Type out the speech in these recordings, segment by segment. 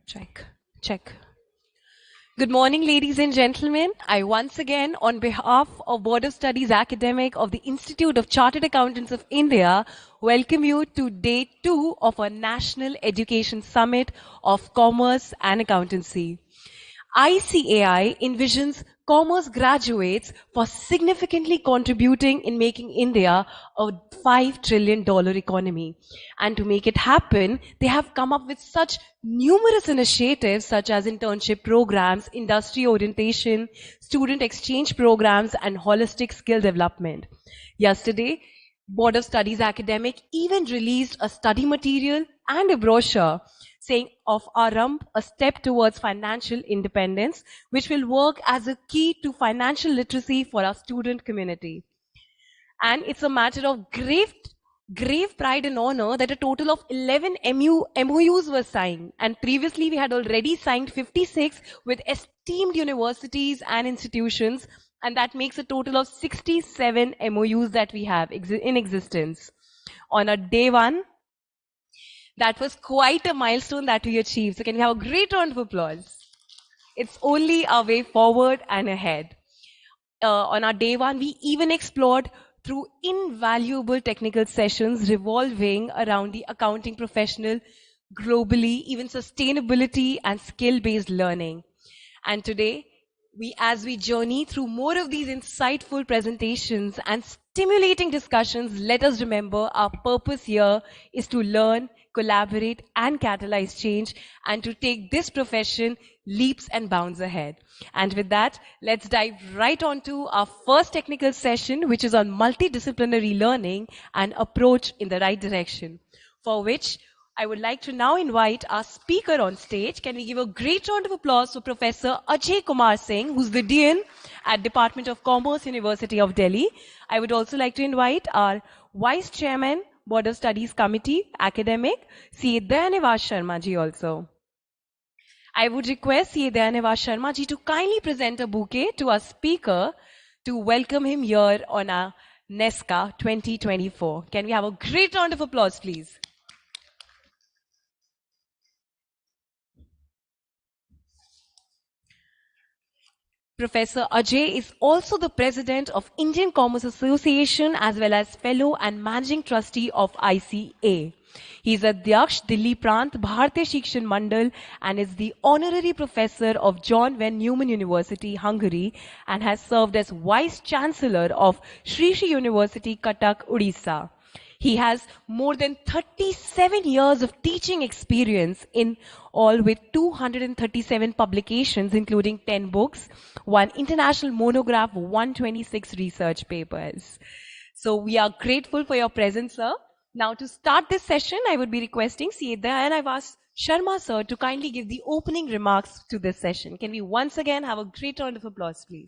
Check. Good morning, ladies and gentlemen. I once again, on behalf of Board of Studies Academic of the Institute of Chartered Accountants of India, welcome you to day 2 of our National Education Summit of Commerce and Accountancy. ICAI envisions commerce graduates for significantly contributing in making India a $5 trillion economy. And to make it happen, they have come up with such numerous initiatives such as internship programs, industry orientation, student exchange programs, and holistic skill development. Yesterday, Board of Studies Academic even released a study material and a brochure saying of our rump, a step towards financial independence, which will work as a key to financial literacy for our student community. And it's a matter of grave pride and honor that a total of 11 MOUs were signed. And previously we had already signed 56 with esteemed universities and institutions. And that makes a total of 67 MOUs that we have in existence. On our day 1, that was quite a milestone that we achieved. So can we have a great round of applause? It's only our way forward and ahead. On our day 1, we even explored through invaluable technical sessions revolving around the accounting professional globally, even sustainability and skill-based learning. And today, as we journey through more of these insightful presentations and stimulating discussions, let us remember our purpose here is to learn, collaborate, and catalyze change, and to take this profession leaps and bounds ahead. And with that, let's dive right on to our first technical session, which is on multidisciplinary learning and approach in the right direction, for which I would like to now invite our speaker on stage. Can we give a great round of applause for Professor Ajay Kumar Singh, who's the Dean at Department of Commerce, University of Delhi. I would also like to invite our Vice Chairman, Board of Studies Committee, Academic, C.A. Dayanivas Sharma ji also. I would request C.A. Dayanivas Sharma ji to kindly present a bouquet to our speaker to welcome him here on our NESCA 2024. Can we have a great round of applause, please? Professor Ajay is also the president of Indian Commerce Association as well as fellow and managing trustee of ICAI. He is Adhyaksh Delhi Prant Bharatiya Shikshan Mandal and is the honorary professor of John Van Neumann University, Hungary, and has served as vice chancellor of Sri Sri University, Cuttack, Odisha. He has more than 37 years of teaching experience in all with 237 publications, including 10 books, 1 international monograph, 126 research papers. So we are grateful for your presence, sir. Now to start this session, I would be requesting C.A. Dayanivas Sharma, sir, to kindly give the opening remarks to this session. Can we once again have a great round of applause, please?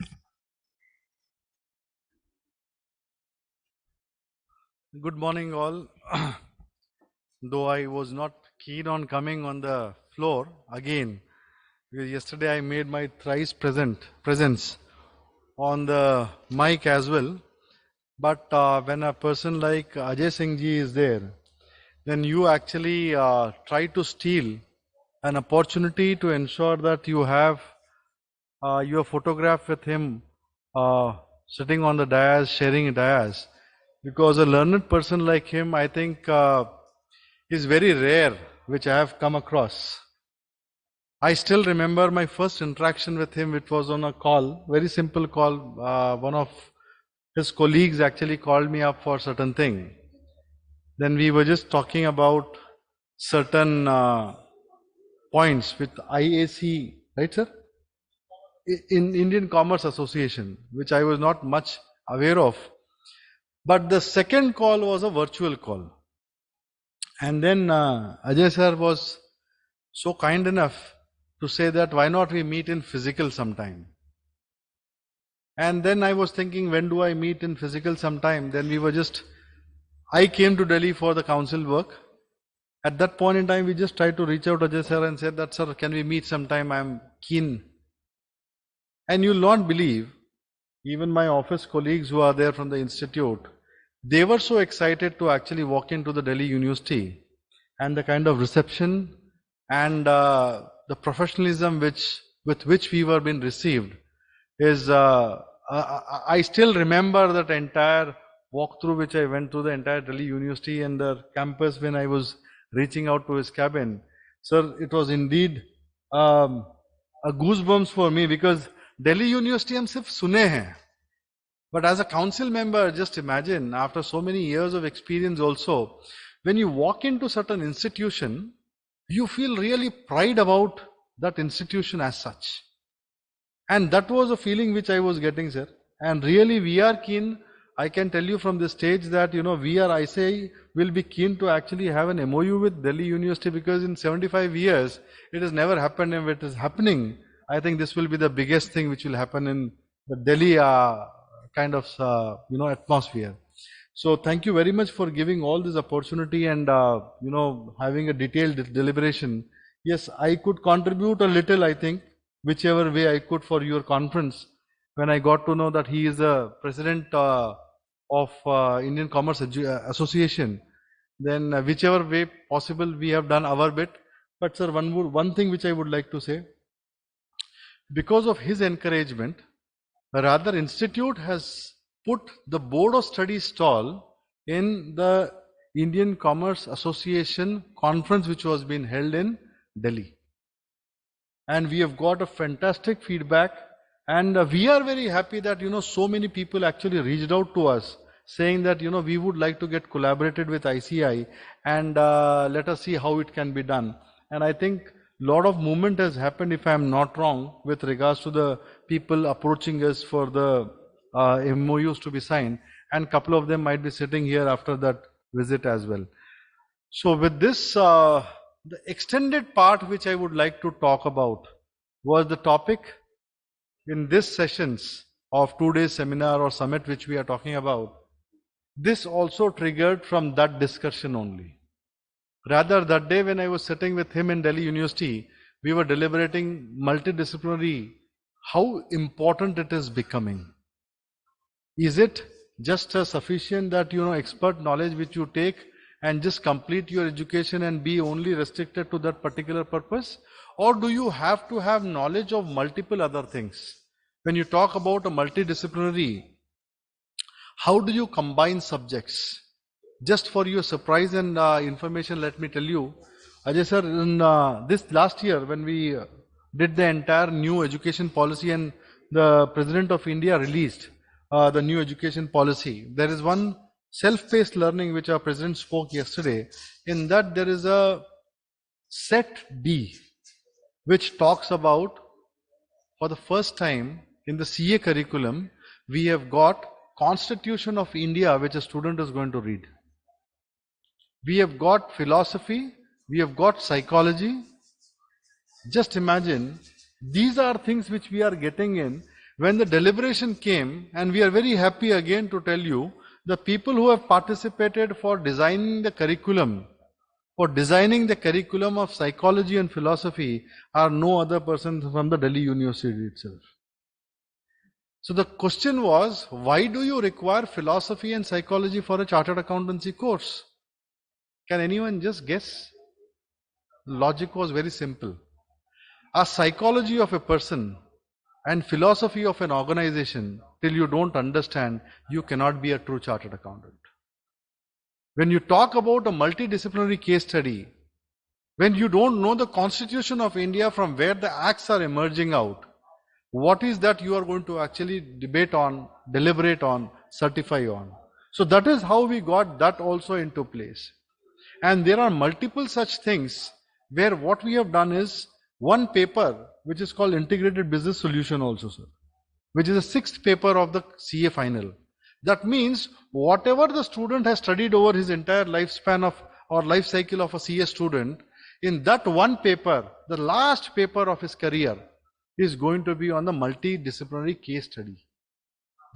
Good morning all. Though I was not keen on coming on the floor again, because yesterday I made my thrice presence on the mic as well. But when a person like Ajay Singh ji is there, then you actually try to steal an opportunity to ensure that you have your photograph with him sitting on the dais, sharing a dais. Because a learned person like him, I think, is very rare, which I have come across. I still remember my first interaction with him. It was on a call, very simple call. One of his colleagues actually called me up for a certain thing. Then we were just talking about certain points with IAC, right, sir? In Indian Commerce Association, which I was not much aware of. But the second call was a virtual call. And then Ajay sir was so kind enough to say that why not we meet in physical sometime. And then I was thinking, when do I meet in physical sometime? Then I came to Delhi for the council work. At that point in time, we just tried to reach out to Ajay sir and said that, sir, can we meet sometime? I'm keen. And you'll not believe, even my office colleagues who are there from the institute, they were so excited to actually walk into the Delhi University and the kind of reception and the professionalism with which we were being received is, I still remember that entire walkthrough which I went through the entire Delhi University and the campus when I was reaching out to his cabin. Sir, it was indeed a goosebumps for me, because Delhi University हम सिर्फ सुने हैं. But as a council member, just imagine, after so many years of experience also, when you walk into certain institution, you feel really pride about that institution as such. And that was a feeling which I was getting, sir. And really we are keen, I can tell you from this stage that, we are ICAI will be keen to actually have an MOU with Delhi University, because in 75 years, it has never happened, and if it is happening, I think this will be the biggest thing which will happen in the Delhi kind of, atmosphere. So thank you very much for giving all this opportunity and, having a detailed deliberation. Yes, I could contribute a little, I think, whichever way I could for your conference. When I got to know that he is the president of Indian Commerce Association, then whichever way possible we have done our bit. But sir, one thing which I would like to say, because of his encouragement, rather institute has put the Board of Studies stall in the Indian Commerce Association conference which was being held in Delhi. And we have got a fantastic feedback, and we are very happy that so many people actually reached out to us saying that we would like to get collaborated with ICAI, and let us see how it can be done. And I think a lot of movement has happened, if I am not wrong, with regards to the people approaching us for the MOUs to be signed, and a couple of them might be sitting here after that visit as well. So with this, the extended part which I would like to talk about was the topic in this sessions of 2 days seminar or summit which we are talking about. This also triggered from that discussion only. Rather, that day when I was sitting with him in Delhi University, we were deliberating multidisciplinary, how important it is becoming. Is it just sufficient that expert knowledge which you take and just complete your education and be only restricted to that particular purpose? Or do you have to have knowledge of multiple other things? When you talk about a multidisciplinary, how do you combine subjects? Just for your surprise and information, let me tell you, Ajay sir, in this last year when we did the entire new education policy and the President of India released the new education policy, there is one self-paced learning which our President spoke yesterday. In that there is a set D which talks about, for the first time in the CA curriculum, we have got Constitution of India which a student is going to read. We have got philosophy, we have got psychology. Just imagine, these are things which we are getting in. When the deliberation came, and we are very happy again to tell you, the people who have participated for designing the curriculum of psychology and philosophy are no other person from the Delhi University itself. So the question was, why do you require philosophy and psychology for a chartered accountancy course? Can anyone just guess? Logic was very simple. A psychology of a person and philosophy of an organization, till you don't understand, you cannot be a true chartered accountant. When you talk about a multidisciplinary case study, when you don't know the Constitution of India from where the acts are emerging out, what is that you are going to actually debate on, deliberate on, certify on? So that is how we got that also into place. And there are multiple such things where what we have done is one paper which is called Integrated Business Solution also, sir, which is the 6th paper of the CA final. That means whatever the student has studied over his entire lifespan of or life cycle of a CA student, in that one paper, the last paper of his career is going to be on the multidisciplinary case study.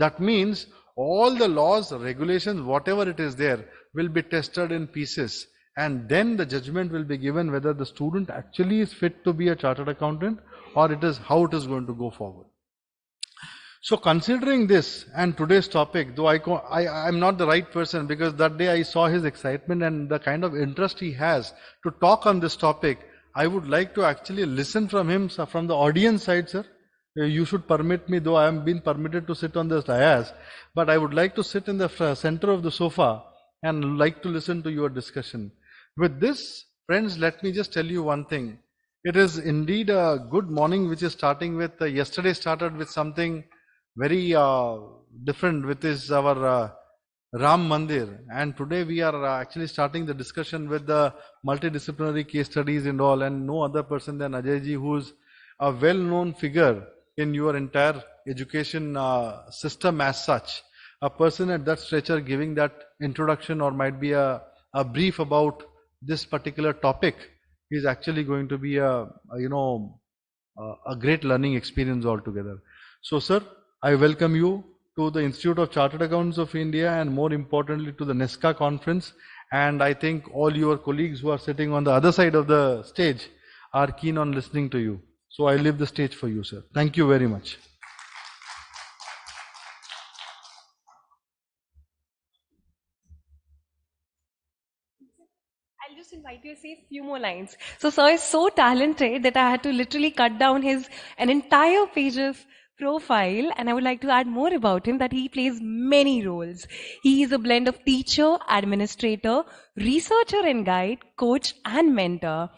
That means all the laws, regulations, whatever it is there, will be tested in pieces, and then the judgment will be given whether the student actually is fit to be a chartered accountant or it is how it is going to go forward. So considering this and today's topic, though I'm not the right person, because that day I saw his excitement and the kind of interest he has to talk on this topic, I would like to actually listen from him, from the audience side, sir. You should permit me, though I am been permitted to sit on this dais, but I would like to sit in the center of the sofa and like to listen to your discussion. With this, friends, let me just tell you one thing. It is indeed a good morning which is starting with, yesterday started with something very different, which is our Ram Mandir, and today we are actually starting the discussion with the multidisciplinary case studies and all, and no other person than Ajay ji, who's a well-known figure in your entire education system as such. A person at that stature giving that introduction or might be a brief about this particular topic is actually going to be a great learning experience altogether. So, sir, I welcome you to the Institute of Chartered Accountants of India, and more importantly to the NESCA conference. And I think all your colleagues who are sitting on the other side of the stage are keen on listening to you. So I leave the stage for you, sir. Thank you very much. I'll just invite you to say a few more lines. So sir is so talented that I had to literally cut down an entire page of profile, and I would like to add more about him, that he plays many roles. He is a blend of teacher, administrator, researcher and guide, coach and mentor,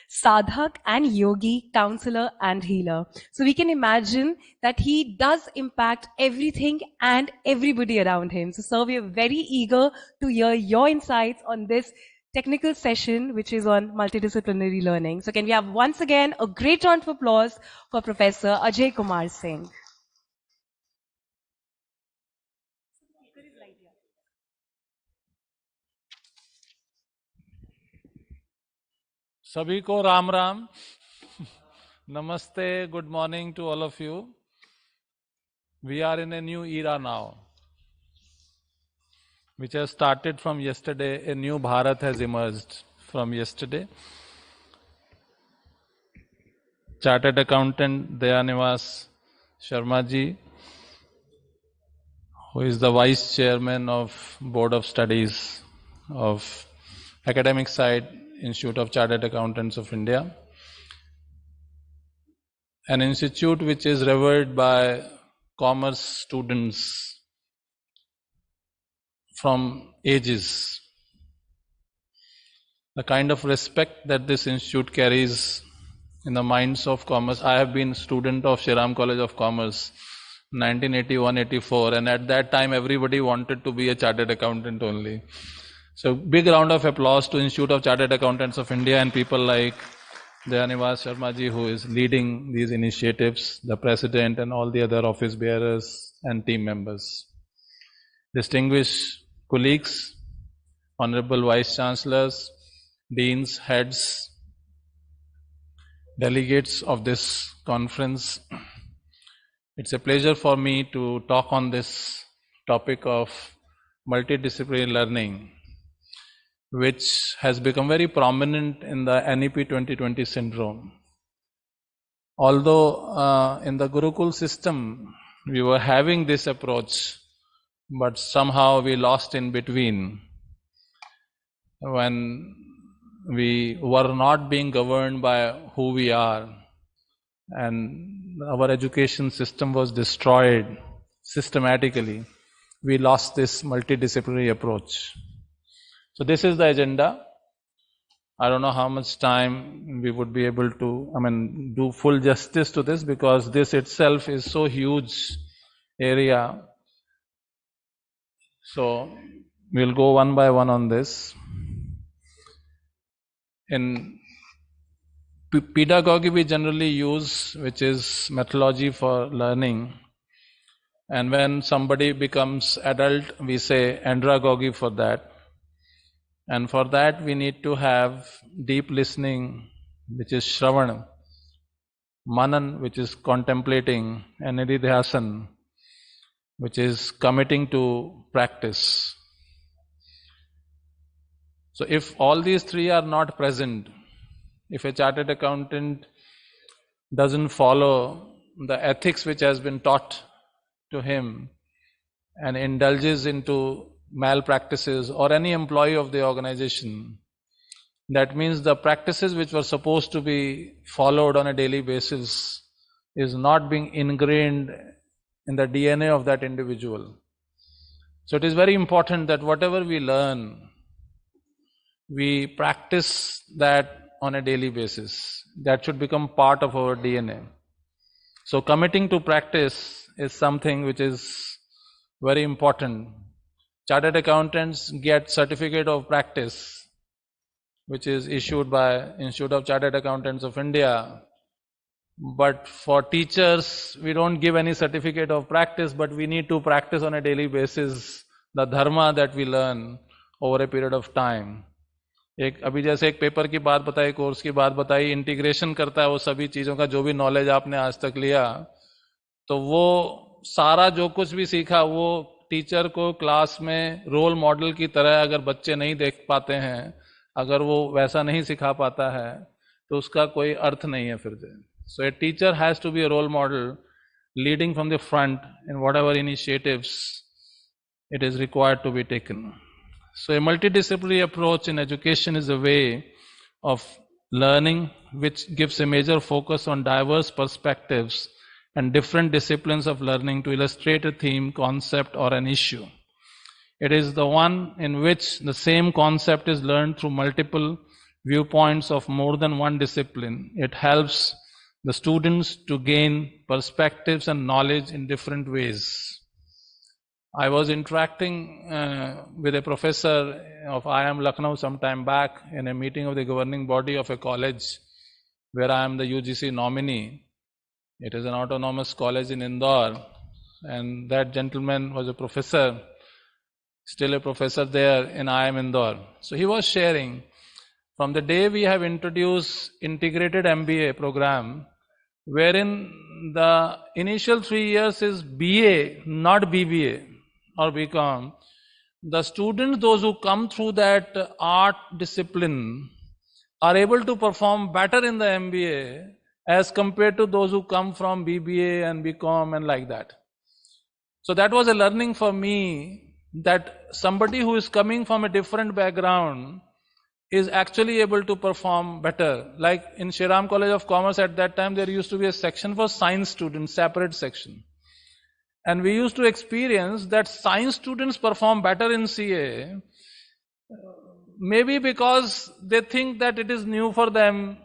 sadhak and yogi, counselor and healer. So we can imagine that he does impact everything and everybody around him. So sir, we are very eager to hear your insights on this technical session, which is on multidisciplinary learning. So can we have once again a great round of applause for Professor Ajay Kumar Singh. सभी को Ram Ram. Namaste, good morning to all of you. We are in a new era now, which has started from yesterday. A new Bharat has emerged from yesterday. Chartered Accountant Dayanivas Sharma ji, who is the Vice Chairman of Board of Studies of Academic Side Institute of Chartered Accountants of India, an institute which is revered by commerce students from ages. The kind of respect that this institute carries in the minds of commerce. I have been student of Shriram College of Commerce 1981-84, and at that time everybody wanted to be a chartered accountant only. So big round of applause to Institute of Chartered Accountants of India and people like Dayanivas Sharma ji, who is leading these initiatives, the president and all the other office bearers and team members. Distinguished colleagues, honorable vice chancellors, deans, heads, delegates of this conference, it's a pleasure for me to talk on this topic of multidisciplinary learning, which has become very prominent in the NEP 2020 syndrome. Although in the Gurukul system we were having this approach, but somehow we lost in between when we were not being governed by who we are, and our education system was destroyed systematically. We lost this multidisciplinary approach. So this is the agenda. I don't know how much time we would be able to, do full justice to this, because this itself is so huge area. So we'll go one by one on this. In pedagogy we generally use, which is methodology for learning. And when somebody becomes adult, we say andragogy for that. And for that we need to have deep listening, which is Shravan, Manan, which is contemplating, and Nididhyasan, which is committing to practice. So if all these three are not present, if a chartered accountant doesn't follow the ethics which has been taught to him and indulges into malpractices, or any employee of the organization, That means the practices which were supposed to be followed on a daily basis is not being ingrained in the DNA of that individual. So it is very important that whatever we learn, we practice that on a daily basis. That should become part of our DNA. So committing to practice is something which is very important. Chartered accountants get certificate of practice, which is issued by Institute of Chartered Accountants of India. But for teachers, we don't give any certificate of practice, but we need to practice on a daily basis the dharma that we learn over a period of time. एक अभी जैसे एक paper की बात बताई, course की बात बताई, इंटीग्रेशन करता है वो सभी चीज़ों का, जो भी नॉलेज आपने आज तक लिया, तो वो सारा जो कुछ भी सीखा वो टीचर को क्लास में रोल मॉडल की तरह अगर बच्चे नहीं देख पाते हैं, अगर वो वैसा नहीं सिखा पाता है, तो उसका कोई अर्थ नहीं है फिर से. So a teacher has to be a role model, leading from the front in whatever initiatives it is required to be taken. So a multidisciplinary approach in education is a way of learning which gives a major focus on diverse perspectives and different disciplines of learning to illustrate a theme, concept, or an issue. It is the one in which the same concept is learned through multiple viewpoints of more than one discipline. It helps the students to gain perspectives and knowledge in different ways. I was interacting with a professor of IIM Lucknow some time back in a meeting of the governing body of a college where I am the UGC nominee. It is an autonomous college in Indore, and that gentleman was a professor, still a professor there in IIM Indore. So he was sharing, from the day we have introduced integrated MBA program, wherein the initial 3 years is BA, not BBA or BCom, the students, those who come through that art discipline, are able to perform better in the MBA as compared to those who come from BBA and BCom and like that. So that was a learning for me, that somebody who is coming from a different background is actually able to perform better. Like in Shriram College of Commerce at that time, there used to be a section for science students, separate section. And we used to experience that science students perform better in CA, maybe because they think that it is new for them.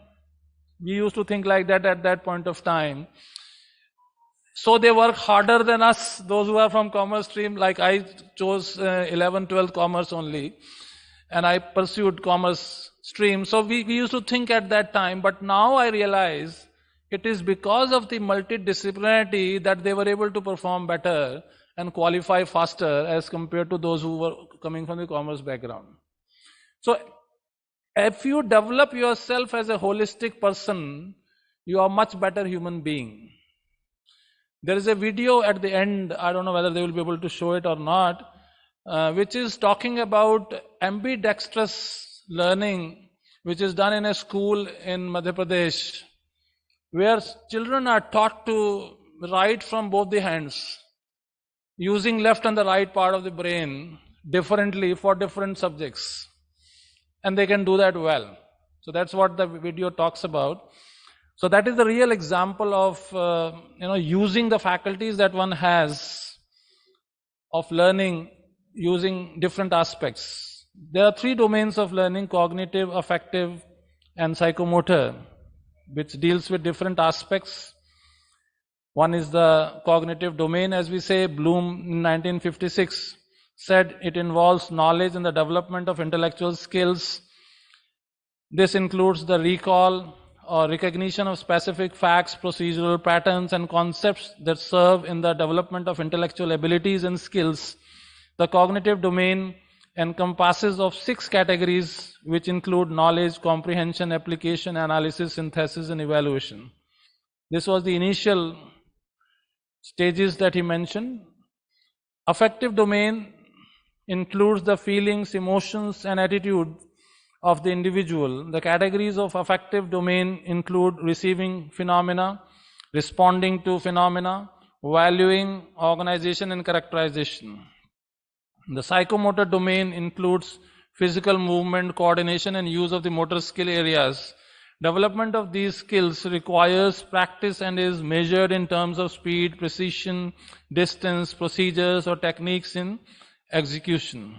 We used to think like that at that point of time. So they work harder than us, those who are from commerce stream. Like I chose 11th, 12th commerce only, and I pursued commerce stream. So we used to think at that time, but now I realize it is because of the multidisciplinarity that they were able to perform better and qualify faster as compared to those who were coming from the commerce background. So if you develop yourself as a holistic person, you are a much better human being. There is a video at the end, I don't know whether they will be able to show it or not, which is talking about ambidextrous learning, which is done in a school in Madhya Pradesh, where children are taught to write from both the hands, using left and the right part of the brain differently for different subjects. And they can do that well. So that's what the video talks about. So that is the real example of using the faculties that one has of learning using different aspects. There are 3 domains of learning: cognitive, affective, and psychomotor, which deals with different aspects. One is the cognitive domain, as we say. Bloom in 1956 said it involves knowledge and the development of intellectual skills. This includes the recall or recognition of specific facts, procedural patterns, and concepts that serve in the development of intellectual abilities and skills. The cognitive domain encompasses of 6 categories, which include knowledge, comprehension, application, analysis, synthesis, and evaluation. This was the initial stages that he mentioned. Affective domain includes the feelings, emotions, and attitude of the individual. The categories of affective domain include receiving phenomena, responding to phenomena, valuing, organization, and characterization. The psychomotor domain includes physical movement, coordination, and use of the motor skill areas. Development of these skills requires practice and is measured in terms of speed, precision, distance, procedures, or techniques in execution.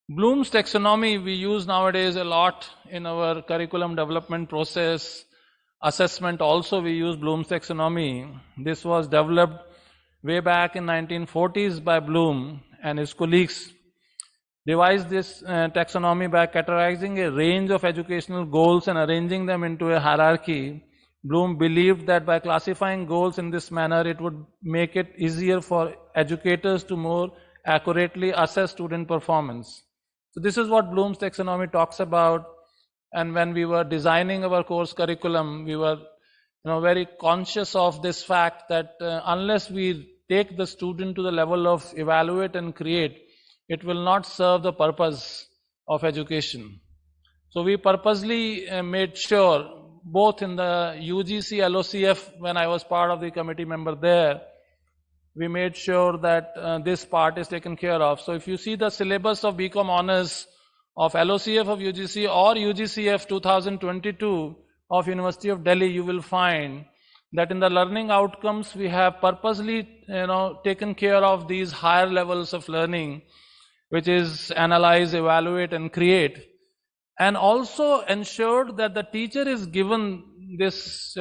Bloom's taxonomy we use nowadays a lot in our curriculum development process. Assessment also we use Bloom's taxonomy. This was developed way back in 1940s by Bloom, and his colleagues devised this taxonomy by categorizing a range of educational goals and arranging them into a hierarchy. Bloom believed that by classifying goals in this manner, it would make it easier for educators to more accurately assess student performance. So this is what Bloom's taxonomy talks about. And when we were designing our course curriculum, we were very conscious of this fact that unless we take the student to the level of evaluate and create, it will not serve the purpose of education. So we purposely made sure, both in the UGC LOCF, when I was part of the committee member there, we made sure that this part is taken care of. So if you see the syllabus of BCom Honors of LOCF of UGC or UGCF 2022 of University of Delhi, you will find that in the learning outcomes, we have purposely taken care of these higher levels of learning, which is analyze, evaluate, and create, and also ensured that the teacher is given this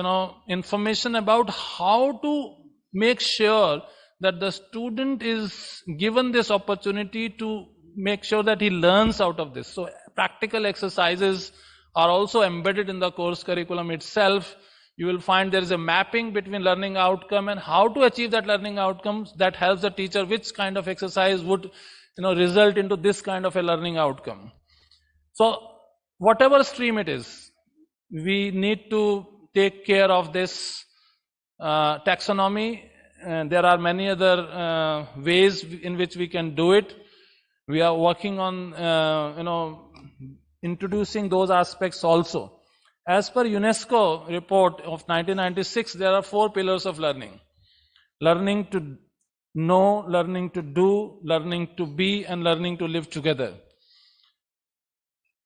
information about how to make sure that the student is given this opportunity to make sure that he learns out of this. So practical exercises are also embedded in the course curriculum itself. You will find there is a mapping between learning outcome and how to achieve that learning outcomes that helps the teacher which kind of exercise would result into this kind of a learning outcome. So whatever stream it is, we need to take care of this taxonomy. And there are many other ways in which we can do it. We are working on introducing those aspects also. As per UNESCO report of 1996, there are 4 pillars of learning. Learning to know, learning to do, learning to be, and learning to live together.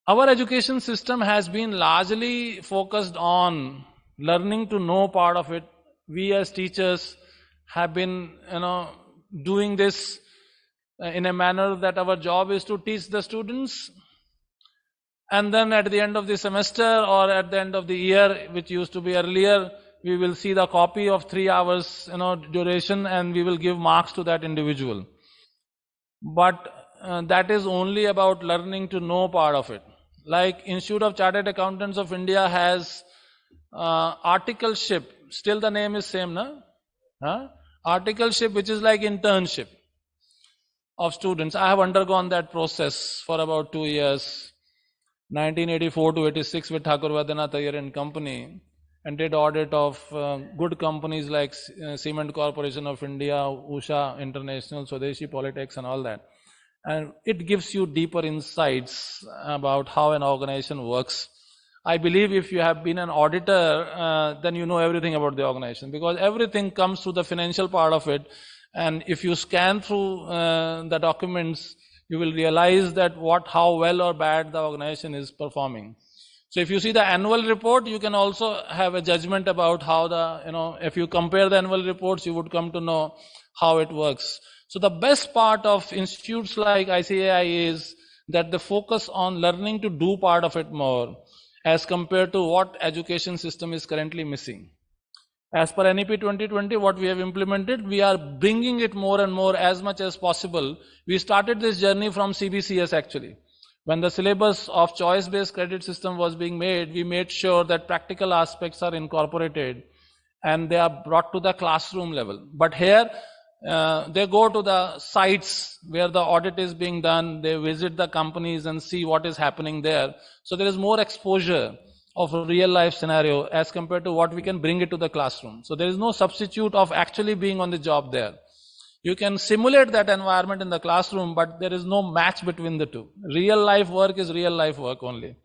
Our education system has been largely focused on learning to know part of it. We as teachers have been doing this in a manner that our job is to teach the students, and then at the end of the semester or at the end of the year, which used to be earlier, we will see the copy of 3 hours duration, and we will give marks to that individual. But that is only about learning to know part of it. Like Institute of Chartered Accountants of India has articleship. Still the name is same, na? Articleship, which is like internship of students. I have undergone that process for about 2 years, 1984 to 86 with Thakur Vaidyanath Iyer and Company, and did audit of good companies like Cement Corporation of India, Usha International, Swadeshi Politics, and all that. And it gives you deeper insights about how an organization works. I believe if you have been an auditor, then you know everything about the organization, because everything comes through the financial part of it. And if you scan through the documents, you will realize that how well or bad the organization is performing. So if you see the annual report, you can also have a judgment about how if you compare the annual reports, you would come to know how it works. So the best part of institutes like ICAI is that the focus on learning to do part of it more, as compared to what education system is currently missing. As per NEP 2020, what we have implemented, we are bringing it more and more as much as possible. We started this journey from CBCS actually. When the syllabus of choice-based credit system was being made, we made sure that practical aspects are incorporated and they are brought to the classroom level. But here, they go to the sites where the audit is being done, they visit the companies and see what is happening there. So there is more exposure of a real life scenario as compared to what we can bring it to the classroom. So there is no substitute of actually being on the job there. You can simulate that environment in the classroom, but there is no match between the two. Real life work is real life work only.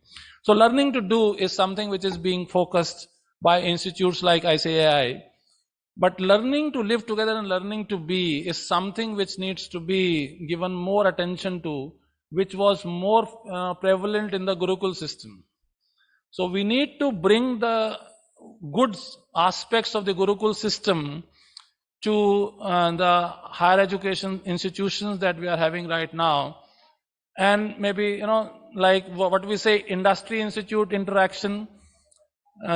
So learning to do is something which is being focused by institutes like ICAI. But learning to live together and learning to be is something which needs to be given more attention to, which was more prevalent in the Gurukul system. So we need to bring the good aspects of the Gurukul system to the higher education institutions that we are having right now. And maybe, like what we say, industry institute interaction.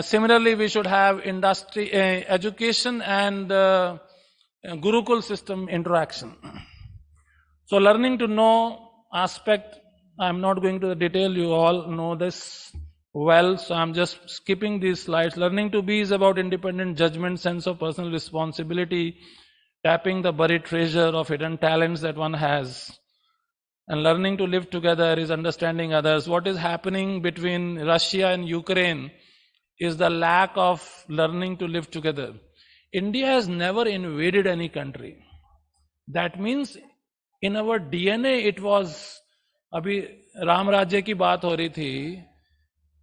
Similarly, we should have industry education and Gurukul system interaction. So learning to know aspect, I'm not going to the detail, you all know this well, so I'm just skipping these slides. Learning to be is about independent judgment, sense of personal responsibility, tapping the buried treasure of hidden talents that one has. And learning to live together is understanding others. What is happening between Russia and Ukraine is the lack of learning to live together. India has never invaded any country. That means in our DNA it was, अभी राम राज्य की बात हो रही थी,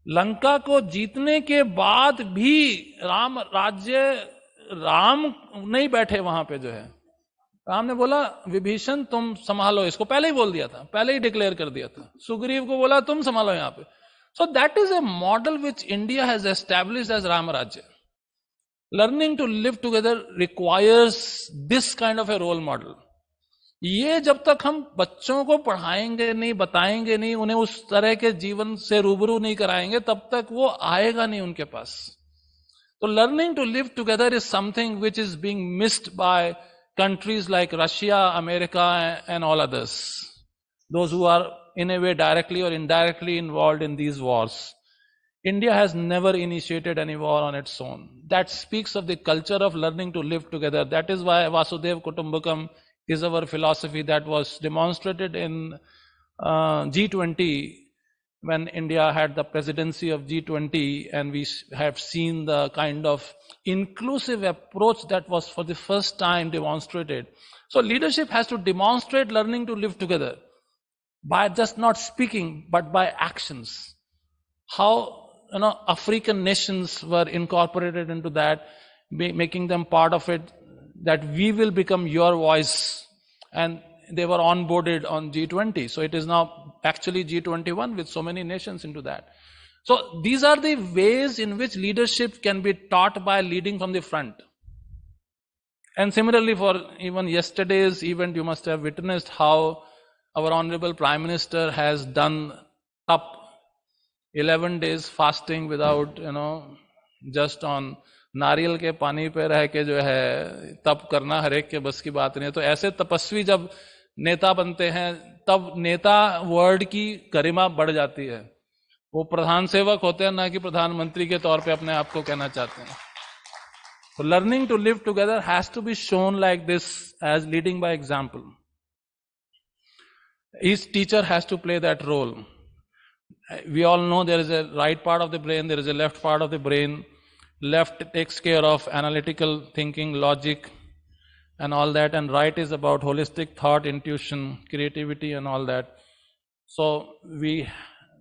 लंका को जीतने के बाद भी राम राज्य, राम नहीं बैठे वहां पे, जो है राम ने बोला विभीषण तुम संभालो इसको, पहले ही बोल दिया था, पहले ही डिक्लेयर कर दिया था, सुग्रीव को बोला तुम संभालो यहाँ पे. So that is a model which India has established as Ram Rajya. Learning to live together requires this kind of a role model. ये जब तक हम बच्चों को पढ़ाएंगे नहीं, बताएंगे नहीं, उन्हें उस तरह के जीवन से रूबरू नहीं कराएंगे, तब तक वो आएगा नहीं उनके पास. So learning to live together is something which is being missed by countries like Russia, America, and all others. Those who are in a way directly or indirectly involved in these wars. India has never initiated any war on its own. That speaks of the culture of learning to live together. That is why Vasudev Kutumbakam is our philosophy that was demonstrated in G20 when India had the presidency of G20, and we have seen the kind of inclusive approach that was for the first time demonstrated. So leadership has to demonstrate learning to live together by just not speaking, but by actions. How African nations were incorporated into that, making them part of it, that we will become your voice, and they were onboarded on G20. So it is now actually G21 with so many nations into that. So these are the ways in which leadership can be taught by leading from the front. And similarly, for even yesterday's event, you must have witnessed how our Honorable Prime Minister has done up 11 days fasting without, just on नारियल के पानी पे रह के जो है तप करना हर एक के बस की बात नहीं है. तो ऐसे तपस्वी जब नेता बनते हैं तब नेता वर्ड की गरिमा बढ़ जाती है. वो प्रधान सेवक होते हैं, ना कि प्रधानमंत्री के तौर पे अपने आप को कहना चाहते हैं. So learning to live together has to be shown like this as leading by example. Each teacher has to play that role. We all know there is a right part of the brain, there is a left part of the brain. Left takes care of analytical thinking, logic, and all that, and right is about holistic thought, intuition, creativity, and all that. So we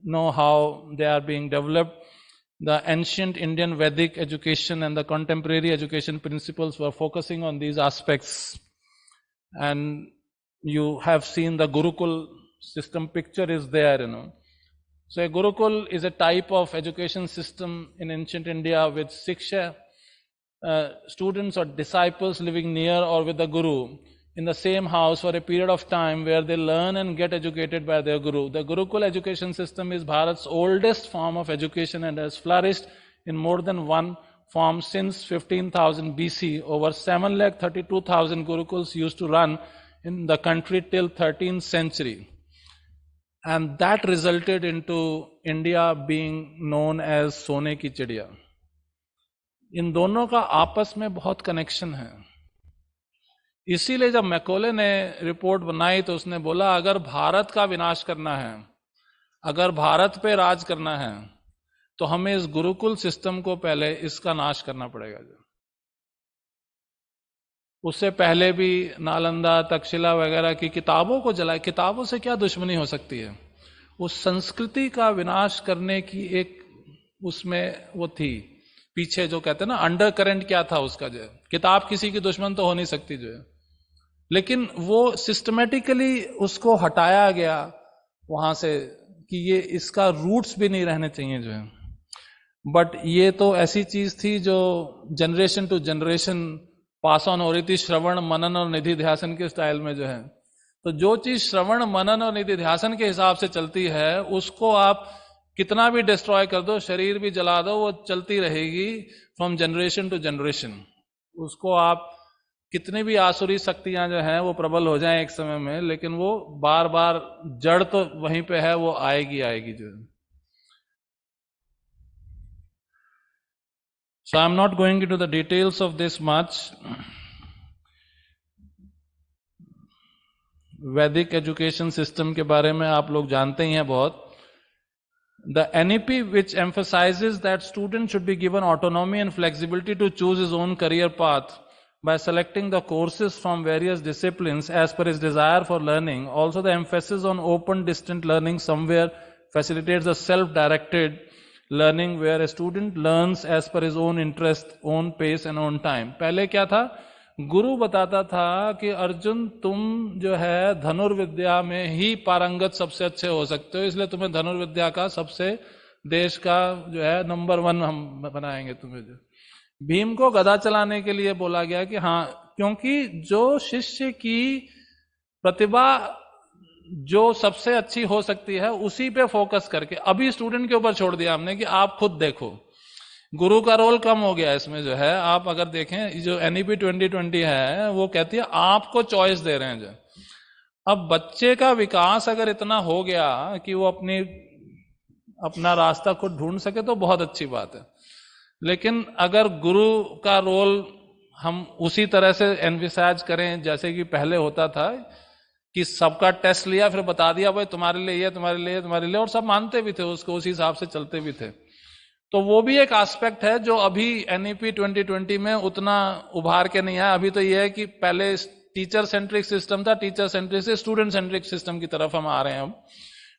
know how they are being developed. The ancient Indian Vedic education and the contemporary education principles were focusing on these aspects. And you have seen the Gurukul system picture is there, So a Gurukul is a type of education system in ancient India with Siksha, students or disciples living near or with the Guru in the same house for a period of time where they learn and get educated by their Guru. The Gurukul education system is Bharat's oldest form of education and has flourished in more than one form since 15,000 BC. Over 7,32,000 Gurukuls used to run in the country till 13th century. And that resulted into India being known as सोने की चिड़िया. इन दोनों का आपस में बहुत connection है. इसीलिए जब मैकोले ने रिपोर्ट बनाई तो उसने बोला अगर भारत का विनाश करना है, अगर भारत पे राज करना है, तो हमें इस गुरुकुल सिस्टम को पहले इसका नाश करना पड़ेगा. उससे पहले भी नालंदा, तक्षशिला वगैरह की किताबों को जलाए. किताबों से क्या दुश्मनी हो सकती है? उस संस्कृति का विनाश करने की एक उसमें वो थी, पीछे जो कहते हैं ना अंडर करंट क्या था उसका, जो है किताब किसी की दुश्मन तो हो नहीं सकती जो है, लेकिन वो सिस्टमेटिकली उसको हटाया गया वहां से कि ये इसका रूट्स भी नहीं रहने चाहिए जो है। बट ये तो ऐसी चीज थी जो generation to generation pass on हो रही थी, श्रवण मनन और निधि ध्यासन के स्टाइल में जो है। तो जो चीज श्रवण मनन और निधि ध्यासन के हिसाब से चलती है उसको आप कितना भी डिस्ट्रॉय कर दो, शरीर भी जला दो, वो चलती रहेगी फ्रॉम जनरेशन टू जनरेशन। उसको आप कितनी भी आसुरी शक्तियां जो हैं वो प्रबल हो जाएं एक समय में, लेकिन वो बार बार जड़ तो वहीं पे है, वो आएगी आएगी जो है। So I'm not going into the details of this much. वैदिक एजुकेशन सिस्टम के बारे में आप लोग जानते ही हैं बहुत। The NEP, which emphasizes that students should be given autonomy and flexibility to choose his own career path by selecting the courses from various disciplines as per his desire for learning. Also, the emphasis on open distant learning somewhere facilitates the self-directed learning where a student learns as per his own interest, own pace and own time. पहले क्या था, गुरु बताता था कि अर्जुन तुम जो है धनुर्विद्या में ही पारंगत सबसे अच्छे हो सकते हो, इसलिए तुम्हें धनुर्विद्या का सबसे देश का जो है नंबर 1 हम बनाएंगे तुम्हें। जो भीम को गदा चलाने के लिए बोला गया कि हाँ, क्योंकि जो शिष्य की प्रतिभा जो सबसे अच्छी हो सकती है उसी पे फोकस करके, अभी स्टूडेंट के ऊपर छोड़ दिया हमने कि आप खुद देखो। गुरु का रोल कम हो गया इसमें जो है। आप अगर देखें जो NEP 2020 है वो कहती है आपको चॉइस दे रहे हैं जो। अब बच्चे का विकास अगर इतना हो गया कि वो अपना रास्ता खुद ढूंढ सके तो बहुत अच्छी बात है, लेकिन अगर गुरु का रोल हम उसी तरह से एनविसाज करें जैसे कि पहले होता था कि सबका टेस्ट लिया फिर बता दिया भाई तुम्हारे लिए ये, तुम्हारे लिए, तुम्हारे लिए, और सब मानते भी थे उसको, उसी हिसाब से चलते भी थे, तो वो भी एक एस्पेक्ट है जो अभी NEP 2020 में उतना उभार के नहीं आया। अभी तो ये है कि पहले टीचर सेंट्रिक सिस्टम था, टीचर सेंट्रिक से स्टूडेंट सेंट्रिक सिस्टम की तरफ हम आ रहे हैं। अब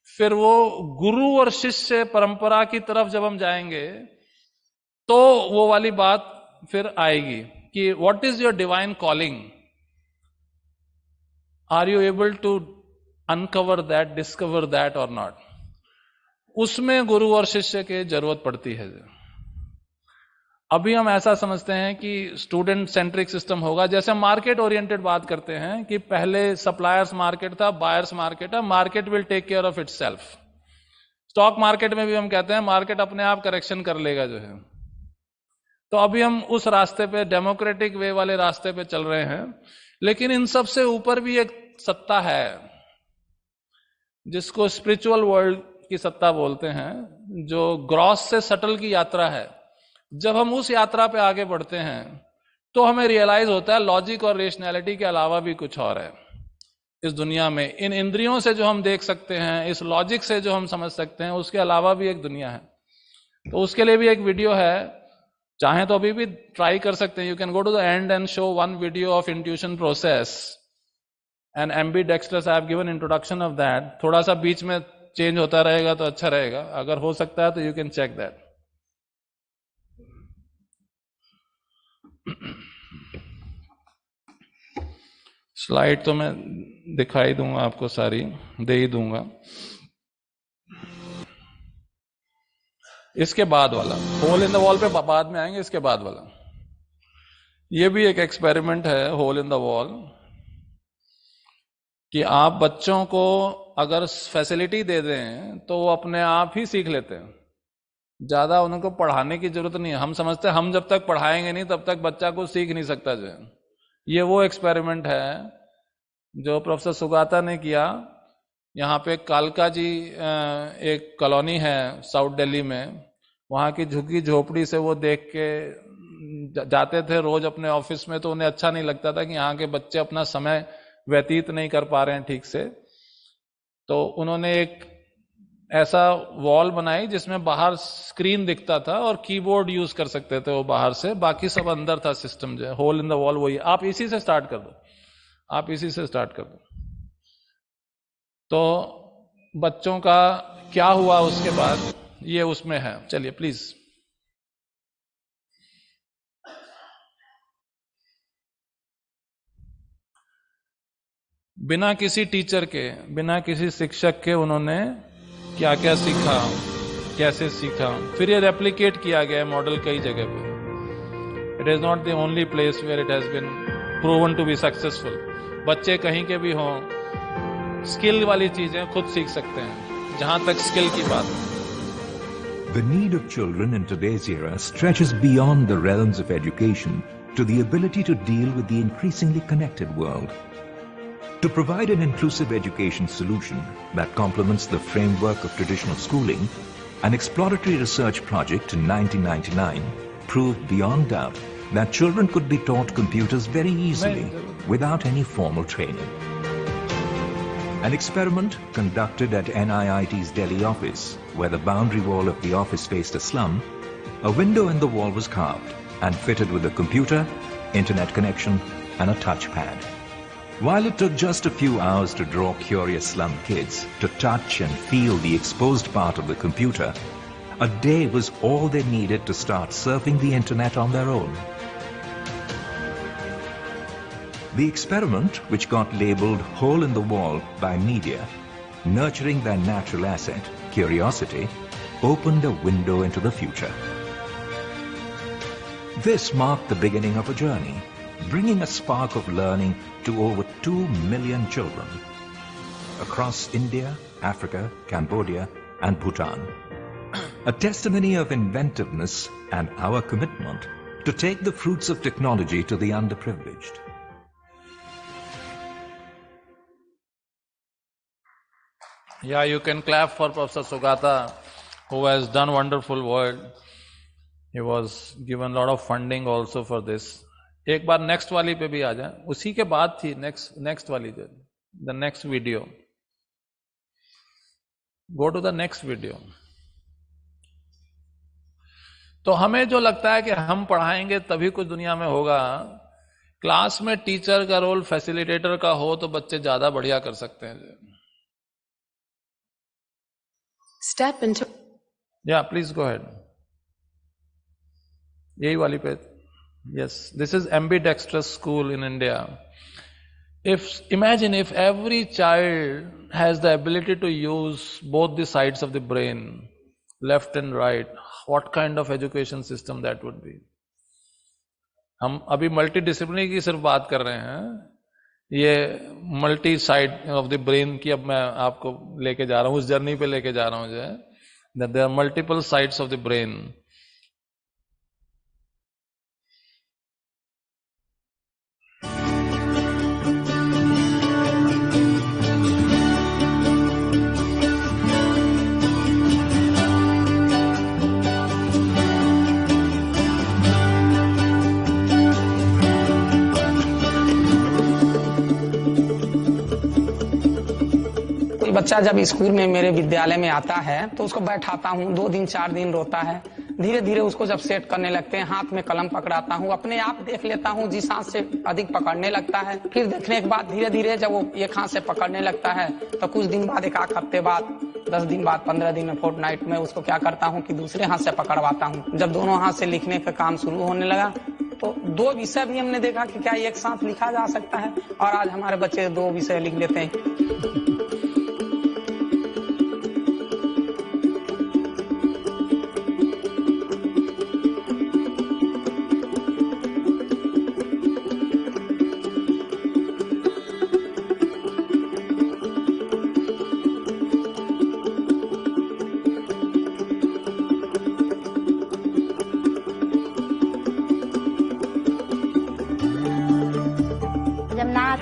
फिर वो गुरु और शिष्य परंपरा की तरफ जब हम जाएंगे तो वो वाली बात फिर आएगी कि what is your divine calling, are you able to uncover that, discover that और नॉट। उसमें गुरु और शिष्य की जरूरत पड़ती है। अभी हम ऐसा समझते हैं कि स्टूडेंट सेंट्रिक सिस्टम होगा, जैसे मार्केट ओरिएंटेड बात करते हैं कि पहले सप्लायर्स मार्केट था, बायर्स मार्केट है, market will take care of itself. Stock market में भी हम कहते हैं मार्केट अपने आप करेक्शन कर लेगा जो है। तो अभी हम उस रास्ते पे, डेमोक्रेटिक वे वाले रास्ते पे चल रहे हैं, लेकिन इन सब से ऊपर भी एक सत्ता है जिसको स्पिरिचुअल वर्ल्ड की सत्ता बोलते हैं, जो ग्रॉस से सटल की यात्रा है। जब हम उस यात्रा पे आगे बढ़ते हैं तो हमें रियलाइज होता है लॉजिक और रेशनैलिटी के अलावा भी कुछ और है इस दुनिया में। इन इंद्रियों से जो हम देख सकते हैं, इस लॉजिक से जो हम समझ सकते हैं, उसके अलावा भी एक दुनिया है। तो उसके लिए भी एक वीडियो है, चाहे तो अभी भी ट्राई कर सकते हैं। You can go to the end and show one video of intuition process and ambidextrous. I have given introduction of that. थोड़ा सा बीच में चेंज होता रहेगा तो अच्छा रहेगा, अगर हो सकता है तो you can check that. Slide तो मैं दिखाई दूंगा आपको, सारी दे ही दूंगा। इसके बाद वाला होल इन द वॉल पे बाद में आएंगे। इसके बाद वाला ये भी एक एक्सपेरिमेंट है, होल इन द वॉल, कि आप बच्चों को अगर फैसिलिटी दे दें तो वो अपने आप ही सीख लेते हैं, ज्यादा उनको पढ़ाने की जरूरत नहीं है। हम समझते हैं हम जब तक पढ़ाएंगे नहीं तब तक बच्चा को सीख नहीं सकता जो है। ये वो एक्सपेरिमेंट है जो प्रोफेसर सुगाता ने किया। यहाँ पे कालका जी एक कॉलोनी है साउथ दिल्ली में, वहाँ की झुग्गी झोपड़ी से वो देख के जाते थे रोज अपने ऑफिस में, तो उन्हें अच्छा नहीं लगता था कि यहाँ के बच्चे अपना समय व्यतीत नहीं कर पा रहे हैं ठीक से। तो उन्होंने एक ऐसा वॉल बनाई जिसमें बाहर स्क्रीन दिखता था और कीबोर्ड यूज कर सकते थे वो बाहर से, बाकी सब अंदर था सिस्टम जो है। होल इन द वॉल वही, आप इसी से स्टार्ट कर दो, आप इसी से स्टार्ट कर दो। तो बच्चों का क्या हुआ उसके बाद ये उसमें है। चलिए प्लीज। बिना किसी टीचर के, बिना किसी शिक्षक के उन्होंने क्या क्या सीखा, कैसे सीखा, फिर ये रेप्लिकेट किया गया है मॉडल कई जगह पे. It is not the only place where it has been proven to be successful. बच्चे कहीं के भी हों, स्किल वाली चीजें खुद सीख सकते हैं, जहां तक स्किल की बात है. The need of children in today's era stretches beyond the realms of education to the ability to deal with the increasingly connected world. To provide an inclusive education solution that complements the framework of traditional schooling, an exploratory research project in 1999 proved beyond doubt that children could be taught computers very easily without any formal training. An experiment conducted at NIIT's Delhi office, where the boundary wall of the office faced a slum, a window in the wall was carved and fitted with a computer, internet connection, and a touchpad. While it took just a few hours to draw curious slum kids to touch and feel the exposed part of the computer, a day was all they needed to start surfing the internet on their own. The experiment, which got labeled Hole in the Wall by media, nurturing their natural asset, curiosity, opened a window into the future. This marked the beginning of a journey, bringing a spark of learning to over 2 million children across India, Africa, Cambodia, and Bhutan. A testimony of inventiveness and our commitment to take the fruits of technology to the underprivileged. Yeah, you can clap for Professor Sugata, who has done wonderful work. He was given a lot of funding also for this. एक बार next वाली पे भी आ जाए, उसी के बाद थी next वाली, the next video. Go to the next video. तो हमें जो लगता है कि हम पढ़ाएंगे तभी कुछ दुनिया में होगा, क्लास में टीचर का रोल फैसिलिटेटर का हो तो बच्चे ज्यादा बढ़िया कर सकते हैं. Step into. या प्लीज गो अहेड. यही वाली पे. Yes, this is ambidextrous school in India. Imagine if every child has the ability to use both the sides of the brain, left and right, what kind of education system that would be. हम अभी multidisciplinary की सिर्फ बात कर रहे हैं, ये multi side of the brain की अब मैं आपको लेके जा रहा हूँ, उस जर्नी पे लेके जा रहा हूँ जो है, that there are multiple sides of the brain. बच्चा जब स्कूल में मेरे विद्यालय में आता है तो उसको बैठाता हूँ, 2 दिन 4 दिन रोता है, धीरे धीरे उसको जब सेट करने लगते हैं, हाथ में कलम पकड़ाता हूँ, अपने आप देख लेता हूँ जिस हाथ से अधिक पकड़ने लगता है. फिर देखने के बाद धीरे धीरे जब वो एक हाथ से पकड़ने लगता है तो कुछ दिन बाद, 1 हफ्ते बाद, 10 दिन बाद, 15 दिन में, फोर्टनाइट में उसको क्या करता हूँ कि दूसरे हाथ से पकड़वाता हूँ. जब दोनों हाथ से लिखने का काम शुरू होने लगा तो 2 विषय भी हमने देखा कि क्या एक साथ लिखा जा सकता है, और आज हमारे बच्चे 2 विषय लिख लेते हैं.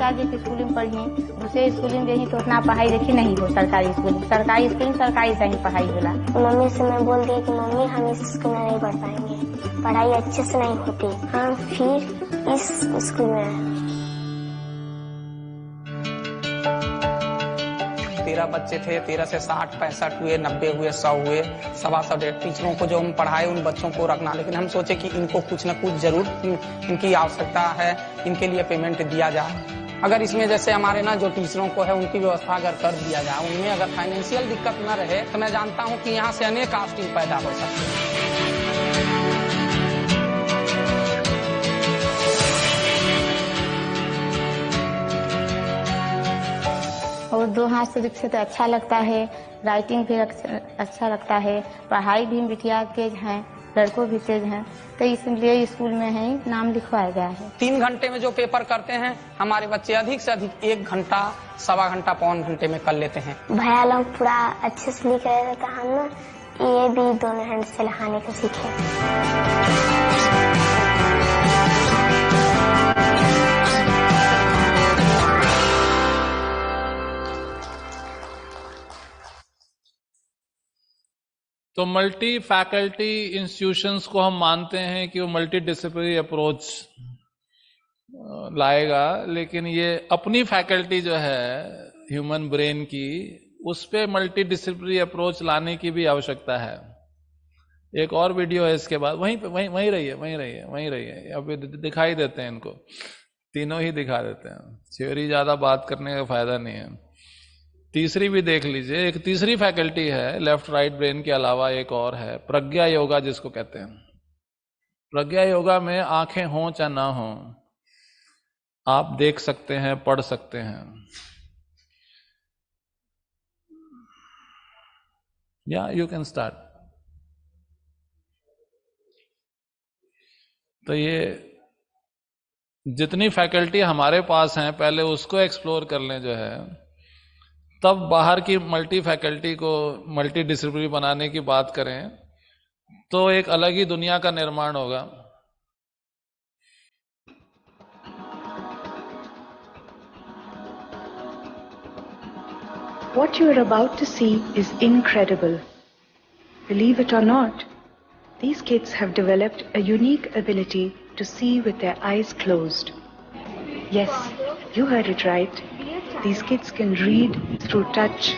की स्कूल में पढ़ी, दूसरे स्कूल में रही तो उतना पढ़ाई देखी नहीं हो. सरकारी स्कूल सरकारी से ही पढ़ाई होला. मम्मी से मैं बोल दी कि मम्मी हम इस स्कूल में नहीं पढ़ पाएंगे, पढ़ाई अच्छे से नहीं होती. हम फिर इस स्कूल में 13 बच्चे थे, 13 से 60, 65 हुए, 90 हुए, 100 हुए, 125 टीचरों को जो हम पढ़ाए उन बच्चों को रखना. लेकिन हम सोचे कि इनको कुछ न कुछ जरूर इनकी आवश्यकता है, इनके लिए पेमेंट दिया जाए. अगर इसमें जैसे हमारे ना जो टीचरों को है उनकी व्यवस्था अगर कर दिया जाए, उनमें अगर फाइनेंशियल दिक्कत न रहे तो मैं जानता हूँ कि यहाँ से अनेक कास्टिंग पैदा हो सकती है. और 2 हाथ से लिखते तो अच्छा लगता है, राइटिंग भी अच्छा लगता है, पढ़ाई भी बिटिया तेज हैं, लड़कों भी तेज हैं, तो इसलिए स्कूल में है नाम लिखवाया गया है। 3 घंटे में जो पेपर करते हैं हमारे बच्चे अधिक से अधिक 1 घंटा, सवा घंटा, पौन घंटे में कर लेते हैं। भैया लोग पूरा अच्छे से लिख रहे थे तो हम ना ये भी दोनों हैंड से लिखाने को सीखे। तो मल्टी फैकल्टी इंस्टीट्यूशंस को हम मानते हैं कि वो मल्टी डिसिप्लिनरी अप्रोच लाएगा, लेकिन ये अपनी फैकल्टी जो है ह्यूमन ब्रेन की, उस पे मल्टी डिसिप्लिनरी अप्रोच लाने की भी आवश्यकता है। एक और वीडियो है इसके बाद, वहीं रही है, अभी दिखाई देते हैं इनको, तीनों ही दिखा देते हैं, थ्योरी ज्यादा बात करने का फायदा नहीं है। तीसरी भी देख लीजिए, एक तीसरी फैकल्टी है लेफ्ट राइट ब्रेन के अलावा, एक और है प्रज्ञा योगा जिसको कहते हैं। प्रज्ञा योगा में आंखें हों चाहे ना हो, आप देख सकते हैं, पढ़ सकते हैं, या यू कैन स्टार्ट। तो ये जितनी फैकल्टी हमारे पास हैं पहले उसको एक्सप्लोर कर लें जो है, तब बाहर की मल्टी फैकल्टी को मल्टी डिसिप्लिनरी बनाने की बात करें तो एक अलग ही दुनिया का निर्माण होगा। What you are about to see is incredible. Believe it or not, these kids have developed a unique ability to see with their eyes closed. Yes, you heard it right. These kids can read through touch,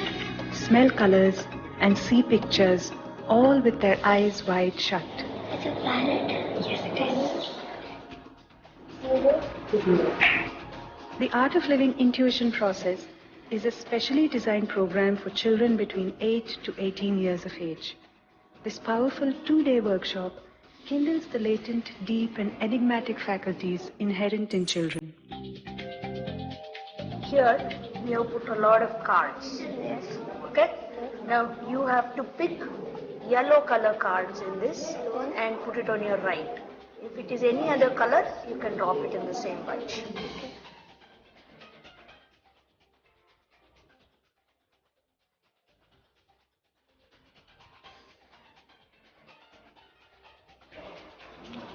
smell colors, and see pictures, all with their eyes wide shut. It's a planet. Yes, it is. The Art of Living Intuition process is a specially designed program for children between 8 to 18 years of age. This powerful 2-day workshop kindles the latent, deep, and enigmatic faculties inherent in children. Here we have put a lot of cards. Yes. Okay. Now you have to pick yellow color cards in this and put it on your right. If it is any other color, you can drop it in the same bunch.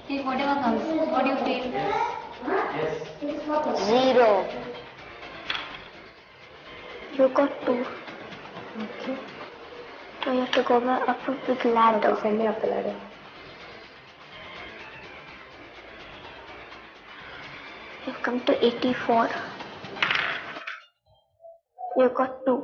Take whatever comes. What do you feel? 0. You got 2. Okay. So you have to go up a big ladder. Okay, send me up the ladder. You've come to 84. You got 2.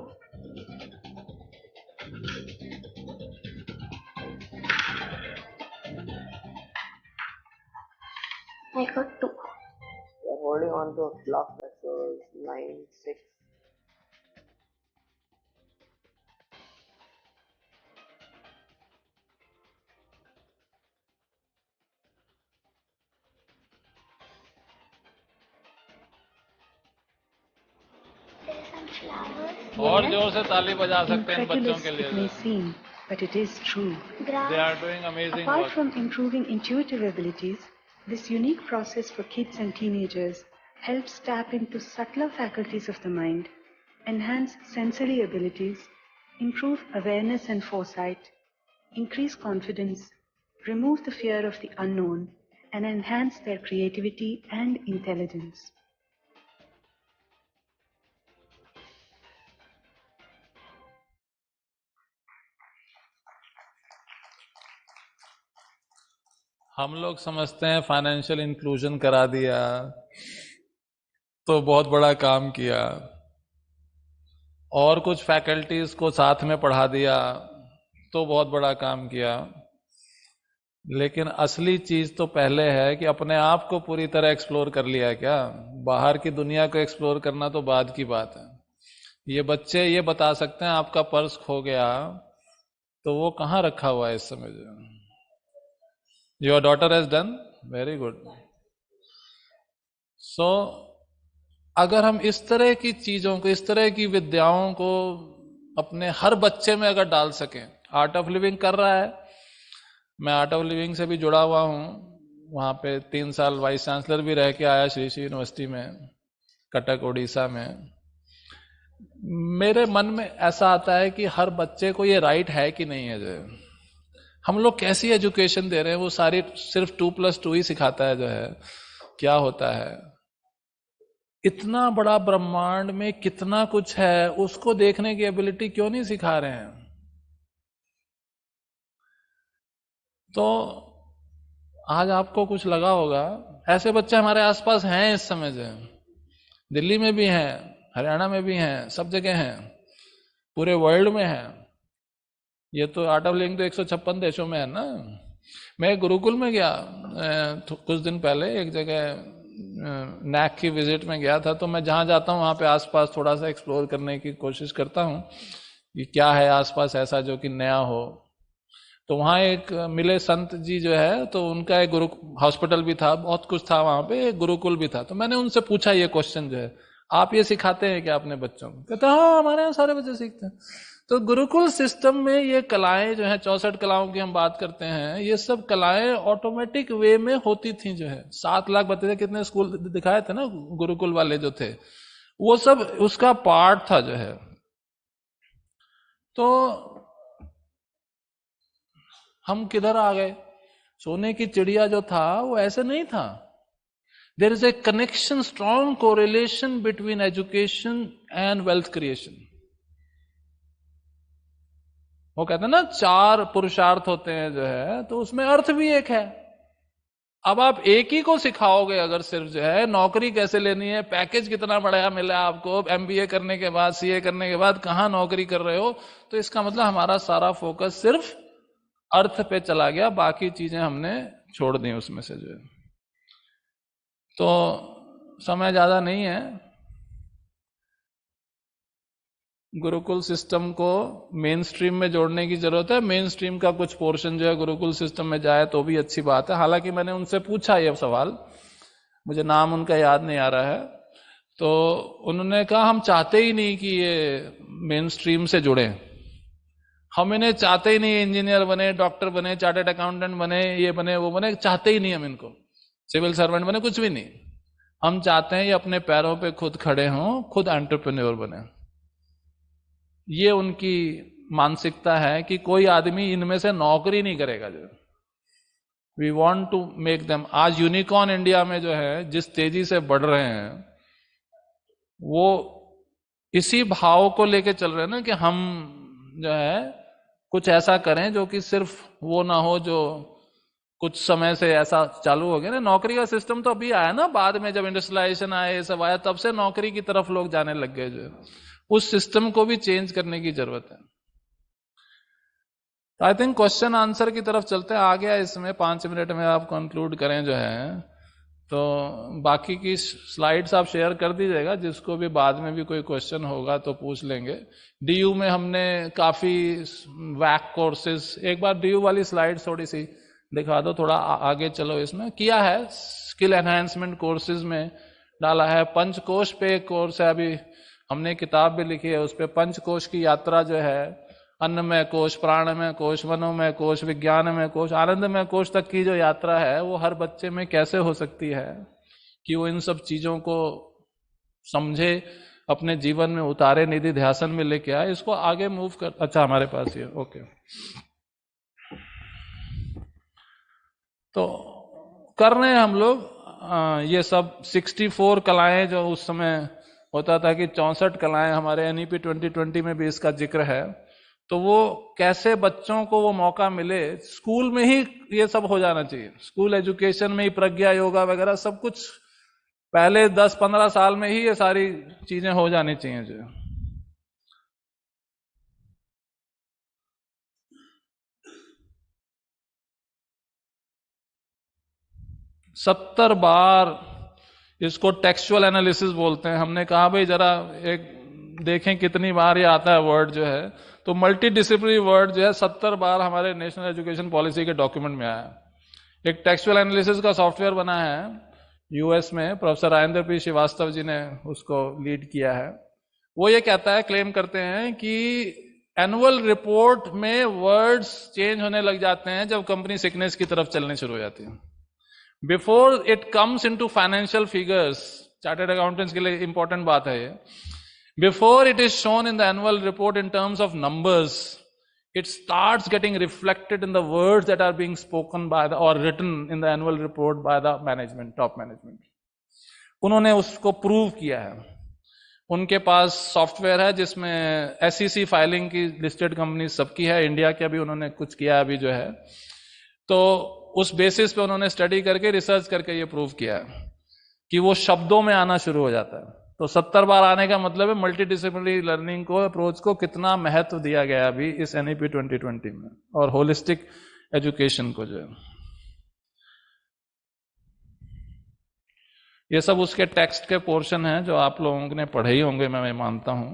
I got 2. You're holding on to a clock that shows 9:06. There's some flowers. और जोर से ताली बजा सकते हैं इन बच्चों Incredulous के it may लिए। seem, but it is true. They are doing amazing Apart work. from improving intuitive abilities, this unique process for kids and teenagers helps tap into subtler faculties of the mind, enhance sensory abilities, improve awareness and foresight, increase confidence, remove the fear of the unknown, and enhance their creativity and intelligence. हम लोग समझते हैं financial inclusion करा दिया तो बहुत बड़ा काम किया, और कुछ फैकल्टीज को साथ में पढ़ा दिया तो बहुत बड़ा काम किया, लेकिन असली चीज तो पहले है कि अपने आप को पूरी तरह एक्सप्लोर कर लिया क्या। बाहर की दुनिया को एक्सप्लोर करना तो बाद की बात है। ये बच्चे ये बता सकते हैं आपका पर्स खो गया तो वो कहाँ रखा हुआ है इस समय। Your daughter has done very good. So अगर हम इस तरह की चीजों को, इस तरह की विद्याओं को अपने हर बच्चे में अगर डाल सकें, आर्ट ऑफ लिविंग कर रहा है, मैं आर्ट ऑफ लिविंग से भी जुड़ा हुआ हूं, वहां पे 3 साल वाइस चांसलर भी रह के आया श्री श्री यूनिवर्सिटी में, कटक उड़ीसा में। मेरे मन में ऐसा आता है कि हर बच्चे को ये राइट है कि नहीं है, जो हम लोग कैसी एजुकेशन दे रहे हैं, वो सारी सिर्फ 2+2 ही सिखाता है, जो है क्या होता है। इतना बड़ा ब्रह्मांड में कितना कुछ है, उसको देखने की एबिलिटी क्यों नहीं सिखा रहे हैं? तो आज आपको कुछ लगा होगा, ऐसे बच्चे हमारे आसपास हैं इस समय से, दिल्ली में भी हैं, हरियाणा में भी हैं, सब जगह हैं, पूरे वर्ल्ड में हैं। ये तो आर्ट ऑफ लिविंग तो 156 देशों में है ना। मैं गुरुकुल में गया कुछ दिन पहले, एक जगह नैक की विजिट में गया था, तो मैं जहां जाता हूं वहां पे आसपास थोड़ा सा एक्सप्लोर करने की कोशिश करता हूं कि क्या है आसपास ऐसा जो कि नया हो। तो वहां एक मिले संत जी जो है, तो उनका एक गुरु हॉस्पिटल भी था, बहुत कुछ था वहां पे, एक गुरुकुल भी था। तो मैंने उनसे पूछा ये क्वेश्चन जो है, आप ये सिखाते हैं क्या अपने बच्चों को? कहते हाँ, हमारे यहाँ सारे बच्चे सीखते हैं। तो गुरुकुल सिस्टम में ये कलाएं जो है, 64 कलाओं की हम बात करते हैं, ये सब कलाएं ऑटोमेटिक वे में होती थी। जो है 7 लाख बच्चे थे, कितने स्कूल दिखाए थे ना गुरुकुल वाले जो थे, वो सब उसका पार्ट था जो है। तो हम किधर आ गए? सोने की चिड़िया जो था वो ऐसे नहीं था। There is a connection, strong correlation between education and wealth creation. वो कहते हैं ना 4 पुरुषार्थ होते हैं जो है, तो उसमें अर्थ भी एक है। अब आप एक ही को सिखाओगे अगर सिर्फ जो है नौकरी कैसे लेनी है, पैकेज कितना बढ़िया मिला आपको, एमबीए करने के बाद, सीए करने के बाद कहां नौकरी कर रहे हो, तो इसका मतलब हमारा सारा फोकस सिर्फ अर्थ पे चला गया, बाकी चीजें हमने छोड़ दी उसमें से जो है। तो समय ज्यादा नहीं है, गुरुकुल सिस्टम को मेन स्ट्रीम में जोड़ने की जरूरत है। मेन स्ट्रीम का कुछ पोर्शन जो है गुरुकुल सिस्टम में जाए तो भी अच्छी बात है। हालांकि मैंने उनसे पूछा ये सवाल, मुझे नाम उनका याद नहीं आ रहा है, तो उन्होंने कहा हम चाहते ही नहीं कि ये मेन स्ट्रीम से जुड़े, हम इन्हें चाहते ही नहीं, इंजीनियर बने, डॉक्टर बने, चार्टर्ड अकाउंटेंट बने, ये बने, वो बने, चाहते ही नहीं हम इनको, सिविल सर्वेंट बने, कुछ भी नहीं। हम चाहते हैं ये अपने पैरों पे खुद खड़े हों, खुद एंटरप्रेन्योर बने। ये उनकी मानसिकता है कि कोई आदमी इनमें से नौकरी नहीं करेगा। जो we want to make them, आज यूनिकॉर्न इंडिया में जो है जिस तेजी से बढ़ रहे हैं, वो इसी भाव को लेके चल रहे हैं ना कि हम जो है कुछ ऐसा करें जो कि सिर्फ वो ना हो जो कुछ समय से ऐसा चालू हो गया ना। नौकरी का सिस्टम तो अभी आया ना, बाद में जब इंडस्ट्रियलाइजेशन आया, ये सब आया, तब से नौकरी की तरफ लोग जाने लग गए। जो उस सिस्टम को भी चेंज करने की जरूरत है। आई थिंक क्वेश्चन आंसर की तरफ चलते हैं। आ गया इसमें 5 मिनट में आप कंक्लूड करें जो है, तो बाकी की स्लाइड्स आप शेयर कर दीजिएगा, जिसको भी बाद में भी कोई क्वेश्चन होगा तो पूछ लेंगे। डीयू में हमने काफी वैक कोर्सेज, एक बार डीयू वाली स्लाइड थोड़ी सी दिखा दो, थोड़ा आगे चलो, इसमें किया है स्किल एनहांसमेंट कोर्सेज में डाला है। पंचकोश पे एक कोर्स है, अभी हमने किताब भी लिखी है उस पे, पंचकोश की यात्रा जो है, अन्नमय कोश, प्राणमय कोश, मनोमय कोश, विज्ञानमय कोश, आनंदमय कोश तक की जो यात्रा है, वो हर बच्चे में कैसे हो सकती है कि वो इन सब चीजों को समझे, अपने जीवन में उतारे, निधि ध्यासन में लेके आए, इसको आगे मूव कर। अच्छा, हमारे पास ये ओके। तो कर रहे हैं हम लोग ये सब 64 कलाएं, जो उस समय होता था कि 64 कलाएं, हमारे NEP 2020 में भी इसका जिक्र है। तो वो कैसे बच्चों को वो मौका मिले, स्कूल में ही ये सब हो जाना चाहिए, स्कूल एजुकेशन में ही प्रज्ञा योगा वगैरह सब कुछ पहले 10-15 साल में ही ये सारी चीजें हो जानी चाहिए। जो 70 बार इसको टेक्सचुअल एनालिसिस बोलते हैं। हमने कहा भाई जरा एक देखें कितनी बार ये आता है वर्ड जो है, तो मल्टी डिसिप्लिनरी वर्ड जो है 70 बार हमारे नेशनल एजुकेशन पॉलिसी के डॉक्यूमेंट में आया है। एक टेक्सचुअल एनालिसिस का सॉफ्टवेयर बना है, यूएस में प्रोफेसर राजेंद्र पी श्रीवास्तव जी ने उसको लीड किया है। वो ये कहता है, क्लेम करते हैं कि एनुअल रिपोर्ट में वर्ड्स चेंज होने लग जाते हैं जब कंपनी सिकनेस की तरफ चलने शुरू हो जाती है। Before it comes into financial figures, chartered accountants के लिए इंपॉर्टेंट बात है ये, before it is shown in the annual report in terms of numbers, it starts getting reflected in the words that are being spoken by the or written in the annual report by the management, top management. उन्होंने उसको prove किया है। उनके पास software है जिसमें SEC filing की listed company सबकी है, इंडिया के अभी उन्होंने कुछ किया अभी जो है, तो उस बेसिस पे उन्होंने स्टडी करके रिसर्च करके ये प्रूव किया है कि वो शब्दों में आना शुरू हो जाता है। तो 70 बार आने का मतलब है मल्टी डिसिप्लिनरी लर्निंग को, अप्रोच को कितना महत्व दिया गया अभी इस NEP 2020 में, और होलिस्टिक एजुकेशन को जो है। ये सब उसके टेक्स्ट के पोर्शन हैं जो आप लोगों ने पढ़े ही होंगे, मैं मानता हूं।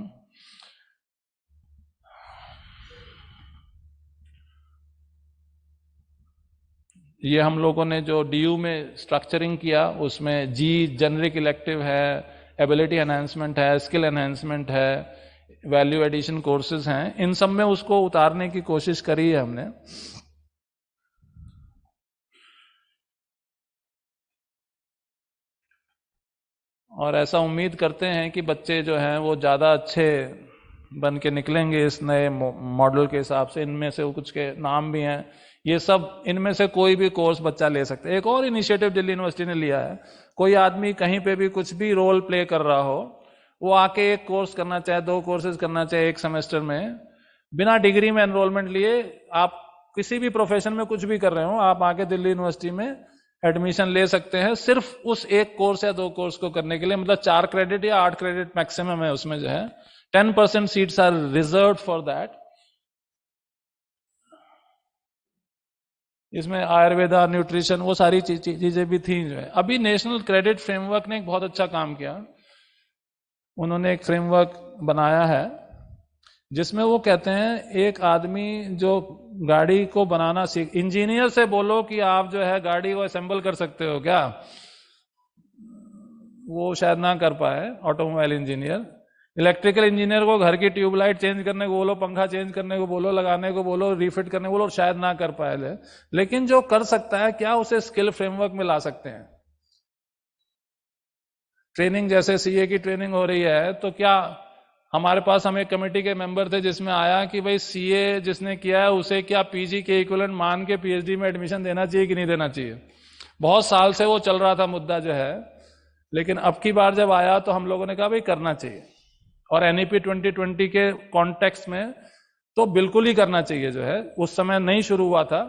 ये हम लोगों ने जो DU में स्ट्रक्चरिंग किया उसमें G जेनरिक इलेक्टिव है, एबिलिटी एनहांसमेंट है, स्किल एनहांसमेंट है, वैल्यू एडिशन कोर्सेज हैं, इन सब में उसको उतारने की कोशिश करी है हमने। और ऐसा उम्मीद करते हैं कि बच्चे जो हैं वो ज़्यादा अच्छे बन के निकलेंगे इस नए मॉडल के हिसाब से। इनमें से कुछ के नाम भी हैं, ये सब इनमें से कोई भी कोर्स बच्चा ले सकता है। एक और इनिशिएटिव दिल्ली यूनिवर्सिटी ने लिया है, कोई आदमी कहीं पे भी कुछ भी रोल प्ले कर रहा हो, वो आके एक कोर्स करना चाहे, 2 कोर्सेज करना चाहे एक सेमेस्टर में, बिना डिग्री में एनरोलमेंट लिए, आप किसी भी प्रोफेशन में कुछ भी कर रहे हो, आप आके दिल्ली यूनिवर्सिटी में एडमिशन ले सकते हैं सिर्फ उस एक कोर्स या 2 कोर्स को करने के लिए। मतलब 4 क्रेडिट या 8 क्रेडिट मैक्सिमम है उसमें जो है, 10% seats are reserved for that. इसमें आयुर्वेदा, न्यूट्रिशन, वो सारी चीजें भी थी जो है। अभी नेशनल क्रेडिट फ्रेमवर्क ने एक बहुत अच्छा काम किया, उन्होंने एक फ्रेमवर्क बनाया है जिसमें वो कहते हैं एक आदमी जो गाड़ी को बनाना सीख, इंजीनियर से बोलो कि आप जो है गाड़ी को असेंबल कर सकते हो क्या, वो शायद ना कर पाए, ऑटोमोबाइल इंजीनियर। इलेक्ट्रिकल इंजीनियर को घर की ट्यूबलाइट चेंज करने को बोलो, पंखा चेंज करने को बोलो, लगाने को बोलो, रिफिट करने को बोलो, शायद ना कर पाए। लेकिन जो कर सकता है, क्या उसे स्किल फ्रेमवर्क में ला सकते हैं। ट्रेनिंग जैसे CA की ट्रेनिंग हो रही है, तो क्या हमारे पास, हम एक कमेटी के मेंबर थे जिसमें आया कि भाई CA जिसने किया है उसे क्या PG के इक्विवेलेंट मान के PhD में एडमिशन देना चाहिए कि नहीं देना चाहिए। बहुत साल से वो चल रहा था मुद्दा जो है, लेकिन अब की बार जब आया तो हम लोगों ने कहा भाई करना चाहिए, और NEP 2020 के कॉन्टेक्स्ट में तो बिल्कुल ही करना चाहिए जो है। उस समय नहीं शुरू हुआ था,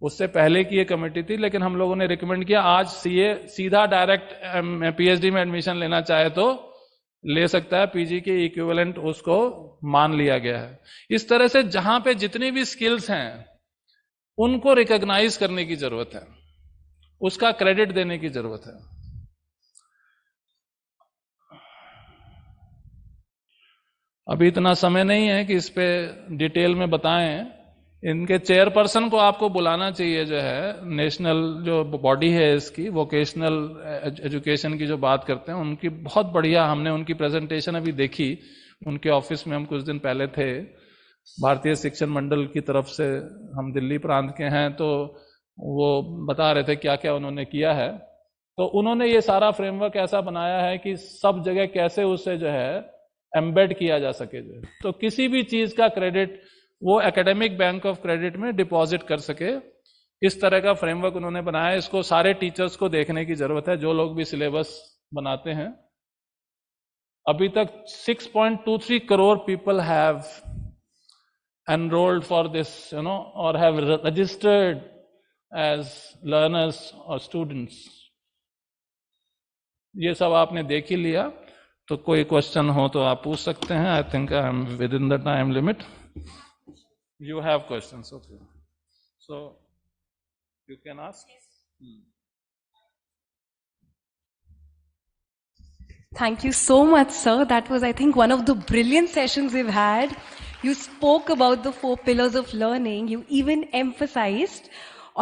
उससे पहले की ये कमेटी थी, लेकिन हम लोगों ने रिकमेंड किया आज CA सीधा डायरेक्ट PhD में एडमिशन लेना चाहे तो ले सकता है, PG के इक्विवेलेंट उसको मान लिया गया है। इस तरह से जहां पे जितनी भी स्किल्स हैं उनको रिकॉग्नाइज करने की जरूरत है, उसका क्रेडिट देने की जरूरत है। अभी इतना समय नहीं है कि इस पे डिटेल में बताएं। इनके चेयरपर्सन को आपको बुलाना चाहिए जो है, नेशनल जो बॉडी है इसकी, वोकेशनल एजुकेशन की जो बात करते हैं, उनकी बहुत बढ़िया, हमने उनकी प्रेजेंटेशन अभी देखी, उनके ऑफिस में हम कुछ दिन पहले थे। भारतीय शिक्षण मंडल की तरफ से, हम दिल्ली प्रांत के हैं, तो वो बता रहे थे क्या क्या उन्होंने किया है। तो उन्होंने ये सारा फ्रेमवर्क ऐसा बनाया है कि सब जगह कैसे उसे जो है एम्बेड किया जा सके जो। तो किसी भी चीज का क्रेडिट वो एकेडमिक बैंक ऑफ क्रेडिट में डिपॉजिट कर सके, इस तरह का फ्रेमवर्क उन्होंने बनाया है। इसको सारे टीचर्स को देखने की जरूरत है, जो लोग भी सिलेबस बनाते हैं। अभी तक 6.23 crore people have enrolled for this, और हैव रजिस्टर्ड एज लर्नर्स और स्टूडेंट्स। ये सब आपने देख ही लिया, तो कोई क्वेश्चन हो तो आप पूछ सकते हैं। I think I am with in the time limit. You have questions, okay. So, you can ask. Thank you so much, sir. That was, I think, one of the brilliant sessions we've had. You spoke about the 4 pillars of learning. You even emphasized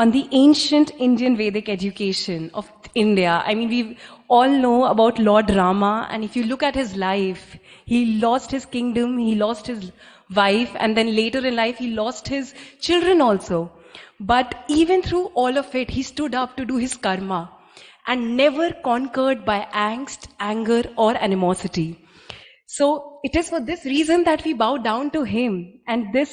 on the ancient Indian Vedic education of India. I mean, we all know about Lord Rama, and if you look at his life, he lost his kingdom, he lost his wife, and then later in life, he lost his children also. But even through all of it, he stood up to do his karma and never conquered by angst, anger, or animosity. So it is for this reason that we bow down to him. And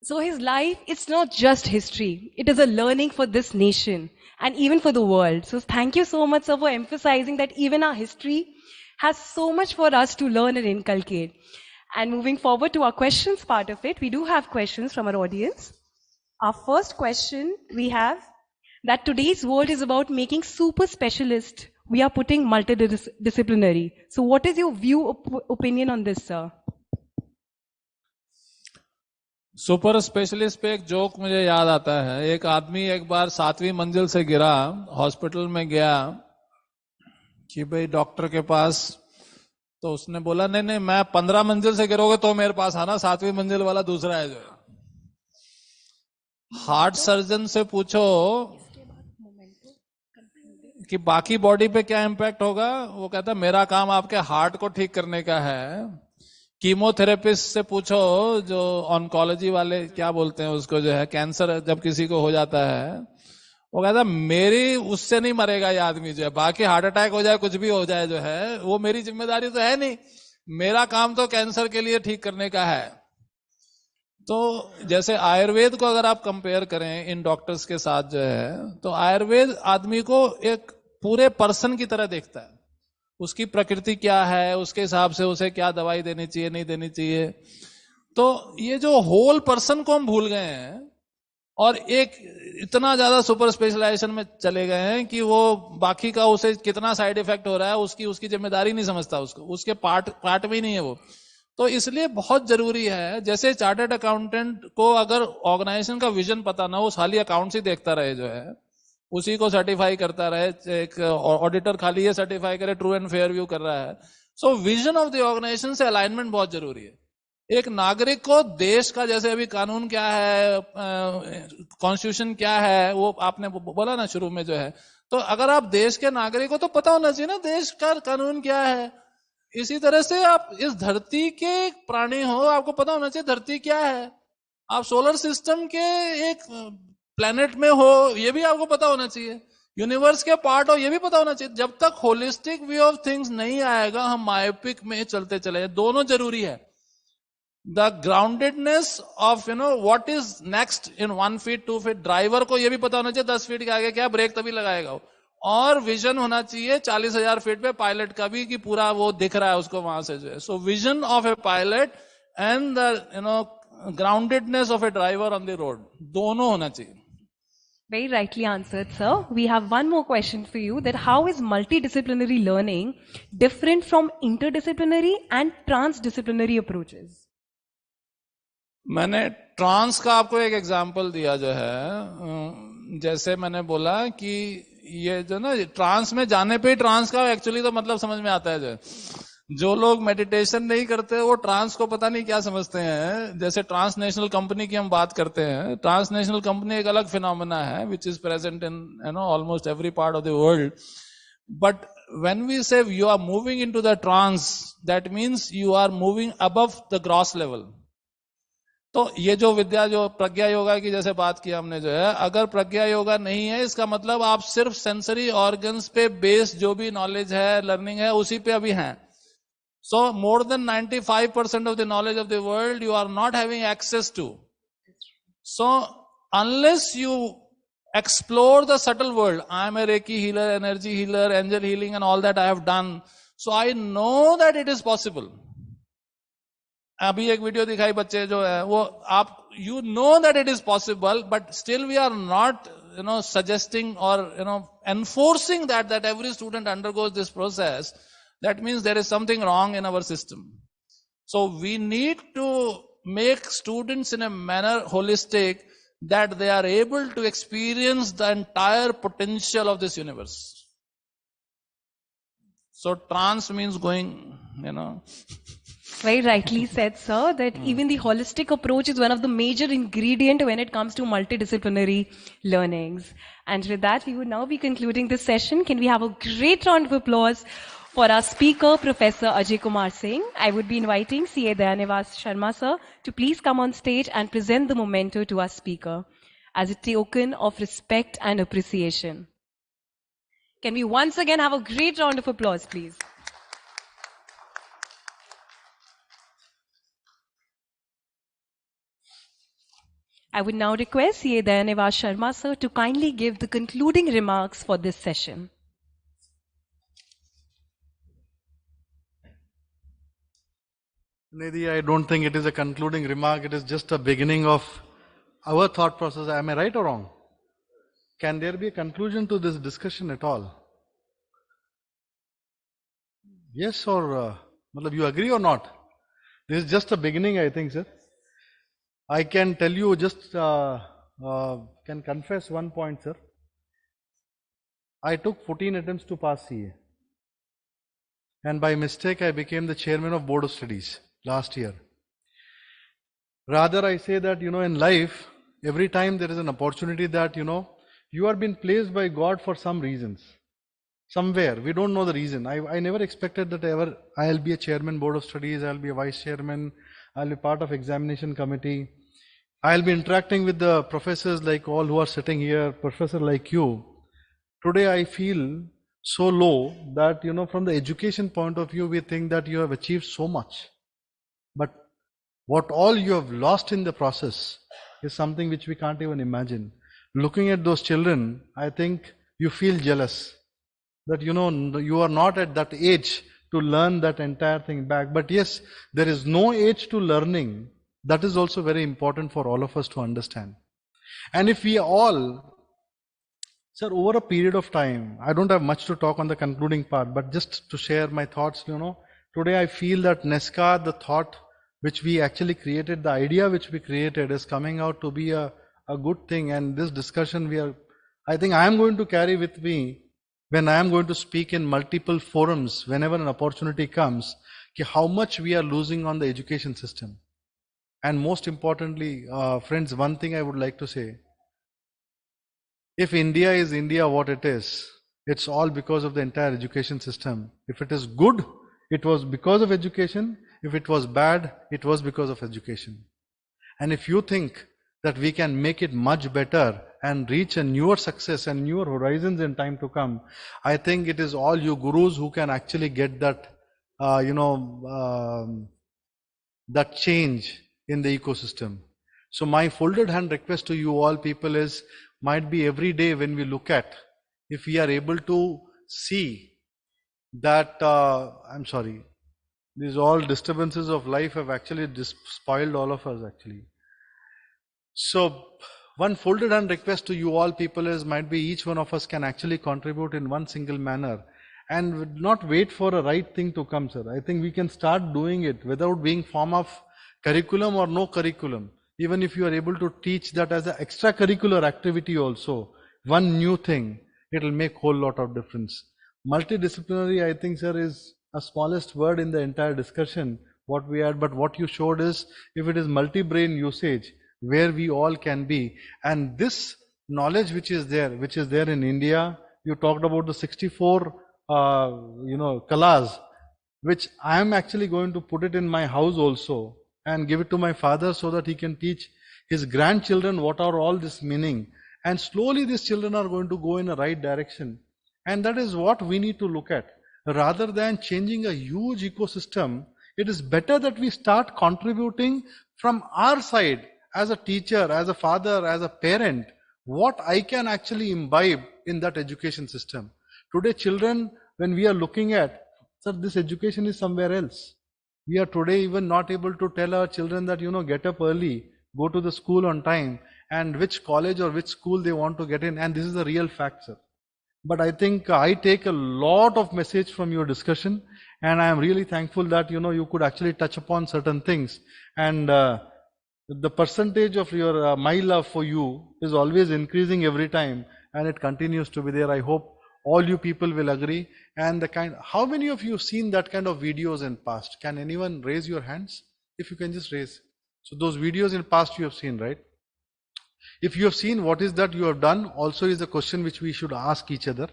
so his life, it's not just history. It is a learning for this nation and even for the world. So thank you so much, sir, for emphasizing that even our history has so much for us to learn and inculcate. And moving forward to our questions part of it, we do have questions from our audience. Our first question we have that today's world is about making super specialists. We are putting multidisciplinary. So what is your opinion on this, sir? Super specialist पे एक joke मुझे याद आता है. एक आदमी एक बार 7वीं मंजिल से गिरा, हॉस्पिटल में गया कि भाई डॉक्टर के पास, तो उसने बोला नहीं नहीं मैं 15 मंजिल से गिरोगे तो मेरे पास आना, 7वीं मंजिल वाला दूसरा है जो है. हार्ट सर्जन से पूछो कि बाकी बॉडी पे क्या इम्पैक्ट होगा, वो कहता मेरा काम आपके हार्ट को ठीक करने का है. कीमोथेरेपिस्ट से पूछो, जो ऑन्कोलॉजी वाले क्या बोलते हैं उसको, जो है कैंसर जब किसी को हो जाता है, वो कहता मेरी उससे नहीं मरेगा ये आदमी जो है, बाकी हार्ट अटैक हो जाए कुछ भी हो जाए जो है वो मेरी जिम्मेदारी तो है नहीं, मेरा काम तो कैंसर के लिए ठीक करने का है. तो जैसे आयुर्वेद को अगर आप कंपेयर करें इन डॉक्टर्स के साथ जो है, तो आयुर्वेद आदमी को एक पूरे पर्सन की तरह देखता है. उसकी प्रकृति क्या है, उसके हिसाब से उसे क्या दवाई देनी चाहिए नहीं देनी चाहिए. तो ये जो होल पर्सन को हम भूल गए हैं और एक इतना ज्यादा सुपर स्पेशलाइजेशन में चले गए हैं कि वो बाकी का उसे कितना साइड इफेक्ट हो रहा है उसकी जिम्मेदारी नहीं समझता, उसके पार्ट में ही नहीं है वो. तो इसलिए बहुत जरूरी है, जैसे चार्टर्ड अकाउंटेंट को अगर ऑर्गेनाइजेशन का विजन पता ना हो, खाली अकाउंट्स ही देखता रहे जो है, उसी को सर्टिफाई करता रहे, एक ऑडिटर खाली ये सर्टिफाई करे ट्रू एंड फेयर व्यू कर रहा है. So vision of the organization से अलाइनमेंट बहुत जरूरी है. एक नागरिक को देश का, जैसे अभी कानून क्या है, कॉन्स्टिट्यूशन क्या है, वो आपने बोला ना शुरू में जो है, तो अगर आप देश के नागरिक हो तो पता होना चाहिए ना देश का कानून क्या है. इसी तरह से आप इस धरती के प्राणी हो, आपको पता होना चाहिए धरती क्या है. आप सोलर सिस्टम के एक प्लेनेट में हो, ये भी आपको पता होना चाहिए. यूनिवर्स के पार्ट हो, ये भी पता होना चाहिए. जब तक होलिस्टिक व्यू ऑफ थिंग्स नहीं आएगा हम मायोपिक में चलते चले. दोनों जरूरी है. The groundedness of what is next in 1 feet 2 feet. Driver को ये भी पता होना चाहिए 10 फीट के आगे क्या ब्रेक तभी लगाएगा. और विजन होना चाहिए 40,000 फीट पे पायलट का भी, कि पूरा वो दिख रहा है उसको वहां से जो है. So vision of a pilot and the groundedness of a driver on the road, दोनों होना चाहिए. Very rightly answered, sir. We have one more question for you, that how is multidisciplinary learning different from interdisciplinary and transdisciplinary approaches? मैंने trans का आपको एक example दिया जो है, जैसे मैंने बोला कि ये जो ना ट्रांस में जाने पे ही ट्रांस का एक्चुअली तो मतलब समझ में आता है. जो लोग मेडिटेशन नहीं करते वो ट्रांस को पता नहीं क्या समझते हैं. जैसे ट्रांसनेशनल कंपनी की हम बात करते हैं, ट्रांसनेशनल कंपनी एक अलग फिनोमेना है which is present in almost every part of the world. But when we say you are moving into the trance, that means you are moving above the gross level. तो ये जो विद्या, जो प्रज्ञा योगा की जैसे बात की हमने जो है, अगर प्रज्ञा योगा नहीं है इसका मतलब आप सिर्फ सेंसरी ऑर्गन्स पे बेस्ड जो भी नॉलेज है, लर्निंग है, उसी पे अभी हैं. So more than 95% of the knowledge of the world you are not having access to. So unless you explore the subtle world, I am a Reiki healer, energy healer, angel healing and all that I have done. So I know that it is possible. अभी एक video दिखाई बच्चे जो है वो, आप you know that it is possible, but still we are not suggesting or enforcing that every student undergoes this process. That means there is something wrong in our system. So we need to make students in a manner holistic that they are able to experience the entire potential of this universe. So trance means going, Very rightly said, sir, that even the holistic approach is one of the major ingredient when it comes to multidisciplinary learnings. And with that, we would now be concluding this session. Can we have a great round of applause for our speaker, Professor Ajay Kumar Singh? I would be inviting CA Dayanivas Sharma, sir, to please come on stage and present the memento to our speaker as a token of respect and appreciation. Can we once again have a great round of applause, please? I would now request CA Dayanivas Sharma, sir, to kindly give the concluding remarks for this session. Nidhi, I don't think it is a concluding remark. It is just a beginning of our thought process. Am I right or wrong? Can there be a conclusion to this discussion at all? Yes or you agree or not? This is just a beginning, I think, sir. I can tell you just can confess one point, sir. I took 14 attempts to pass CA. And by mistake, I became the chairman of Board of Studies last year. Rather, I say that, in life, every time there is an opportunity that, you are being placed by God for some reasons. Somewhere, we don't know the reason. I never expected that ever I'll be a chairman, Board of Studies, I'll be a vice chairman, I'll be part of examination committee. I'll be interacting with the professors like all who are sitting here, professor like you. Today I feel so low that, from the education point of view, we think that you have achieved so much. But what all you have lost in the process is something which we can't even imagine. Looking at those children, I think you feel jealous that, you are not at that age to learn that entire thing back. But yes, there is no age to learning. That is also very important for all of us to understand. And if we all, sir, over a period of time, I don't have much to talk on the concluding part, but just to share my thoughts, today I feel that NESCA, the thought which we actually created, the idea which we created is coming out to be a good thing. And this discussion I think I am going to carry with me when I am going to speak in multiple forums, whenever an opportunity comes, how much we are losing on the education system. And most importantly, friends, one thing I would like to say, if India is India what it is, it's all because of the entire education system. If it is good, it was because of education. If it was bad, it was because of education. And if you think that we can make it much better and reach a newer success and newer horizons in time to come, I think it is all you gurus who can actually get that, that change in the ecosystem. So my folded hand request to you all people is, might be every day when we look at, if we are able to see that, I'm sorry, these all disturbances of life have actually spoiled all of us actually. So one folded hand request to you all people is, might be each one of us can actually contribute in one single manner and not wait for a right thing to come, sir. I think we can start doing it without being form of curriculum or no curriculum. Even if you are able to teach that as an extracurricular activity also, one new thing, it will make whole lot of difference. Multidisciplinary, I think, sir, is a smallest word in the entire discussion, what we had, but what you showed is, if it is multi-brain usage, where we all can be. And this knowledge which is there in India, you talked about the 64, kalas, which I am actually going to put it in my house also, and give it to my father so that he can teach his grandchildren what are all this meaning. And slowly these children are going to go in a right direction. And that is what we need to look at. Rather than changing a huge ecosystem, it is better that we start contributing from our side as a teacher, as a father, as a parent, what I can actually imbibe in that education system. Today children, when we are looking at, sir, this education is somewhere else. We are today even not able to tell our children that, get up early, go to the school on time, and which college or which school they want to get in. And this is a real fact, sir. But I think I take a lot of message from your discussion, and I am really thankful that, you could actually touch upon certain things. And the percentage of your, my love for you is always increasing every time, and it continues to be there. I hope All you people will agree. And how many of you have seen that kind of videos in past? Can anyone raise your hands? If you can just raise. So those videos in past you have seen, right? If you have seen, what is that you have done also is a question which we should ask each other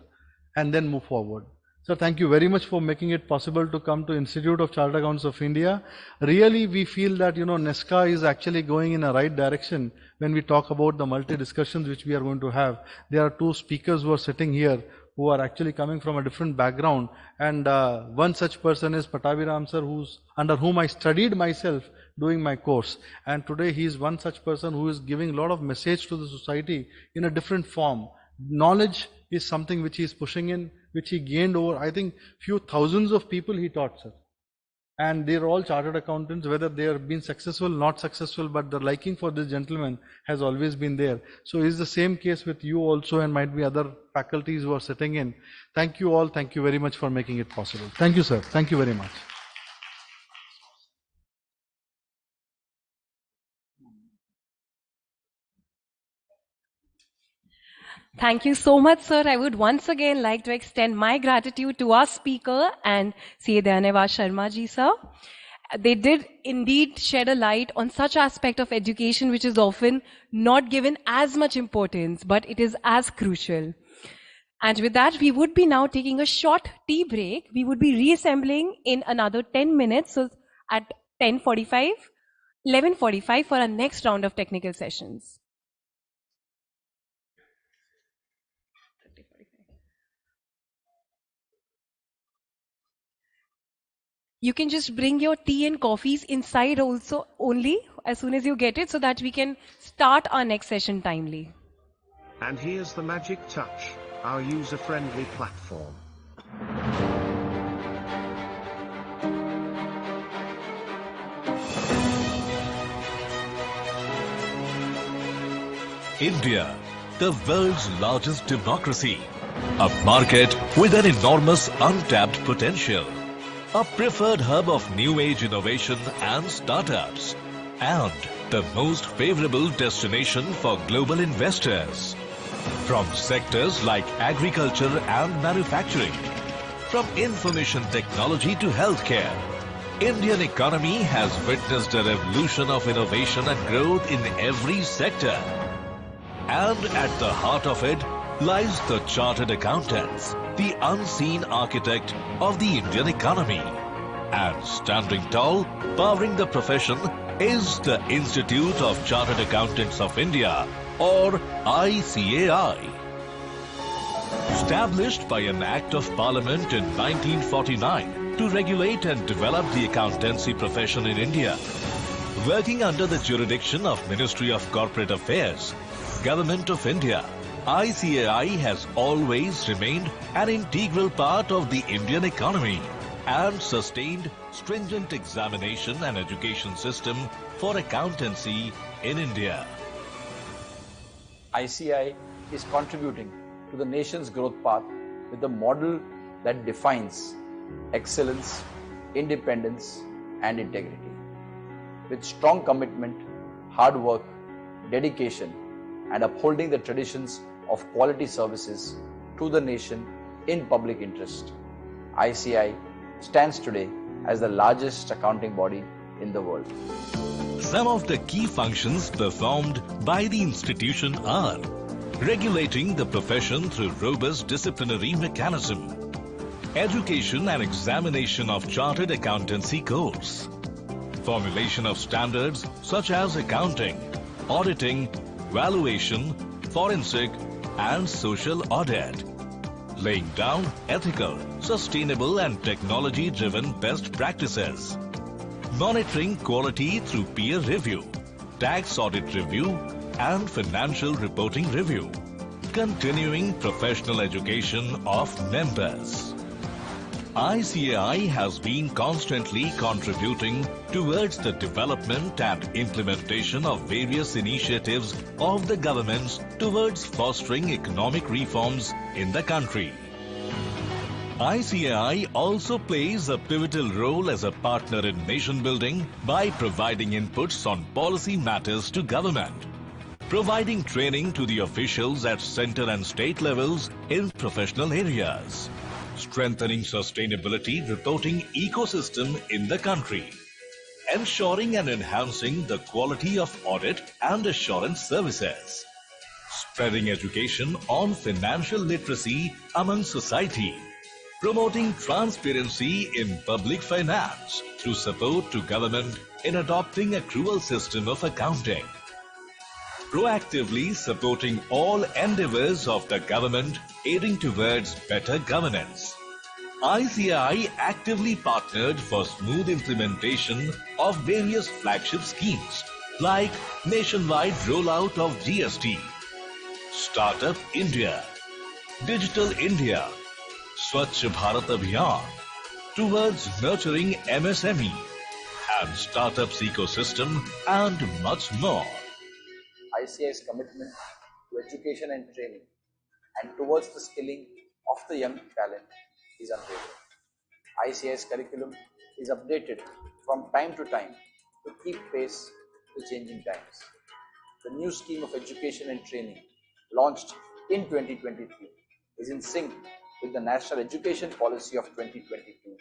and then move forward. So thank you very much for making it possible to come to Institute of Chartered Accountants of India. Really, we feel that, NESCA is actually going in a right direction when we talk about the multi-discussions which we are going to have. There are two speakers who are sitting here who are actually coming from a different background. And one such person is Patabhai Ram sir, under whom I studied myself doing my course. And today he is one such person who is giving a lot of message to the society in a different form. Knowledge is something which he is pushing in, which he gained over, I think, few thousands of people he taught, sir. And they're all chartered accountants, whether they have been successful, not successful, but the liking for this gentleman has always been there. So it's the same case with you also, and might be other faculties who are sitting in. Thank you all. Thank you very much for making it possible. Thank you, sir. Thank you very much. Thank you so much, sir. I would once again like to extend my gratitude to our speaker and C.A. Dayaneva Sharma ji, sir. They did indeed shed a light on such aspect of education which is often not given as much importance, but it is as crucial. And with that, we would be now taking a short tea break. We would be reassembling in another 10 minutes, so at 11:45 for our next round of technical sessions. You can just bring your tea and coffees inside also only as soon as you get it so that we can start our next session timely. And here's the magic touch, our user-friendly platform. India, the world's largest democracy, a market with an enormous untapped potential. A preferred hub of new age innovation and startups, and the most favorable destination for global investors. From sectors like agriculture and manufacturing, from information technology to healthcare, Indian economy has witnessed a revolution of innovation and growth in every sector. And at the heart of it lies the chartered accountants, the unseen architect of the Indian economy. And standing tall, powering the profession, is the Institute of Chartered Accountants of India, or ICAI. Established by an Act of Parliament in 1949 to regulate and develop the accountancy profession in India, working under the jurisdiction of Ministry of Corporate Affairs, Government of India, ICAI has always remained an integral part of the Indian economy and sustained stringent examination and education system for accountancy in India. ICAI is contributing to the nation's growth path with a model that defines excellence, independence, and integrity. With strong commitment, hard work, dedication, and upholding the traditions of quality services to the nation in public interest, ICAI stands today as the largest accounting body in the world. Some of the key functions performed by the institution are regulating the profession through robust disciplinary mechanism, education and examination of chartered accountancy course, formulation of standards such as accounting, auditing, valuation, forensic and social audit, laying down ethical, sustainable and technology-driven best practices, monitoring quality through peer review, tax audit review and financial reporting review, continuing professional education of members. ICAI has been constantly contributing towards the development and implementation of various initiatives of the governments towards fostering economic reforms in the country. ICAI also plays a pivotal role as a partner in nation building by providing inputs on policy matters to government. providing training to the officials at center and state levels in professional areas, strengthening sustainability reporting ecosystem in the country, ensuring and enhancing the quality of audit and assurance services, spreading education on financial literacy among society, promoting transparency in public finance through support to government in adopting accrual system of accounting, proactively supporting all endeavors of the government aiding towards better governance. ICAI actively partnered for smooth implementation of various flagship schemes like nationwide rollout of GST, Startup India, Digital India, Swachh Bharat Abhiyan, towards nurturing MSME and startups ecosystem and much more. ICAI's commitment to education and training and towards the skilling of the young talent is unwavering. ICAI's curriculum is updated from time to time to keep pace with changing times. The new scheme of education and training launched in 2023 is in sync with the National Education Policy of 2022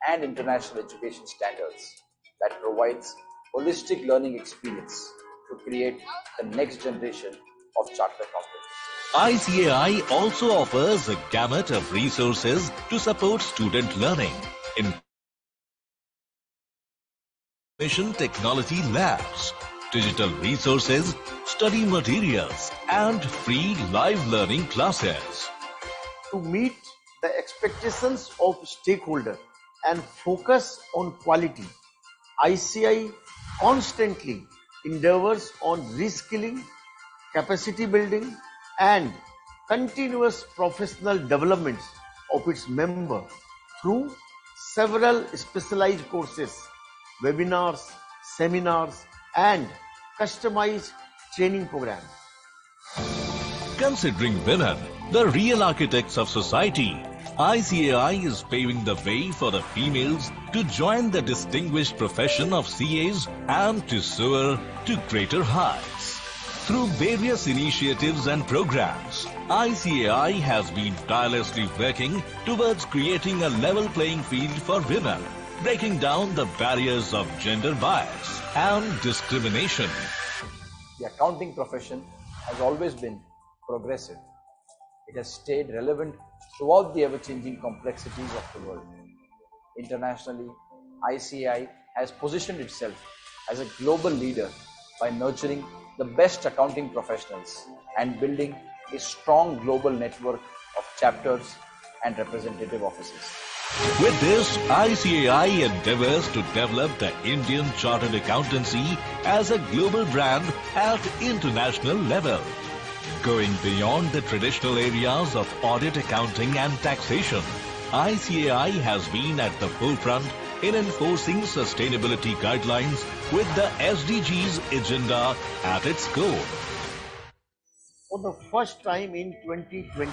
and international education standards that provides holistic learning experience to create the next generation of chartered accountants. ICAI also offers a gamut of resources to support student learning, information technology labs, digital resources, study materials, and free live learning classes. To meet the expectations of stakeholders and focus on quality, ICAI constantly endeavors on reskilling, capacity building, and continuous professional developments of its members through several specialized courses, webinars, seminars, and customized training programs. Considering women the real architects of society, ICAI is paving the way for the females to join the distinguished profession of CAs and to soar to greater heights. Through various initiatives and programs, ICAI has been tirelessly working towards creating a level playing field for women, breaking down the barriers of gender bias and discrimination. The accounting profession has always been progressive. It has stayed relevant throughout the ever-changing complexities of the world. Internationally, ICAI has positioned itself as a global leader by nurturing the best accounting professionals and building a strong global network of chapters and representative offices. With this, ICAI endeavors to develop the Indian Chartered Accountancy as a global brand at international level, going beyond the traditional areas of audit, accounting and taxation. ICAI has been at the forefront in enforcing sustainability guidelines with the SDGs agenda at its core. For the first time in 2020,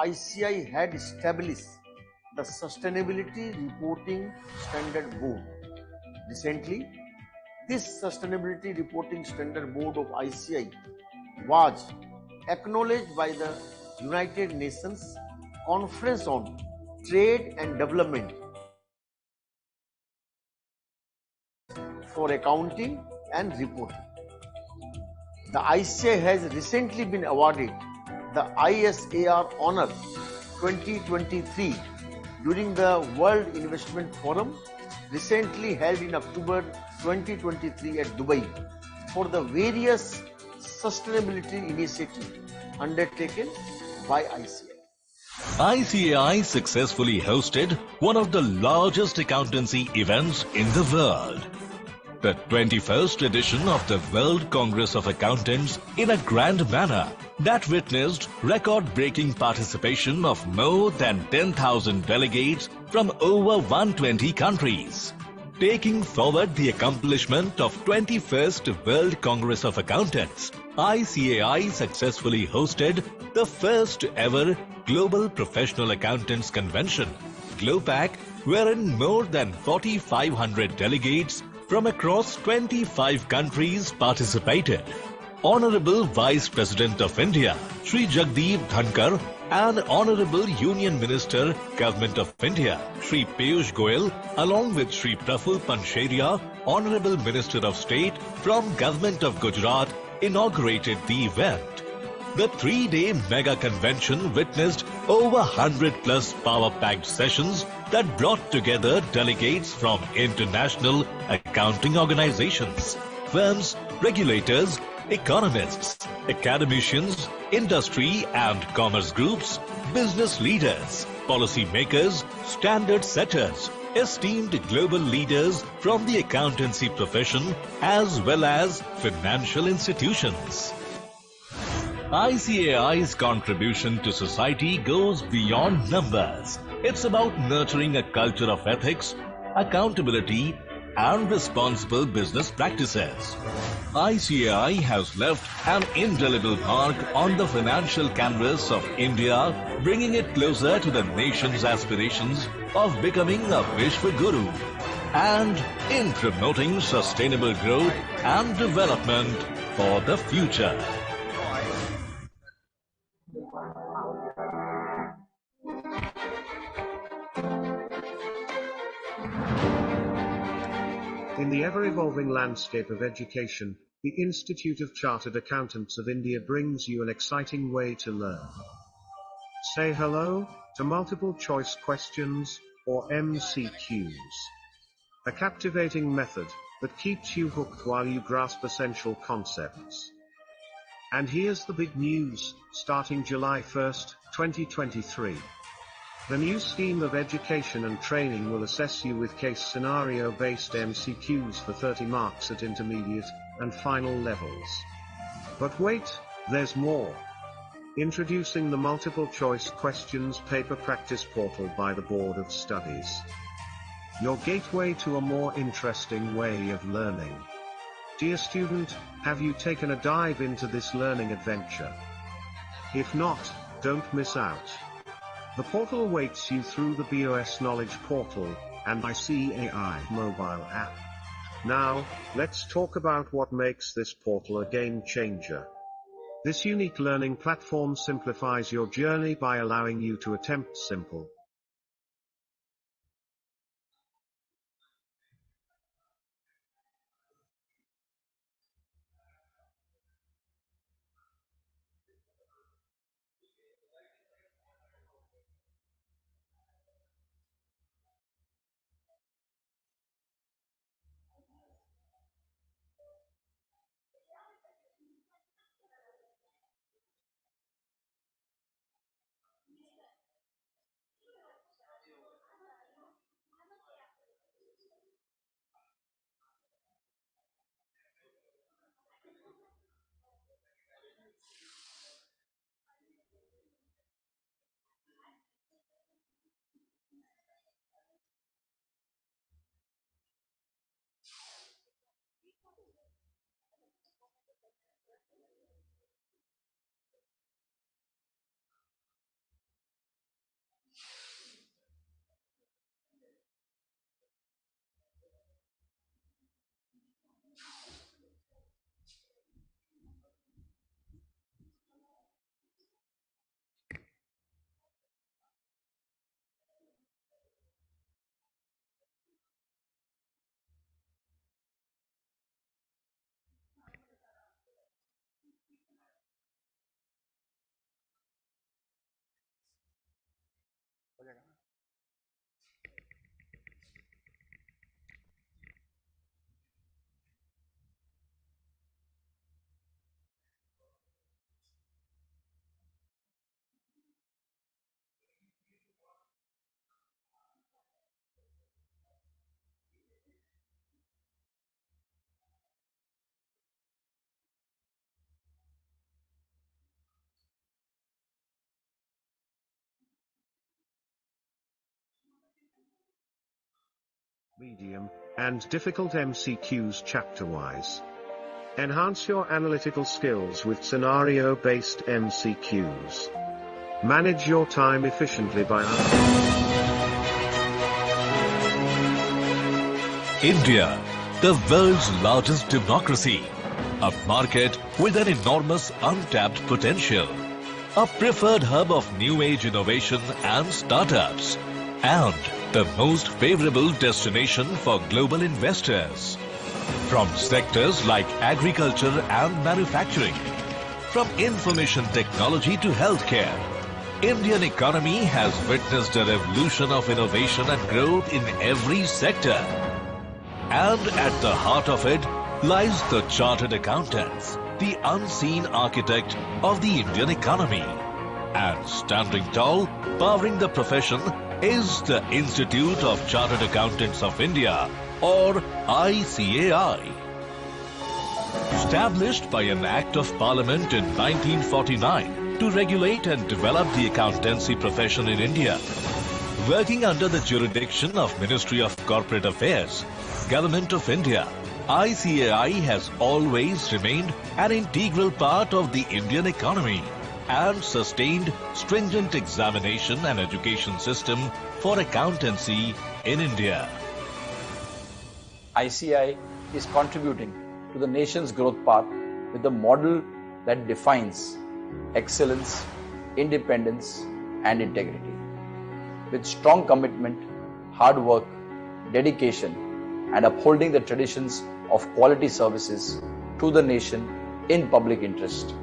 ICAI had established the Sustainability Reporting Standard Board. Recently, this Sustainability Reporting Standard Board of ICAI was acknowledged by the United Nations Conference on Trade and Development for Accounting and Reporting. The ICAI has recently been awarded the ISAR Honor 2023 during the World Investment Forum recently held in October 2023 at Dubai for the various sustainability initiatives undertaken by ICAI. ICAI successfully hosted one of the largest accountancy events in the world, the 21st edition of the World Congress of Accountants, in a grand manner that witnessed record-breaking participation of more than 10,000 delegates from over 120 countries. Taking forward the accomplishment of 21st World Congress of Accountants, ICAI successfully hosted the first ever Global Professional Accountants Convention, GLOPAC, wherein more than 4,500 delegates from across 25 countries participated. Honorable Vice President of India, Shri Jagdeep Dhankar, and Honorable Union Minister, Government of India, Shri Piyush Goyal, along with Shri Praful Pancheria, Honorable Minister of State from Government of Gujarat, inaugurated the event. The 3-day mega convention witnessed over 100 plus power-packed sessions that brought together delegates from international accounting organizations, firms, regulators, economists, academicians, industry and commerce groups, business leaders, policy makers, standard setters, esteemed global leaders from the accountancy profession as well as financial institutions. ICAI's contribution to society goes beyond numbers. It's about nurturing a culture of ethics, accountability, and responsible business practices. ICAI has left an indelible mark on the financial canvas of India, bringing it closer to the nation's aspirations of becoming a Vishwaguru and in promoting sustainable growth and development for the future. In the ever-evolving landscape of education, the Institute of Chartered Accountants of India brings you an exciting way to learn. Say hello to multiple choice questions, or MCQs. A captivating method that keeps you hooked while you grasp essential concepts. And here's the big news, starting July 1st, 2023. The new scheme of education and training will assess you with case scenario-based MCQs for 30 marks at intermediate and final levels. But wait, there's more. Introducing the multiple choice questions paper practice portal by the Board of Studies. Your gateway to a more interesting way of learning. Dear student, have you taken a dive into this learning adventure? If not, don't miss out. The portal awaits you through the BOS Knowledge Portal and ICAI mobile app. Now, let's talk about what makes this portal a game changer. This unique learning platform simplifies your journey by allowing you to attempt simple, medium, and difficult MCQs chapter-wise. Enhance your analytical skills with scenario-based MCQs. Manage your time efficiently by India, the world's largest democracy, a market with an enormous untapped potential, a preferred hub of new age innovation and startups, and the most favorable destination for global investors. From sectors like agriculture and manufacturing, from information technology to healthcare, Indian economy has witnessed a revolution of innovation and growth in every sector. And at the heart of it lies the chartered accountants, the unseen architect of the Indian economy. And standing tall, powering the profession, is the Institute of Chartered Accountants of India, or ICAI. Established by an Act of Parliament in 1949 to regulate and develop the accountancy profession in India, working under the jurisdiction of Ministry of Corporate Affairs, Government of India, ICAI has always remained an integral part of the Indian economy and sustained stringent examination and education system for accountancy in India. ICAI is contributing to the nation's growth path with a model that defines excellence, independence, and integrity. With strong commitment, hard work, dedication, and upholding the traditions of quality services to the nation in public interest,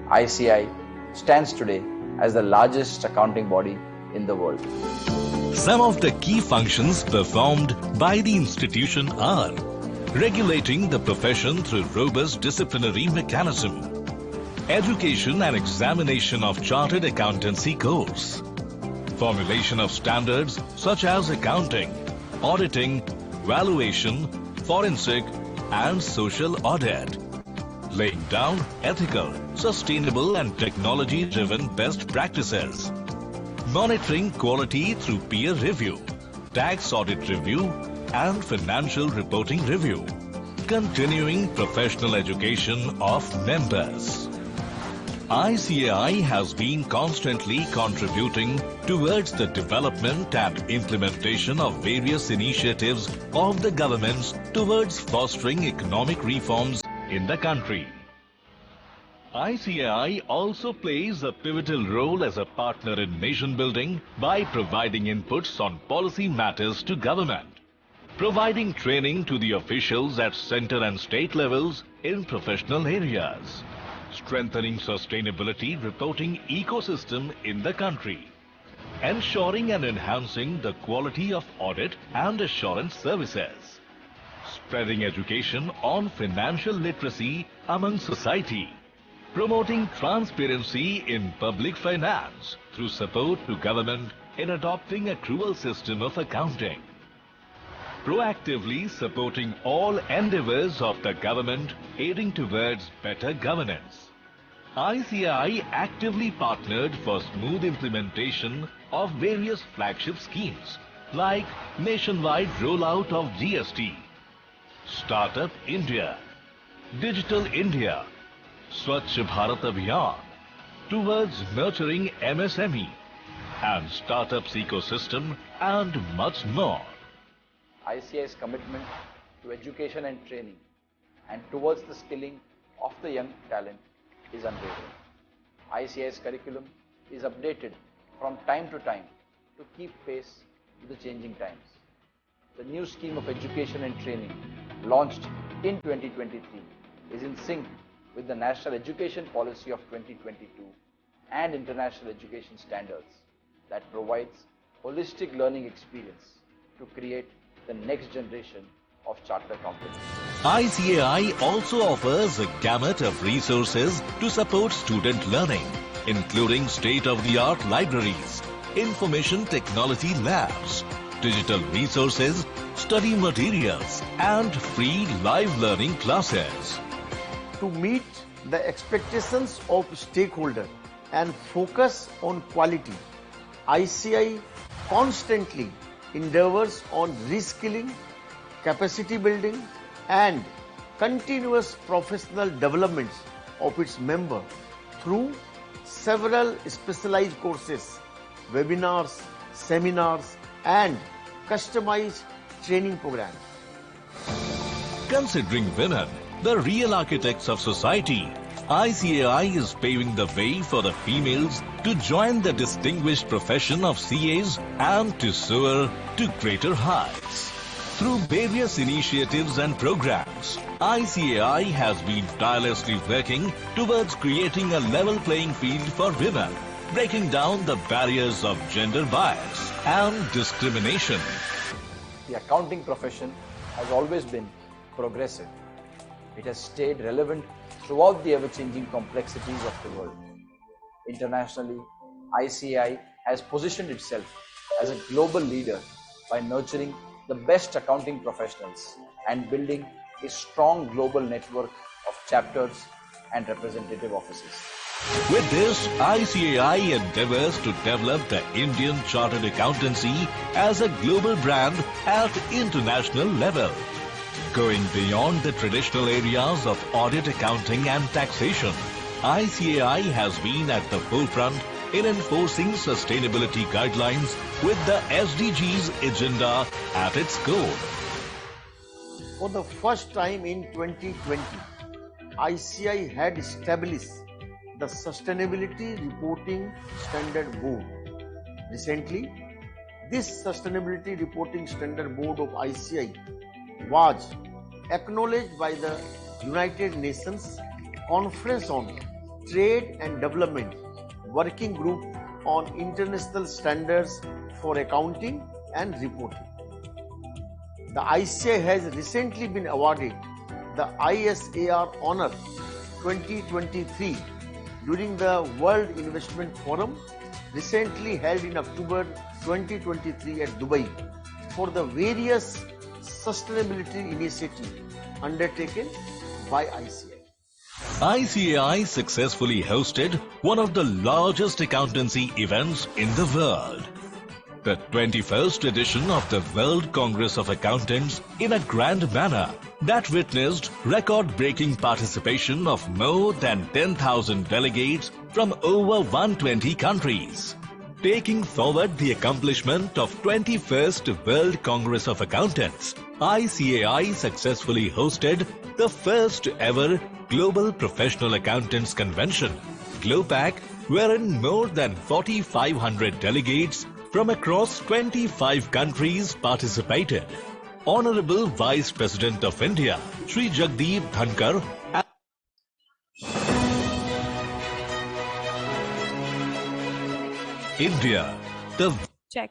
ICAI stands today as the largest accounting body in the world. Some of the key functions performed by the institution are regulating the profession through robust disciplinary mechanism, education and examination of chartered accountancy course, formulation of standards such as accounting, auditing, valuation, forensic and social audit, laying down ethical, sustainable and technology-driven best practices, monitoring quality through peer review, tax audit review and financial reporting review, continuing professional education of members. ICAI has been constantly contributing towards the development and implementation of various initiatives of the governments towards fostering economic reforms in the country. ICAI also plays a pivotal role as a partner in nation building by providing inputs on policy matters to government, providing training to the officials at center and state levels in professional areas, strengthening sustainability reporting ecosystem in the country, ensuring and enhancing the quality of audit and assurance services, spreading education on financial literacy among society, promoting transparency in public finance through support to government in adopting accrual system of accounting, proactively supporting all endeavors of the government aiding towards better governance. ICAI actively partnered for smooth implementation of various flagship schemes like nationwide rollout of GST, Startup India, Digital India, Swachh Bharat Abhiyan, towards nurturing MSME and startups ecosystem and much more. ICAI's commitment to education and training and towards the skilling of the young talent is unwavering. ICAI's curriculum is updated from time to time to keep pace with the changing times. The new scheme of education and training launched in 2023 is in sync with the National Education Policy of 2022 and international education standards that provides holistic learning experience to create the next generation of chartered accountants. ICAI also offers a gamut of resources to support student learning, including state-of-the-art libraries, information technology labs, digital resources, study materials, and free live learning classes. To meet the expectations of stakeholders and focus on quality, ICAI constantly endeavors on reskilling, capacity building and continuous professional developments of its members through several specialized courses, webinars, seminars and customized training programs. Considering women, the real architects of society, ICAI is paving the way for the females to join the distinguished profession of CAs and to soar to greater heights. Through various initiatives and programs, ICAI has been tirelessly working towards creating a level playing field for women, breaking down the barriers of gender bias and discrimination. The accounting profession has always been progressive. It has stayed relevant throughout the ever-changing complexities of the world. Internationally, ICAI has positioned itself as a global leader by nurturing the best accounting professionals and building a strong global network of chapters and representative offices. With this, ICAI endeavors to develop the Indian Chartered Accountancy as a global brand at international level, going beyond the traditional areas of audit, accounting and taxation. ICAI has been at the forefront in enforcing sustainability guidelines with the SDGs agenda at its core. For the first time in 2020, ICAI had established the Sustainability Reporting Standard Board. Recently, this Sustainability Reporting Standard Board of ICAI was acknowledged by the United Nations Conference on Trade and Development Working Group on International Standards for Accounting and Reporting. The ICAI has recently been awarded the ISAR Honor 2023 during the World Investment Forum recently held in October 2023 at Dubai for the various sustainability initiatives undertaken by ICAI. ICAI successfully hosted one of the largest accountancy events in the world, the 21st edition of the World Congress of Accountants, in a grand manner that witnessed record-breaking participation of more than 10,000 delegates from over 120 countries. Taking forward the accomplishment of 21st World Congress of Accountants, ICAI successfully hosted the first ever Global Professional Accountants Convention, GLOPAC, wherein more than 4,500 delegates from across 25 countries participated. Honorable Vice President of India, Shri Jagdeep Dhankar, India, the Check.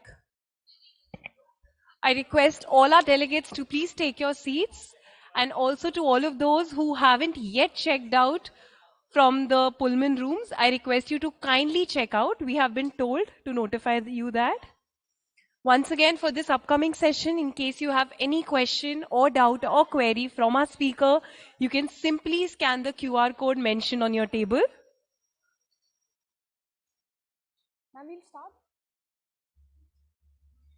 I request all our delegates to please take your seats, and also to all of those who haven't yet checked out from the Pullman rooms, I request you to kindly check out. We have been told to notify you that. Once again, for this upcoming session, in case you have any question or doubt or query from our speaker, you can simply scan the QR code mentioned on your table. Now we'll start.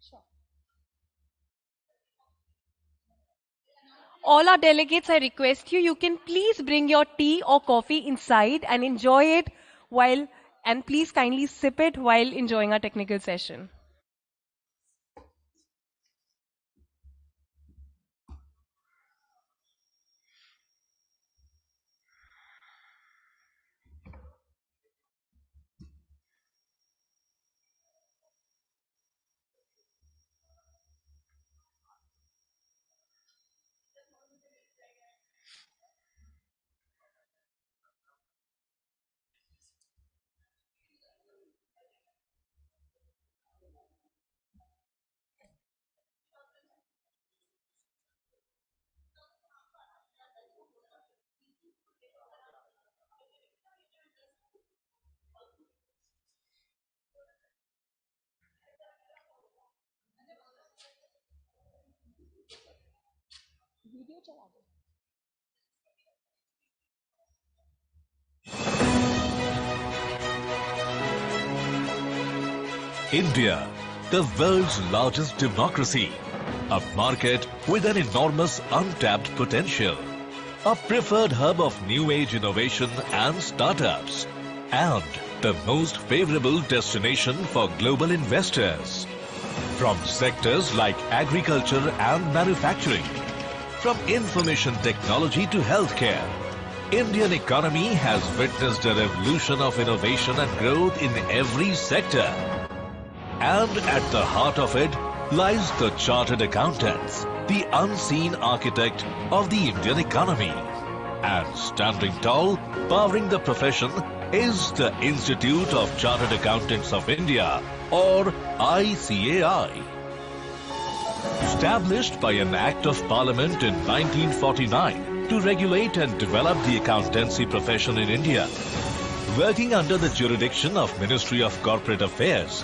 Sure. All our delegates, I request you can please bring your tea or coffee inside and enjoy it and please kindly sip it while enjoying our technical session. India, the world's largest democracy, a market with an enormous untapped potential, a preferred hub of new age innovation and startups, and the most favorable destination for global investors. From sectors like agriculture and manufacturing, From information technology to healthcare, Indian economy has witnessed a revolution of innovation and growth in every sector. And at the heart of it lies the chartered accountants, the unseen architect of the Indian economy. And standing tall, powering the profession, is the Institute of Chartered Accountants of India, or ICAI. Established by an Act of Parliament in 1949 to regulate and develop the accountancy profession in India, working under the jurisdiction of Ministry of Corporate Affairs,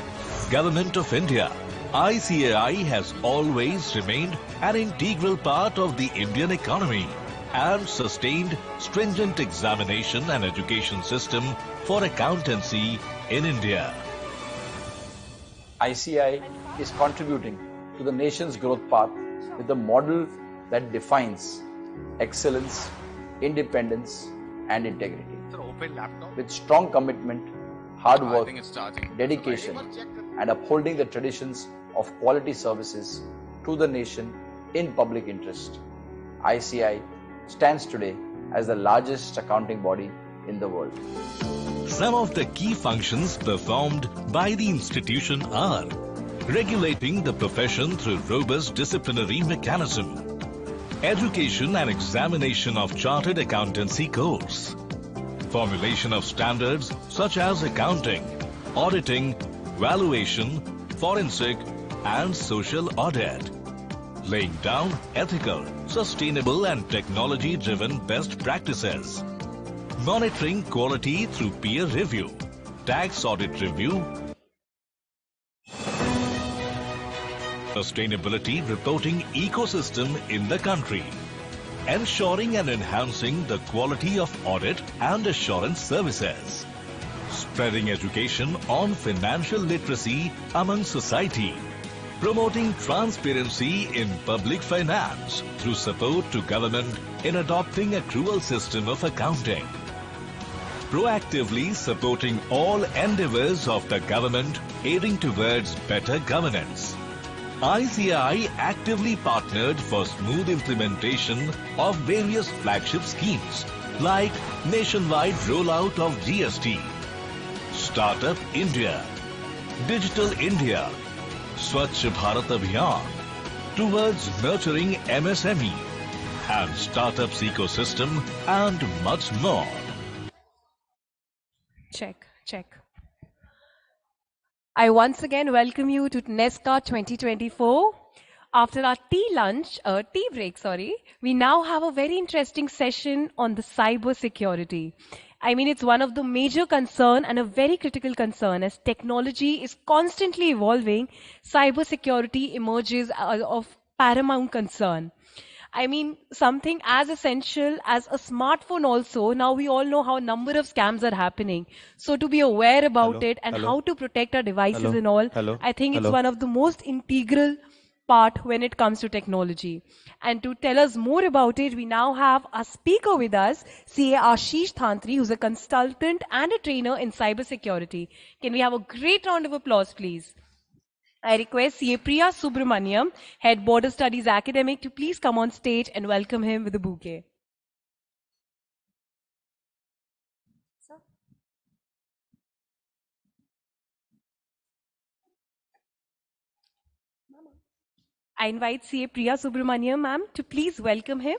Government of India, ICAI has always remained an integral part of the Indian economy and sustained stringent examination and education system for accountancy in India. ICAI is contributing to the nation's growth path with a model that defines excellence, independence, and integrity. With strong commitment, hard work, dedication, and upholding the traditions of quality services to the nation in public interest, ICAI stands today as the largest accounting body in the world. Some of the key functions performed by the institution are regulating the profession through robust disciplinary mechanism, education and examination of chartered accountancy course, formulation of standards such as accounting, auditing, valuation, forensic and social audit, laying down ethical, sustainable and technology-driven best practices, monitoring quality through peer review, tax audit review, sustainability reporting ecosystem in the country, ensuring and enhancing the quality of audit and assurance services, spreading education on financial literacy among society, promoting transparency in public finance through support to government in adopting accrual system of accounting, proactively supporting all endeavors of the government aiding towards better governance. ICAI actively partnered for smooth implementation of various flagship schemes like nationwide rollout of GST, Startup India, Digital India, Swachh Bharat Abhiyan, towards nurturing MSME and startups ecosystem and much more. Check, check. I once again welcome you to NESCA 2024. After our tea break, we now have a very interesting session on the cyber security. I mean, it's one of the major concern and a very critical concern as technology is constantly evolving. Cyber security emerges of paramount concern. I mean, something as essential as a smartphone also, now we all know how a number of scams are happening. So to be aware about it and how to protect our devices and all, I think it's one of the most integral part when it comes to technology. And to tell us more about it, we now have a speaker with us, CA Ashish Thantri, who's a consultant and a trainer in cybersecurity. Can we have a great round of applause, please? I request CA Priya Subramaniam, Head Border Studies Academic, to please come on stage and welcome him with a bouquet. I invite CA Priya Subramaniam, ma'am, to please welcome him.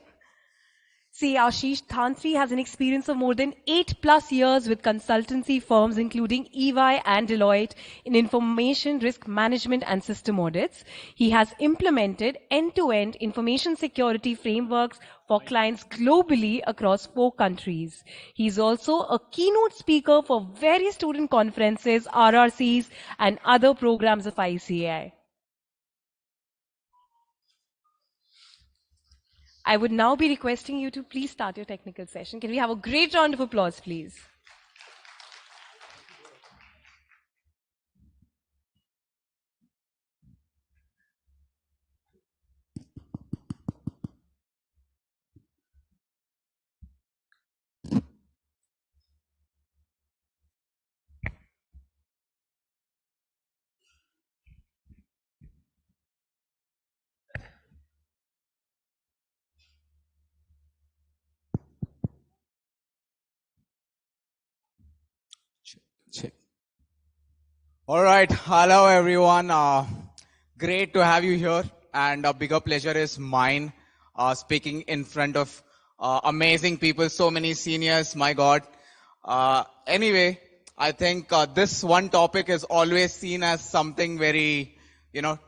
CA Ashish Thantri has an experience of more than 8+ years with consultancy firms including EY and Deloitte in information risk management and system audits. He has implemented end-to-end information security frameworks for clients globally across 4 countries. He is also a keynote speaker for various student conferences, RRCs, and other programs of ICAI. I would now be requesting you to please start your technical session. Can we have a great round of applause, please? All right. Hello, everyone. Great to have you here. And a bigger pleasure is mine, speaking in front of amazing people, so many seniors, my God. Anyway, I think this one topic is always seen as something very,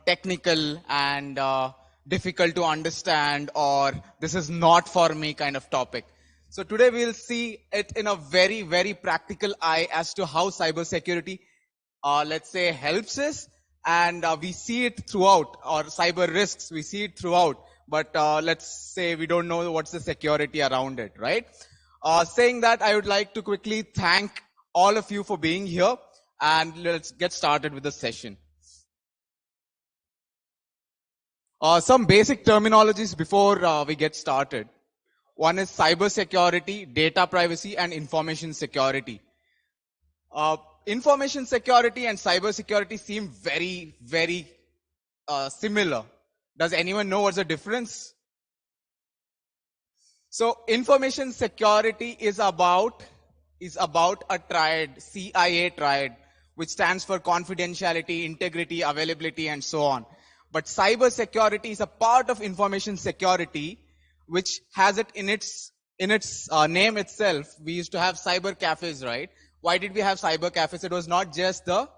technical and difficult to understand, or this is not for me kind of topic. So today we'll see it in a very, very practical eye as to how cybersecurity let's say helps us, and we see it throughout, or cyber risks, we see it throughout, but let's say we don't know what's the security around it, right? Saying that, I would like to quickly thank all of you for being here, and let's get started with the session. Some basic terminologies before we get started. One is cyber security, data privacy, and information security. Information security and cyber security seem very, very similar. Does anyone know what's the difference? So information security is about a triad, CIA triad, which stands for confidentiality, integrity, availability, and so on. But cyber security is a part of information security, which has it in its name itself. We used to have cyber cafes, right? Why did we have cyber cafes? It was not just the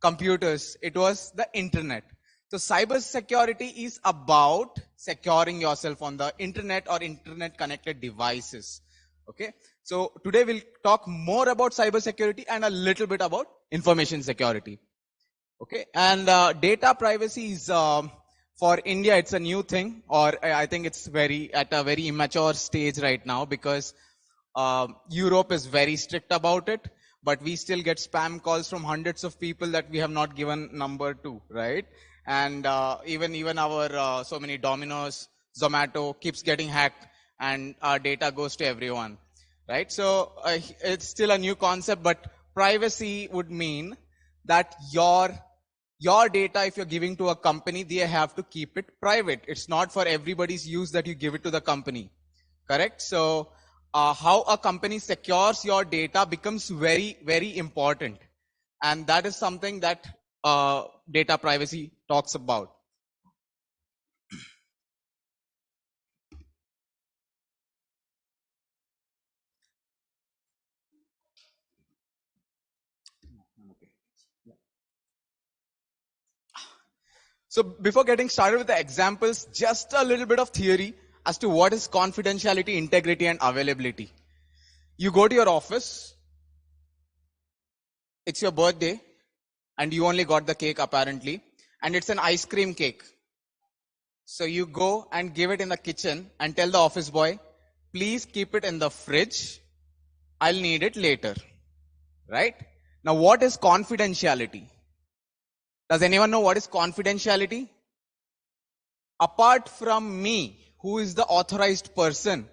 computers, it was the internet. So cyber security is about securing yourself on the internet or internet connected devices. Okay. So today we'll talk more about cyber security and a little bit about information security. Okay. And data privacy is for India, it's a new thing, or I think it's at a very immature stage right now, because Europe is very strict about it, but we still get spam calls from hundreds of people that we have not given number to, right? And even our so many Domino's, Zomato keeps getting hacked, and our data goes to everyone, right? So it's still a new concept, but privacy would mean that your data, if you're giving to a company, they have to keep it private. It's not for everybody's use that you give it to the company, correct? So how a company secures your data becomes very, very important. And that is something that data privacy talks about. So before getting started with the examples, just a little bit of theory as to what is confidentiality, integrity, and availability. You go to your office, it's your birthday, and you only got the cake apparently, and it's an ice cream cake. So you go and give it in the kitchen and tell the office boy, please keep it in the fridge. I'll need it later, right? Now, what is confidentiality? Does anyone know what is confidentiality? Apart from me, who is the authorized person,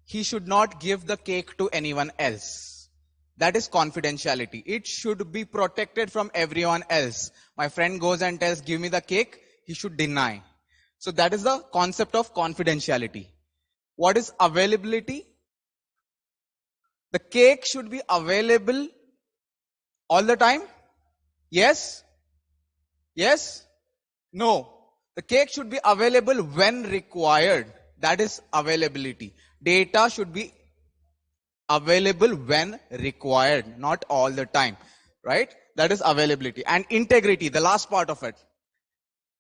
he should not give the cake to anyone else. That is confidentiality. It should be protected from everyone else. My friend goes and tells, give me the cake, he should deny. So that is the concept of confidentiality. What is availability? The cake should be available all the time? Yes? Yes? No. The cake should be available when required. That is availability. Data should be available when required, not all the time, right? That is availability. And integrity, the last part of it.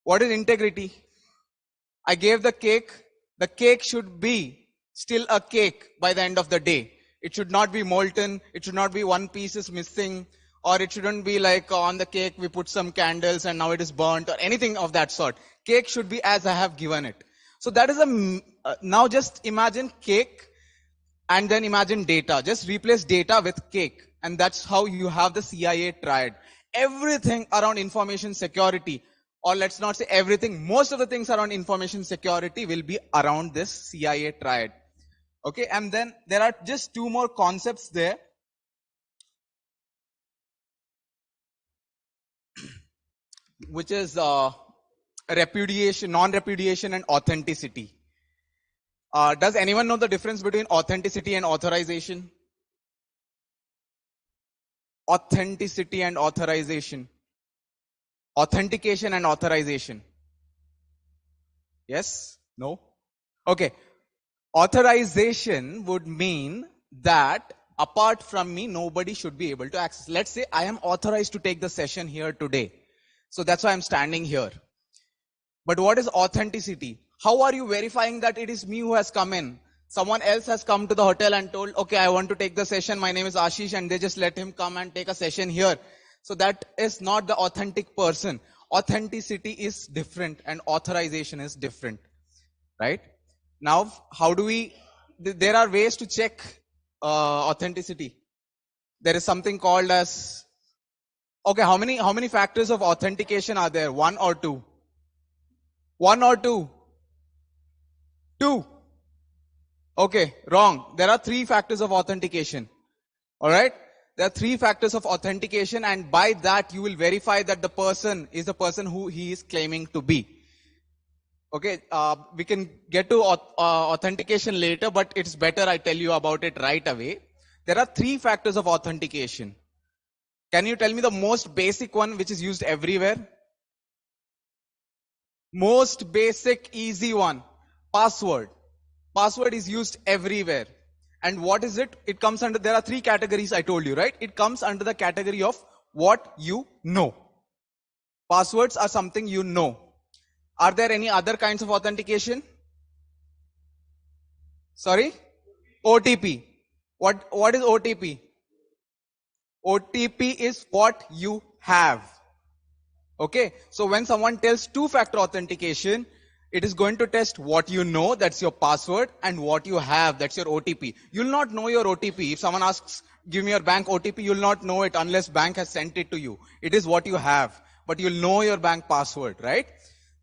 What is integrity? I gave the cake should be still a cake by the end of the day. It should not be molten, it should not be one piece is missing, or it shouldn't be like on the cake we put some candles and now it is burnt, or anything of that sort. Cake should be as I have given it. So that is now just imagine cake and then imagine data. Just replace data with cake, and that's how you have the CIA triad. Everything around information security, or let's not say everything, most of the things around information security will be around this CIA triad. Okay, and then there are just two more concepts there. Which is repudiation, non-repudiation, and authenticity. Does anyone know the difference between authenticity and authorization? authenticity and authorization? Authentication and authorization. Yes? No? Okay. Authorization would mean that apart from me, nobody should be able to access. Let's say I am authorized to take the session here today. So that's why I'm standing here. But what is authenticity? How are you verifying that it is me who has come in? Someone else has come to the hotel and told, okay, I want to take the session. My name is Ashish, and they just let him come and take a session here. So that is not the authentic person. Authenticity is different and authorization is different, right? Now, how do we, there are ways to check authenticity. There is something called as, okay, how many factors of authentication are there? One or two? One or two? Two. Okay, wrong. There are three factors of authentication. Alright? There are three factors of authentication, and by that you will verify that the person is the person who he is claiming to be. Okay, we can get to authentication later, but it's better I tell you about it right away. There are three factors of authentication. Can you tell me the most basic one which is used everywhere? Most basic, easy one. Password. Password is used everywhere. And what is it? It comes under, there are three categories I told you, right? It comes under the category of what you know. Passwords are something you know. Are there any other kinds of authentication? Sorry? OTP. What is OTP? OTP is what you have. Okay, so when someone tells two-factor authentication, it is going to test what you know, that's your password, and what you have, that's your OTP. You'll not know your OTP. If someone asks, give me your bank OTP, you'll not know it unless bank has sent it to you. It is what you have, but you'll know your bank password, right?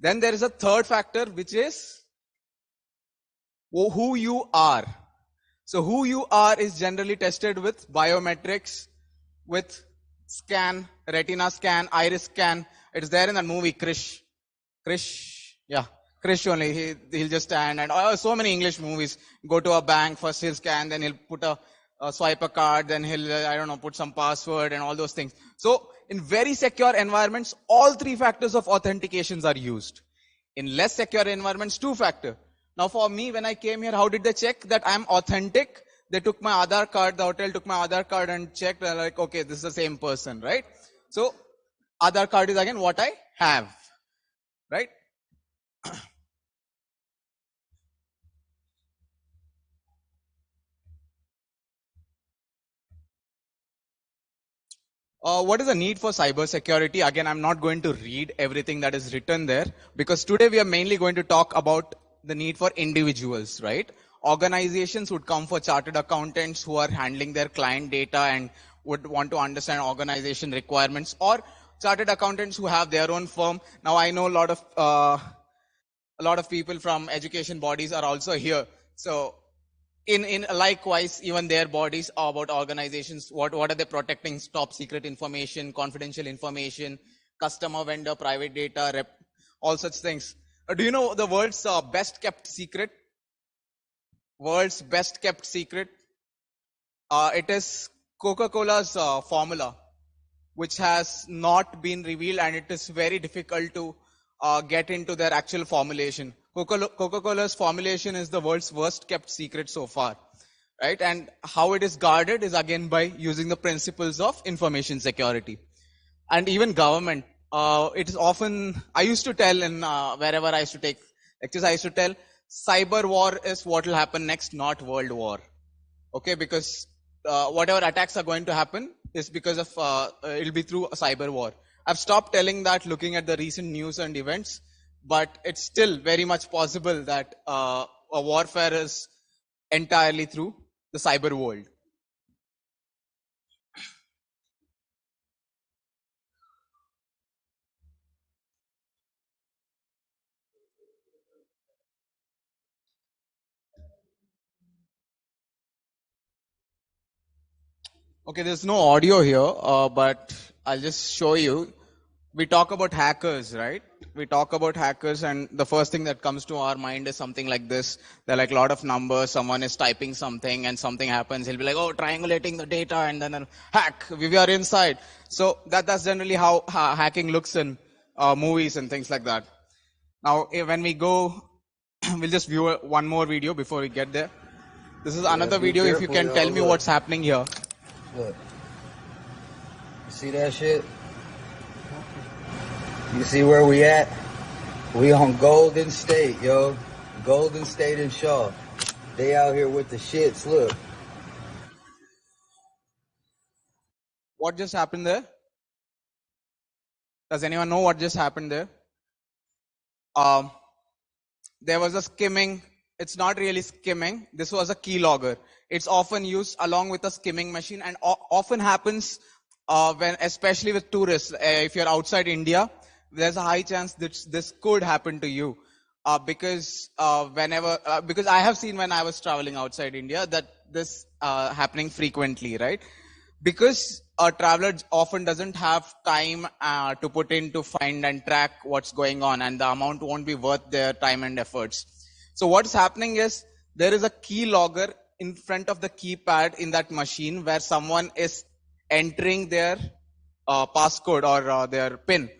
Then there is a third factor, which is who you are. So who you are is generally tested with biometrics, with scan, retina scan, iris scan. It's there in that movie, Krish, yeah, Krish only. He'll just stand, and so many English movies. Go to a bank, first he'll scan, then he'll put swipe a card, then he'll, I don't know, put some password and all those things. So in very secure environments, all three factors of authentications are used. In less secure environments, two-factor. Now for me, when I came here, how did they check that I'm authentic? They took my Aadhaar card, the hotel took my Aadhaar card and checked, like, okay, this is the same person, right? So Aadhaar card is again what I have, right? What is the need for cyber security? Again, I'm not going to read everything that is written there, because today we are mainly going to talk about the need for individuals, right? Organizations would come for chartered accountants who are handling their client data and would want to understand organization requirements, or chartered accountants who have their own firm. Now I know a lot of people from education bodies are also here. So in likewise, even their bodies are about organizations. What are they protecting? Top secret information, confidential information, customer, vendor, private data, all such things. Do you know the world's best kept secret? World's best kept secret? It is Coca-Cola's formula, which has not been revealed, and it is very difficult to get into their actual formulation. Coca-Cola's formulation is the world's worst kept secret so far, right? And how it is guarded is again by using the principles of information security. And even government, it is often, I used to tell in wherever I used to take lectures, I used to tell cyber war is what will happen next, not world war. Okay, because whatever attacks are going to happen is because of, it'll be through a cyber war. I've stopped telling that looking at the recent news and events, but it's still very much possible that a warfare is entirely through the cyber world. Okay, there's no audio here, but I'll just show you. we talk about hackers, right? We talk about hackers, and the first thing that comes to our mind is something like this. There are like a lot of numbers. Someone is typing something and something happens. He'll be like, oh, triangulating the data, and then hack. We are inside. So that's generally how hacking looks in movies and things like that. Now, when we go, we'll just view one more video before we get there. This is another video. If you can tell me what's happening here. Look. You see that shit? You see where we at? We on Golden State, yo. Golden State and Shaw. They out here with the shits, look. What just happened there? Does anyone know what just happened there? There was a skimming. It's not really skimming. This was a keylogger. It's often used along with a skimming machine, and often happens when, especially with tourists. If you're outside India, there's a high chance that this could happen to you, because because I have seen when I was traveling outside India that this happening frequently, right? Because a traveler often doesn't have time to put in to find and track what's going on, and the amount won't be worth their time and efforts. So what's happening is there is a keylogger in front of the keypad in that machine where someone is entering their passcode or their PIN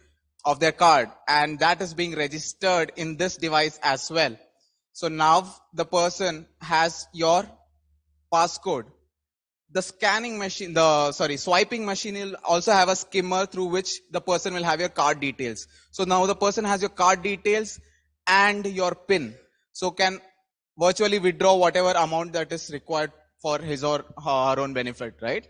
of their card, and that is being registered in this device as well. So now the person has your passcode. The scanning machine, swiping machine will also have a skimmer through which the person will have your card details. So now the person has your card details and your PIN. So can virtually withdraw whatever amount that is required for his or her own benefit, right?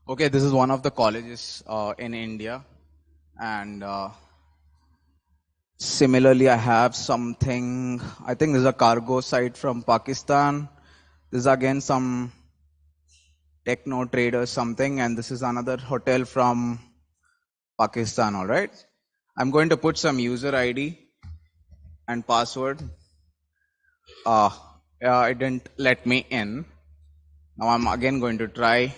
Okay, this is one of the colleges in India, and similarly I have something, I think this is a cargo site from Pakistan. This is again some techno trader something, and this is another hotel from Pakistan. All right, I'm going to put some user ID and password. It didn't let me in. Now I'm again going to try.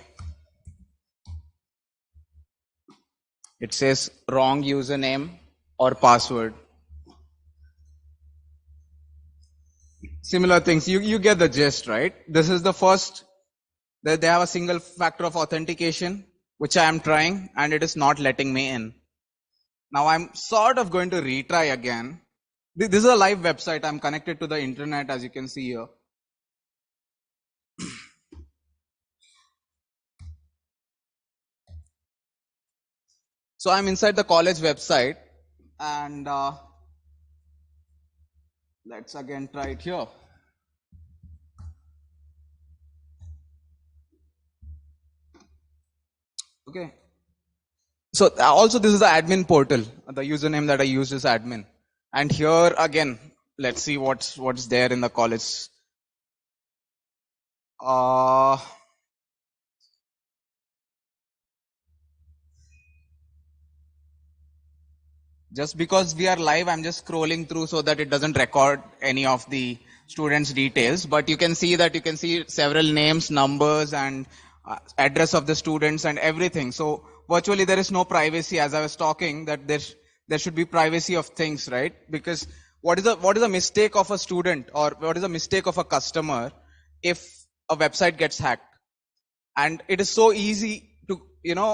It says wrong username or password. Similar things, you get the gist, right? This is the first, they have a single factor of authentication, which I am trying, and it is not letting me in. Now I'm sort of going to retry again. This is a live website. I'm connected to the internet, as you can see here. So I'm inside the college website, and let's again try it here. Okay. So also this is the admin portal. The username that I used is admin. And here again, let's see what's there in the college. Just because we are live, I'm just scrolling through so that it doesn't record any of the students' details. But you can see that you can see several names, numbers, and address of the students and everything. So virtually there is no privacy. As I was talking, that there should be privacy of things, right? Because what is a mistake of a student, or what is a mistake of a customer if a website gets hacked? And it is so easy to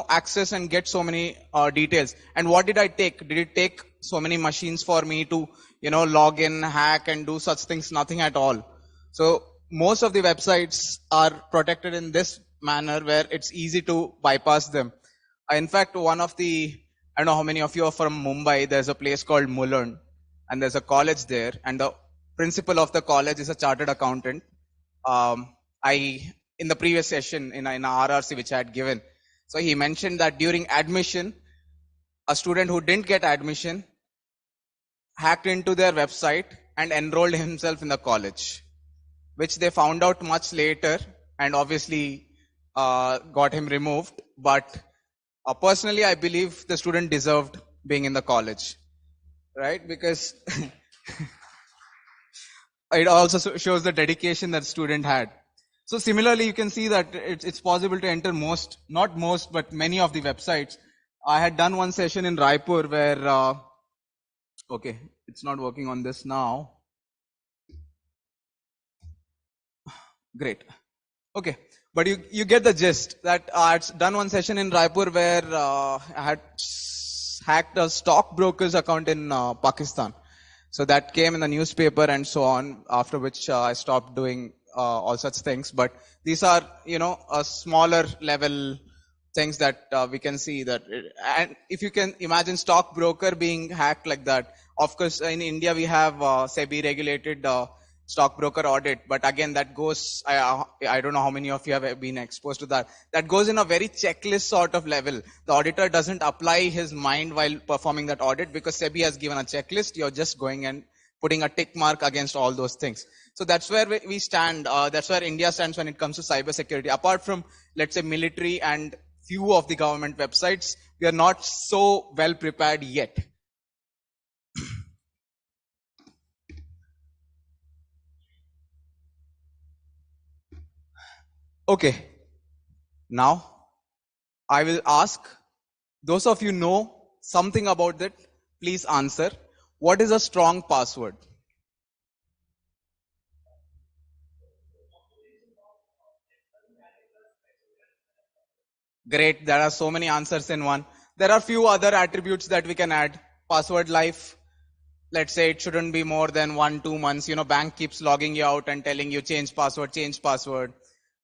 access and get so many details. And what did I take? Did it take so many machines for me to log in, hack, and do such things? Nothing at all. So most of the websites are protected in this manner where it's easy to bypass them. In fact, one of the, I don't know how many of you are from Mumbai. There's a place called Mulund, and there's a college there, and the principal of the college is a chartered accountant. In the previous session in a RRC which I had given, so he mentioned that during admission, a student who didn't get admission hacked into their website and enrolled himself in the college which they found out much later and obviously got him removed. But personally, I believe the student deserved being in the college, right? Because it also shows the dedication that student had. So similarly, you can see that it's possible to enter not most, but many of the websites. I had done one session in Raipur where, okay, it's not working on this now. Great. Okay. But you get the gist that I had done one session in Raipur where I had hacked a stockbroker's account in Pakistan. So that came in the newspaper and so on, after which I stopped doing all such things. But these are, a smaller level things that we can see that. And if you can imagine stockbroker being hacked like that, of course, in India, we have SEBI regulated stockbroker audit. But again, that goes, I don't know how many of you have been exposed to that. That goes in a very checklist sort of level. The auditor doesn't apply his mind while performing that audit because SEBI has given a checklist. You're just going and putting a tick mark against all those things. So that's where we stand. That's where India stands when it comes to cybersecurity. Apart from, let's say, military and few of the government websites, we are not so well prepared yet. Okay. Now, I will ask those of you know something about that, please answer. What is a strong password? Great. There are so many answers in one. There are few other attributes that we can add. Password life. Let's say it shouldn't be more than 1-2 months. Bank keeps logging you out and telling you change password,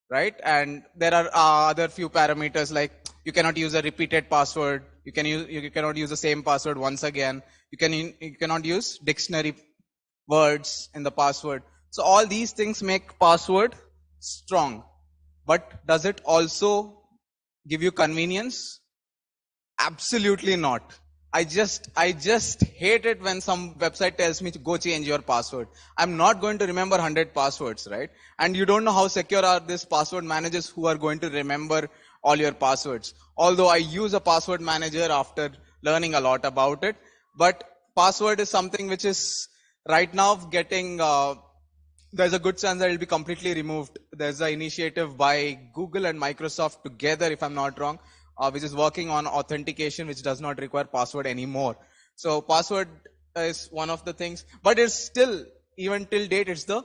right? And there are other few parameters like you cannot use a repeated password. You cannot use the same password once again. You cannot use dictionary words in the password. So all these things make password strong. But does it also give you convenience? Absolutely not. I just hate it when some website tells me to go change your password. I'm not going to remember 100 passwords, right? And you don't know how secure are these password managers who are going to remember all your passwords. Although I use a password manager after learning a lot about it, but password is something which is right now getting, there's a good chance that it will be completely removed. There's an initiative by Google and Microsoft together, if I'm not wrong, which is working on authentication, which does not require password anymore. So password is one of the things, but it's still, even till date, it's the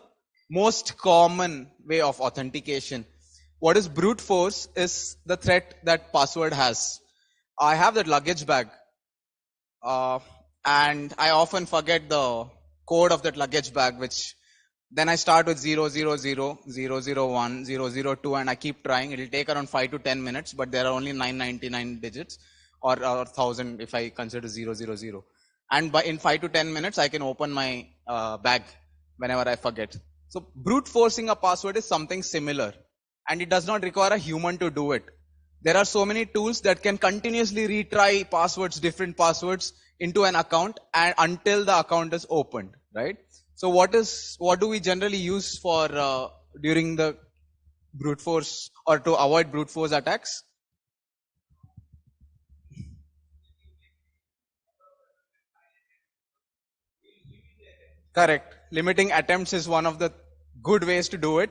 most common way of authentication. What is brute force is the threat that password has. I have that luggage bag, and I often forget the code of that luggage bag, which then I start with 000, 001, 002, and I keep trying. It'll take around 5 to 10 minutes, but there are only 999 digits, or 1000 if I consider 000. And in 5 to 10 minutes, I can open my bag whenever I forget. So brute forcing a password is something similar, and it does not require a human to do it. There are so many tools that can continuously retry passwords, different passwords into an account and until the account is opened, right? So what do we generally use for during the brute force or to avoid brute force attacks? Correct. Limiting attempts is one of the good ways to do it.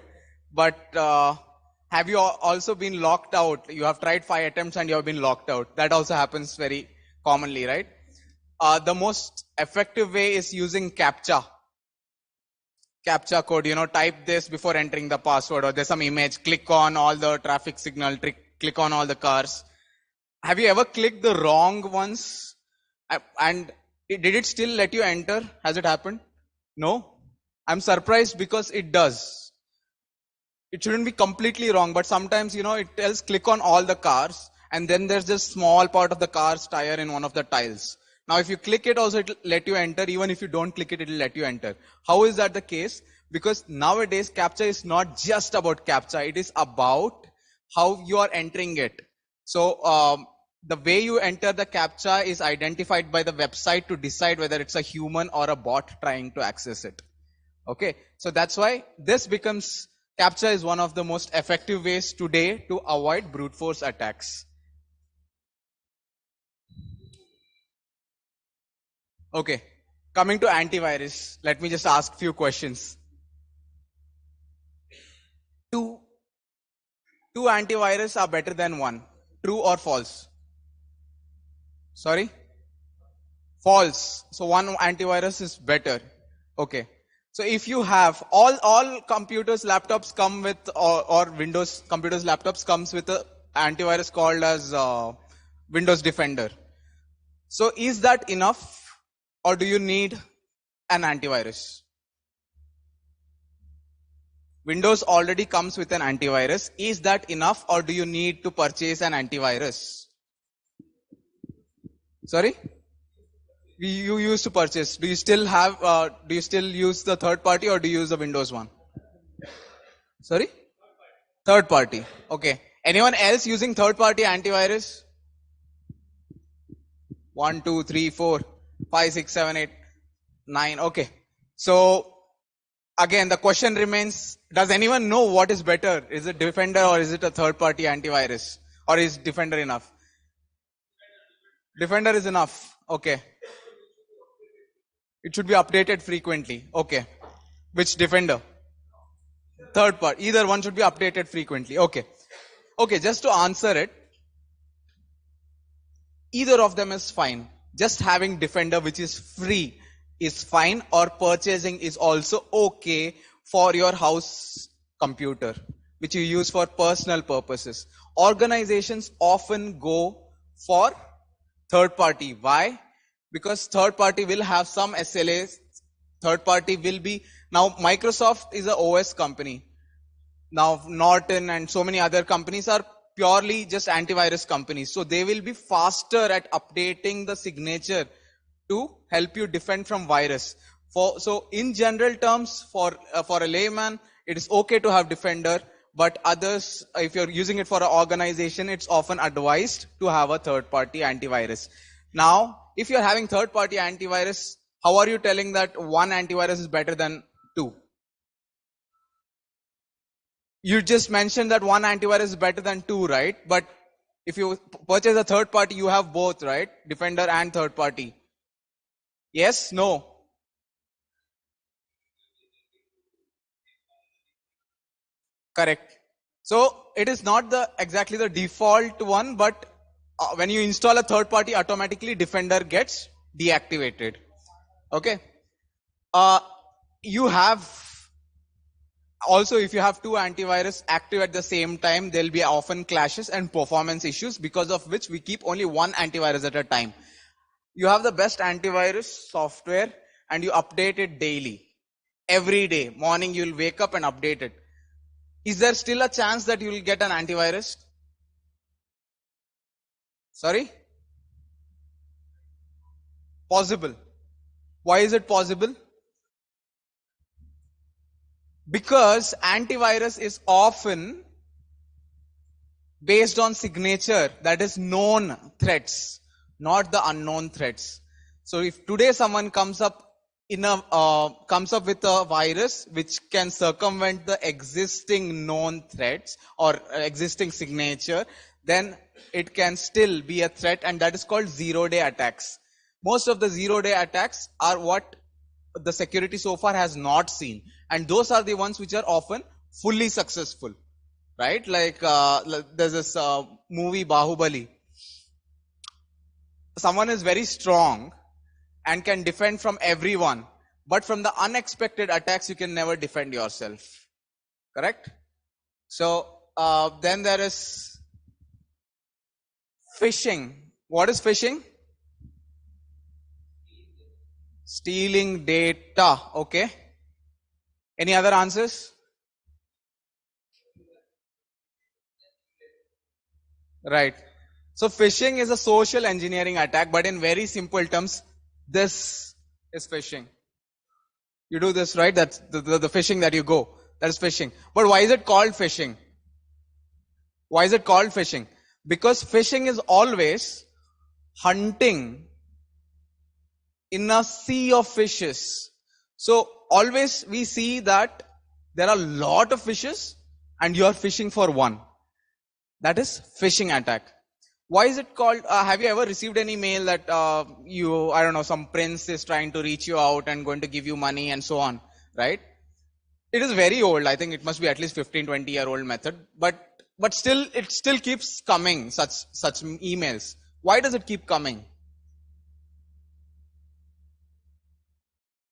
But have you also been locked out? You have tried 5 attempts and you have been locked out. That also happens very commonly, right? The most effective way is using CAPTCHA code. Type this before entering the password, or there's some image, click on all the traffic signal, click on all the cars. Have you ever clicked the wrong ones? And did it still let you enter? Has it happened? No? I'm surprised because it does. It shouldn't be completely wrong, but sometimes, it tells click on all the cars, and then there's this small part of the car's tire in one of the tiles. Now, if you click it also, it'll let you enter. Even if you don't click it, it'll let you enter. How is that the case? Because nowadays, CAPTCHA is not just about CAPTCHA. It is about how you are entering it. So, the way you enter the CAPTCHA is identified by the website to decide whether it's a human or a bot trying to access it. Okay, so that's why this becomes, CAPTCHA is one of the most effective ways today to avoid brute force attacks. Okay, coming to antivirus, let me just ask few questions. Two antivirus are better than one. True or false? Sorry? False. So one antivirus is better. Okay. So if you have all computers, laptops come with, or Windows computers, laptops comes with a antivirus called as Windows Defender. So is that enough, or do you need an antivirus? Windows already comes with an antivirus. Is that enough, or do you need to purchase an antivirus? Sorry? You used to purchase. Do you still have, do you still use the third party, or do you use the Windows one? Sorry? Third party. Okay. Anyone else using third party antivirus? 1, 2, 3, 4, 5, 6, 7, 8, 9. Okay. So again, the question remains, does anyone know what is better? Is it Defender or is it a third party antivirus? Or is Defender enough? Defender is enough. Okay. It should be updated frequently. Okay. Which Defender? Third part. Either one should be updated frequently. Okay. Okay, just to answer it, either of them is fine. Just having Defender, which is free, is fine, or purchasing is also okay for your house computer, which you use for personal purposes. Organizations often go for third party. Why? Because third party will have some SLAs. Third party will be, now Microsoft is a OS company. Now Norton and so many other companies are purely just antivirus companies. So they will be faster at updating the signature to help you defend from virus. So in general terms, for a layman, it is okay to have Defender, but others, if you're using it for an organization, it's often advised to have a third party antivirus. Now, if you're having third party antivirus, how are you telling that one antivirus is better than two? You just mentioned that one antivirus is better than two, right? But if you purchase a third party, you have both, right? Defender and third party. Yes? No? Correct. So it is not exactly the default one, but when you install a third party, automatically Defender gets deactivated. Okay. You have also, if you have two antivirus active at the same time, there'll be often clashes and performance issues, because of which we keep only one antivirus at a time. You have the best antivirus software and you update it daily. Every day, morning you'll wake up and update it. Is there still a chance that you will get an antivirus? Sorry? Possible. Why is it possible? Because antivirus is often based on signature, that is known threats, not the unknown threats. So if today someone comes up with a virus which can circumvent the existing known threats or existing signature, then it can still be a threat, and that is called zero-day attacks. Most of the zero-day attacks are what the security so far has not seen, and those are the ones which are often fully successful, right? Like there's this movie Bahubali. Someone is very strong and can defend from everyone, but from the unexpected attacks you can never defend yourself. Correct? So then there is phishing. What is phishing? Stealing data. Okay. Any other answers? Right. So phishing is a social engineering attack, but in very simple terms, this is phishing. You do this, right? That's the phishing that you go. That is phishing. But why is it called phishing? Why is it called phishing? Because phishing is always hunting in a sea of fishes. So always we see that there are a lot of fishes and you are fishing for one. That is phishing attack. Why is it called? Have you ever received any mail that I don't know, some prince is trying to reach you out and going to give you money and so on, right? It is very old. I think it must be at least 15, 20-year-old method, but still, it still keeps coming, such emails. Why does it keep coming?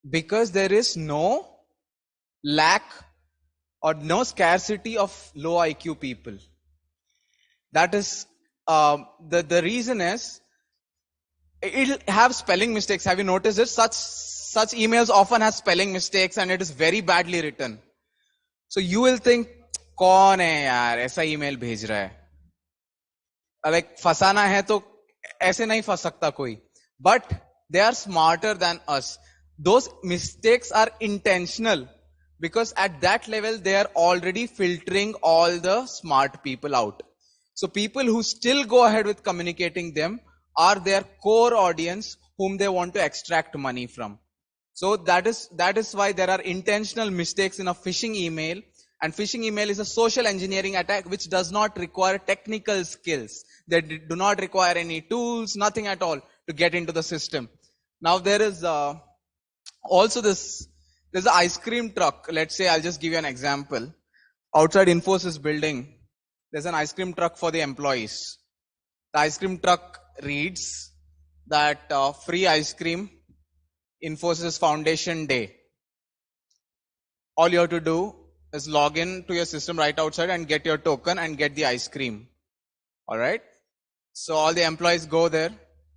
Because there is no lack or no scarcity of low IQ people. That is, the reason is, it'll have spelling mistakes. Have you noticed it? Such emails often have spelling mistakes and it is very badly written. So you will think, कौन है यार ऐसा email भेज रहा है? Like फसाना है तो ऐसे नहीं फंस सकता कोई. But they are smarter than us. Those mistakes are intentional because at that level they are already filtering all the smart people out. So people who still go ahead with communicating them are their core audience whom they want to extract money from. So that is why there are intentional mistakes in a phishing email. And phishing email is a social engineering attack which does not require technical skills. They do not require any tools, nothing at all to get into the system. Now there is also there's an ice cream truck. Let's say, I'll just give you an example. Outside Infosys building, there's an ice cream truck for the employees. The ice cream truck reads that free ice cream, Infosys Foundation Day. All you have to do is log in to your system right outside and get your token and get the ice cream. All right. So all the employees go there.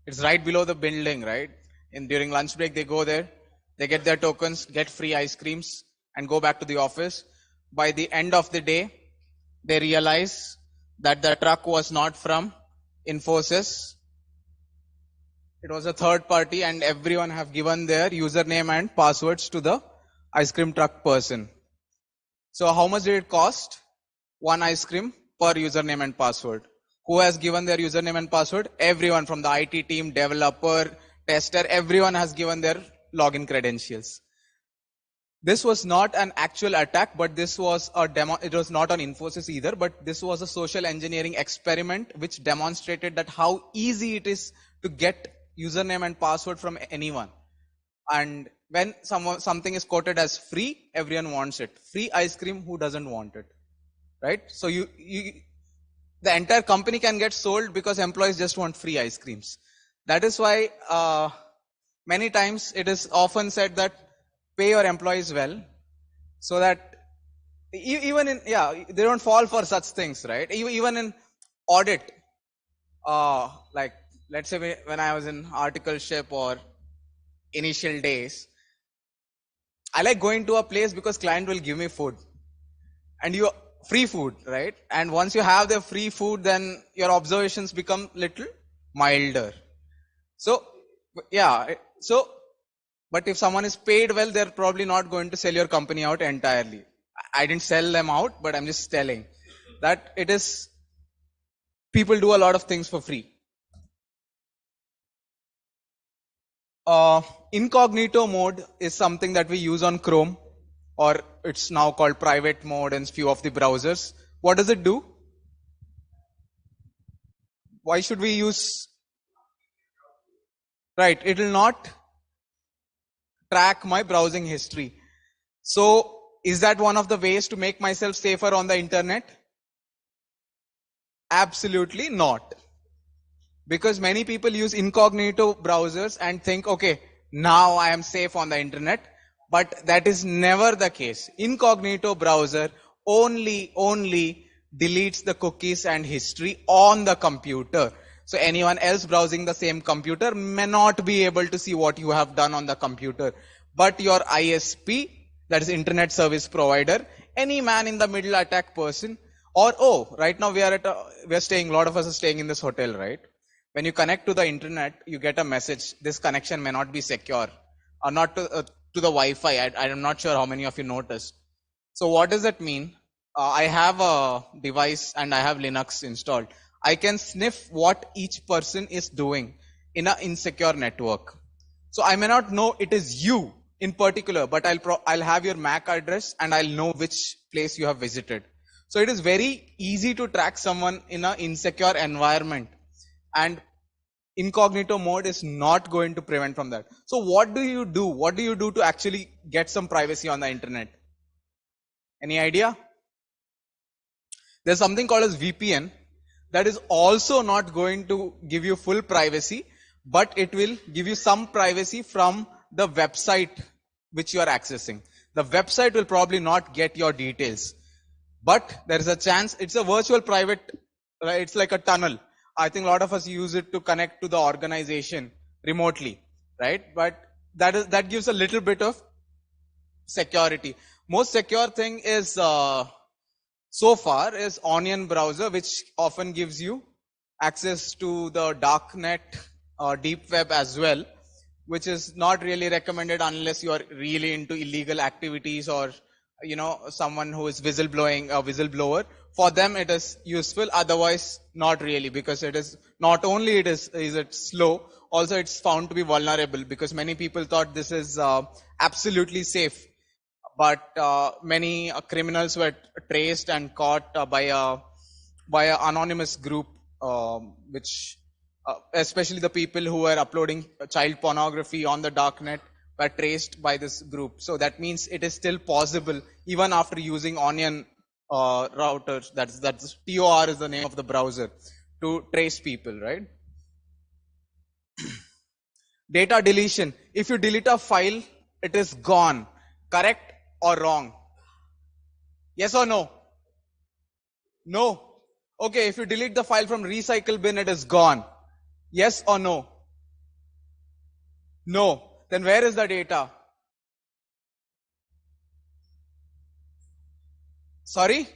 It's right below the building, right? And during lunch break, they go there. They get their tokens, get free ice creams and go back to the office. By the end of the day, they realize that the truck was not from Infosys. It was a third party and everyone have given their username and passwords to the ice cream truck person. So how much did it cost? One ice cream per username and password. Who has given their username and password? Everyone from the IT team, developer, tester, everyone has given their login credentials. This was not an actual attack, but this was a demo. It was not on Infosys either, but this was a social engineering experiment which demonstrated that how easy it is to get username and password from anyone. And when something is quoted as free, everyone wants it. Free ice cream, who doesn't want it? Right? So the entire company can get sold because employees just want free ice creams. That is why many times it is often said that pay your employees well, so that even in, they don't fall for such things, right? Even in audit, like let's say when I was in articleship or initial days, I like going to a place because client will give me food and free food, right? And once you have the free food, then your observations become little milder. So, but if someone is paid well, they're probably not going to sell your company out entirely. I didn't sell them out, but I'm just telling that it is, people do a lot of things for free. Incognito mode is something that we use on Chrome, or it's now called private mode in few of the browsers. What does it do? Why should we use? Right, it will not track my browsing history. So is that one of the ways to make myself safer on the internet? Absolutely not. Because many people use incognito browsers and think, okay, now I am safe on the internet. But that is never the case. Incognito browser only deletes the cookies and history on the computer. So anyone else browsing the same computer may not be able to see what you have done on the computer. But your ISP, that is Internet Service Provider, any man in the middle attack person, or right now we are staying, a lot of us are staying in this hotel, right? When you connect to the internet, you get a message, this connection may not be secure, or not to the Wi-Fi. I'm not sure how many of you noticed. So what does that mean? I have a device and I have Linux installed. I can sniff what each person is doing in an insecure network. So I may not know it is you in particular, but I'll have your MAC address and I'll know which place you have visited. So it is very easy to track someone in an insecure environment, and incognito mode is not going to prevent from that. So what do you do? What do you do to actually get some privacy on the internet? Any idea? There's something called as VPN that is also not going to give you full privacy, but it will give you some privacy from the website which you are accessing. The website will probably not get your details, but there is a chance. It's a virtual private, right? It's like a tunnel. I think a lot of us use it to connect to the organization remotely, right? But that gives a little bit of security. Most secure thing is so far is Onion browser, which often gives you access to the darknet or deep web as well, which is not really recommended unless you are really into illegal activities or, you know, someone who is whistleblower. For them it is useful, otherwise not really, because it is not only is it slow, also it's found to be vulnerable, because many people thought this is absolutely safe. But many criminals were traced and caught by an anonymous group, which especially the people who were uploading child pornography on the darknet were traced by this group. So that means it is still possible, even after using Onion routers, that's TOR is the name of the browser, to trace people, right? Data deletion. If you delete a file, it is gone. Correct or wrong? Yes or no? No. Okay, if you delete the file from recycle bin, it is gone. Yes or no? No. Then where is the data? Sorry?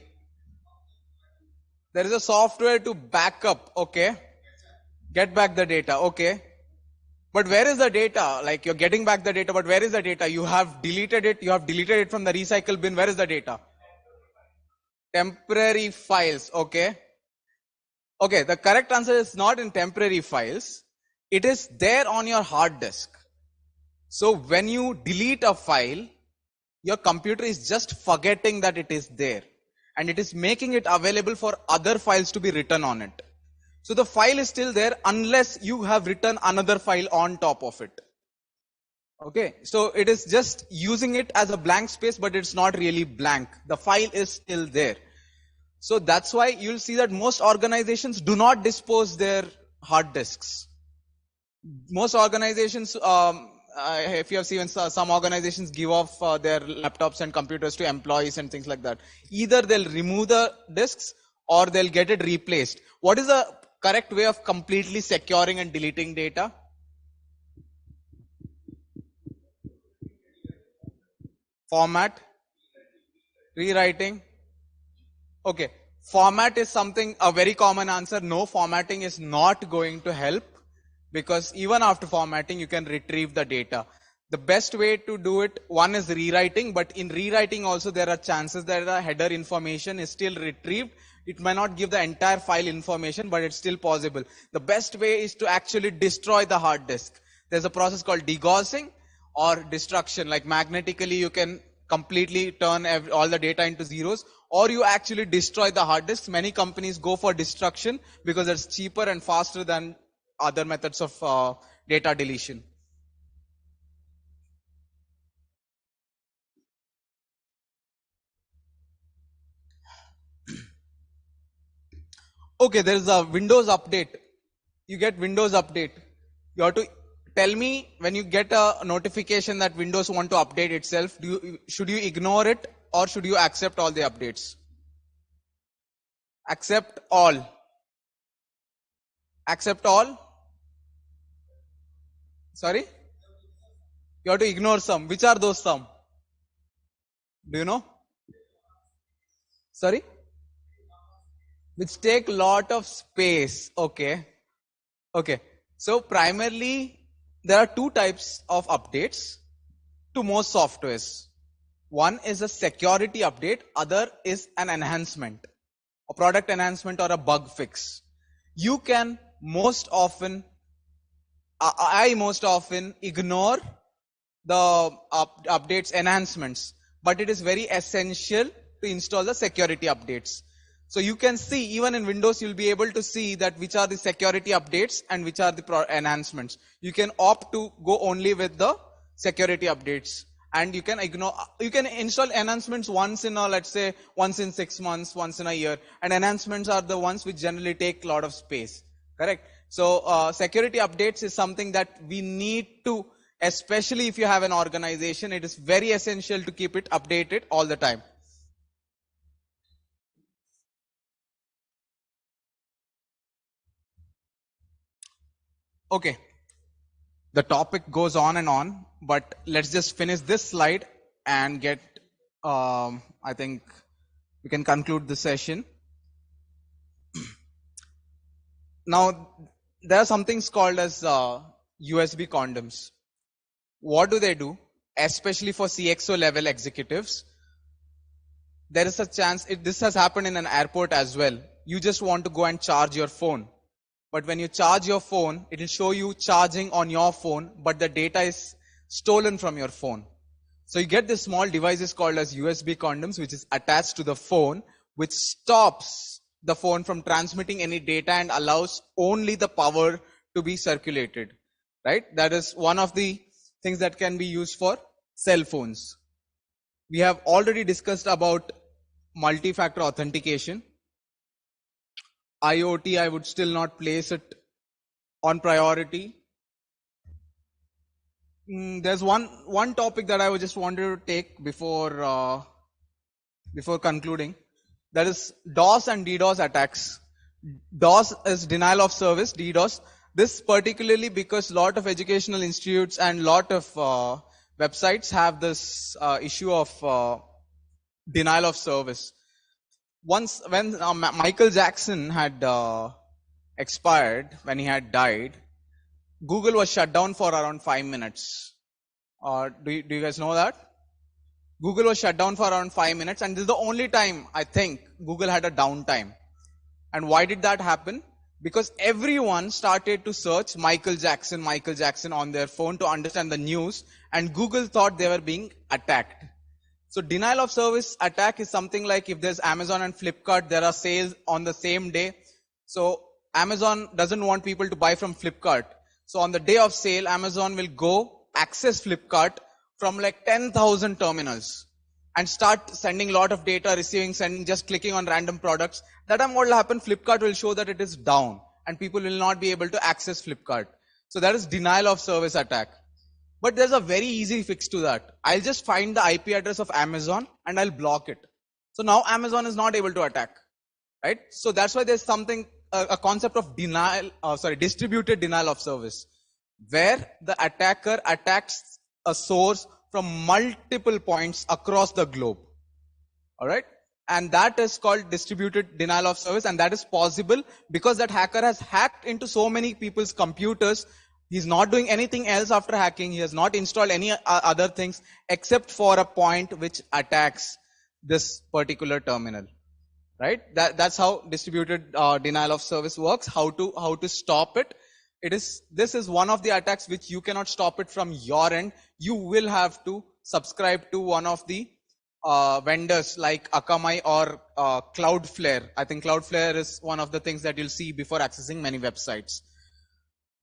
There is a software to backup. Okay. Get back the data. Okay. But where is the data? Like, you're getting back the data, but where is the data? You have deleted it. You have deleted it from the recycle bin. Where is the data? Temporary files. Okay. Okay. The correct answer is not in temporary files. It is there on your hard disk. So when you delete a file, your computer is just forgetting that it is there, and it is making it available for other files to be written on it. So the file is still there unless you have written another file on top of it. Okay, so it is just using it as a blank space, but it's not really blank. The file is still there. So that's why you'll see that most organizations do not dispose their hard disks. Most organizations, if you have seen, some organizations give off their laptops and computers to employees and things like that. Either they'll remove the disks or they'll get it replaced. What is the correct way of completely securing and deleting data? Format, rewriting. Okay, format is something, a very common answer. No, formatting is not going to help, because even after formatting, you can retrieve the data. The best way to do it, one is rewriting, but in rewriting also there are chances that the header information is still retrieved. It may not give the entire file information, but it's still possible. The best way is to actually destroy the hard disk. There's a process called degaussing or destruction. Like magnetically, you can completely turn all the data into zeros, or you actually destroy the hard disk. Many companies go for destruction because it's cheaper and faster than other methods of data deletion. Okay, there is a Windows update. You get Windows update. You have to tell me when you get a notification that Windows want to update itself, should you ignore it or should you accept all the updates? Accept all. Accept all? Sorry? You have to ignore some. Which are those some? Do you know? Sorry? Which take lot of space. Okay. Okay. So primarily there are two types of updates to most softwares. One is a security update, other is an enhancement, a product enhancement or a bug fix. You can most often, I most often ignore the updates, enhancements, but it is very essential to install the security updates. So you can see even in Windows, you'll be able to see that which are the security updates and which are the enhancements. You can opt to go only with the security updates, and you can ignore, you can install enhancements once in a, let's say once in 6 months, once in a year, and enhancements are the ones which generally take a lot of space, correct? So security updates is something that we need to, especially if you have an organization, it is very essential to keep it updated all the time. Okay, the topic goes on, but let's just finish this slide and get, I think we can conclude the session. Now, there are some things called as USB condoms. What do they do? Especially for CXO level executives, there is a chance, this has happened in an airport as well. You just want to go and charge your phone. But when you charge your phone, it will show you charging on your phone, but the data is stolen from your phone. So you get this small devices called as USB condoms, which is attached to the phone, which stops the phone from transmitting any data and allows only the power to be circulated, right? That is one of the things that can be used for cell phones. We have already discussed about multi-factor authentication. IoT, I would still not place it on priority. There's one topic that I would just wanted to take before concluding. That is DOS and DDoS attacks. DOS is denial of service, DDoS. This particularly because a lot of educational institutes and lot of websites have this issue of denial of service. Once when Michael Jackson had expired, when he had died, Google was shut down for around 5 minutes. Do you guys know that? Google was shut down for around 5 minutes, and this is the only time I think Google had a downtime. And why did that happen? Because everyone started to search Michael Jackson on their phone to understand the news, and Google thought they were being attacked. So denial of service attack is something like if there's Amazon and Flipkart, there are sales on the same day. So Amazon doesn't want people to buy from Flipkart. So on the day of sale, Amazon will go access Flipkart from like 10,000 terminals and start sending a lot of data, sending, just clicking on random products. That time what will happen, Flipkart will show that it is down and people will not be able to access Flipkart. So that is denial of service attack. But there's a very easy fix to that. I'll just find the IP address of Amazon and I'll block it. So now Amazon is not able to attack, right? So that's why there's something, a concept of distributed denial of service, where the attacker attacks a source from multiple points across the globe. All right. And that is called distributed denial of service. And that is possible because that hacker has hacked into so many people's computers. He's not doing anything else after hacking. He has not installed any other things except for a point which attacks this particular terminal, right? That's how distributed denial of service works. How to stop it. This is one of the attacks which you cannot stop it from your end. You will have to subscribe to one of the vendors like Akamai or Cloudflare. I think Cloudflare is one of the things that you'll see before accessing many websites.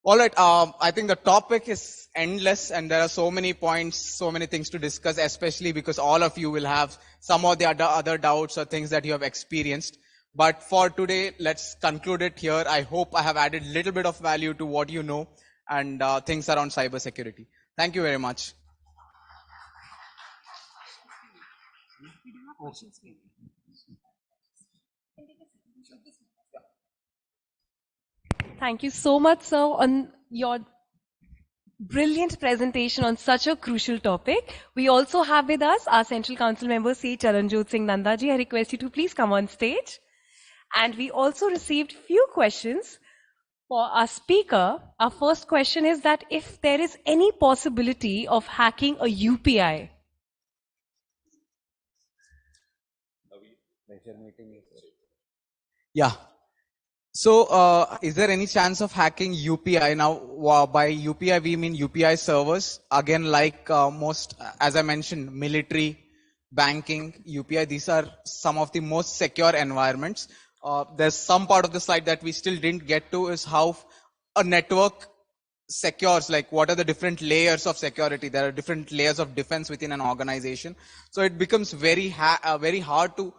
All right, I think the topic is endless and there are so many points, so many things to discuss, especially because all of you will have some of the other doubts or things that you have experienced. But for today, let's conclude it here. I hope I have added a little bit of value to what you know and things around cybersecurity. Thank you very much. Thank you so much, sir, on your brilliant presentation on such a crucial topic. We also have with us our Central Council member, C. Charanjot Singh Nandaji. I request you to please come on stage. And we also received few questions for our speaker. Our first question is that if there is any possibility of hacking a UPI. Yeah. So, is there any chance of hacking UPI? Now, by UPI, we mean UPI servers. Again, like most, as I mentioned, military, banking, UPI, these are some of the most secure environments. There's some part of the slide that we still didn't get to is how a network secures, like what are the different layers of security. There are different layers of defense within an organization. So it becomes very hard to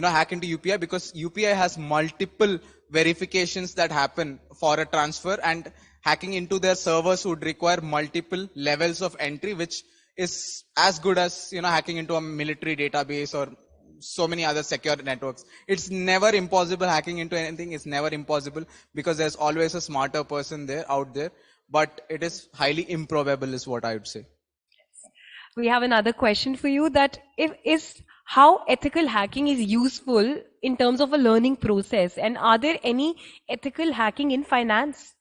hack into UPI, because UPI has multiple verifications that happen for a transfer, and hacking into their servers would require multiple levels of entry, which is as good as hacking into a military database or so many other secure networks. It's never impossible. Hacking into anything is never impossible, because there's always a smarter person out there, but it is highly improbable is what I would say. We have another question for you, that how ethical hacking is useful in terms of a learning process, and are there any ethical hacking in finance?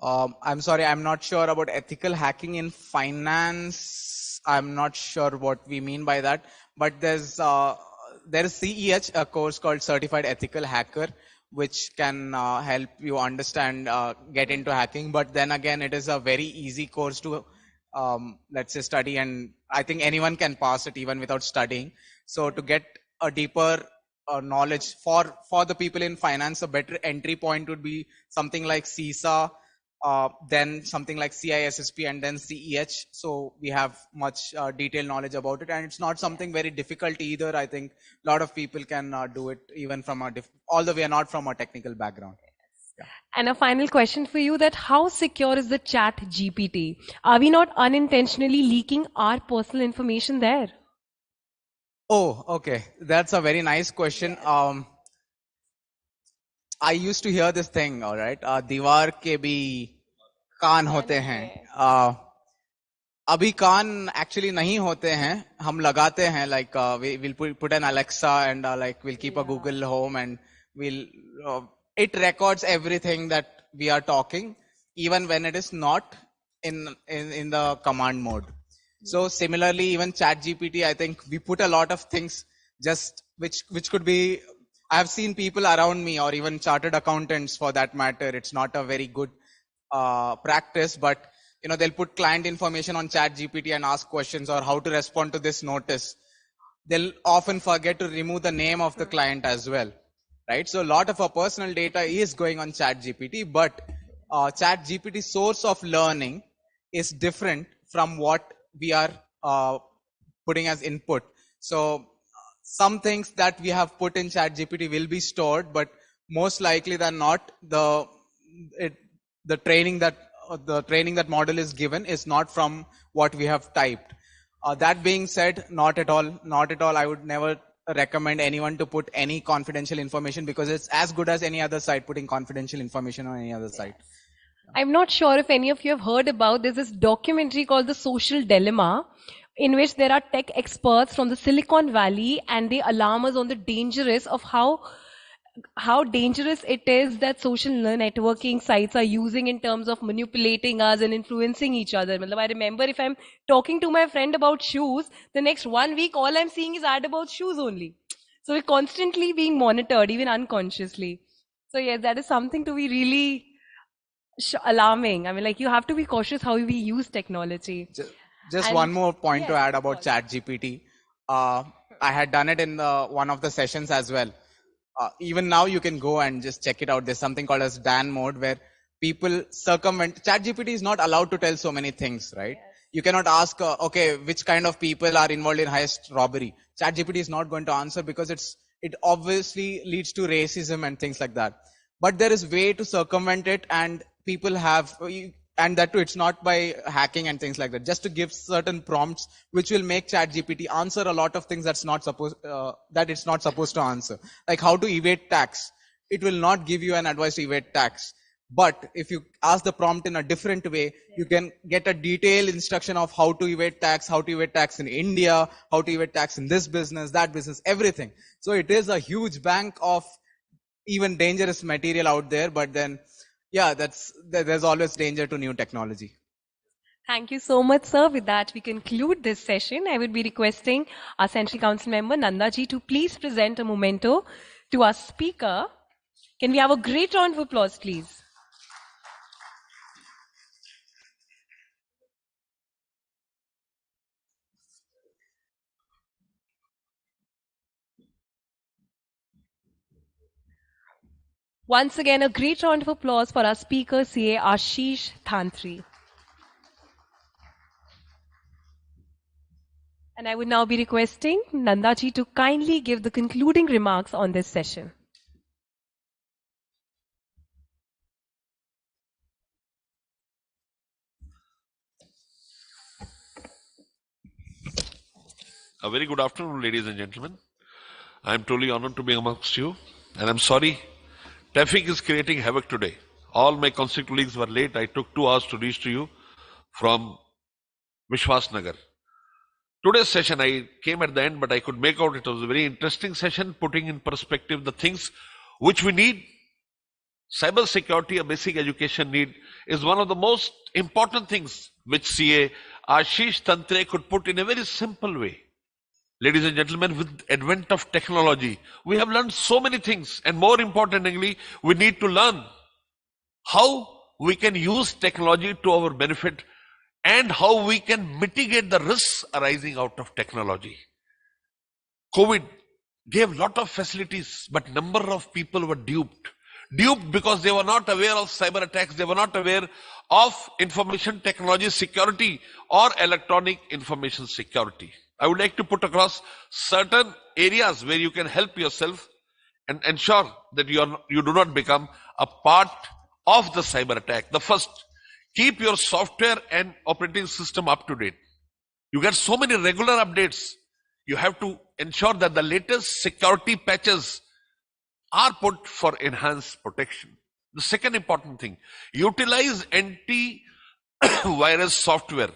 I'm sorry, I'm not sure about ethical hacking in finance. I'm not sure what we mean by that, but there is CEH, a course called Certified Ethical Hacker, which can help you understand, get into hacking. But then again, it is a very easy course to, let's say, study, and I think anyone can pass it even without studying. So to get a deeper knowledge for the people in finance, a better entry point would be something like CISA, then something like CISSP, and then CEH. So we have much detailed knowledge about it, and it's not something very difficult either. I think a lot of people can do it even from although we are not from a technical background. Yeah. And a final question for you, that how secure is the chat GPT? Are we not unintentionally leaking our personal information there? Oh, okay. That's a very nice question. I used to hear this thing, all right. दीवार के भी कान होते हैं. अभी कान actually नहीं होते हैं. हम लगाते हैं, like we'll put an Alexa and like we'll keep a Google Home, and it records everything that we are talking, even when it is not in the command mode. So similarly, even ChatGPT, I think we put a lot of things just which could be. I've seen people around me, or even chartered accountants for that matter. It's not a very good practice, but they'll put client information on ChatGPT and ask questions, or how to respond to this notice. They'll often forget to remove the name of the client as well, right? So a lot of our personal data is going on ChatGPT, but ChatGPT's source of learning is different from what we are putting as input. So some things that we have put in ChatGPT will be stored, but most likely than not, the training that model is given is not from what we have typed. That being said, not at all. I would never recommend anyone to put any confidential information, because it's as good as any other site putting confidential information on any other site. I'm not sure if any of you have heard about, there's this documentary called The Social Dilemma, in which there are tech experts from the Silicon Valley, and they alarm us on the dangerous of how dangerous it is that social networking sites are using in terms of manipulating us and influencing each other. I remember, if I'm talking to my friend about shoes, the next 1 week all I'm seeing is ad about shoes only. So we're constantly being monitored, even unconsciously. So yes, that is something to be really alarming. You have to be cautious how we use technology. Just one more point to add about ChatGPT. I had done it in one of the sessions as well. Even now you can go and just check it out. There's something called as Dan mode, where people circumvent. ChatGPT is not allowed to tell so many things, right? Yes. You cannot ask, okay, which kind of people are involved in heist robbery. ChatGPT is not going to answer, because it obviously leads to racism and things like that. But there is way to circumvent it, and people have, and that too, it's not by hacking and things like that. Just to give certain prompts, which will make ChatGPT answer a lot of things that it's not supposed to answer. Like how to evade tax. It will not give you an advice to evade tax. But if you ask the prompt in a different way, you can get a detailed instruction of how to evade tax in India, how to evade tax in this business, that business, everything. So it is a huge bank of even dangerous material out there, but then yeah, there's always danger to new technology. Thank you so much, sir. With that, we conclude this session. I would be requesting our Central Council member, Nandaji, to please present a memento to our speaker. Can we have a great round of applause, please? Once again, a great round of applause for our speaker, CA Ashish Thantri. And I would now be requesting Nandaji to kindly give the concluding remarks on this session. A very good afternoon, ladies and gentlemen. I am truly honored to be amongst you, and I'm sorry, traffic is creating havoc today. All my council colleagues were late. I took 2 hours to reach to you from Vishwas Nagar. Today's session, I came at the end, but I could make out it was a very interesting session, putting in perspective the things which we need. Cyber security, a basic education need, is one of the most important things which CA Ashish Thantri could put in a very simple way. Ladies and gentlemen, with advent of technology, we have learned so many things, and more importantly, we need to learn how we can use technology to our benefit and how we can mitigate the risks arising out of technology. COVID gave lot of facilities, but number of people were duped. Duped because they were not aware of cyber attacks, they were not aware of information technology security or electronic information security. I would like to put across certain areas where you can help yourself and ensure that you do not become a part of the cyber attack. The first, keep your software and operating system up to date. You get so many regular updates. You have to ensure that the latest security patches are put for enhanced protection. The second important thing, utilize anti-virus software.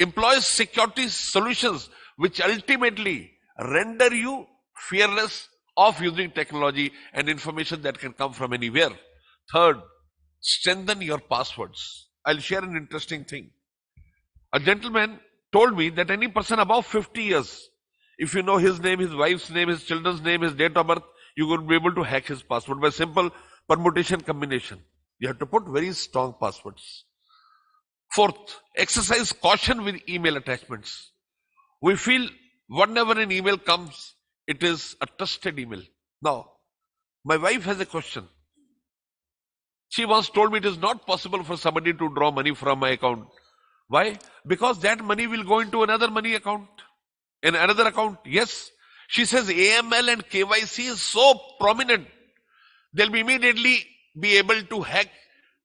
Employ security solutions which ultimately render you fearless of using technology and information that can come from anywhere. Third, strengthen your passwords. I'll share an interesting thing. A gentleman told me that any person above 50 years, if you know his name, his wife's name, his children's name, his date of birth, you will be able to hack his password by simple permutation combination. You have to put very strong passwords. Fourth, exercise caution with email attachments. We feel whenever an email comes, it is a trusted email. Now, my wife has a question. She once told me it is not possible for somebody to draw money from my account. Why? Because that money will go into another money account. In another account, yes. She says AML and KYC is so prominent. They'll be immediately be able to hack,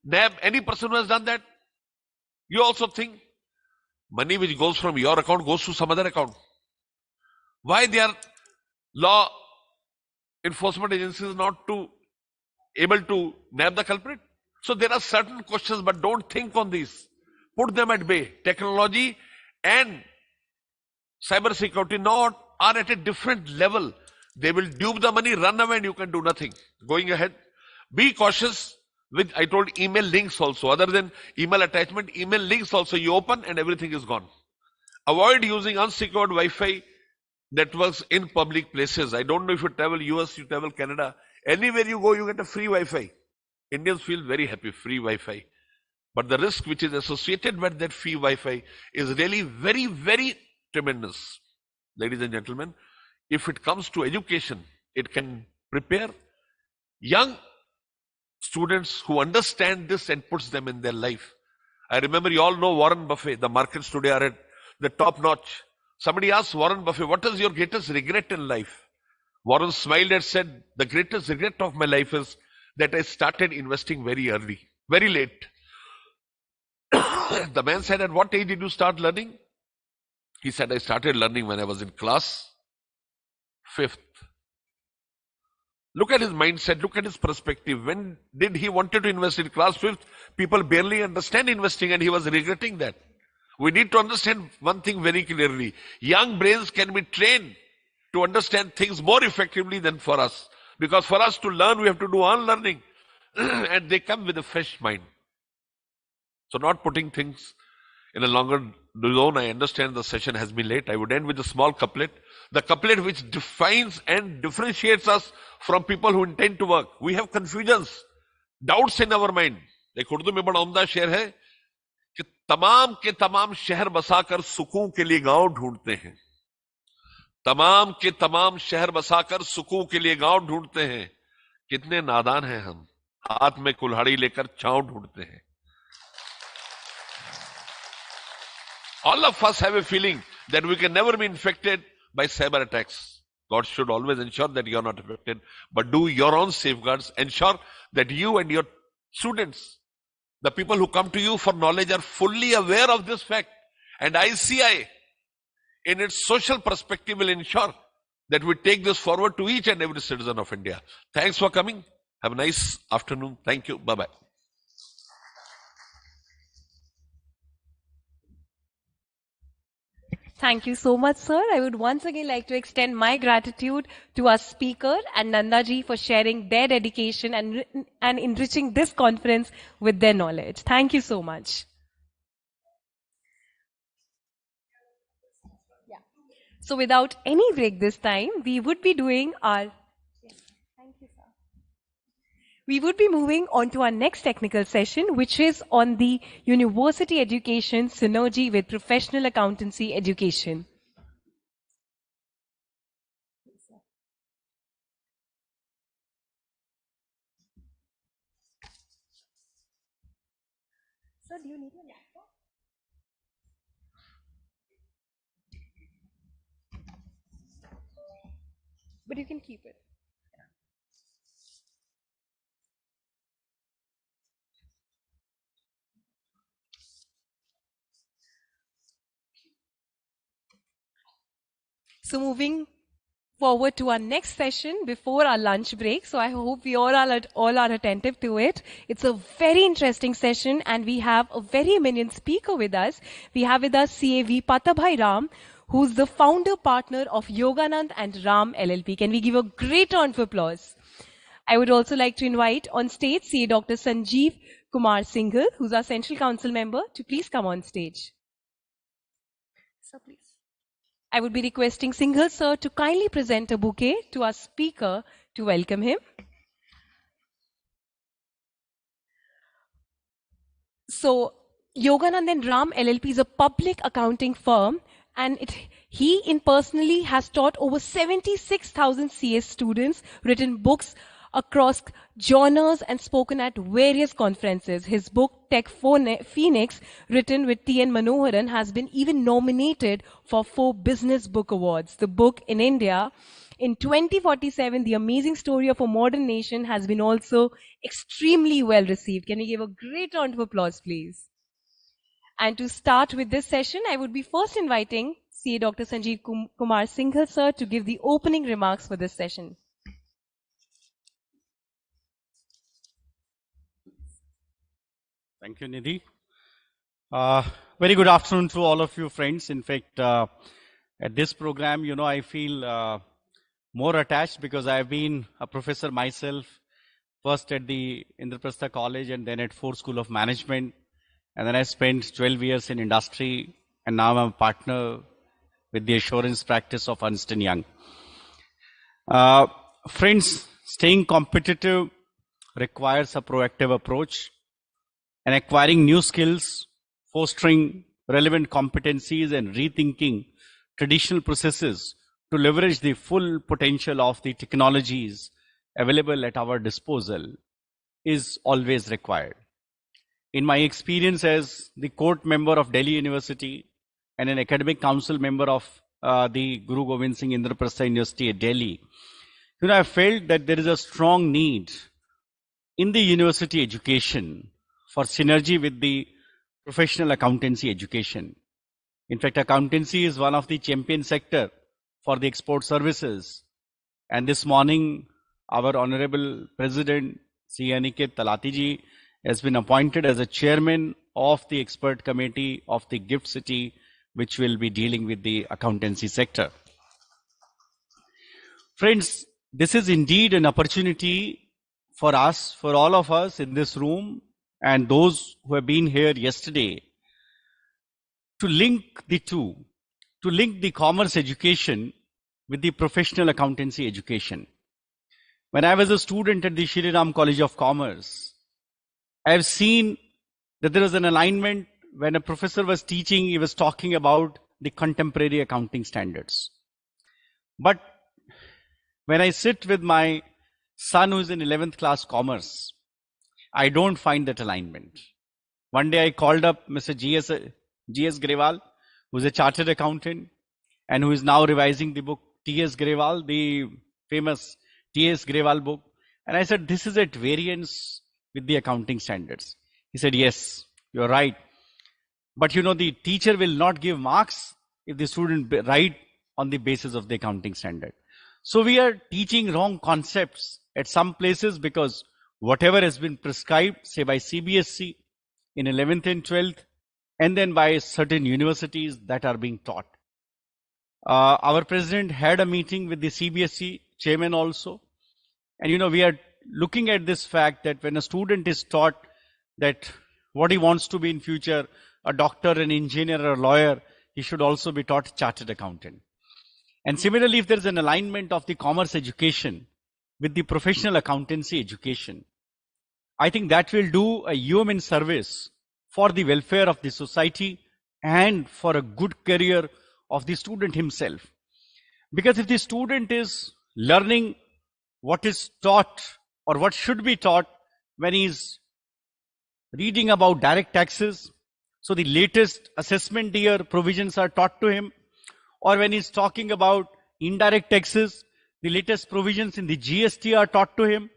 nab any person who has done that. You also think money which goes from your account goes to some other account. Why they are law enforcement agencies not to able to nab the culprit? So there are certain questions, but don't think on these. Put them at bay. Technology and cyber security now are at a different level. They will dupe the money, run away, and you can do nothing. Going ahead, be cautious with, I told, email links also. Other than email attachment, email links also you open and everything is gone. Avoid using unsecured Wi-Fi networks in public places. I don't know if you travel US, you travel Canada. Anywhere you go, you get a free Wi-Fi. Indians feel very happy, free Wi-Fi. But the risk which is associated with that free Wi-Fi is really very, very tremendous. Ladies and gentlemen, if it comes to education, it can prepare young students who understand this and puts them in their life. I remember you all know Warren Buffett. The markets today are at the top notch. Somebody asked Warren Buffett, what is your greatest regret in life? Warren smiled and said, the greatest regret of my life is that I started investing very early, very late. The man said, at what age did you start learning? He said, I started learning when I was in class 5th. Look at his mindset, look at his perspective. When did he wanted to invest in class 5th? People barely understand investing and he was regretting that. We need to understand one thing very clearly. Young brains can be trained to understand things more effectively than for us. Because for us to learn, we have to do unlearning. And they come with a fresh mind. So not putting things in a longer Though I understand the session has been late, I would end with a small couplet. The couplet which defines and differentiates us from people who intend to work. We have confusions, doubts in our mind. एक उर्दू में बड़ा उम्दा शेर है कि तमाम के तमाम शहर बसाकर सुकून के लिए गांव ढूंढते हैं. तमाम के तमाम शहर बसाकर सुकून के लिए गांव ढूंढते हैं. कितने नादान हैं हम, हाथ में कुल्हाड़ी लेकर छांव ढूंढते हैं. All of us have a feeling that we can never be infected by cyber attacks. God should always ensure that you are not affected, but do your own safeguards. Ensure that you and your students, the people who come to you for knowledge, are fully aware of this fact. And ICI, in its social perspective, will ensure that we take this forward to each and every citizen of India. Thanks for coming. Have a nice afternoon. Thank you. Bye-bye. Thank you so much, sir. I would once again like to extend my gratitude to our speaker and Nandaji for sharing their dedication and enriching this conference with their knowledge. Thank you so much. Yeah. So without any break this time, we would be doing our... We would be moving on to our next technical session, which is on the university education synergy with professional accountancy education. Sir, do you need a laptop? But you can keep it. So moving forward to our next session before our lunch break. So I hope we all are attentive to it. It's a very interesting session and we have a very eminent speaker with us. We have with us CAV Patabhai Ram, who's the founder partner of Yoganand and Ram LLP. Can we give a great round of applause? I would also like to invite on stage CA Dr. Sanjeev Kumar Singhal, who's our Central Council member, to please come on stage. Sir, please. I would be requesting Singhal sir to kindly present a bouquet to our speaker to welcome him. So, Yoganand and Ram LLP is a public accounting firm, and he personally has taught over 76,000 CS students, written books across genres and spoken at various conferences. His book, Tech Phoenix, written with T.N. Manoharan, has been even nominated for 4 Business Book Awards. The book in India, in 2047, The Amazing Story of a Modern Nation, has been also extremely well received. Can we give a great round of applause, please? And to start with this session, I would be first inviting CA Dr. Sanjeev Kumar Singhal sir to give the opening remarks for this session. Thank you, Nidhi. Very good afternoon to all of you friends. In fact, at this program, I feel more attached because I've been a professor myself, first at the Indraprastha College and then at Ford School of Management. And then I spent 12 years in industry, and now I'm a partner with the assurance practice of Ernst & Young. Friends, staying competitive requires a proactive approach, and acquiring new skills, fostering relevant competencies, and rethinking traditional processes to leverage the full potential of the technologies available at our disposal is always required. In my experience as the court member of Delhi University and an academic council member of the Guru Gobind Singh Indraprastha University at Delhi, I felt that there is a strong need in the university education for synergy with the professional accountancy education. In fact, accountancy is one of the champion sector for the export services. And this morning, our Honorable President, C. Aniket Talati ji, has been appointed as a chairman of the expert committee of the Gift City, which will be dealing with the accountancy sector. Friends, this is indeed an opportunity for us, for all of us in this room, and those who have been here yesterday, to link the two, to link the commerce education with the professional accountancy education. When I was a student at the Shri Ram College of Commerce, I have seen that there was an alignment when a professor was teaching, he was talking about the contemporary accounting standards. But when I sit with my son who is in 11th class commerce, I don't find that alignment. One day I called up Mr. G.S. Grewal, who is a chartered accountant and who is now revising the book T.S. Grewal, the famous T.S. Grewal book. And I said, this is at variance with the accounting standards. He said, yes, you're right. But you know, the teacher will not give marks if the student write on the basis of the accounting standard. So we are teaching wrong concepts at some places because whatever has been prescribed, say by CBSE in 11th and 12th, and then by certain universities that are being taught. Our president had a meeting with the CBSE chairman also. And you know, we are looking at this fact that when a student is taught that what he wants to be in future, a doctor, an engineer, or a lawyer, he should also be taught chartered accountant. And similarly, if there is an alignment of the commerce education with the professional accountancy education, I think that will do a human service for the welfare of the society and for a good career of the student himself. Because if the student is learning what is taught or what should be taught when he is reading about direct taxes, so the latest assessment year provisions are taught to him, or when he's talking about indirect taxes, the latest provisions in the GST are taught to him,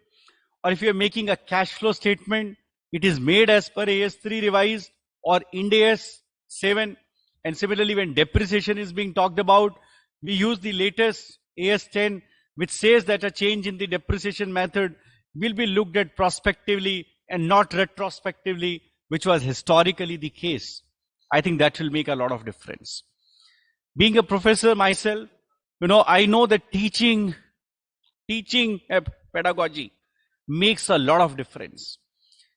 or if you're making a cash flow statement, it is made as per AS3 revised or Ind AS 7. And similarly, when depreciation is being talked about, we use the latest AS 10, which says that a change in the depreciation method will be looked at prospectively and not retrospectively, which was historically the case. I think that will make a lot of difference. Being a professor myself, you know, I know that teaching pedagogy makes a lot of difference.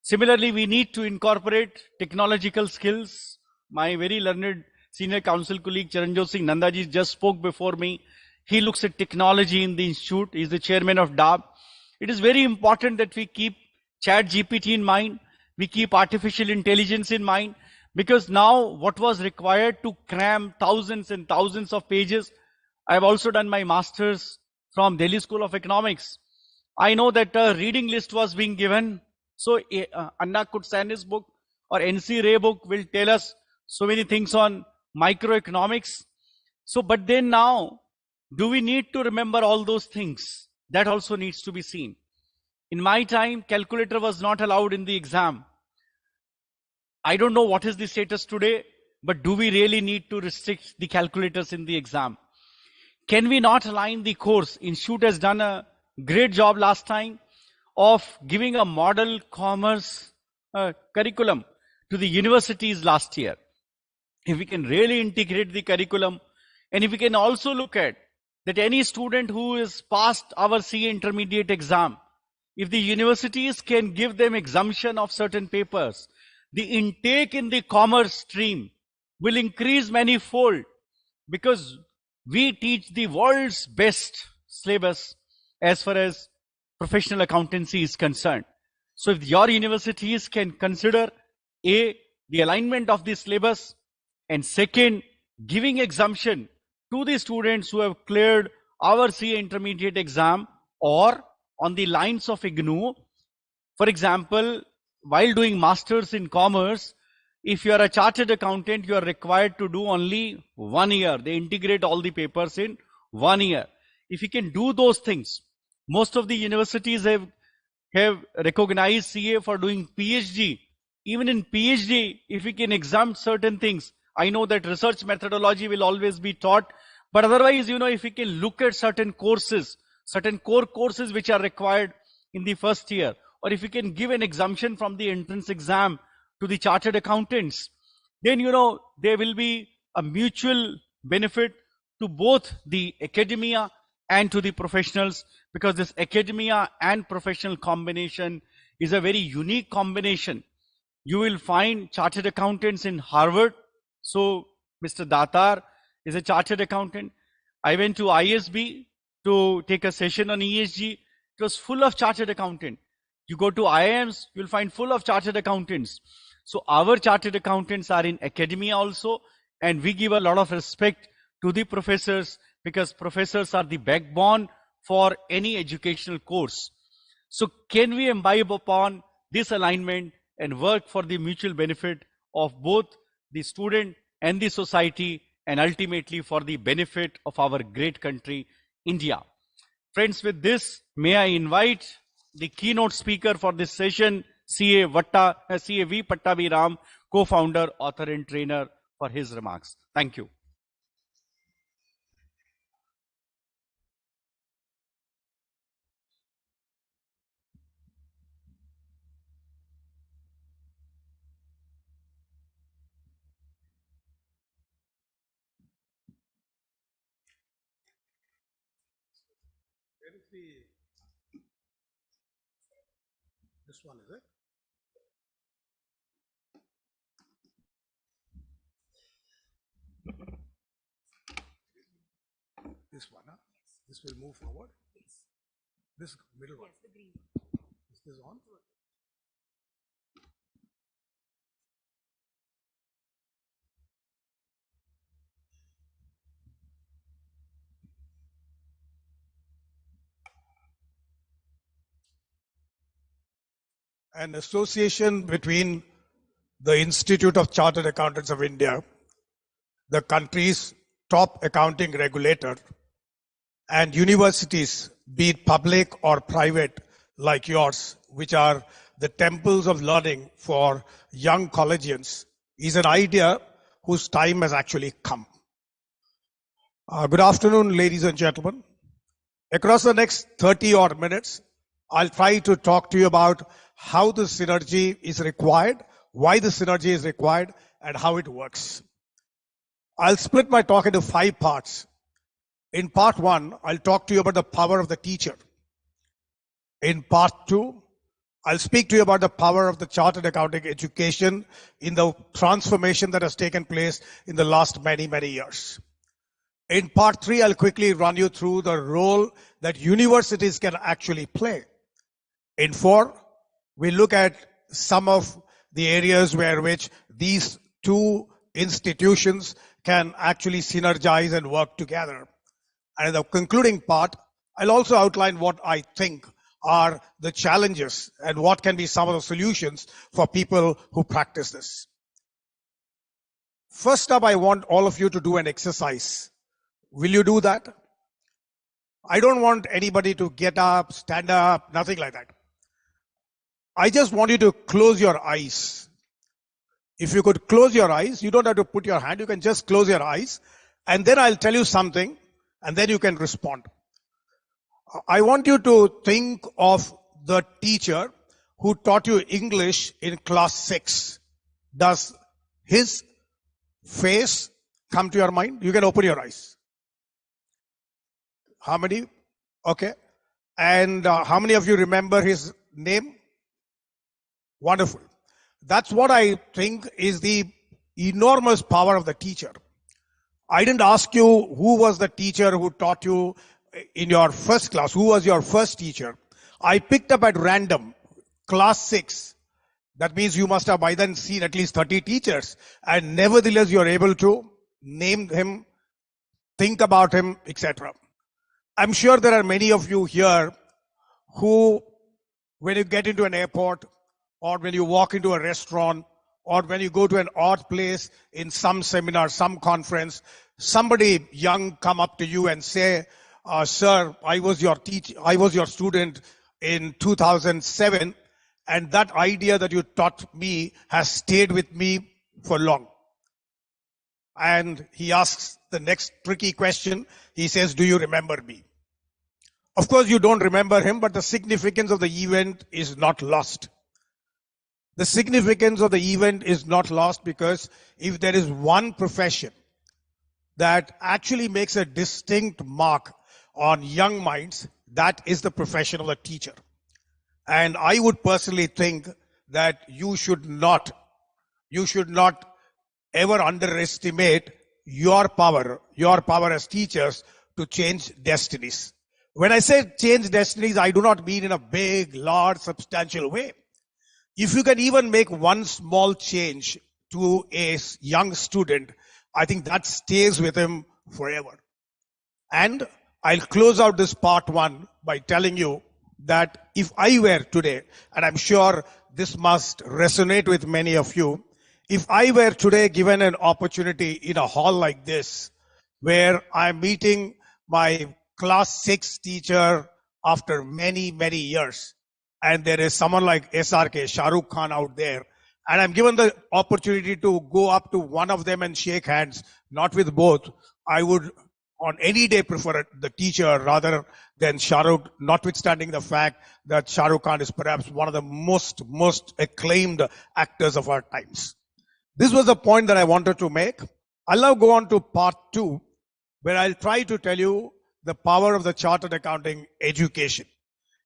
Similarly, we need to incorporate technological skills. My very learned senior council colleague Charanjot Singh Nandaji just spoke before me. He looks at technology in the institute. He's the chairman of DAB. It is very important that we keep ChatGPT in mind. We keep artificial intelligence in mind, because now what was required to cram thousands and thousands of pages. I've also done my master's from Delhi School of Economics. I know that a reading list was being given. So Anna Kutsani's book or NC Ray book will tell us so many things on microeconomics. So, but then now, do we need to remember all those things? That also needs to be seen. In my time, calculator was not allowed in the exam. I don't know what is the status today, but do we really need to restrict the calculators in the exam? Can we not align the course? Institute has done a great job last time of giving a model commerce curriculum to the universities last year. If we can really integrate the curriculum, and if we can also look at that any student who is passed our CA intermediate exam, if the universities can give them exemption of certain papers, the intake in the commerce stream will increase manifold, because we teach the world's best syllabus as far as professional accountancy is concerned. So if your universities can consider A, the alignment of the syllabus, and second, giving exemption to the students who have cleared our CA intermediate exam, or on the lines of IGNOU, for example, while doing masters in commerce, if you are a chartered accountant, you are required to do only 1 year. They integrate all the papers in 1 year. If you can do those things, most of the universities have recognized CA for doing PhD. Even in PhD, if we can exempt certain things, I know that research methodology will always be taught, but otherwise, you know, if we can look at certain courses, certain core courses which are required in the first year, or if we can give an exemption from the entrance exam to the chartered accountants, then, you know, there will be a mutual benefit to both the academia and to the professionals, because this academia and professional combination is a very unique combination. You will find chartered accountants in Harvard. So Mr. Datar is a chartered accountant. I went to ISB to take a session on ESG. It was full of chartered accountant. You go to IIMs, you'll find full of chartered accountants. So our chartered accountants are in academia also, and we give a lot of respect to the professors because professors are the backbone for any educational course. So can we imbibe upon this alignment and work for the mutual benefit of both the student and the society, and ultimately for the benefit of our great country, India? Friends, with this, may I invite the keynote speaker for this session, CA V. Patabhai Ram, co-founder, author and trainer, for his remarks. Thank you. Where is this one, is it? This one, huh? This will move forward. This middle one. Yes, the green one. Is this on? An association between the Institute of Chartered Accountants of India, the country's top accounting regulator, and universities, be it public or private like yours, which are the temples of learning for young collegians, is an idea whose time has actually come. Good afternoon, ladies and gentlemen. Across the next 30 odd minutes, I'll try to talk to you about how the synergy is required, why the synergy is required, and how it works. I'll split my talk into 5 parts. In part 1, I'll talk to you about the power of the teacher. In part 2, I'll speak to you about the power of the chartered accounting education in the transformation that has taken place in the last many, many years. In part 3, I'll quickly run you through the role that universities can actually play. In 4, we look at some of the areas where which these two institutions can actually synergize and work together. And in the concluding part, I'll also outline what I think are the challenges and what can be some of the solutions for people who practice this. First up, I want all of you to do an exercise. Will you do that? I don't want anybody to get up, stand up, nothing like that. I just want you to close your eyes. If you could close your eyes, you don't have to put your hand, you can just close your eyes, and then I'll tell you something, and then you can respond. I want you to think of the teacher who taught you English in class 6. Does his face come to your mind? You can open your eyes. How many? Okay. And how many of you remember his name? Wonderful. That's what I think is the enormous power of the teacher. I didn't ask you who was the teacher who taught you in your first class. Who was your first teacher? I picked up at random, class 6. That means you must have by then seen at least 30 teachers. And nevertheless, you're able to name him, think about him, etc. I'm sure there are many of you here who, when you get into an airport, or when you walk into a restaurant, or when you go to an odd place in some seminar, some conference, somebody young come up to you and say, sir, I was your student in 2007, and that idea that you taught me has stayed with me for long. And he asks the next tricky question. He says, do you remember me? Of course, you don't remember him, but the significance of the event is not lost. The significance of the event is not lost because if there is one profession that actually makes a distinct mark on young minds, that is the profession of the teacher. And I would personally think that you should not ever underestimate your power as teachers to change destinies. When I say change destinies, I do not mean in a big, large, substantial way. If you can even make one small change to a young student, I think that stays with him forever. And I'll close out this part one by telling you that if I were today, and I'm sure this must resonate with many of you, if I were today given an opportunity in a hall like this, where I'm meeting my class 6 teacher after many, many years, and there is someone like SRK, Shah Rukh Khan out there, and I'm given the opportunity to go up to one of them and shake hands, not with both, I would on any day prefer the teacher rather than Shah Rukh, notwithstanding the fact that Shah Rukh Khan is perhaps one of the most acclaimed actors of our times. This was the point that I wanted to make. I'll now go on to part 2, where I'll try to tell you the power of the chartered accounting education.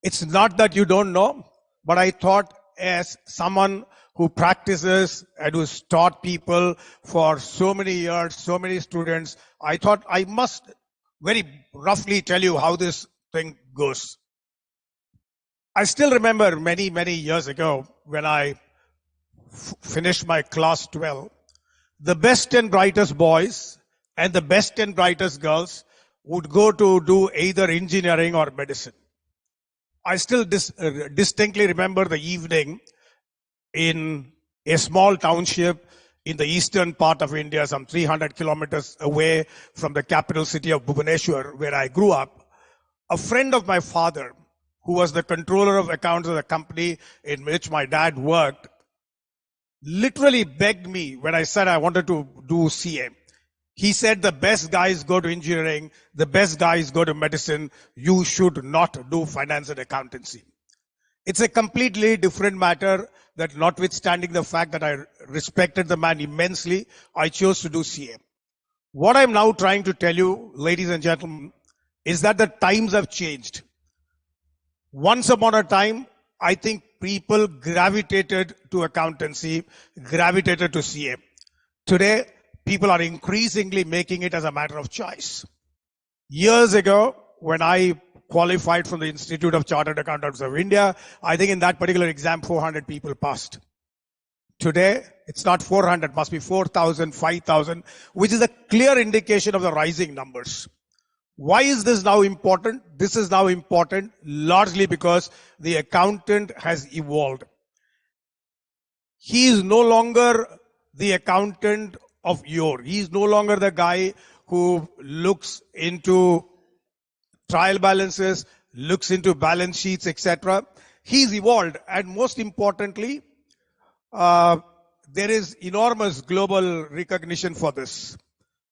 It's not that you don't know, but I thought as someone who practices and who's taught people for so many years, so many students, I thought I must very roughly tell you how this thing goes. I still remember many, many years ago when I finished my class 12, the best and brightest boys and the best and brightest girls would go to do either engineering or medicine. I still distinctly remember the evening in a small township in the eastern part of India, some 300 kilometers away from the capital city of Bhubaneswar, where I grew up. A friend of my father, who was the controller of accounts of the company in which my dad worked, literally begged me when I said I wanted to do CA. He said the best guys go to engineering, the best guys go to medicine, you should not do finance and accountancy. It's a completely different matter that notwithstanding the fact that I respected the man immensely, I chose to do CA. What I'm now trying to tell you, ladies and gentlemen, is that the times have changed. Once upon a time, I think people gravitated to accountancy, gravitated to CA. Today, people are increasingly making it as a matter of choice. Years ago, when I qualified from the Institute of Chartered Accountants of India, I think in that particular exam, 400 people passed. Today, it's not 400, must be 4,000, 5,000, which is a clear indication of the rising numbers. Why is this now important? This is now important largely because the accountant has evolved. He is no longer the accountant of yore. He is no longer the guy who looks into trial balances, looks into balance sheets, etc. He's evolved, and most importantly, there is enormous global recognition for this.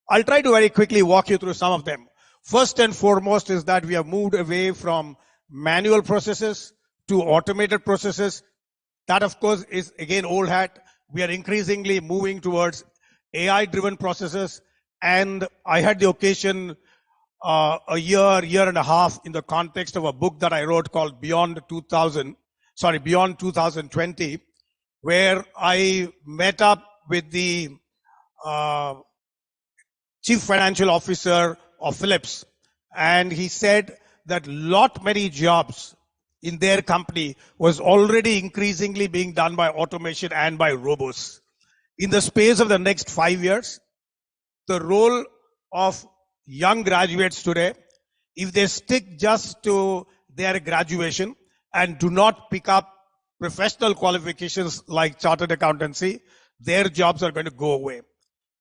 I'll try to very quickly walk you through some of them. First and foremost is that we have moved away from manual processes to automated processes. That, of course, is again old hat. We are increasingly moving towards AI-driven processes, and I had the occasion a year and a half in the context of a book that I wrote called Beyond 2020, where I met up with the chief financial officer of Philips, and he said that many jobs in their company was already increasingly being done by automation and by robots. In the space of the next 5 years, the role of young graduates today, if they stick just to their graduation and do not pick up professional qualifications like chartered accountancy, their jobs are going to go away.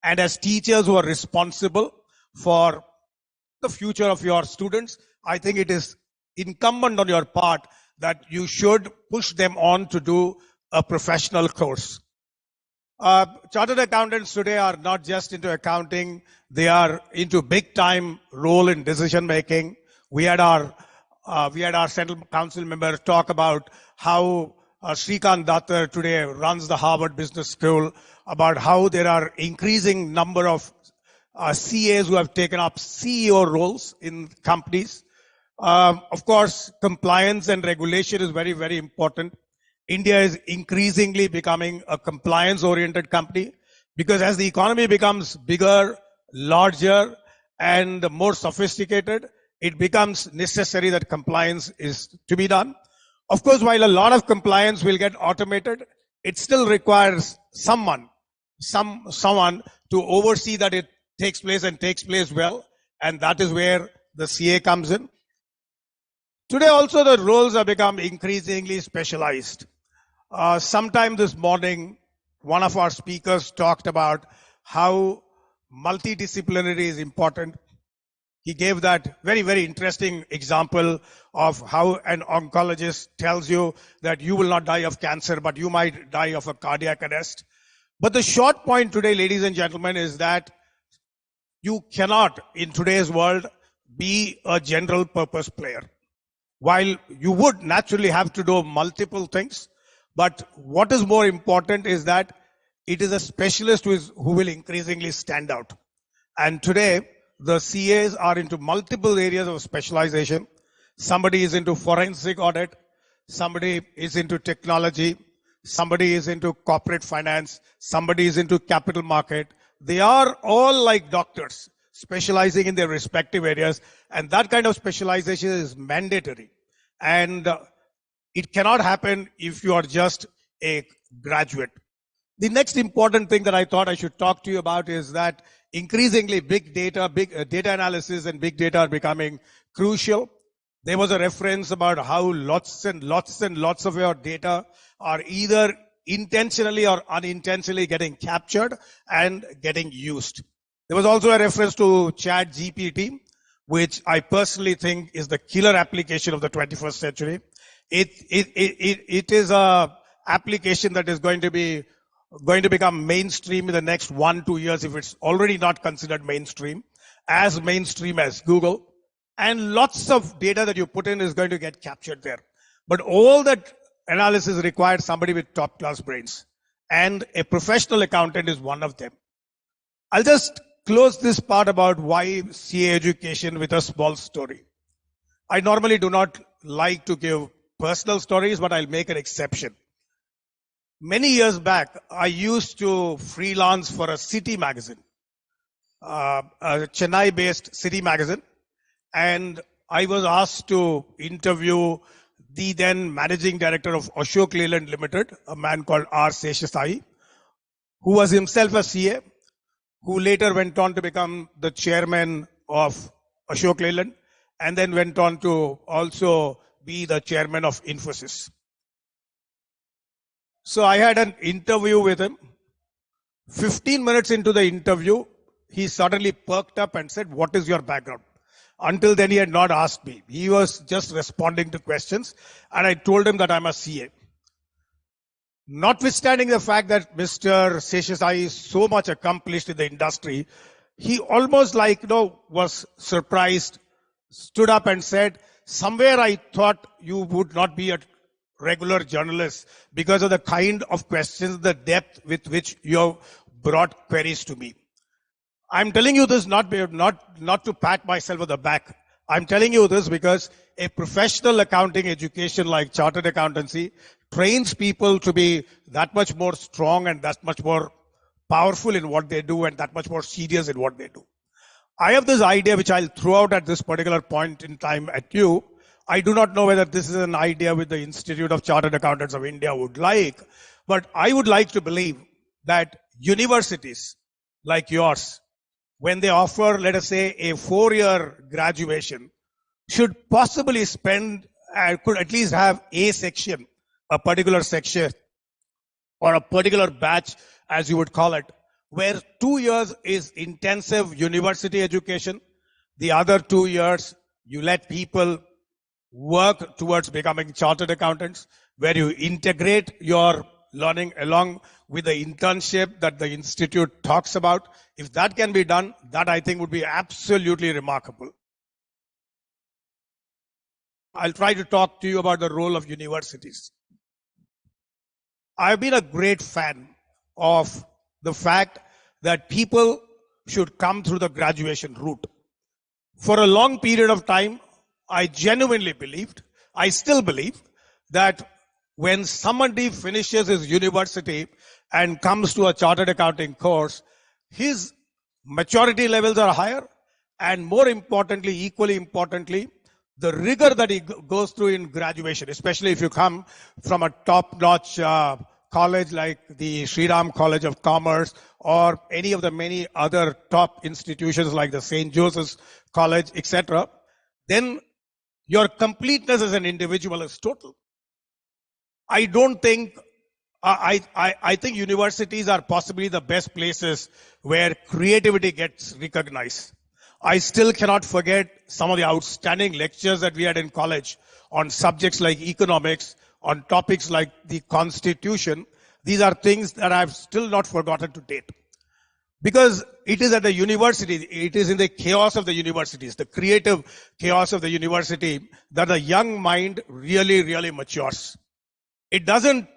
And as teachers who are responsible for the future of your students, I think it is incumbent on your part that you should push them on to do a professional course. Chartered accountants today are not just into accounting, they are into big time role in decision making. We had our Central Council member talk about how Srikant Datar today runs the Harvard Business School, about how there are increasing number of CAs who have taken up CEO roles in companies. Of course, compliance and regulation is very, very important. India is increasingly becoming a compliance-oriented company because as the economy becomes bigger, larger and more sophisticated, it becomes necessary that compliance is to be done. Of course, while a lot of compliance will get automated, it still requires someone to oversee that it takes place and takes place well. And that is where the CA comes in. Today also the roles have become increasingly specialized. Sometime this morning, one of our speakers talked about how multidisciplinary is important. He gave that very, very interesting example of how an oncologist tells you that you will not die of cancer, but you might die of a cardiac arrest. But the short point today, ladies and gentlemen, is that you cannot, in today's world, be a general purpose player. While you would naturally have to do multiple things, but what is more important is that it is a specialist who will increasingly stand out. And today, the CAs are into multiple areas of specialization. Somebody is into forensic audit. Somebody is into technology. Somebody is into corporate finance. Somebody is into capital market. They are all like doctors, specializing in their respective areas. And that kind of specialization is mandatory. And it cannot happen if you are just a graduate. The next important thing that I thought I should talk to you about is that increasingly big data analysis and big data are becoming crucial. There was a reference about how lots and lots of your data are either intentionally or unintentionally getting captured and getting used. There was also a reference to ChatGPT, which I personally think is the killer application of the 21st century. It is a application that is going to become mainstream in the next 1-2 years, if it's already not considered mainstream as Google. And lots of data that you put in is going to get captured there. But all that analysis requires somebody with top class brains. And a professional accountant is one of them. I'll just close this part about why CA education with a small story. I normally do not like to give personal stories, but I'll make an exception. Many years back, I used to freelance for a city magazine, a Chennai-based city magazine, and I was asked to interview the then managing director of Ashok Leyland Limited, a man called R. Seshasai, who was himself a CA, who later went on to become the chairman of Ashok Leyland, and then went on to also be the chairman of Infosys. So I had an interview with him. 15 minutes into the interview, he suddenly perked up and said, "What is your background?" Until then, he had not asked me. He was just responding to questions. And I told him that I'm a CA. Notwithstanding the fact that Mr. Seshasai is so much accomplished in the industry, he almost was surprised, stood up and said, "Somewhere I thought you would not be a regular journalist because of the kind of questions, the depth with which you have brought queries to me." I'm telling you this not to pat myself on the back. I'm telling you this because a professional accounting education like chartered accountancy trains people to be that much more strong and that much more powerful in what they do and that much more serious in what they do. I have this idea which I'll throw out at this particular point in time at you. I do not know whether this is an idea which the Institute of Chartered Accountants of India would like, but I would like to believe that universities like yours, when they offer, let us say, a 4-year graduation, should possibly could at least have a section, a particular section, or a particular batch, as you would call it, where 2 years is intensive university education. The other 2 years, you let people work towards becoming chartered accountants, where you integrate your learning along with the internship that the institute talks about. If that can be done, that I think would be absolutely remarkable. I'll try to talk to you about the role of universities. I've been a great fan of the fact that people should come through the graduation route. For a long period of time, I genuinely believed, I still believe, that when somebody finishes his university and comes to a chartered accounting course, his maturity levels are higher, and more importantly, equally importantly, the rigor that he goes through in graduation, especially if you come from a top-notch college like the Sri Ram College of Commerce or any of the many other top institutions like the St. Joseph's College, etc., then your completeness as an individual is total. I don't think, I think universities are possibly the best places where creativity gets recognized. I still cannot forget some of the outstanding lectures that we had in college on subjects like economics, on topics like the Constitution. These are things that I've still not forgotten to date. Because it is at the university, it is in the chaos of the universities, the creative chaos of the university, that the young mind really, really matures. It doesn't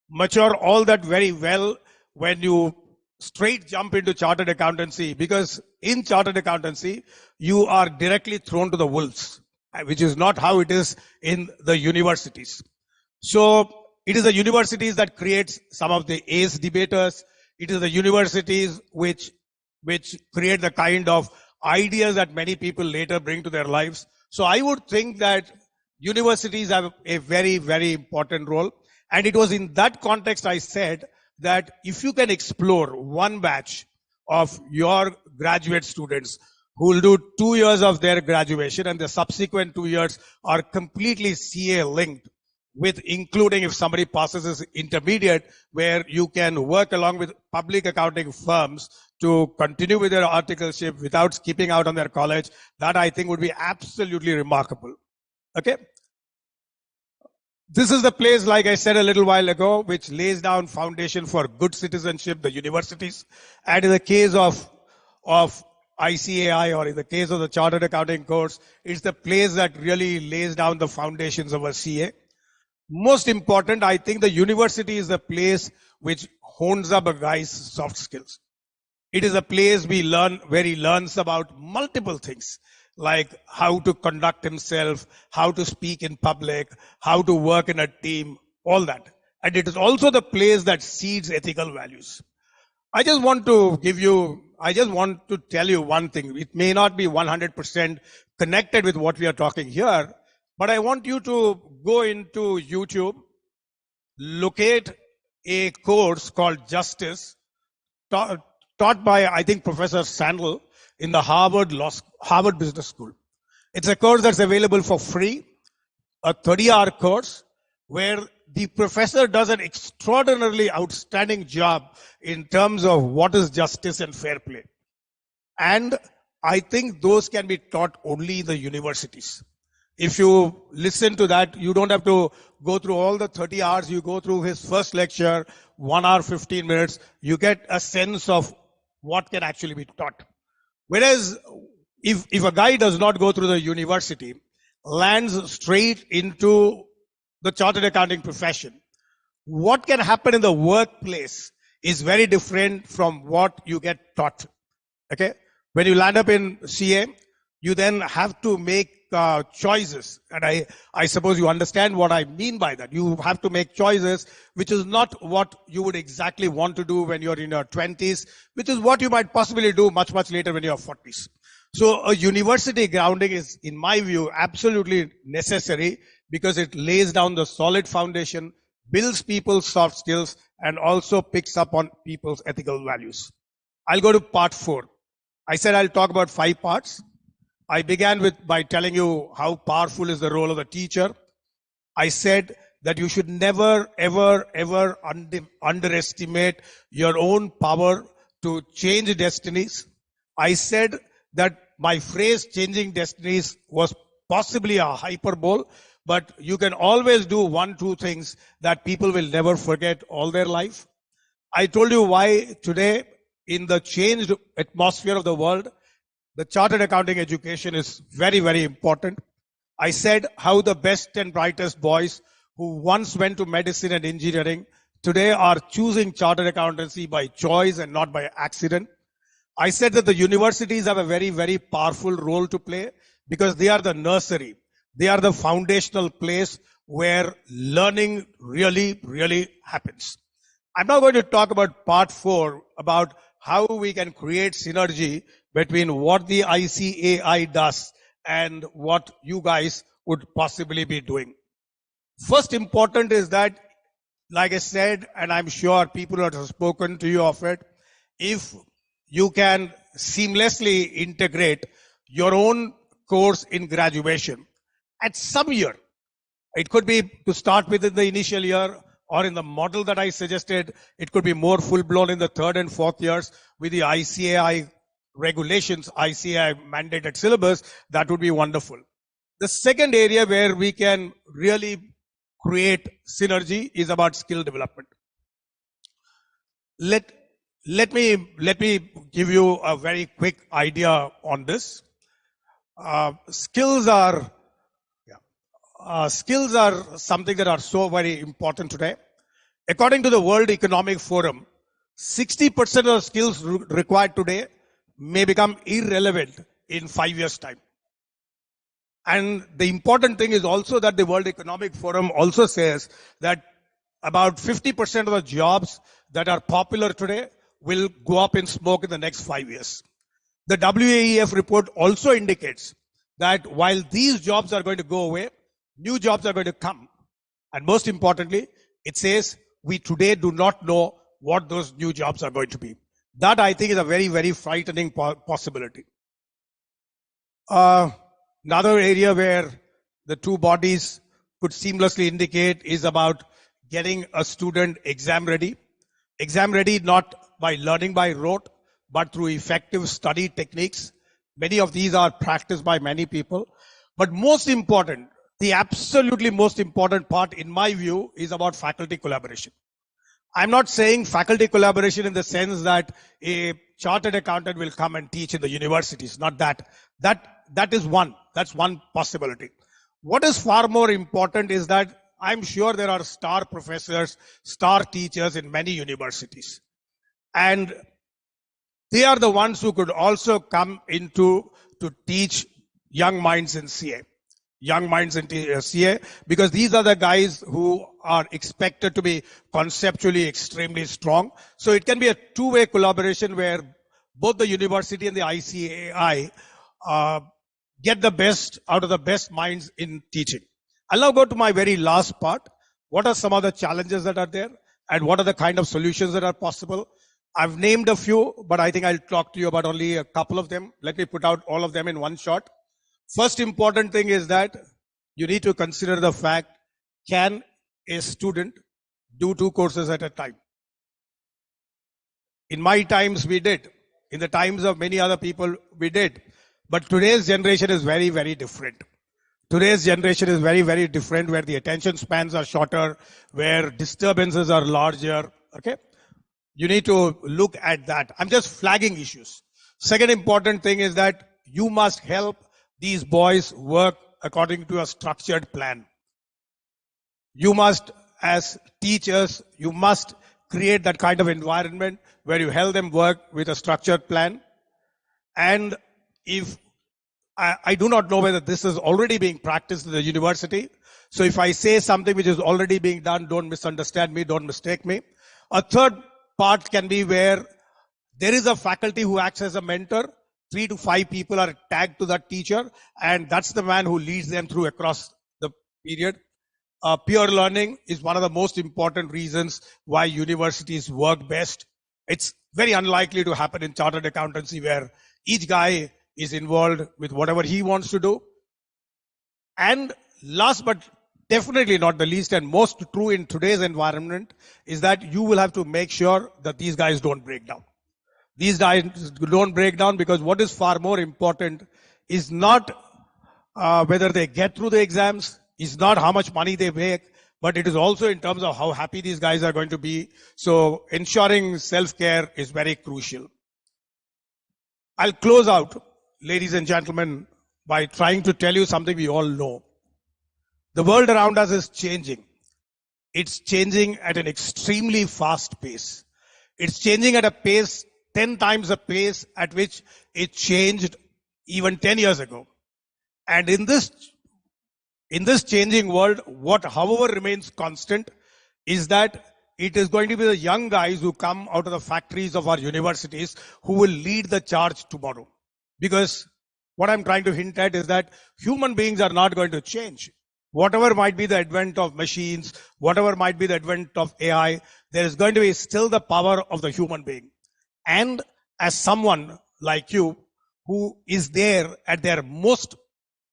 mature all that very well when you straight jump into chartered accountancy, because in chartered accountancy, you are directly thrown to the wolves, which is not how it is in the universities. So it is the universities that creates some of the ace debaters. It is the universities which create the kind of ideas that many people later bring to their lives. So I would think that universities have a very, very important role. And it was in that context I said that if you can explore one batch of your graduate students who will do 2 years of their graduation and the subsequent 2 years are completely CA linked, with including if somebody passes as intermediate, where you can work along with public accounting firms to continue with their articleship without skipping out on their college, that I think would be absolutely remarkable. Okay. This is the place, like I said a little while ago, which lays down foundation for good citizenship, the universities. And in the case of ICAI, or in the case of the Chartered Accounting course, it's the place that really lays down the foundations of a CA. Most important, I think the university is the place which hones up a guy's soft skills. It is a place where he learns about multiple things, like how to conduct himself, how to speak in public, how to work in a team, all that. And it is also the place that seeds ethical values. I just want to tell you one thing. It may not be 100% connected with what we are talking here, but I want you to go into YouTube, locate a course called Justice, taught by, I think, Professor Sandel in the Harvard Business School. It's a course that's available for free, a 30-hour course where the professor does an extraordinarily outstanding job in terms of what is justice and fair play. And I think those can be taught only in the universities. If you listen to that, you don't have to go through all the 30 hours. You go through his first lecture, 1 hour, 15 minutes. You get a sense of what can actually be taught. Whereas if a guy does not go through the university, lands straight into the chartered accounting profession, what can happen in the workplace is very different from what you get taught. Okay? When you land up in CA, you then have to make choices. And I suppose you understand what I mean by that. You have to make choices, which is not what you would exactly want to do when you're in your 20s, which is what you might possibly do much, much later when you're 40s. So a university grounding is, in my view, absolutely necessary because it lays down the solid foundation, builds people's soft skills, and also picks up on people's ethical values. I'll go to part 4. I said I'll talk about 5 parts. I began by telling you how powerful is the role of the teacher. I said that you should never, ever, ever underestimate your own power to change destinies. I said that my phrase changing destinies was possibly a hyperbole, but you can always do 1-2 things that people will never forget all their life. I told you why today, in the changed atmosphere of the world, the chartered accounting education is very, very important. I said how the best and brightest boys who once went to medicine and engineering today are choosing chartered accountancy by choice and not by accident. I said that the universities have a very, very powerful role to play because they are the nursery. They are the foundational place where learning really, really happens. I'm now going to talk about part 4, about how we can create synergy between what the ICAI does and what you guys would possibly be doing. First important is that, like I said, and I'm sure people have spoken to you of it, if you can seamlessly integrate your own course in graduation at some year, it could be to start with in the initial year, or in the model that I suggested, it could be more full-blown in the third and fourth years with the ICAI regulations, ICAI mandated syllabus. That would be wonderful. The second area where we can really create synergy is about skill development. Let me give you a very quick idea on this. Skills are something that are so very important today. According to the World Economic Forum, 60% of the skills required today may become irrelevant in 5 years' time. And the important thing is also that the World Economic Forum also says that about 50% of the jobs that are popular today will go up in smoke in the next 5 years. The WAEF report also indicates that while these jobs are going to go away, new jobs are going to come. And most importantly, it says we today do not know what those new jobs are going to be. That, I think, is a very, very frightening possibility. Another area where the two bodies could seamlessly indicate is about getting a student exam ready. Exam ready not by learning by rote, but through effective study techniques. Many of these are practiced by many people. But most important, the absolutely most important part, in my view, is about faculty collaboration. I'm not saying faculty collaboration in the sense that a chartered accountant will come and teach in the universities. Not that. That is one. That's one possibility. What is far more important is that I'm sure there are star professors, star teachers in many universities. And they are the ones who could also come into to teach young minds in CA. Young minds in CA, because these are the guys who are expected to be conceptually extremely strong. So it can be a two-way collaboration where both the university and the ICAI get the best out of the best minds in teaching. I'll now go to my very last part. What are some of the challenges that are there, and what are the kind of solutions that are possible? I've named a few, but I think I'll talk to you about only a couple of them. Let me put out all of them in one shot. First important thing is that you need to consider the fact, can a student do 2 courses at a time? In my times we did. In the times of many other people we did. But today's generation is very, very different. Today's generation is very, very different, where the attention spans are shorter, where disturbances are larger. Okay? You need to look at that. I'm just flagging issues. Second important thing is that you must help these boys work according to a structured plan. You must, as teachers, you must create that kind of environment where you help them work with a structured plan. And if I do not know whether this is already being practiced in the university. So if I say something which is already being done, don't misunderstand me, don't mistake me. A third part can be where there is a faculty who acts as a mentor. 3 to 5 people are tagged to that teacher, and that's the man who leads them through across the period. Peer learning is one of the most important reasons why universities work best. It's very unlikely to happen in chartered accountancy, where each guy is involved with whatever he wants to do. And last but definitely not the least, and most true in today's environment, is that you will have to make sure that these guys don't break down. These guys don't break down, because what is far more important is not whether they get through the exams, is not how much money they make, but it is also in terms of how happy these guys are going to be. So ensuring self-care is very crucial. I'll close out, ladies and gentlemen, by trying to tell you something we all know. The world around us is changing. It's changing at an extremely fast pace. It's changing at a pace 10 times the pace at which it changed even 10 years ago. And in this changing world, what however remains constant is that it is going to be the young guys who come out of the factories of our universities who will lead the charge tomorrow. Because what I'm trying to hint at is that human beings are not going to change. Whatever might be the advent of machines, whatever might be the advent of AI, there is going to be still the power of the human being. And as someone like you who is there at their most,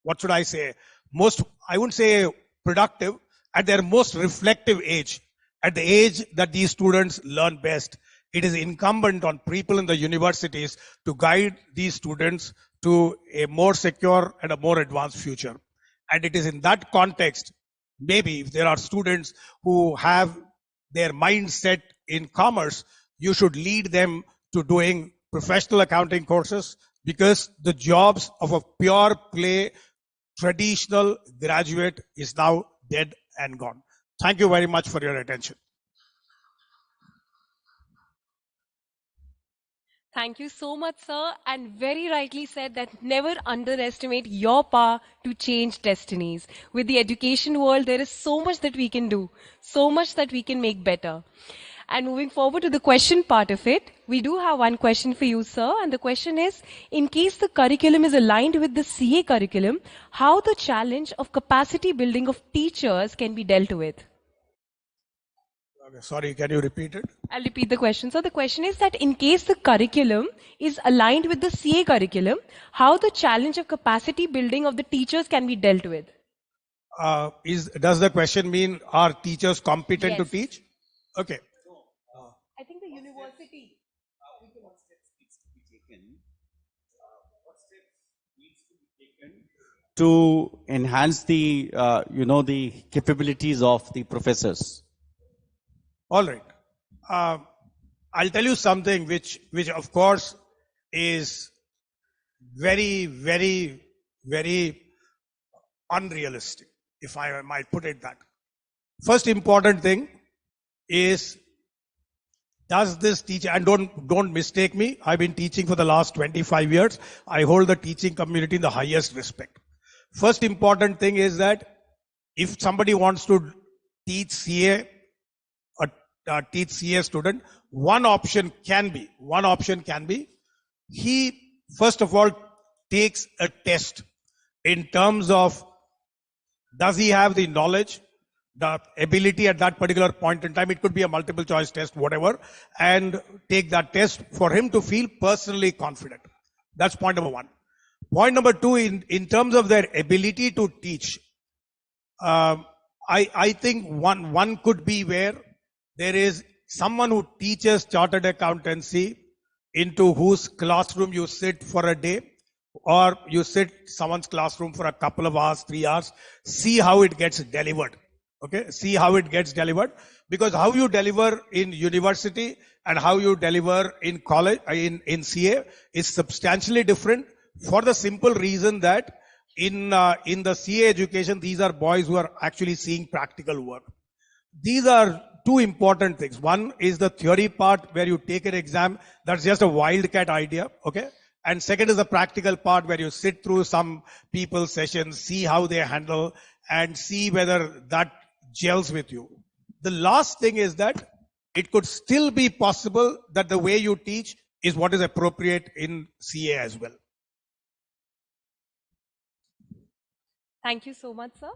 what should I say, most, I wouldn't say productive, at their most reflective age, at the age that these students learn best, it is incumbent on people in the universities to guide these students to a more secure and a more advanced future. And it is in that context, maybe if there are students who have their mindset in commerce, you should lead them to doing professional accounting courses, because the jobs of a pure play traditional graduate is now dead and gone. Thank you very much for your attention. Thank you so much, sir. And very rightly said that never underestimate your power to change destinies. With the education world, there is so much that we can do, so much that we can make better. And moving forward to the question part of it, we do have one question for you, sir. And the question is, in case the curriculum is aligned with the CA curriculum, how the challenge of capacity building of teachers can be dealt with? Okay, sorry, can you repeat it? I'll repeat the question. So the question is that in case the curriculum is aligned with the CA curriculum, how the challenge of capacity building of the teachers can be dealt with? Does the question mean are teachers competent to teach? Okay. I think the university. To enhance the, the capabilities of the professors. All right. I'll tell you something which of course is very, very, very unrealistic, if I might put it that. First important thing is, does this teacher, and don't mistake me, I've been teaching for the last 25 years. I hold the teaching community in the highest respect. First important thing is that if somebody wants to teach CA, teach CA student, one option can be, he first of all takes a test in terms of, does he have the knowledge, the ability at that particular point in time. It could be a multiple choice test, whatever, and take that test for him to feel personally confident. That's point number one. Point number two, in terms of their ability to teach, I think one could be where there is someone who teaches chartered accountancy into whose classroom you sit for a day, or you sit someone's classroom for a couple of hours, 3 hours, see how it gets delivered. Okay, see how it gets delivered, because how you deliver in university and how you deliver in college, in CA is substantially different, for the simple reason that in the CA education, these are boys who are actually seeing practical work. These are two important things. One is the theory part where you take an exam. That's just a wildcat idea. Okay. And second is the practical part where you sit through some people's sessions, see how they handle, and see whether that gels with you. The last thing is that it could still be possible that the way you teach is what is appropriate in CA as well. Thank you so much, sir.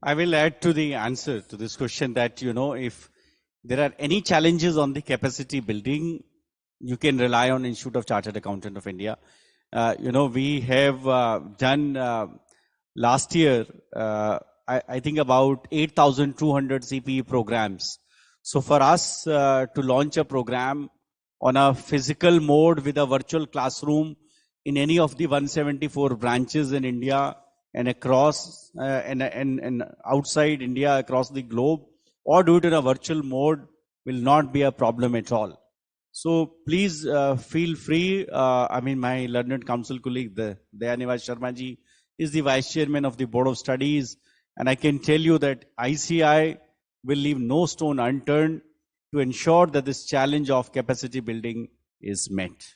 I will add to the answer to this question that, if there are any challenges on the capacity building, you can rely on Institute of Chartered Accountant of India. We have done last year, I think about 8,200 CPE programs. So for us to launch a program on a physical mode with a virtual classroom in any of the 174 branches in India and across and outside India, across the globe, or do it in a virtual mode will not be a problem at all. So please feel free. My learned council colleague, Dayanivas Sharma ji, is the vice chairman of the Board of Studies. And I can tell you that ICAI will leave no stone unturned to ensure that this challenge of capacity building is met.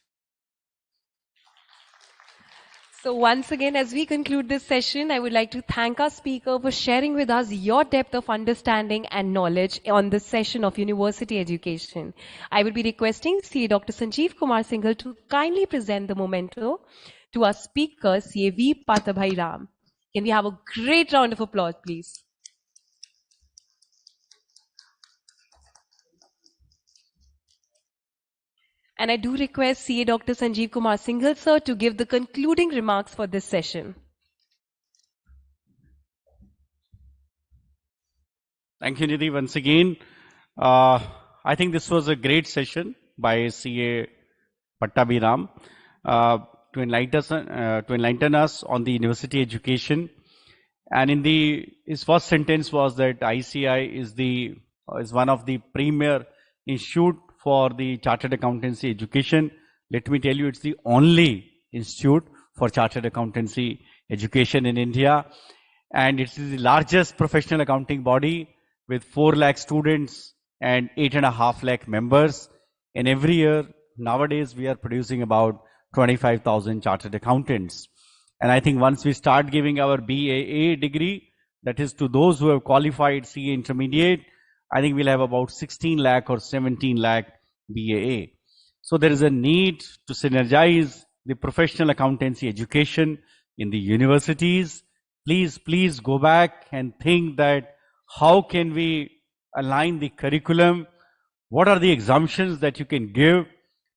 So once again, as we conclude this session, I would like to thank our speaker for sharing with us your depth of understanding and knowledge on this session of university education. I will be requesting CA Dr. Sanjeev Kumar Singhal to kindly present the memento to our speaker, CA V. Patabhai Ram. Can we have a great round of applause, please? And I do request CA Dr. Sanjeev Kumar Singhal, sir, to give the concluding remarks for this session. Thank you, Nidhi, once again. I think this was a great session by CA Patabhai Ram to enlighten us on the university education. And his first sentence was that ICAI is one of the premier institute for the chartered accountancy education. Let me tell you, it's the only institute for chartered accountancy education in India. And it is the largest professional accounting body with 4 lakh students and 8.5 lakh members. And every year, nowadays, we are producing about 25,000 chartered accountants. And I think once we start giving our BAA degree, that is to those who have qualified CA intermediate, I think we'll have about 16 lakh or 17 lakh BAA. So there is a need to synergize the professional accountancy education in the universities. Please go back and think that how can we align the curriculum? What are the exemptions that you can give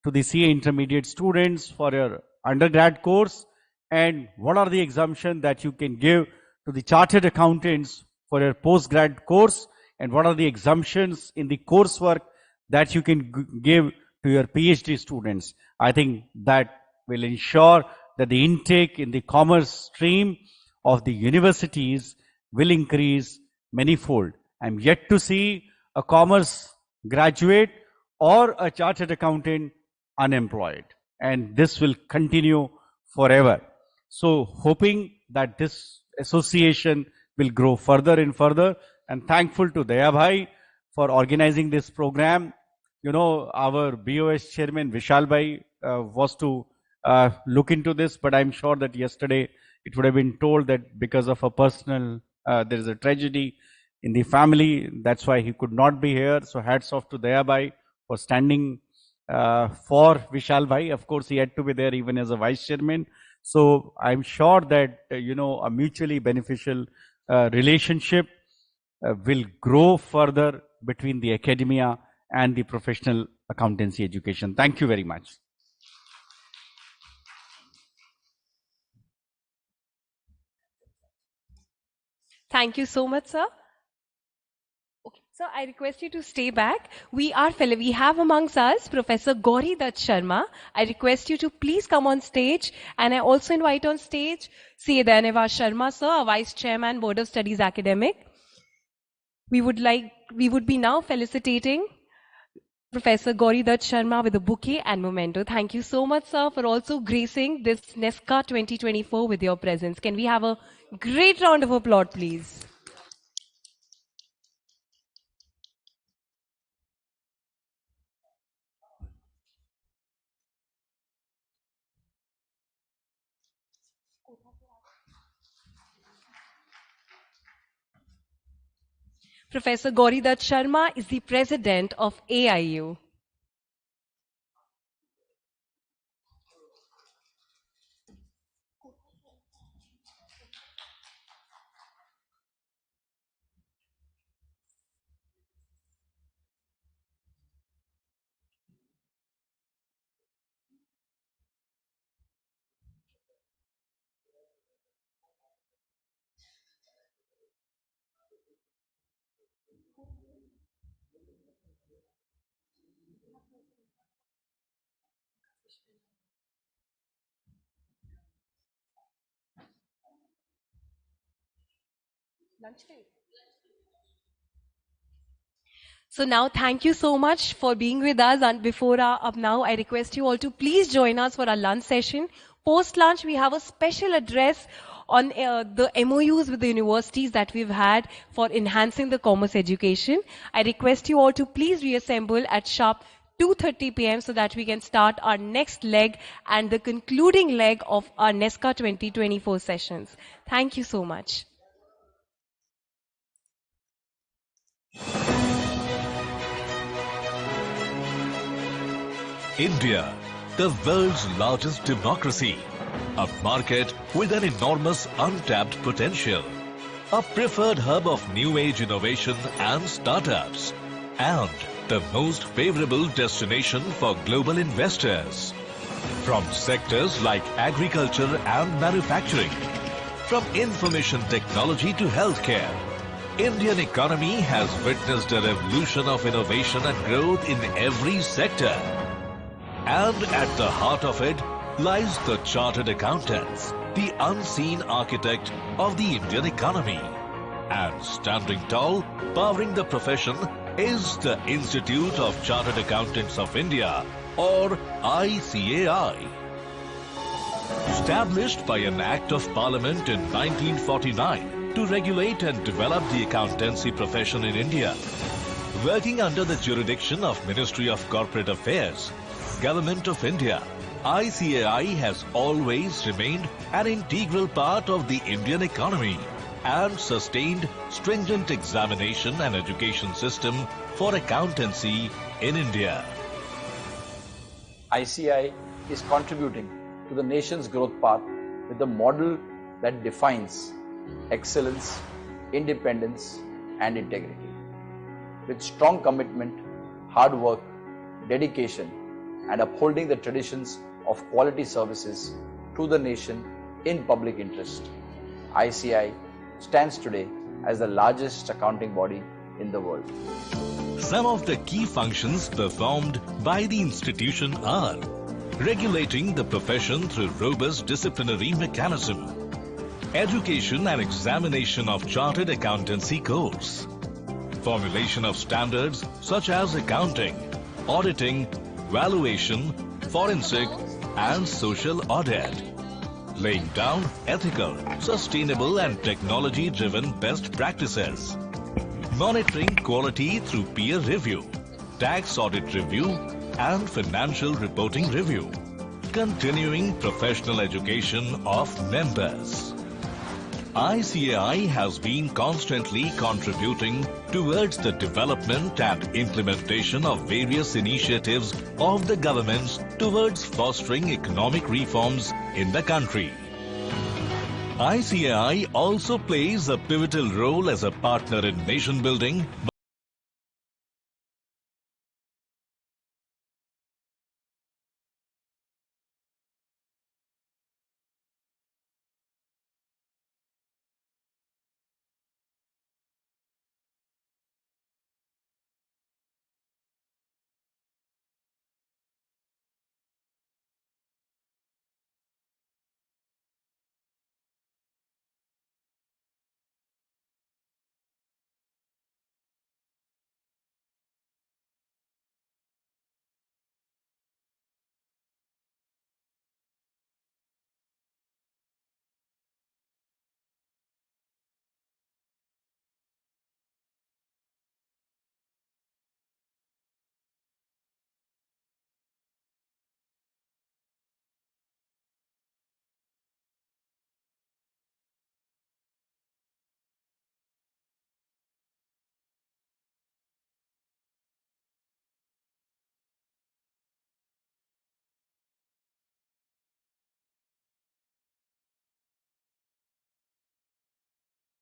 to the CA intermediate students for your undergrad course? And what are the exemptions that you can give to the chartered accountants for your postgrad course? And what are the exemptions in the coursework that you can give to your PhD students? I think that will ensure that the intake in the commerce stream of the universities will increase manifold. I'm yet to see a commerce graduate or a chartered accountant unemployed. And this will continue forever. So hoping that this association will grow further and further, and thankful to Dayabhai for organizing this program. You know, our BOS chairman Vishal Bhai was to look into this, but I'm sure that yesterday it would have been told that because of a personal, there is a tragedy in the family, that's why he could not be here. So hats off to Dayabhai for standing for Vishal Bhai. Of course, he had to be there even as a vice chairman. So I'm sure that, a mutually beneficial relationship will grow further between the academia and the professional accountancy education. Thank you very much. Thank you so much, sir. Okay, so I request you to stay back. We have amongst us Professor Gauri Dutt Sharma. I request you to please come on stage, and I also invite on stage CA Dayanivas Sharma, sir, our Vice Chairman, Board of Studies Academic. We would be now felicitating Professor Gauri Dutt Sharma with a bouquet and memento. Thank you so much, sir, for also gracing this NESCA 2024 with your presence. Can we have a great round of applause, please? Professor Gauri Dutt Sharma is the president of AIU. So now, thank you so much for being with us. And now, I request you all to please join us for our lunch session. Post-lunch, we have a special address on the MOUs with the universities that we've had for enhancing the commerce education. I request you all to please reassemble at sharp 2:30 p.m. so that we can start our next leg and the concluding leg of our NESCA 2024 sessions. Thank you so much. India, the world's largest democracy, a market with an enormous untapped potential, a preferred hub of new age innovation and startups, and the most favorable destination for global investors. From sectors like agriculture and manufacturing, from information technology to healthcare, Indian economy has witnessed a revolution of innovation and growth in every sector. And at the heart of it lies the chartered accountants, the unseen architect of the Indian economy. And standing tall, powering the profession, is the Institute of Chartered Accountants of India, or ICAI. Established by an Act of Parliament in 1949 to regulate and develop the accountancy profession in India, working under the jurisdiction of Ministry of Corporate Affairs, Government of India, ICAI has always remained an integral part of the Indian economy and sustained stringent examination and education system for accountancy in India. ICAI is contributing to the nation's growth path with a model that defines excellence, independence, and integrity. With strong commitment, hard work, dedication, and upholding the traditions of quality services to the nation in public interest, ICAI stands today as the largest accounting body in the world. Some of the key functions performed by the institution are regulating the profession through robust disciplinary mechanism, education and examination of chartered accountancy codes, formulation of standards such as accounting, auditing, valuation, forensic and social audit, laying down ethical, sustainable and technology-driven best practices, monitoring quality through peer review, tax audit review and financial reporting review, continuing professional education of members. ICAI has been constantly contributing towards the development and implementation of various initiatives of the governments towards fostering economic reforms in the country. ICAI also plays a pivotal role as a partner in nation building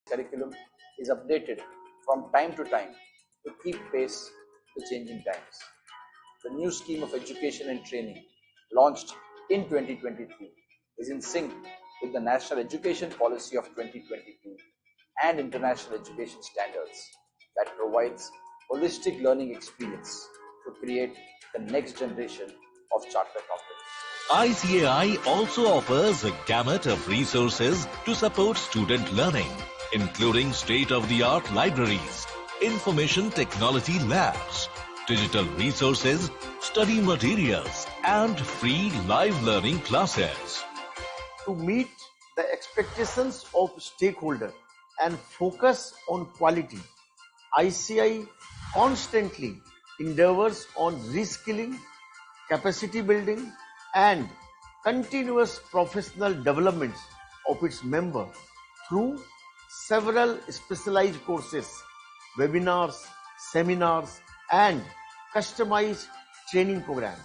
curriculum is updated from time to time to keep pace with changing times. The new scheme of education and training launched in 2023 is in sync with the National Education Policy of 2022 and international education standards that provides holistic learning experience to create the next generation of chartered accountants. ICAI also offers a gamut of resources to support student learning, including state-of-the-art libraries, information technology labs, digital resources, study materials, and free live learning classes. To meet the expectations of stakeholders and focus on quality, ICAI constantly endeavors on reskilling, capacity building, and continuous professional development of its members through several specialized courses, webinars, seminars, and customized training programs.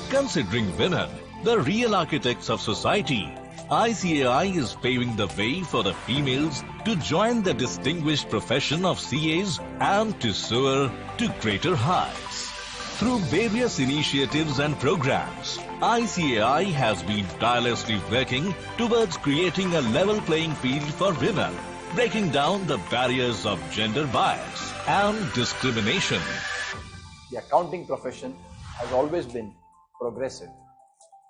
Considering women the real architects of society, ICAI is paving the way for the females to join the distinguished profession of CAs and to soar to greater heights. Through various initiatives and programs, ICAI has been tirelessly working towards creating a level playing field for women, breaking down the barriers of gender bias and discrimination. The accounting profession has always been progressive.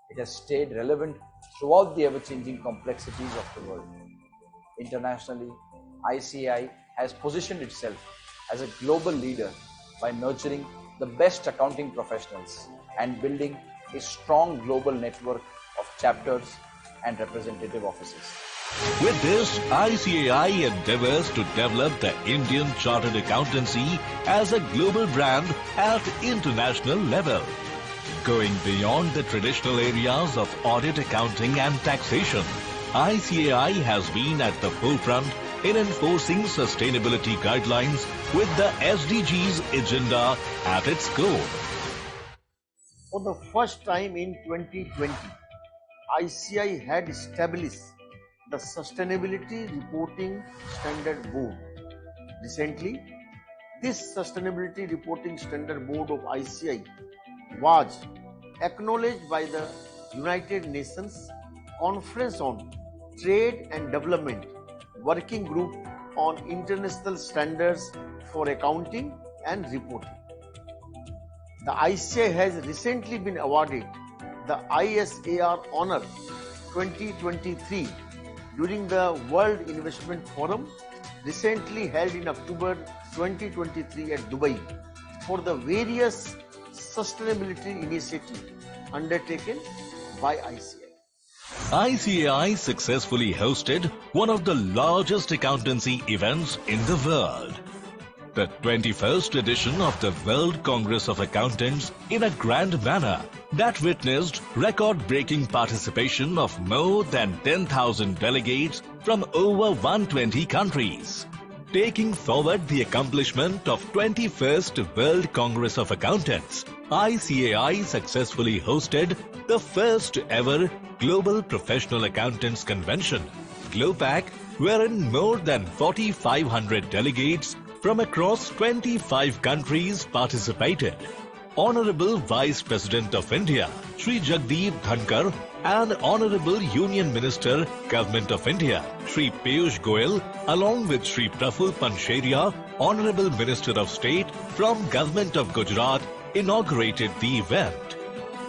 It has stayed relevant throughout the ever-changing complexities of the world. Internationally, ICAI has positioned itself as a global leader by nurturing the best accounting professionals and building a strong global network of chapters and representative offices. With this, ICAI endeavors to develop the Indian Chartered Accountancy as a global brand at international level, going beyond the traditional areas of audit, accounting and taxation. ICAI has been at the forefront in enforcing sustainability guidelines with the SDGs agenda at its core. For the first time in 2020, ICAI had established the Sustainability Reporting Standard Board. Recently, this Sustainability Reporting Standard Board of ICAI was acknowledged by the United Nations Conference on Trade and Development Working Group on International Standards for Accounting and Reporting. The ICAI has recently been awarded the ISAR Honor 2023 during the World Investment Forum recently held in October 2023 at Dubai for the various sustainability initiatives undertaken by ICAI. ICAI successfully hosted one of the largest accountancy events in the world, the 21st edition of the World Congress of Accountants, in a grand manner that witnessed record-breaking participation of more than 10,000 delegates from over 120 countries. Taking forward the accomplishment of 21st World Congress of Accountants, ICAI successfully hosted the first ever Global Professional Accountants Convention, GLOPAC, wherein more than 4,500 delegates from across 25 countries participated. Honorable Vice President of India, Shri Jagdeep Dhankar, and Honorable Union Minister, Government of India, Shri Piyush Goyal, along with Shri Praful Pancheria, Honorable Minister of State from Government of Gujarat, inaugurated the event.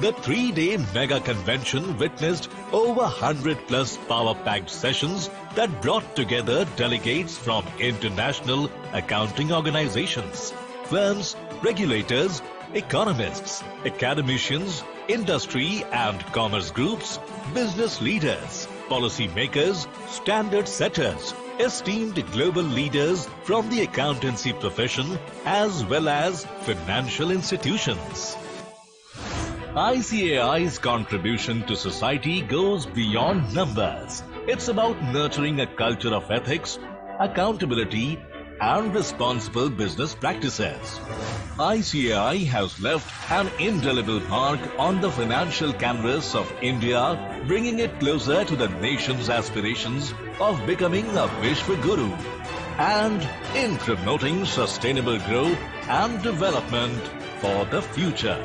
The 3-day mega convention witnessed over 100 plus power-packed sessions that brought together delegates from international accounting organizations, firms, regulators, economists, academicians, industry and commerce groups, business leaders, policy makers, standard setters, esteemed global leaders from the accountancy profession as well as financial institutions. ICAI's contribution to society goes beyond numbers. It's about nurturing a culture of ethics, accountability, and responsible business practices. ICAI has left an indelible mark on the financial canvas of India, bringing it closer to the nation's aspirations of becoming a Vishwaguru and in promoting sustainable growth and development for the future.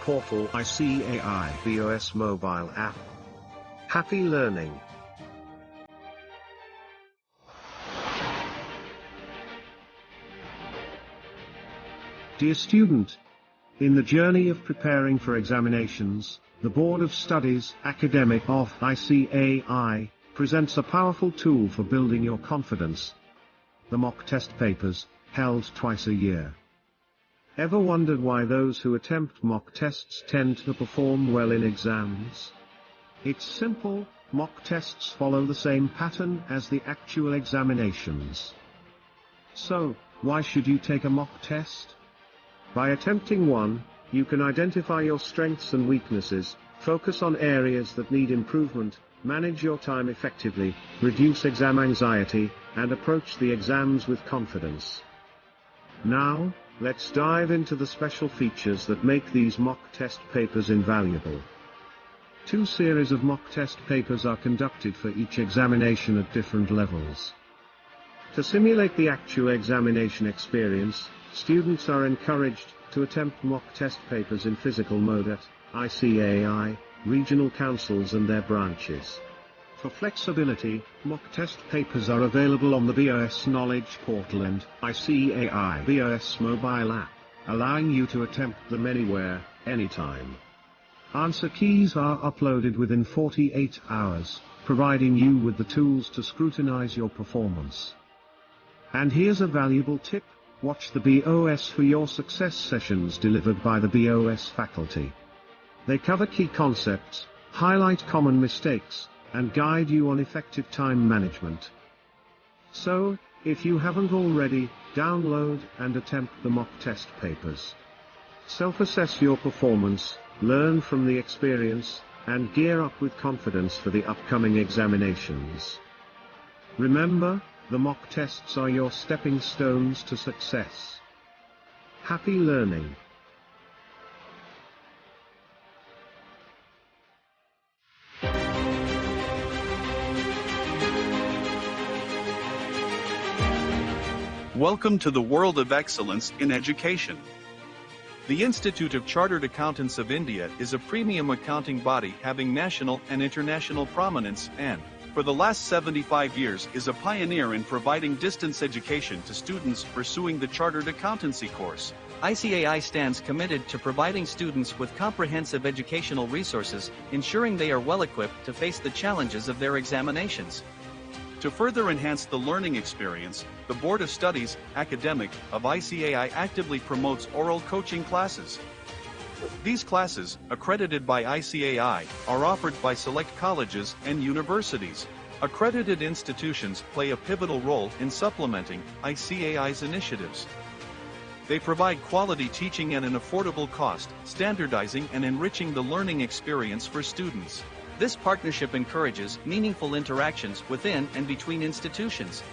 portal ICAI BOS mobile app. Happy learning. Dear student, in the journey of preparing for examinations, the Board of Studies Academic of ICAI presents a powerful tool for building your confidence: the mock test papers, held twice a year. Ever wondered why those who attempt mock tests tend to perform well in exams? It's simple: mock tests follow the same pattern as the actual examinations. So, why should you take a mock test? By attempting one, you can identify your strengths and weaknesses, focus on areas that need improvement, manage your time effectively, reduce exam anxiety, and approach the exams with confidence. Now, let's dive into the special features that make these mock test papers invaluable. 2 series of mock test papers are conducted for each examination at different levels. To simulate the actual examination experience, students are encouraged to attempt mock test papers in physical mode at ICAI, regional councils and their branches. For flexibility, mock test papers are available on the BOS Knowledge Portal and ICAI BOS mobile app, allowing you to attempt them anywhere, anytime. Answer keys are uploaded within 48 hours, providing you with the tools to scrutinize your performance. And here's a valuable tip: watch the BOS for your success sessions delivered by the BOS faculty. They cover key concepts, highlight common mistakes, and guide you on effective time management. So, if you haven't already, download and attempt the mock test papers. Self-assess your performance, learn from the experience, and gear up with confidence for the upcoming examinations. Remember, the mock tests are your stepping stones to success. Happy learning. Welcome to the world of excellence in education. The Institute of Chartered Accountants of India is a premium accounting body having national and international prominence and, for the last 75 years, is a pioneer in providing distance education to students pursuing the Chartered Accountancy course. ICAI stands committed to providing students with comprehensive educational resources, ensuring they are well equipped to face the challenges of their examinations. To further enhance the learning experience, the Board of Studies Academic of ICAI actively promotes oral coaching classes. These classes, accredited by ICAI, are offered by select colleges and universities. Accredited institutions play a pivotal role in supplementing ICAI's initiatives. They provide quality teaching at an affordable cost, standardizing and enriching the learning experience for students. This partnership encourages meaningful interactions within and between institutions.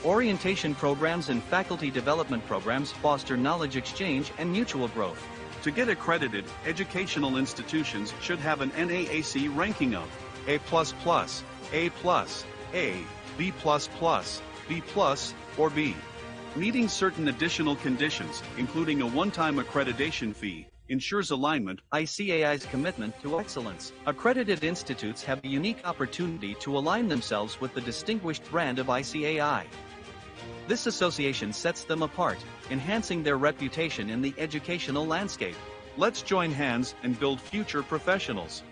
Orientation programs and faculty development programs foster knowledge exchange and mutual growth. To get accredited, educational institutions should have an NAAC ranking of A++, A+, A, B++, B+, or B. Meeting certain additional conditions, including a one-time accreditation fee, ensures alignment. ICAI's commitment to excellence. Accredited institutes have a unique opportunity to align themselves with the distinguished brand of ICAI. This association sets them apart, enhancing their reputation in the educational landscape. Let's join hands and build future professionals.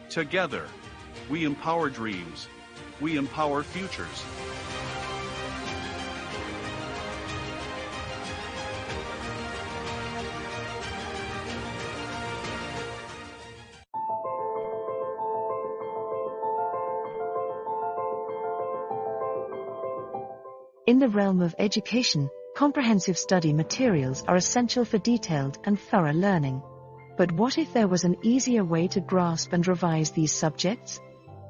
Together, we empower dreams. We empower futures. In the realm of education, comprehensive study materials are essential for detailed and thorough learning. But what if there was an easier way to grasp and revise these subjects?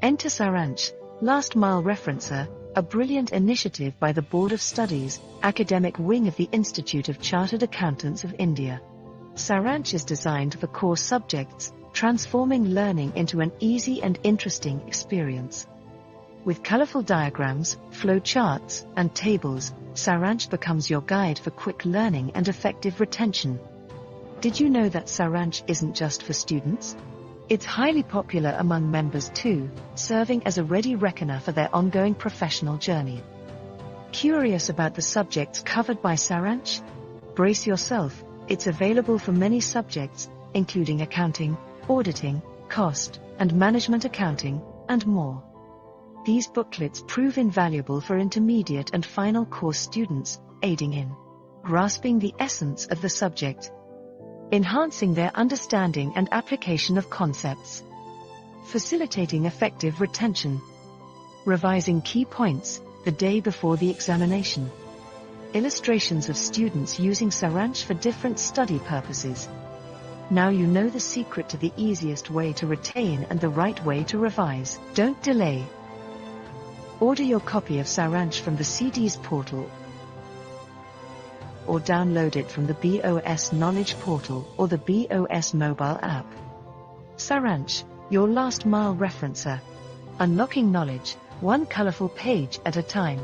Enter Saranch, Last Mile Referencer, a brilliant initiative by the Board of Studies, academic wing of the Institute of Chartered Accountants of India. Saranch is designed for core subjects, transforming learning into an easy and interesting experience. With colorful diagrams, flow charts, and tables, Saranch becomes your guide for quick learning and effective retention. Did you know that Saransh isn't just for students? It's highly popular among members too, serving as a ready reckoner for their ongoing professional journey. Curious about the subjects covered by Saransh? Brace yourself, it's available for many subjects, including accounting, auditing, cost, and management accounting, and more. These booklets prove invaluable for intermediate and final course students, aiding in grasping the essence of the subject, enhancing their understanding and application of concepts, facilitating effective retention, revising key points the day before the examination, illustrations of students using Saransh for different study purposes. Now you know the secret to the easiest way to retain and the right way to revise. Don't delay. Order your copy of Saransh from the CDs portal or download it from the BOS Knowledge Portal or the BOS mobile app. Saransh, your last mile referencer. Unlocking knowledge, one colorful page at a time.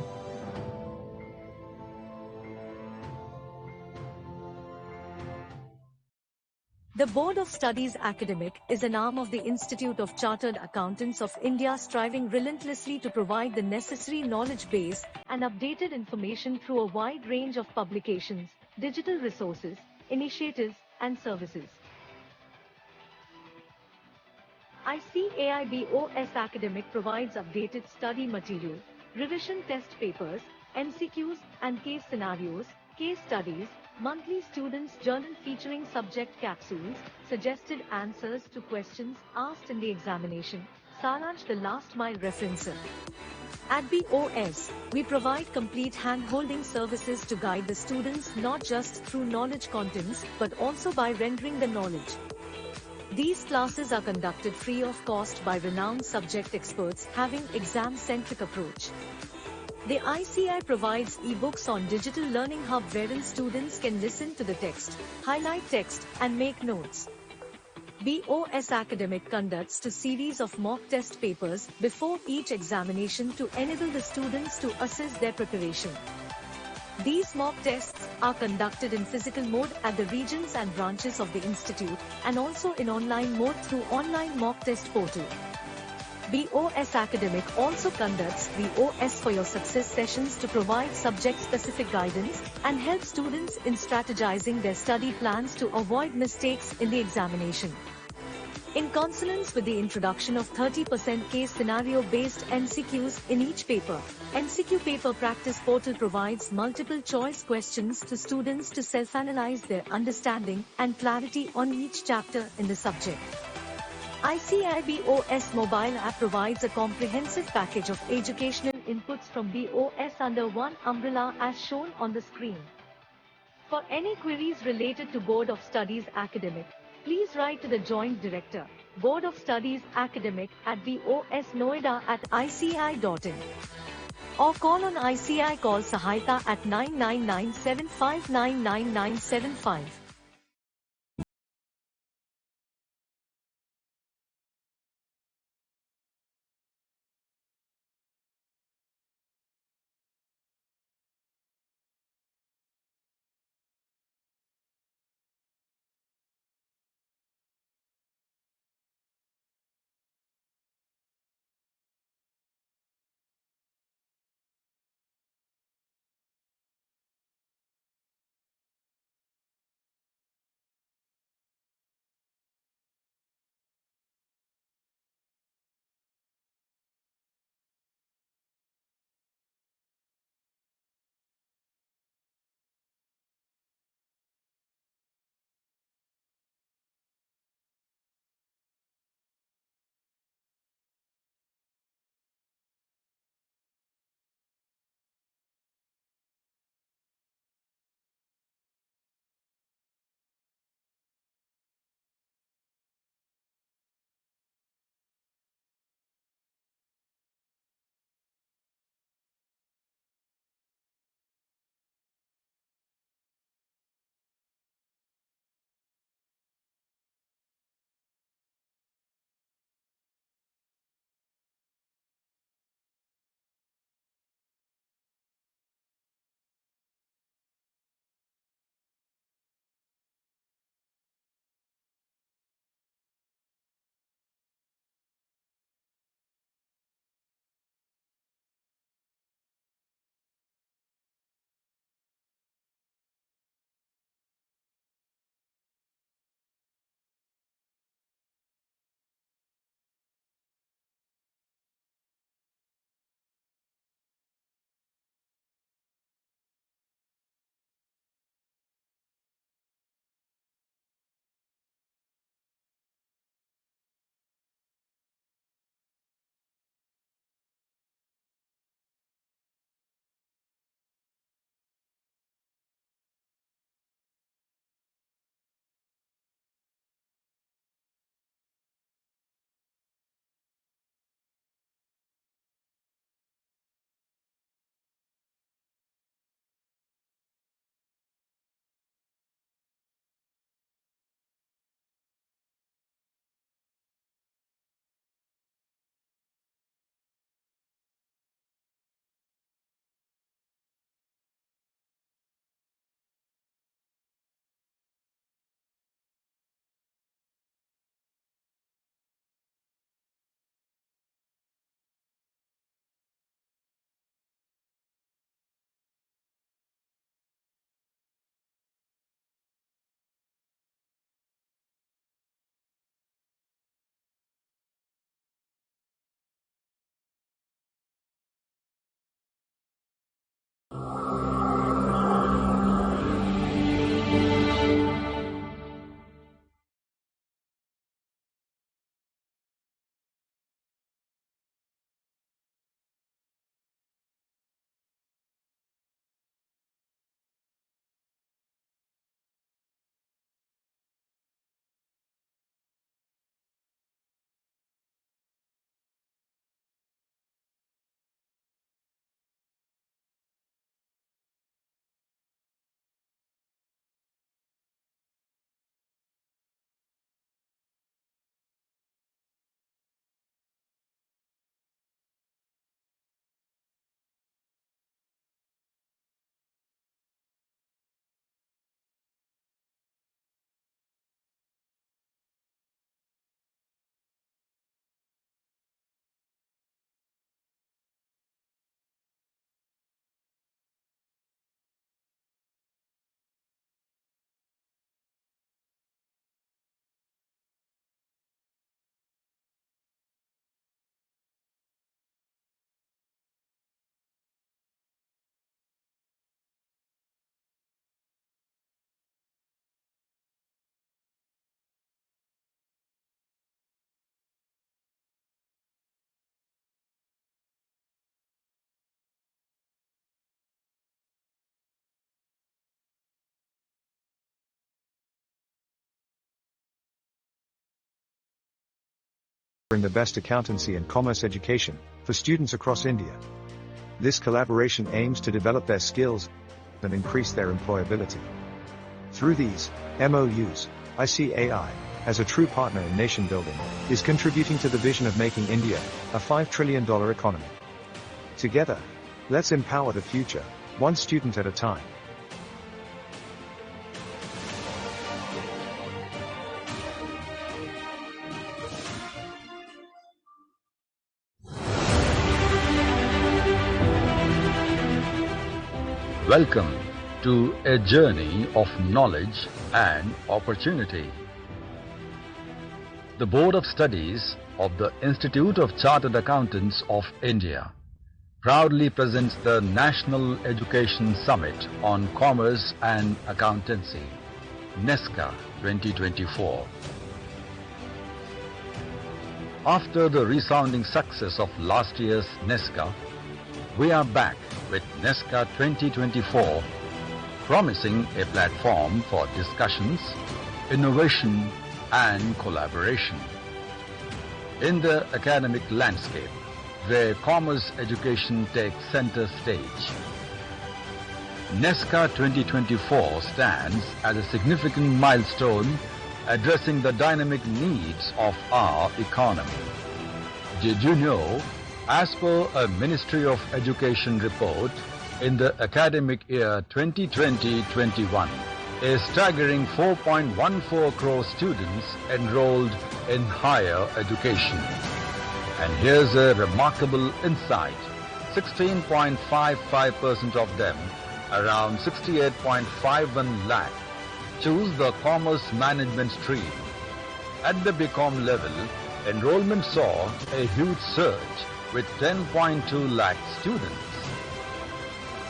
The Board of Studies Academic is an arm of the Institute of Chartered Accountants of India, striving relentlessly to provide the necessary knowledge base and updated information through a wide range of publications, digital resources, initiatives, and services. ICAI BOS Academic provides updated study material, revision test papers, MCQs and case scenarios, case studies, monthly students' journal featuring subject capsules, suggested answers to questions asked in the examination, Saransh the last mile referencer. At BOS, we provide complete hand-holding services to guide the students not just through knowledge contents but also by rendering the knowledge. These classes are conducted free of cost by renowned subject experts having exam-centric approach. The ICI provides ebooks on Digital Learning Hub wherein students can listen to the text, highlight text, and make notes. BOS Academic conducts a series of mock test papers before each examination to enable the students to assess their preparation. These mock tests are conducted in physical mode at the regions and branches of the institute and also in online mode through online mock test portal. BOS Academic also conducts BOS for Your Success sessions to provide subject-specific guidance and help students in strategizing their study plans to avoid mistakes in the examination. In consonance with the introduction of 30% case scenario-based MCQs in each paper, MCQ Paper Practice Portal provides multiple choice questions to students to self-analyze their understanding and clarity on each chapter in the subject. ICAI BOS mobile app provides a comprehensive package of educational inputs from BOS under one umbrella as shown on the screen. For any queries related to Board of Studies Academic, please write to the Joint Director, Board of Studies Academic at bosnoida@ici.in or call on ICI Call Sahayata at 9997599975. the best accountancy and commerce education for students across India. This collaboration aims to develop their skills and increase their employability. Through these MOUs, ICAI, as a true partner in nation building, is contributing to the vision of making India a $5 trillion economy. Together, let's empower the future, one student at a time. Welcome to a journey of knowledge and opportunity. The Board of Studies of the Institute of Chartered Accountants of India proudly presents the National Education Summit on Commerce and Accountancy, NESCA 2024. After the resounding success of last year's NESCA, we are back with NESCA 2024, promising a platform for discussions, innovation and collaboration. In the academic landscape, where commerce education takes center stage, NESCA 2024 stands as a significant milestone addressing the dynamic needs of our economy. Did you know, as per a Ministry of Education report, in the academic year 2020-21, a staggering 4.14 crore students enrolled in higher education. And here's a remarkable insight: 16.55% of them, around 68.51 lakh, choose the commerce management stream. At the BCom level, enrollment saw a huge surge with 10.2 lakh students.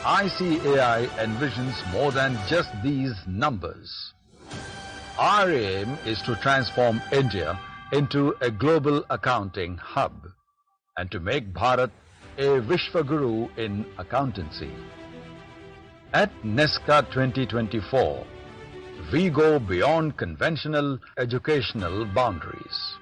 ICAI envisions more than just these numbers. Our aim is to transform India into a global accounting hub and to make Bharat a Vishwaguru in accountancy. At NESCA 2024, we go beyond conventional educational boundaries.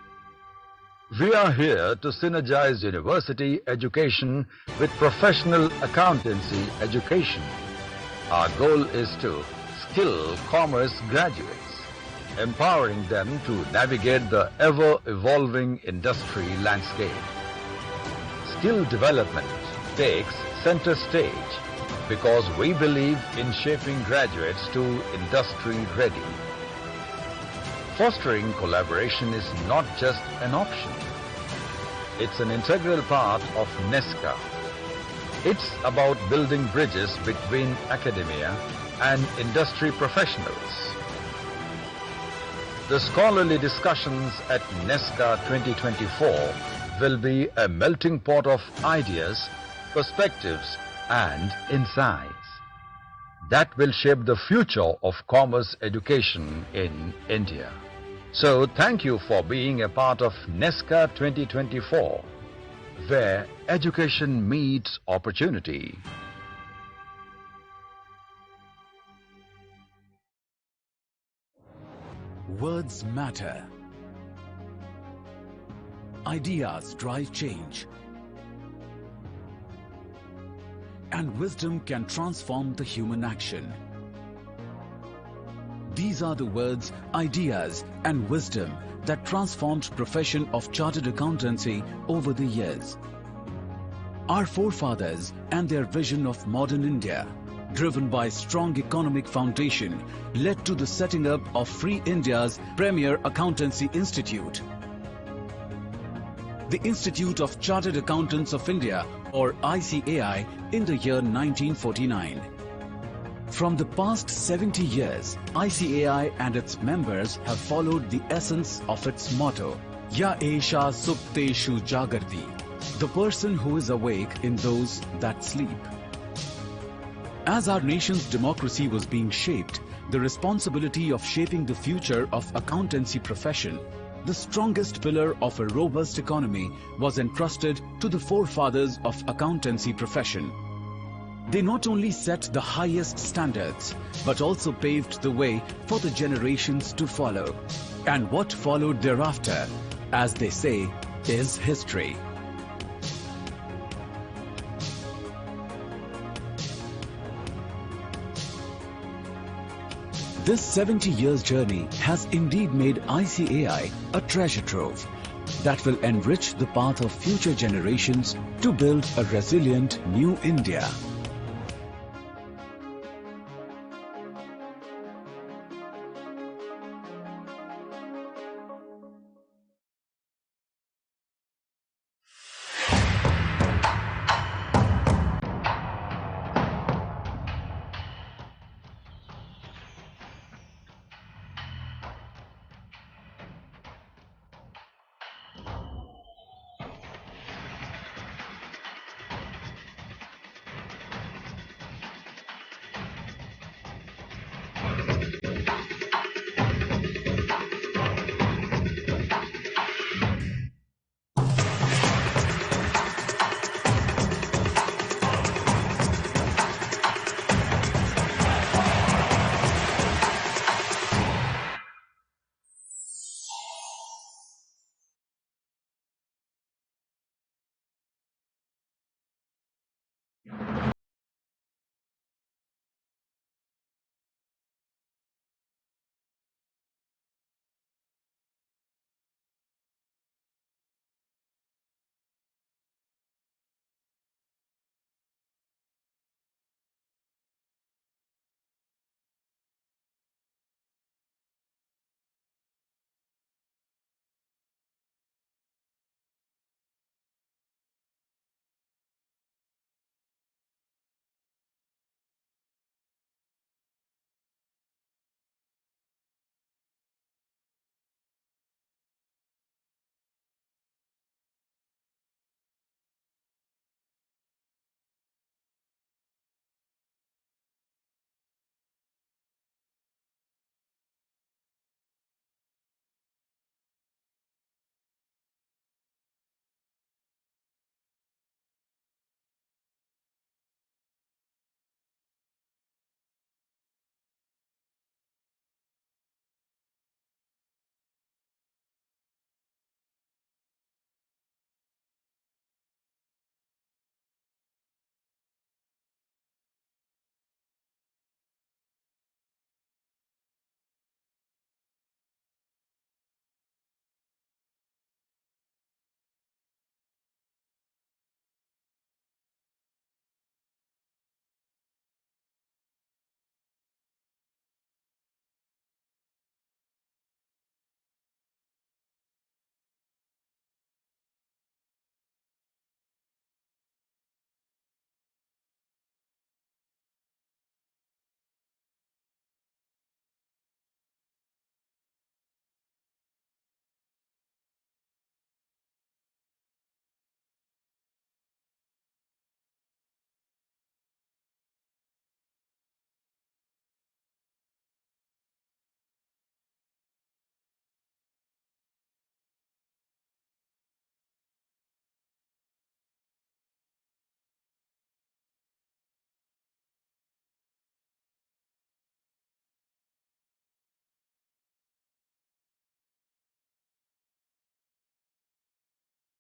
We are here to synergize university education with professional accountancy education. Our goal is to skill commerce graduates, empowering them to navigate the ever-evolving industry landscape. Skill development takes center stage because we believe in shaping graduates to industry ready. Fostering collaboration is not just an option. It's an integral part of NESCA. It's about building bridges between academia and industry professionals. The scholarly discussions at NESCA 2024 will be a melting pot of ideas, perspectives, and insights that will shape the future of commerce education in India. So thank you for being a part of NESCA 2024, where education meets opportunity. Words matter. Ideas drive change. And wisdom can transform the human action. These are the words, ideas, and wisdom that transformed profession of chartered accountancy over the years. Our forefathers and their vision of modern India, driven by strong economic foundation, led to the setting up of Free India's premier accountancy institute. The Institute of Chartered Accountants of India, or ICAI, in the year 1949. From the past 70 years, ICAI and its members have followed the essence of its motto, Ya Esha Supteshu Jagarti, the person who is awake in those that sleep. As our nation's democracy was being shaped, the responsibility of shaping the future of accountancy profession, the strongest pillar of a robust economy, was entrusted to the forefathers of accountancy profession. They not only set the highest standards, but also paved the way for the generations to follow. And what followed thereafter, as they say, is history. This 70 years journey has indeed made ICAI a treasure trove that will enrich the path of future generations to build a resilient new India.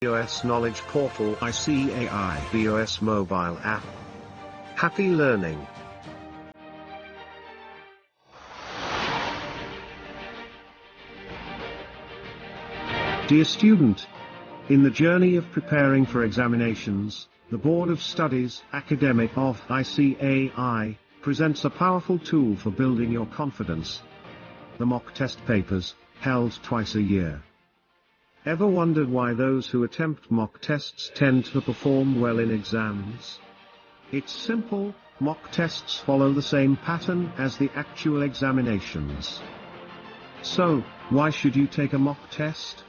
BOS Knowledge Portal ICAI BOS mobile app. Happy learning. Dear student, in the journey of preparing for examinations, the Board of Studies Academic of ICAI presents a powerful tool for building your confidence. The mock test papers, held twice a year. Ever wondered why those who attempt mock tests tend to perform well in exams? It's simple, mock tests follow the same pattern as the actual examinations. So, why should you take a mock test?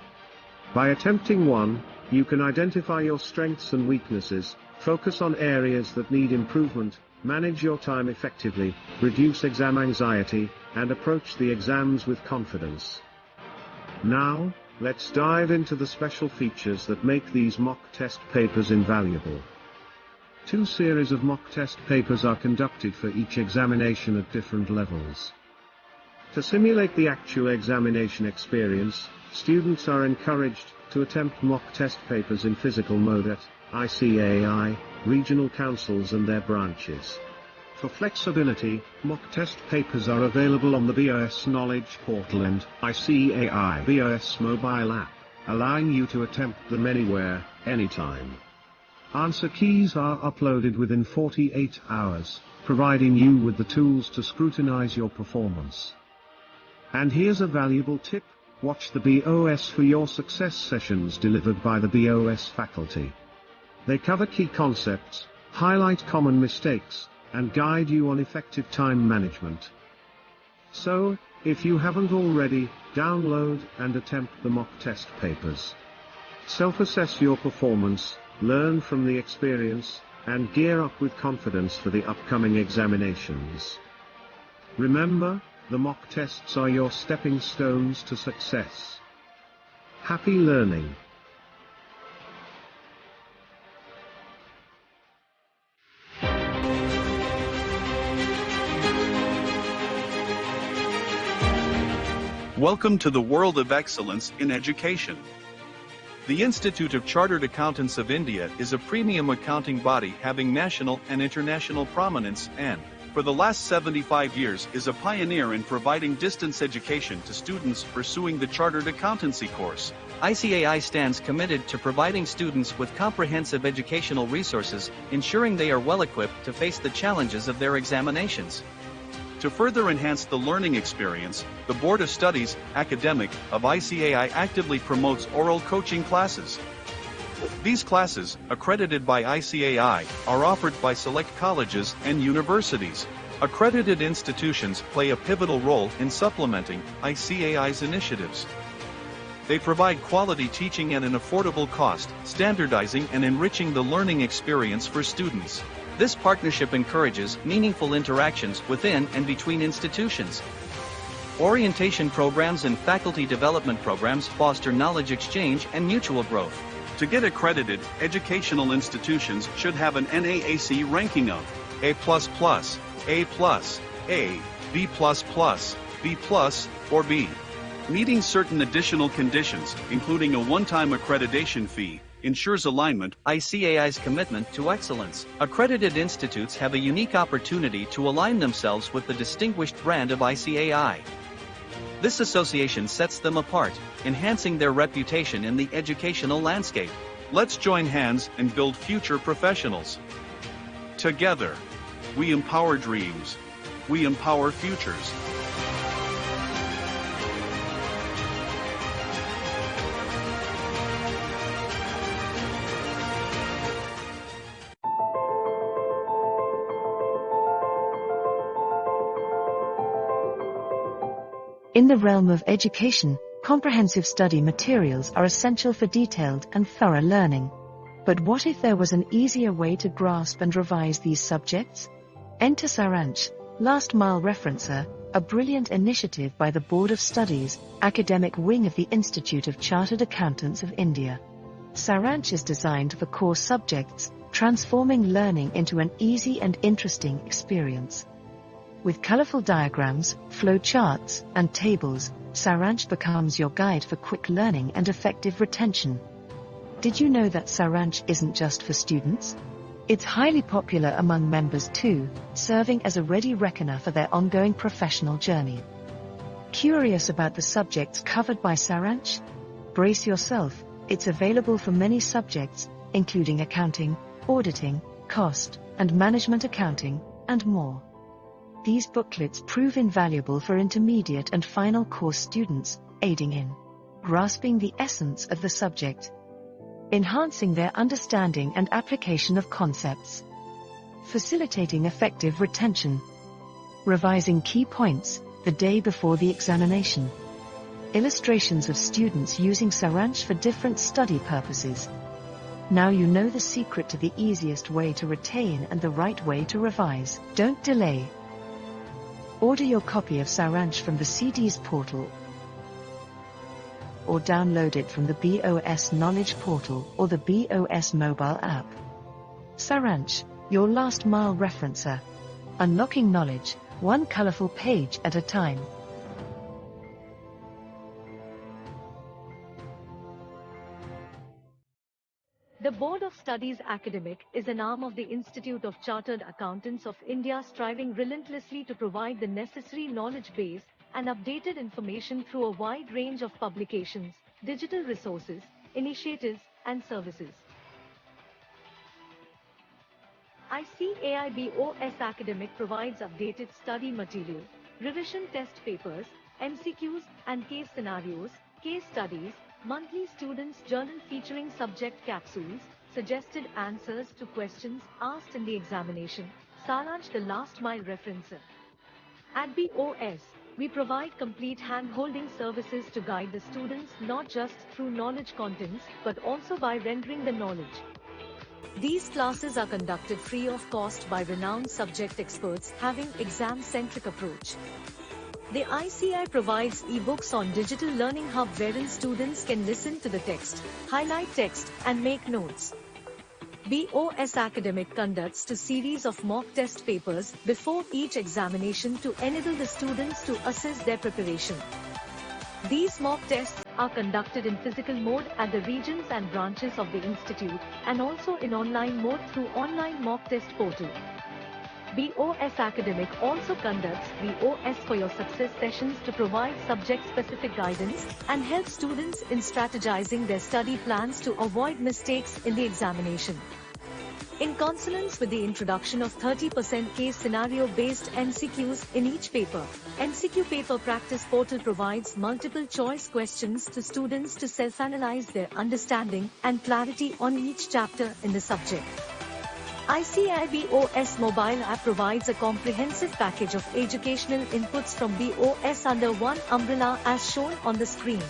By attempting one, you can identify your strengths and weaknesses, focus on areas that need improvement, manage your time effectively, reduce exam anxiety, and approach the exams with confidence. Now, let's dive into the special features that make these mock test papers invaluable. 2 series of mock test papers are conducted for each examination at different levels. To simulate the actual examination experience, students are encouraged to attempt mock test papers in physical mode at ICAI, regional councils and their branches. For flexibility, mock test papers are available on the BOS Knowledge Portal and ICAI BOS mobile app, allowing you to attempt them anywhere, anytime. Answer keys are uploaded within 48 hours, providing you with the tools to scrutinize your performance. And here's a valuable tip: watch the BOS for your success sessions delivered by the BOS faculty. They cover key concepts, highlight common mistakes, and guide you on effective time management. So, if you haven't already, download and attempt the mock test papers. Self-assess your performance, learn from the experience, and gear up with confidence for the upcoming examinations. Remember, the mock tests are your stepping stones to success. Happy learning. Welcome to the world of excellence in education. The Institute of Chartered Accountants of India is a premium accounting body having national and international prominence and, for the last 75 years, is a pioneer in providing distance education to students pursuing the Chartered Accountancy course. ICAI stands committed to providing students with comprehensive educational resources, ensuring they are well equipped to face the challenges of their examinations. To further enhance the learning experience, the Board of Studies, Academic, of ICAI actively promotes oral coaching classes. These classes, accredited by ICAI, are offered by select colleges and universities. Accredited institutions play a pivotal role in supplementing ICAI's initiatives. They provide quality teaching at an affordable cost, standardizing and enriching the learning experience for students. This partnership encourages meaningful interactions within and between institutions. Orientation programs and faculty development programs foster knowledge exchange and mutual growth. To get accredited, educational institutions should have an NAAC ranking of A++, A+, A, B++, B+, or B. Meeting certain additional conditions, including a one-time accreditation fee, ensures alignment. ICAI's commitment to excellence. Accredited institutes have a unique opportunity to align themselves with the distinguished brand of ICAI. This association sets them apart, enhancing their reputation in the educational landscape. Let's join hands and build future professionals. Together, we empower dreams. We empower futures. In the realm of education, comprehensive study materials are essential for detailed and thorough learning. But what if there was an easier way to grasp and revise these subjects? Enter Saransh, Last Mile Referencer, a brilliant initiative by the Board of Studies, academic wing of the Institute of Chartered Accountants of India. Saransh is designed for core subjects, transforming learning into an easy and interesting experience. With colorful diagrams, flow charts, and tables, Saransh becomes your guide for quick learning and effective retention. Did you know that Saransh isn't just for students? It's highly popular among members too, serving as a ready reckoner for their ongoing professional journey. Curious about the subjects covered by Saransh? Brace yourself, it's available for many subjects, including accounting, auditing, cost, and management accounting, and more. These booklets prove invaluable for intermediate and final course students, aiding in grasping the essence of the subject, enhancing their understanding and application of concepts, facilitating effective retention, revising key points the day before the examination, illustrations of students using Saransh for different study purposes. Now you know the secret to the easiest way to retain and the right way to revise. Don't delay. Order your copy of Saransh from the CD's portal or download it from the BOS Knowledge Portal or the BOS mobile app. Saransh, your last mile referencer. Unlocking knowledge, one colorful page at a time. The Board of Studies Academic is an arm of the Institute of Chartered Accountants of India, striving relentlessly to provide the necessary knowledge base and updated information through a wide range of publications, digital resources, initiatives, and services. ICAI BOS Academic provides updated study material, revision test papers, MCQs and case scenarios, case studies, monthly students' journal featuring subject capsules, suggested answers to questions asked in the examination, Saransh the last mile referencer. At BOS, we provide complete hand-holding services to guide the students not just through knowledge contents but also by rendering the knowledge. These classes are conducted free of cost by renowned subject experts having exam-centric approach. The ICI provides ebooks on Digital Learning Hub wherein students can listen to the text, highlight text, and make notes. BOS Academic conducts a series of mock test papers before each examination to enable the students to assess their preparation. These mock tests are conducted in physical mode at the regions and branches of the institute and also in online mode through online mock test portal. BOS Academic also conducts BOS for Your Success sessions to provide subject-specific guidance and help students in strategizing their study plans to avoid mistakes in the examination. In consonance with the introduction of 30% case scenario-based MCQs in each paper, MCQ Paper Practice Portal provides multiple choice questions to students to self-analyze their understanding and clarity on each chapter in the subject. ICAI BOS mobile app provides a comprehensive package of educational inputs from BOS under one umbrella as shown on the screen.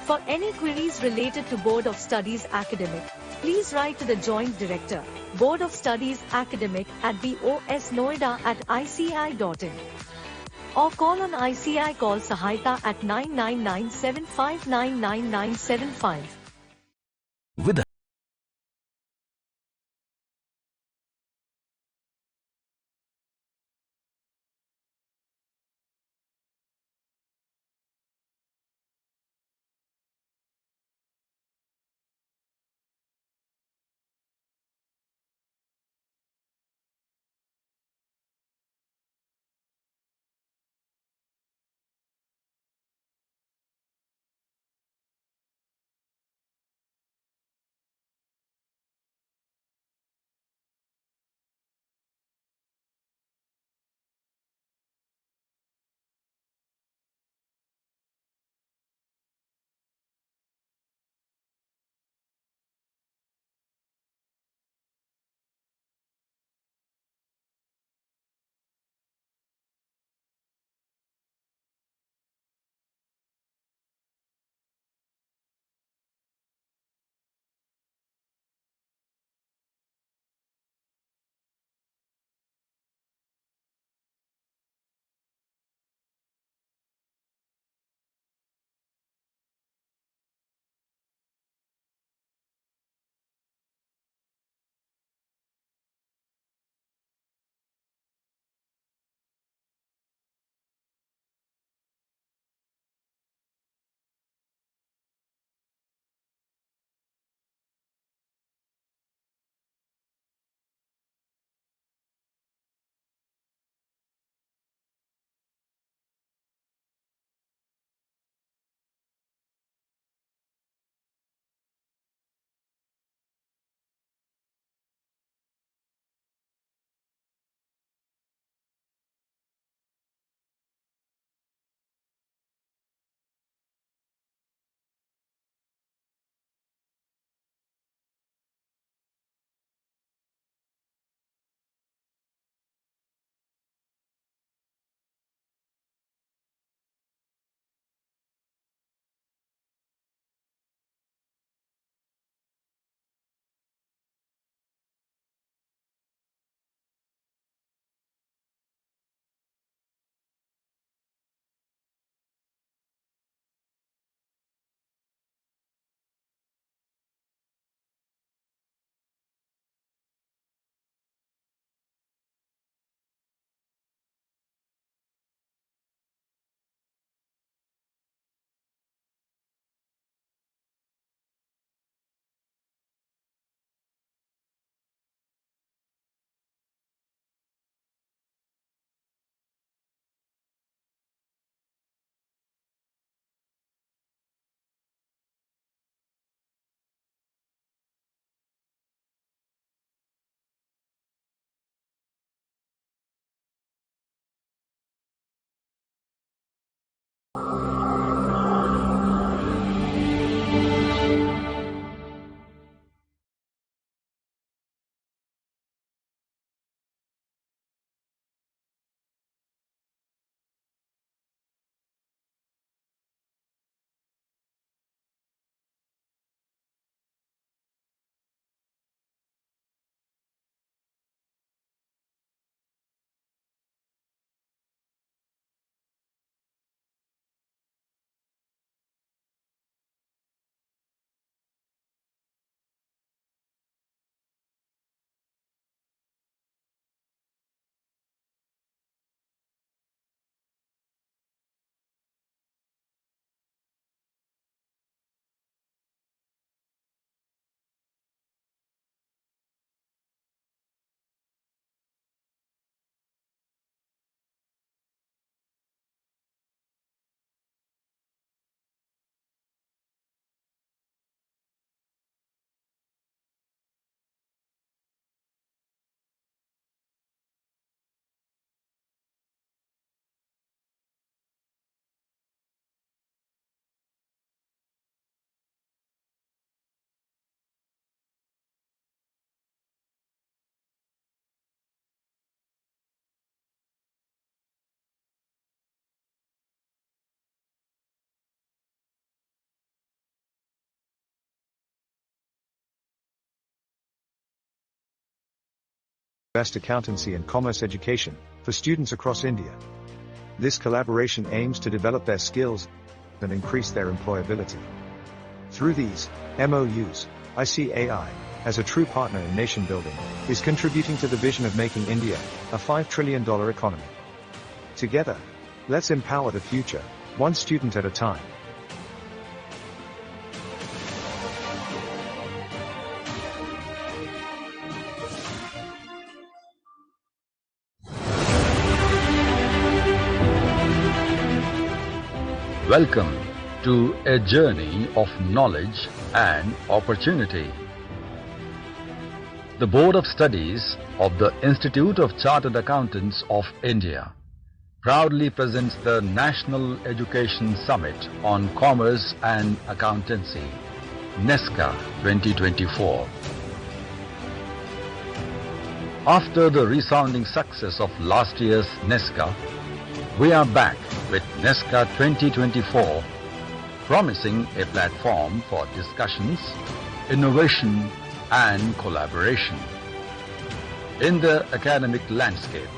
For any queries related to Board of Studies Academic, please write to the Joint Director, Board of Studies Academic at BOS Noida at ICI.in. Or call on ICI Call Sahayata at 9997599975. With best accountancy and commerce education for students across India. This collaboration aims to develop their skills and increase their employability. Through these MOUs, ICAI, as a true partner in nation building, is contributing to the vision of making India a $5 trillion economy. Together, let's empower the future, one student at a time. Welcome to a journey of knowledge and opportunity. The Board of Studies of the Institute of Chartered Accountants of India proudly presents the National Education Summit on Commerce and Accountancy, NESCA 2024. After the resounding success of last year's NESCA, we are back with NESCA 2024, promising a platform for discussions, innovation and collaboration. In the academic landscape,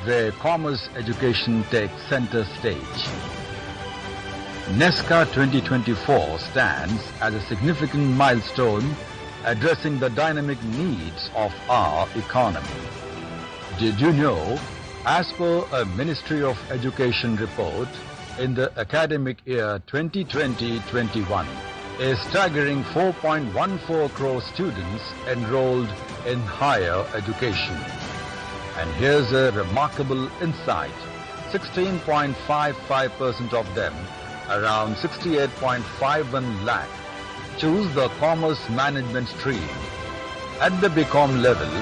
where commerce education takes center stage, NESCA 2024 stands as a significant milestone addressing the dynamic needs of our economy. Did you know, as per a Ministry of Education report, in the academic year 2020-21, a staggering 4.14 crore students enrolled in higher education. And here's a remarkable insight: 16.55% of them, around 68.51 lakh, choose the commerce management stream. At the BCom level,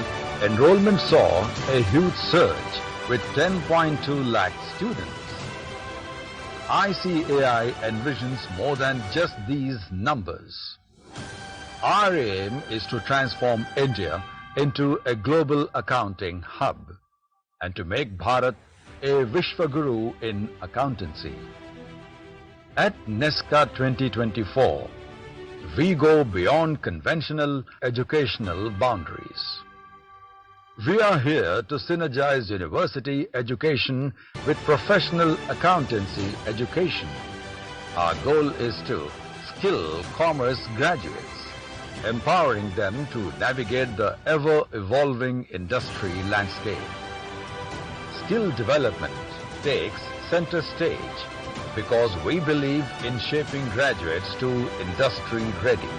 enrollment saw a huge surge with 10.2 lakh students. ICAI envisions more than just these numbers. Our aim is to transform India into a global accounting hub and to make Bharat a Vishwaguru in accountancy. At NESCA 2024, we go beyond conventional educational boundaries. We are here to synergize university education with professional accountancy education. Our goal is to skill commerce graduates, empowering them to navigate the ever-evolving industry landscape. Skill development takes center stage because we believe in shaping graduates to industry ready.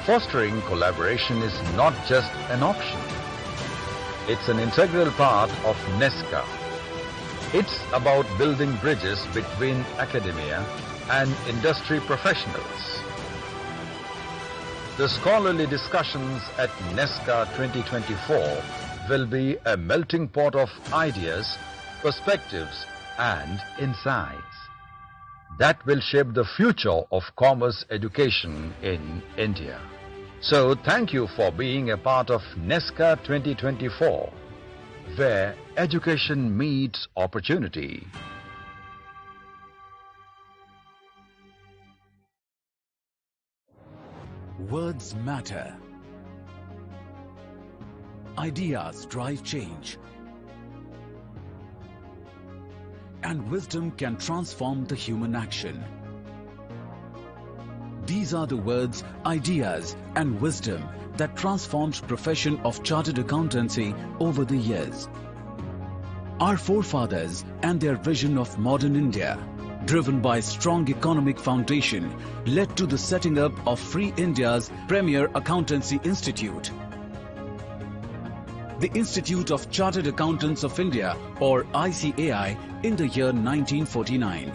Fostering collaboration is not just an option. It's an integral part of NESCA. It's about building bridges between academia and industry professionals. The scholarly discussions at NESCA 2024 will be a melting pot of ideas, perspectives, and insights that will shape the future of commerce education in India. So thank you for being a part of NESCA 2024, where education meets opportunity. Words matter. Ideas drive change. And wisdom can transform the human action. These are the words, ideas, and wisdom that transformed profession of chartered accountancy over the years. Our forefathers and their vision of modern India, driven by strong economic foundation, led to the setting up of Free India's premier accountancy institute. The Institute of Chartered Accountants of India, or ICAI, in the year 1949.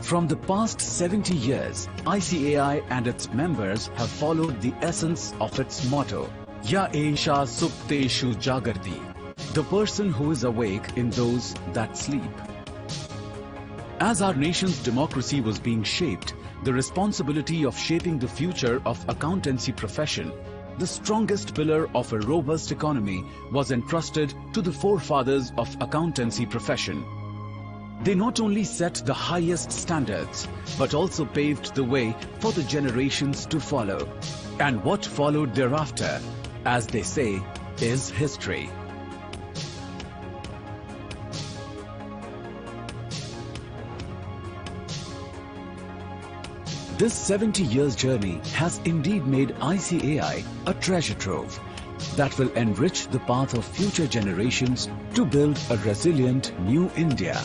From the past 70 years, ICAI and its members have followed the essence of its motto, Ya Esha Supteshu Jagarti, the person who is awake in those that sleep. As our nation's democracy was being shaped, the responsibility of shaping the future of accountancy profession, the strongest pillar of a robust economy, was entrusted to the forefathers of accountancy profession. They not only set the highest standards, but also paved the way for the generations to follow. And what followed thereafter, as they say, is history. This 70 years journey has indeed made ICAI a treasure trove that will enrich the path of future generations to build a resilient new India.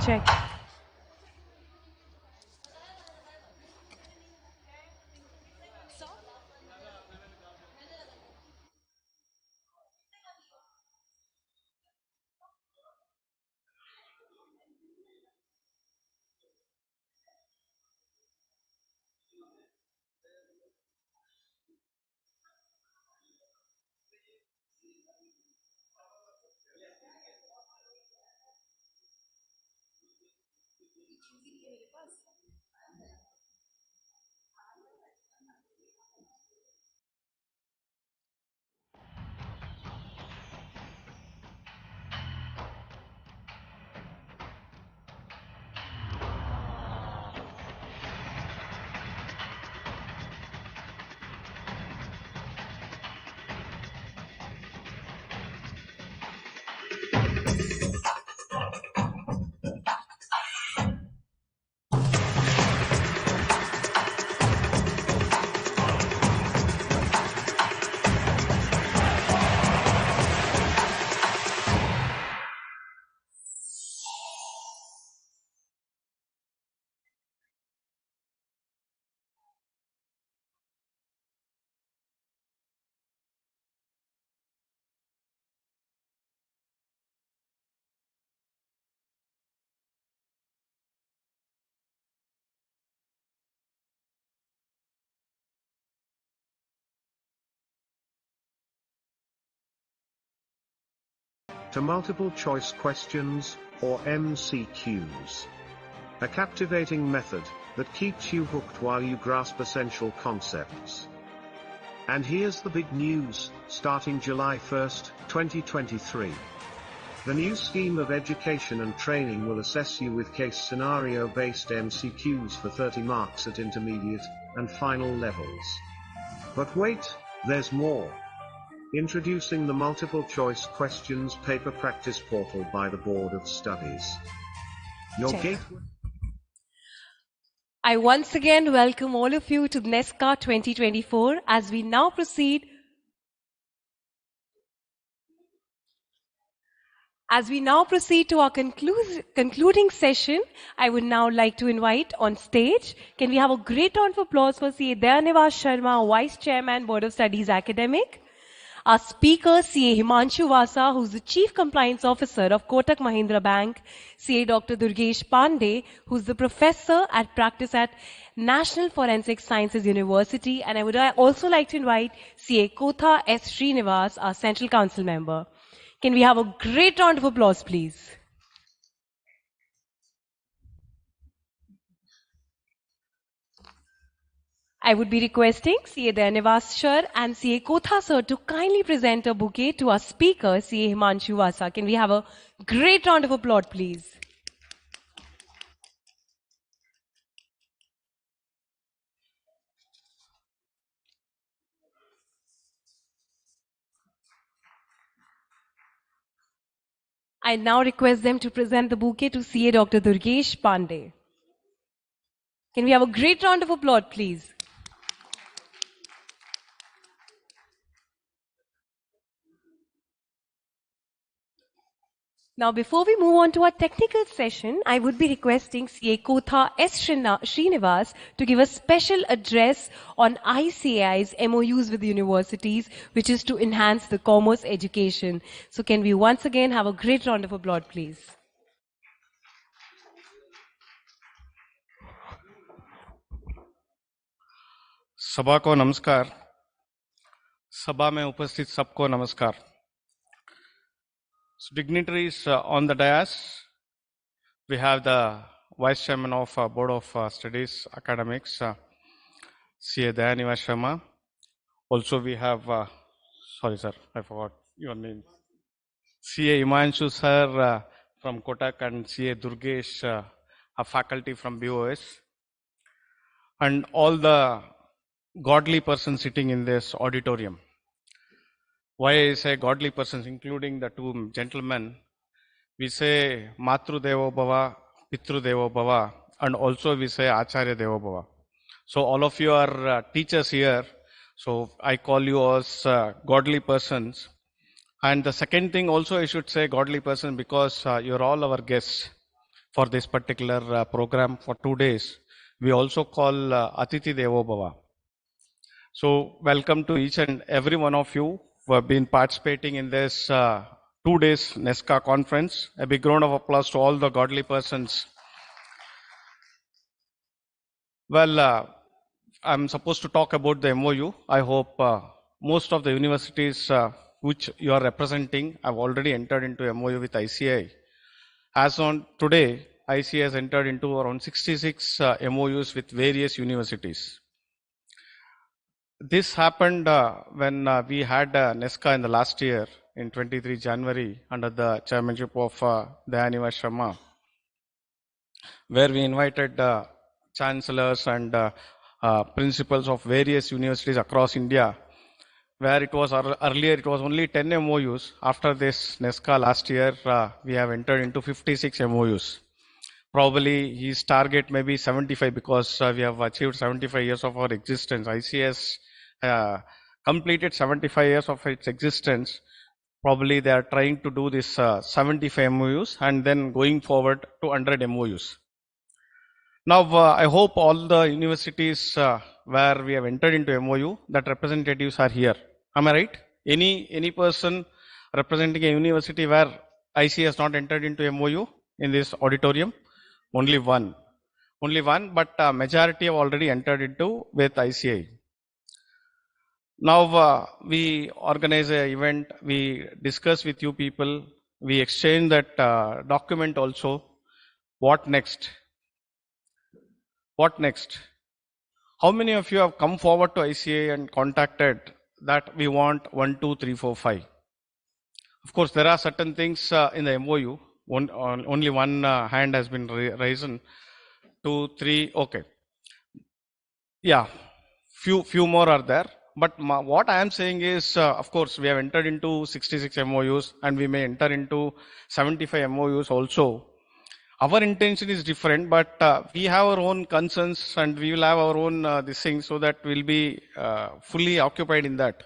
Check. To multiple choice questions, or MCQs. A captivating method that keeps you hooked while you grasp essential concepts. And here's the big news, starting July 1st, 2023. The new scheme of education and training will assess you with case scenario-based MCQs for 30 marks at intermediate and final levels. But wait, there's more. Introducing the multiple choice questions paper practice portal by the Board of Studies. Your gateway. I once again welcome all of you to NESCA 2024 as we now proceed to our concluding session. I would now like to invite on stage, can we have a great round of applause for CA Dayanivas Sharma, Vice Chairman, Board of Studies Academic. Our speaker, CA Himanshu Vasa, who's the Chief Compliance Officer of Kotak Mahindra Bank, CA Dr. Durgesh Pandey, who's the Professor at Practice at National Forensic Sciences University, and I would also like to invite CA Kotha S. Srinivas, our Central Council member. Can we have a great round of applause, please? I would be requesting CA Dayanivas Sir and CA Kotha Sir to kindly present a bouquet to our speaker, CA Himanshu Vasa. Can we have a great round of applause, please? I now request them to present the bouquet to CA Dr. Durgesh Pandey. Can we have a great round of applause, please? Now, before we move on to our technical session, I would be requesting CA Kotha S. Srinivas to give a special address on ICAI's MOUs with universities, which is to enhance the commerce education. So can we once again have a great round of applause, please? सभा को नमस्कार. सभा में उपस्थित सबको नमस्कार. So dignitaries on the dais, we have the Vice Chairman of Board of Studies Academics, CA Dayanivas Sharma. Also we have sorry sir, I forgot your name. CA Imanshu sir from Kotak and CA Durgesh, a faculty from BOS, and all the godly persons sitting in this auditorium. Why I say godly persons, including the two gentlemen, we say Matru Devo Bhava, Pitru Devo Bhava, and also we say Acharya Devo Bhava. So all of you are teachers here, so I call you as godly persons. And the second thing also I should say godly person, because you're all our guests for this particular program for 2 days. We also call Atiti Devo Bhava. So welcome to each and every one of you who have been participating in this 2 days NESCA conference. A big round of applause to all the godly persons. Well, I'm supposed to talk about the MOU. I hope most of the universities which you are representing have already entered into MOU with ICAI. As on today, ICAI has entered into around 66 MOUs with various universities. This happened when we had NESCA in the last year in 23 January under the chairmanship of Dayaniva Sharma, where we invited chancellors and principals of various universities across India, where it was earlier it was only 10 MOUs. After this NESCA last year, we have entered into 56 MOUs. Probably his target may be 75 because we have achieved 75 years of our existence. ICS completed 75 years of its existence. Probably they are trying to do this 75 MOUs and then going forward to 100 MOUs. Now, I hope all the universities where we have entered into MOU, that representatives are here. Am I right? Any person representing a university where IC has not entered into MOU in this auditorium? Only one, but majority have already entered into with ICAI. Now we organize an event, we discuss with you people, we exchange that document also. What next? What next? How many of you have come forward to ICAI and contacted that we want 1, 2, 3, 4, 5? Of course, there are certain things in the MOU. Only one hand has been raised. 2, 3, okay. Yeah, few more are there. But what I am saying is, of course, we have entered into 66 MOUs and we may enter into 75 MOUs also. Our intention is different, but we have our own concerns and we will have our own this thing, so that we'll be fully occupied in that.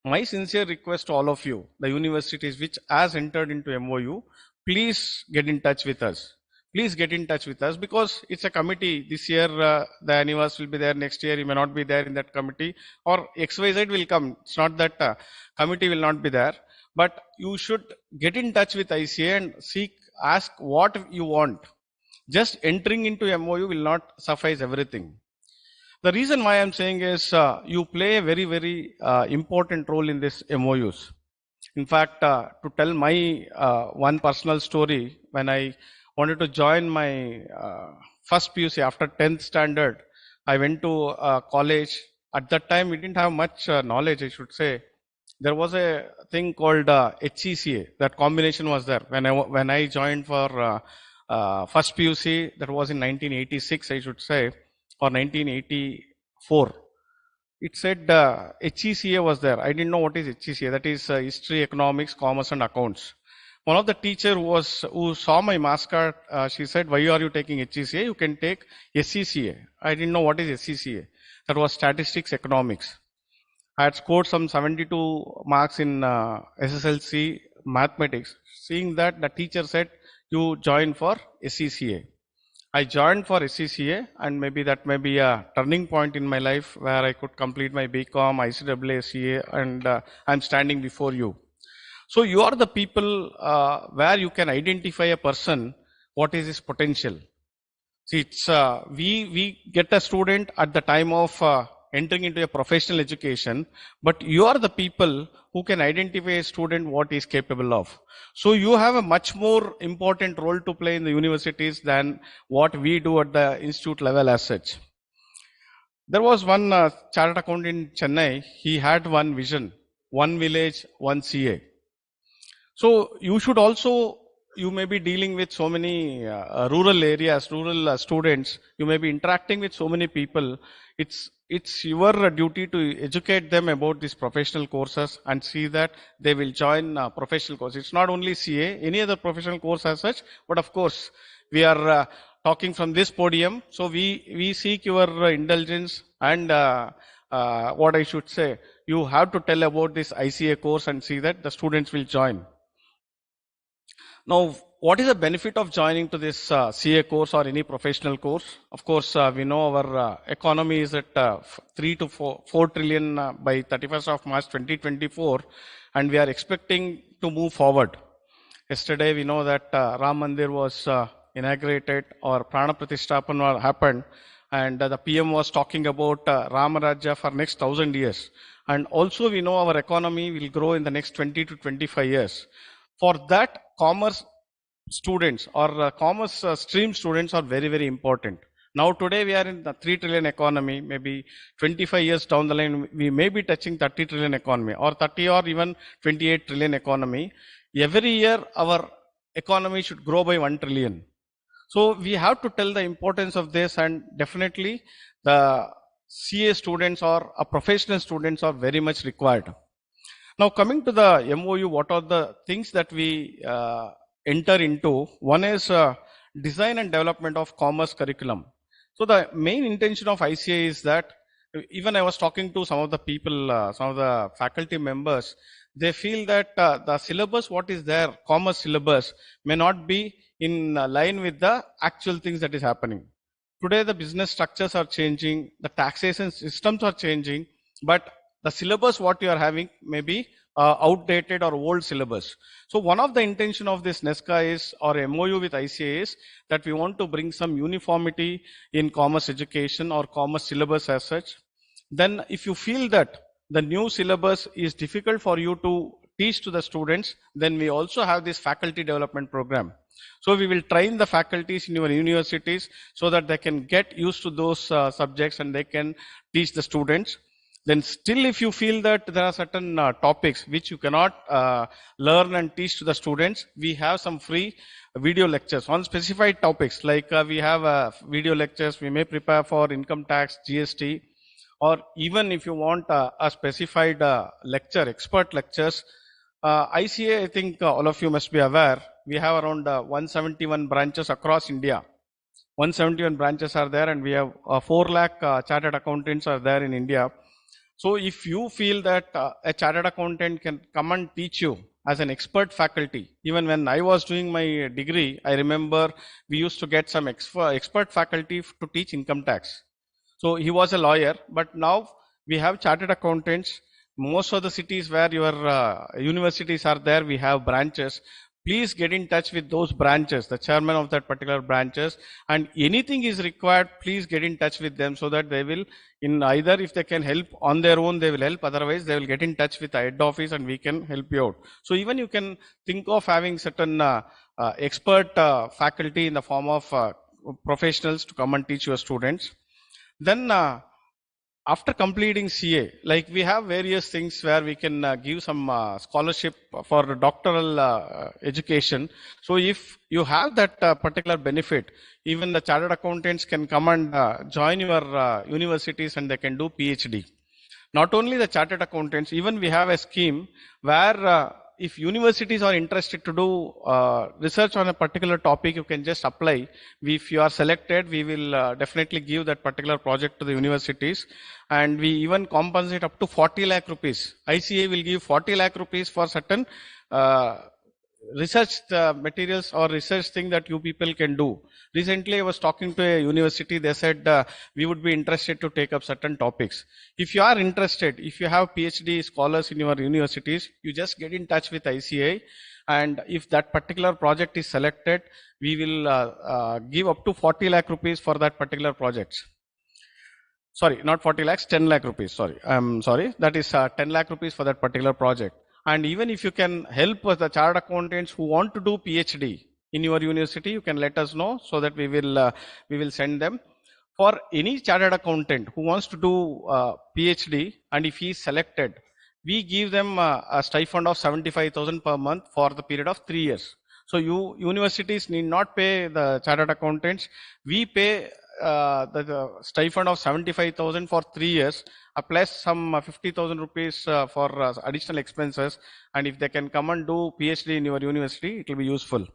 My sincere request to all of you, the universities which has entered into MOU, please get in touch with us. Please get in touch with us, because it's a committee. This year, the Anivas will be there. Next year, he may not be there in that committee, or XYZ will come. It's not that committee will not be there, but you should get in touch with ICAI and ask what you want. Just entering into MOU will not suffice everything. The reason why I'm saying is you play a very, very important role in this MOUs. In fact, to tell my one personal story, when I wanted to join my first PUC after 10th standard, I went to college. At that time, we didn't have much knowledge, I should say. There was a thing called HECA. That combination was there. When I joined for first PUC, that was in 1986, I should say, or 1984. It said HECA was there. I didn't know what is HECA. That is History, Economics, Commerce and Accounts. One of the teacher who saw my mask card, she said, "Why are you taking HECA? You can take SECA." I didn't know what is SECA. That was Statistics, Economics. I had scored some 72 marks in SSLC mathematics. Seeing that, the teacher said, "You join for SECA." I joined for SECA, and maybe that may be a turning point in my life where I could complete my BCom, ICAI, SCA, and I'm standing before you. So you are the people where you can identify a person, what is his potential. See, it's we get a student at the time of entering into a professional education, but you are the people who can identify a student what he is capable of. So you have a much more important role to play in the universities than what we do at the institute level as such. There was one chartered accountant in Chennai. He had one vision. one village, one CA. So you should also, you may be dealing with so many rural areas, rural students. You may be interacting with so many people. It's your duty to educate them about these professional courses and see that they will join professional courses. It's not only CA, any other professional course as such, but of course, we are talking from this podium. So we seek your indulgence and what I should say, you have to tell about this ICA course and see that the students will join. Now, what is the benefit of joining to this CA course or any professional course? Of course, we know our economy is at 3 to 4 trillion by 31st of March 2024, and we are expecting to move forward. Yesterday, we know that Ram Mandir was inaugurated or Prana Pratishthapan happened, and the PM was talking about Rama Rajya for next 1000 years. And also, we know our economy will grow in the next 20 to 25 years. For that, commerce students or commerce stream students are very, very important. Now today we are in the 3 trillion economy, maybe 25 years down the line, we may be touching 30 trillion economy or 30 or even 28 trillion economy. Every year our economy should grow by 1 trillion. So we have to tell the importance of this, and definitely the CA students or professional students are very much required. Now coming to the MOU, what are the things that we enter into? One is design and development of commerce curriculum. So the main intention of ICA is that, even I was talking to some of the people, some of the faculty members, they feel that the syllabus, what is there, commerce syllabus, may not be in line with the actual things that is happening. Today the business structures are changing, the taxation systems are changing, but the syllabus what you are having may be outdated or old syllabus. So one of the intention of this NESCA is, or MOU with ICA, is that we want to bring some uniformity in commerce education or commerce syllabus as such. Then if you feel that the new syllabus is difficult for you to teach to the students, then we also have this faculty development program. So we will train the faculties in your universities so that they can get used to those subjects and they can teach the students. Then still, if you feel that there are certain topics which you cannot learn and teach to the students, we have some free video lectures on specified topics. Like we have video lectures we may prepare for income tax, GST, or even if you want a specified lecture, expert lectures. ICA, I think all of you must be aware, we have around 171 branches across India. 171 branches are there, and we have 4 lakh chartered accountants are there in India. So if you feel that a chartered accountant can come and teach you as an expert faculty, even when I was doing my degree, I remember we used to get some expert faculty to teach income tax. So he was a lawyer, but now we have chartered accountants. Most of the cities where your universities are there, we have branches. Please get in touch with those branches, the chairman of that particular branches, and anything is required, please get in touch with them so that they will, in either if they can help on their own, they will help, otherwise they will get in touch with the head office and we can help you out. So even you can think of having certain expert faculty in the form of professionals to come and teach your students. Then after completing CA, like we have various things where we can give some scholarship for doctoral education. So if you have that particular benefit, even the chartered accountants can come and join your universities and they can do PhD. Not only the chartered accountants, even we have a scheme where if universities are interested to do research on a particular topic, you can just apply. If you are selected, we will definitely give that particular project to the universities, and we even compensate up to 40 lakh rupees. ICA will give 40 lakh rupees for certain research materials or research thing that you people can do. Recently, I was talking to a university. They said we would be interested to take up certain topics. If you are interested, if you have PhD scholars in your universities, you just get in touch with ICA, and if that particular project is selected, we will give up to 40 lakh rupees for that particular project. Sorry, not 40 lakhs, 10 lakh rupees. Sorry, I'm sorry. That is 10 lakh rupees for that particular project. And even if you can help with the chartered accountants who want to do PhD in your university, you can let us know so that we will send them. For any chartered accountant who wants to do PhD, and if he is selected, we give them a stipend of 75,000 per month for the period of 3 years. So universities need not pay the chartered accountants. We pay the stipend of 75,000 for 3 years, plus some 50,000 rupees for additional expenses. And if they can come and do PhD in your university, it will be useful.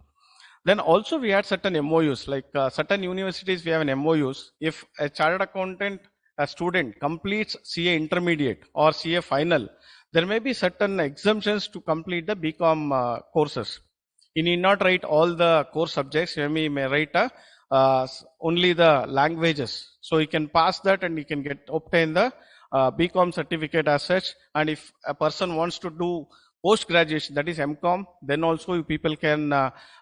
Then also we had certain MOUs, like certain universities we have an MOUs. If a chartered accountant, a student completes CA intermediate or CA final, there may be certain exemptions to complete the BCom courses. You need not write all the core subjects. You may write only the languages. So you can pass that and you can obtain the BCom certificate as such. And if a person wants to do post-graduation, that is MCom, then also you people can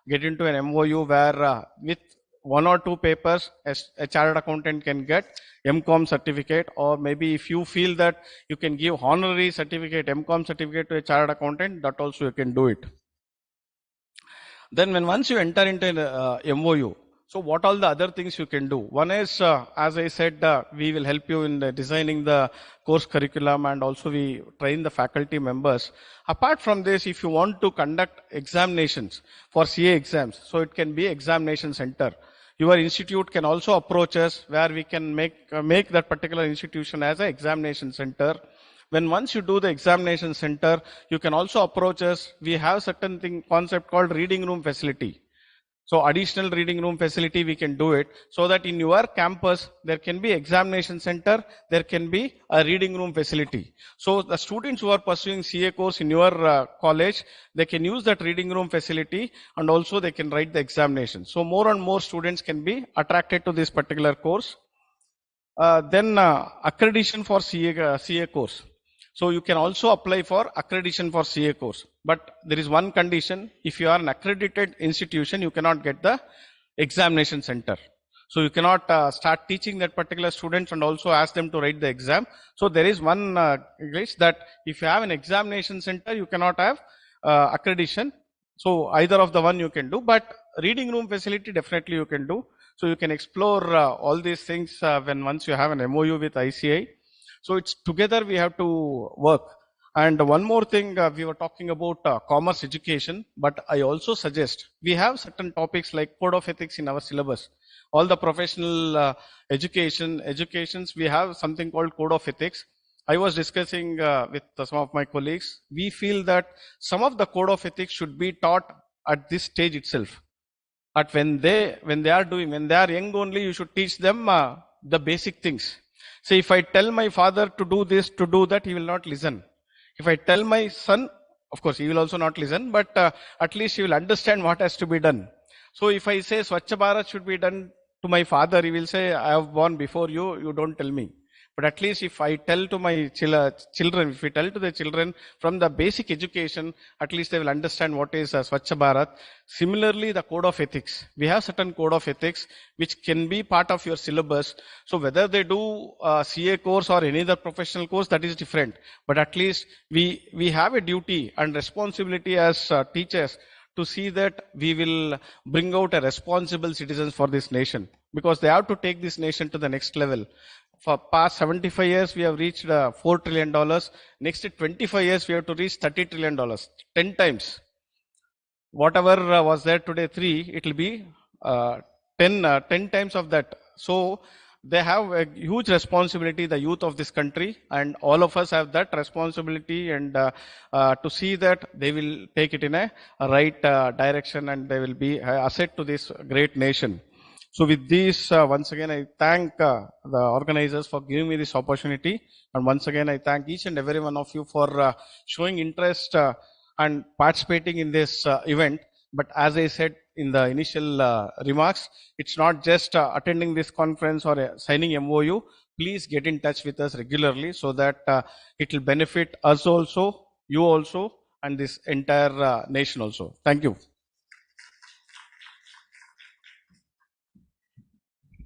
get into an MOU where with 1 or 2 papers, a chartered accountant can get MCom certificate, or maybe if you feel that you can give honorary certificate, MCom certificate to a chartered accountant, that also you can do it. Then once you enter into an MOU, so what all the other things you can do? One is, as I said, we will help you in designing the course curriculum, and also we train the faculty members. Apart from this, if you want to conduct examinations for CA exams, so it can be examination center. Your institute can also approach us where we can make that particular institution as an examination center. Once you do the examination center, you can also approach us. We have certain concept called reading room facility. So additional reading room facility, we can do it so that in your campus, there can be examination center, there can be a reading room facility. So the students who are pursuing CA course in your college, they can use that reading room facility, and also they can write the examination. So more and more students can be attracted to this particular course. Then accreditation for CA course. So you can also apply for accreditation for CA course. But there is one condition: if you are an accredited institution, you cannot get the examination center. So you cannot start teaching that particular students and also ask them to write the exam. So there is one glitch that if you have an examination center, you cannot have accreditation. So either of the one you can do, but reading room facility definitely you can do. So you can explore all these things once you have an MOU with ICAI. So it's together we have to work. And one more thing, we were talking about commerce education, but I also suggest we have certain topics like code of ethics in our syllabus. All the professional educations, we have something called code of ethics. I was discussing with some of my colleagues. We feel that some of the code of ethics should be taught at this stage itself. But when they are young only, you should teach them the basic things. Say, if I tell my father to do this, to do that, he will not listen. If I tell my son, of course, he will also not listen, but at least he will understand what has to be done. So if I say Swachh Bharat should be done to my father, he will say, I have born before you, you don't tell me. But at least if I tell to my children, if we tell to the children from the basic education, at least they will understand what is Swachh Bharat. Similarly, the code of ethics. We have certain code of ethics which can be part of your syllabus. So whether they do CA course or any other professional course, that is different. But at least we have a duty and responsibility as teachers to see that we will bring out a responsible citizens for this nation, because they have to take this nation to the next level. For past 75 years, we have reached $4 trillion. Next 25 years, we have to reach $30 trillion, 10 times. Whatever was there today, 3, it will be 10 times of that. So they have a huge responsibility, the youth of this country, and all of us have that responsibility, and to see that they will take it in a right direction, and they will be an asset to this great nation. So with this, once again, I thank the organizers for giving me this opportunity. And once again, I thank each and every one of you for showing interest and participating in this event. But as I said in the initial remarks, it's not just attending this conference or signing MOU. Please get in touch with us regularly so that it will benefit us also, you also, and this entire nation also. Thank you.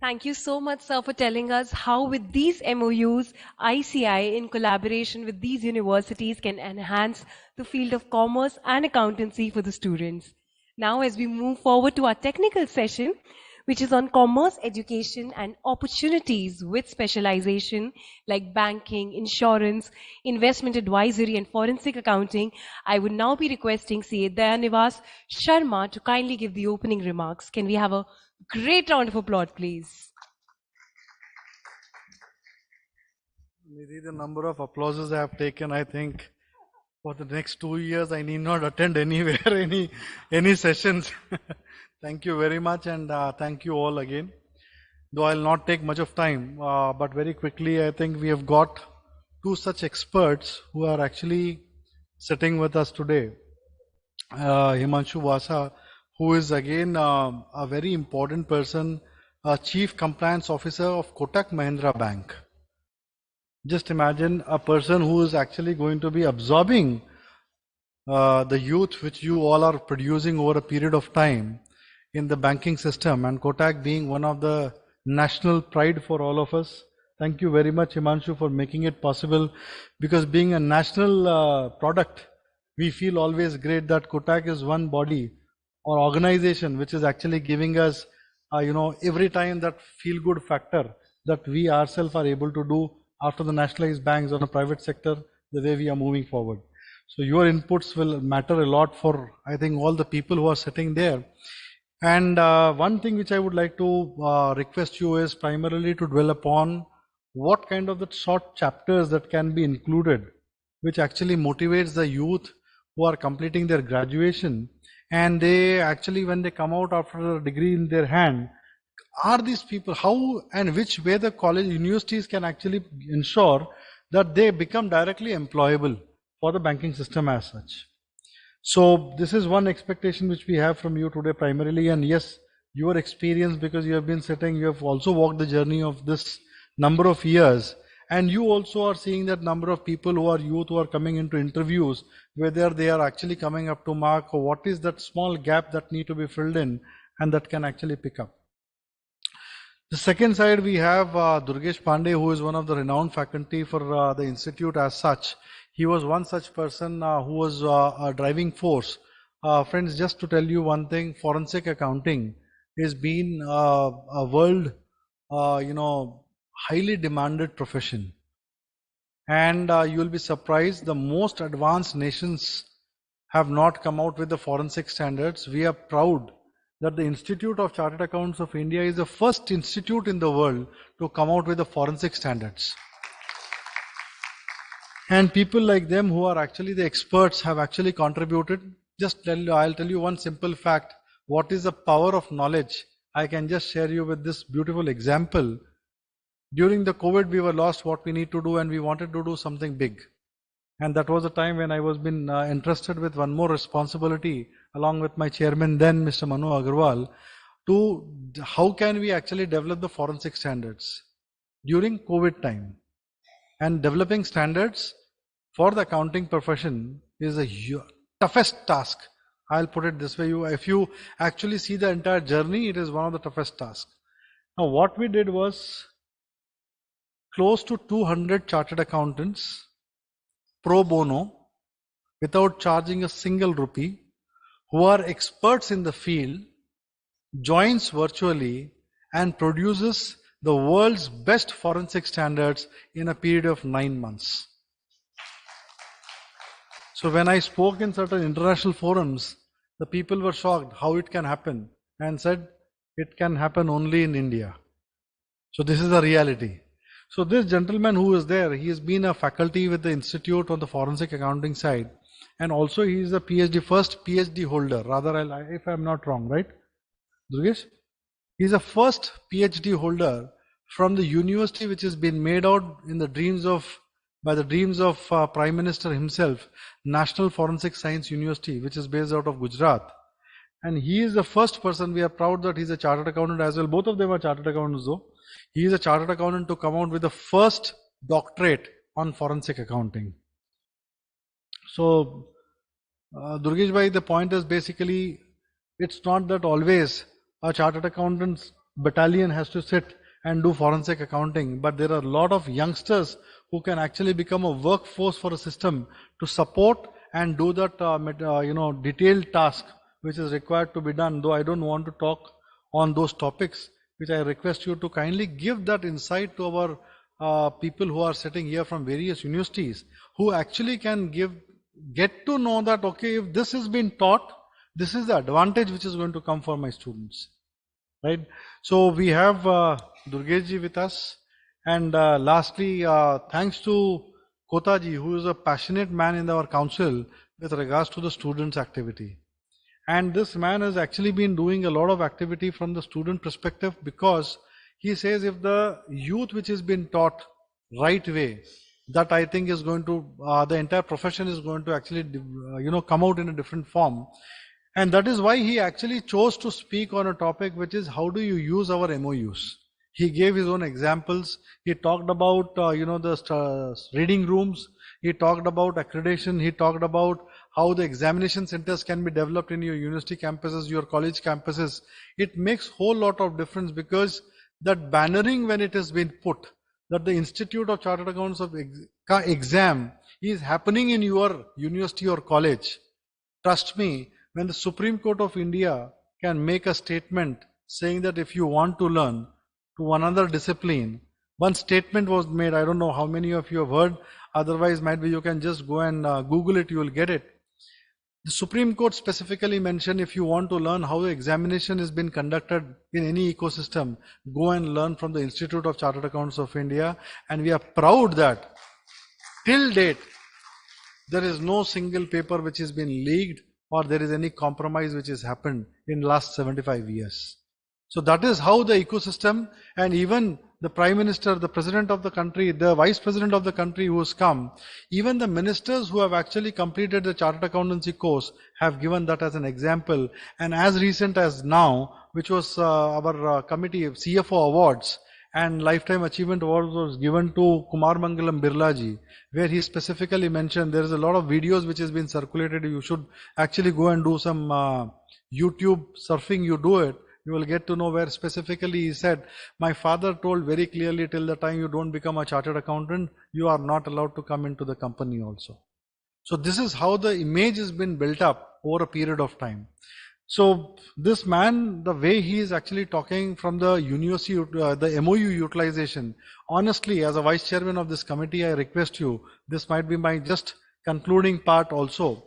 Thank you so much, sir, for telling us how with these MOUs, ICAI in collaboration with these universities can enhance the field of commerce and accountancy for the students. Now, as we move forward to our technical session, which is on commerce, education, and opportunities with specialization like banking, insurance, investment advisory, and forensic accounting. I would now be requesting CA Dayanivas Sharma to kindly give the opening remarks. Can we have a great round of applause, please? Nidhi, the number of applauses I have taken, I think for the next 2 years, I need not attend anywhere, any sessions. Thank you very much, and thank you all again. Though I'll not take much of time, but very quickly, I think we have got two such experts who are actually sitting with us today. Himanshu Vasa, who is again a very important person, Chief Compliance Officer of Kotak Mahindra Bank. Just imagine a person who is actually going to be absorbing the youth which you all are producing over a period of time in the banking system, and Kotak being one of the national pride for all of us. Thank you very much, Himanshu, for making it possible, because being a national product, we feel always great that Kotak is one body or organization which is actually giving us, every time that feel good factor that we ourselves are able to do after the nationalized banks on a private sector, the way we are moving forward. So your inputs will matter a lot for, I think, all the people who are sitting there. And one thing which I would like to request you is primarily to dwell upon what kind of the short chapters that can be included, which actually motivates the youth who are completing their graduation, and they actually, when they come out after a degree in their hand, are these people, how and which way the college universities can actually ensure that they become directly employable for the banking system as such. So this is one expectation which we have from you today primarily, and yes, your experience, because you have been sitting, you have also walked the journey of this number of years, and you also are seeing that number of people who are youth who are coming into interviews, whether they are actually coming up to mark or what is that small gap that need to be filled in and that can actually pick up. The second side, we have Durgesh Pandey, who is one of the renowned faculty for the institute as such. He was one such person who was a driving force. Friends, just to tell you one thing, forensic accounting has been a world, highly demanded profession. And you will be surprised, the most advanced nations have not come out with the forensic standards. We are proud that the Institute of Chartered Accountants of India is the first institute in the world to come out with the forensic standards. And people like them who are actually the experts have actually contributed. I'll tell you one simple fact. What is the power of knowledge? I can just share you with this beautiful example. During the COVID, we were lost what we need to do, and we wanted to do something big. And that was the time when I was been entrusted with one more responsibility, along with my chairman then, Mr. Manu Agarwal, to how can we actually develop the forensic standards during COVID time. And developing standards for the accounting profession is a toughest task. I'll put it this way, if you actually see the entire journey, it is one of the toughest tasks. Now what we did was close to 200 chartered accountants pro bono, without charging a single rupee, who are experts in the field, joins virtually and produces the world's best forensic standards in a period of 9 months. So when I spoke in certain international forums, the people were shocked how it can happen, and said it can happen only in India. So this is the reality. So this gentleman who is there, he has been a faculty with the institute on the forensic accounting side, and also he is a PhD, first PhD holder, rather, if I'm not wrong, right, Durgesh? He's a first PhD holder from the university which has been made out in the dreams of, by the dreams of Prime Minister himself, National Forensic Science University, which is based out of Gujarat. And he is the first person, we are proud that he's a chartered accountant as well. Both of them are chartered accountants though. He is a chartered accountant to come out with the first doctorate on forensic accounting. So, Durgesh bhai, the point is basically, it's not that always a chartered accountants battalion has to sit and do forensic accounting, but there are a lot of youngsters who can actually become a workforce for a system to support and do that detailed task which is required to be done. Though I don't want to talk on those topics, which I request you to kindly give that insight to our people who are sitting here from various universities, who actually can get to know that, okay, if this has been taught, this is the advantage which is going to come for my students, right? So we have Durgesh with us, and lastly, thanks to Kotaji, who is a passionate man in our council with regards to the students' activity. And this man has actually been doing a lot of activity from the student perspective, because he says if the youth which has been taught right way, that I think is going to, the entire profession is going to actually, come out in a different form. And that is why he actually chose to speak on a topic which is how do you use our MOUs. He gave his own examples. He talked about, the reading rooms. He talked about accreditation. He talked about how the examination centers can be developed in your university campuses, your college campuses. It makes whole lot of difference, because that bannering, when it has been put, that the Institute of Chartered Accountants of exam is happening in your university or college. Trust me, when the Supreme Court of India can make a statement saying that if you want to learn to another discipline, one statement was made, I don't know how many of you have heard, otherwise might be you can just go and Google it, you will get it. The Supreme Court specifically mentioned if you want to learn how the examination has been conducted in any ecosystem, go and learn from the Institute of Chartered Accountants of India. And we are proud that till date, there is no single paper which has been leaked or there is any compromise which has happened in last 75 years. So that is how the ecosystem, and even the Prime Minister, the President of the country, the Vice President of the country who has come, even the ministers who have actually completed the Chartered Accountancy course have given that as an example. And as recent as now, which was our committee of CFO Awards, and Lifetime Achievement Award was given to Kumar Mangalam Birlaji, where he specifically mentioned there is a lot of videos which has been circulated. You should actually go and do some YouTube surfing, you do it. You will get to know where specifically he said, my father told very clearly, till the time you don't become a chartered accountant, you are not allowed to come into the company also. So this is how the image has been built up over a period of time. So this man, the way he is actually talking from the university, the MOU utilization, honestly, as a vice chairman of this committee, I request you, this might be my just concluding part also,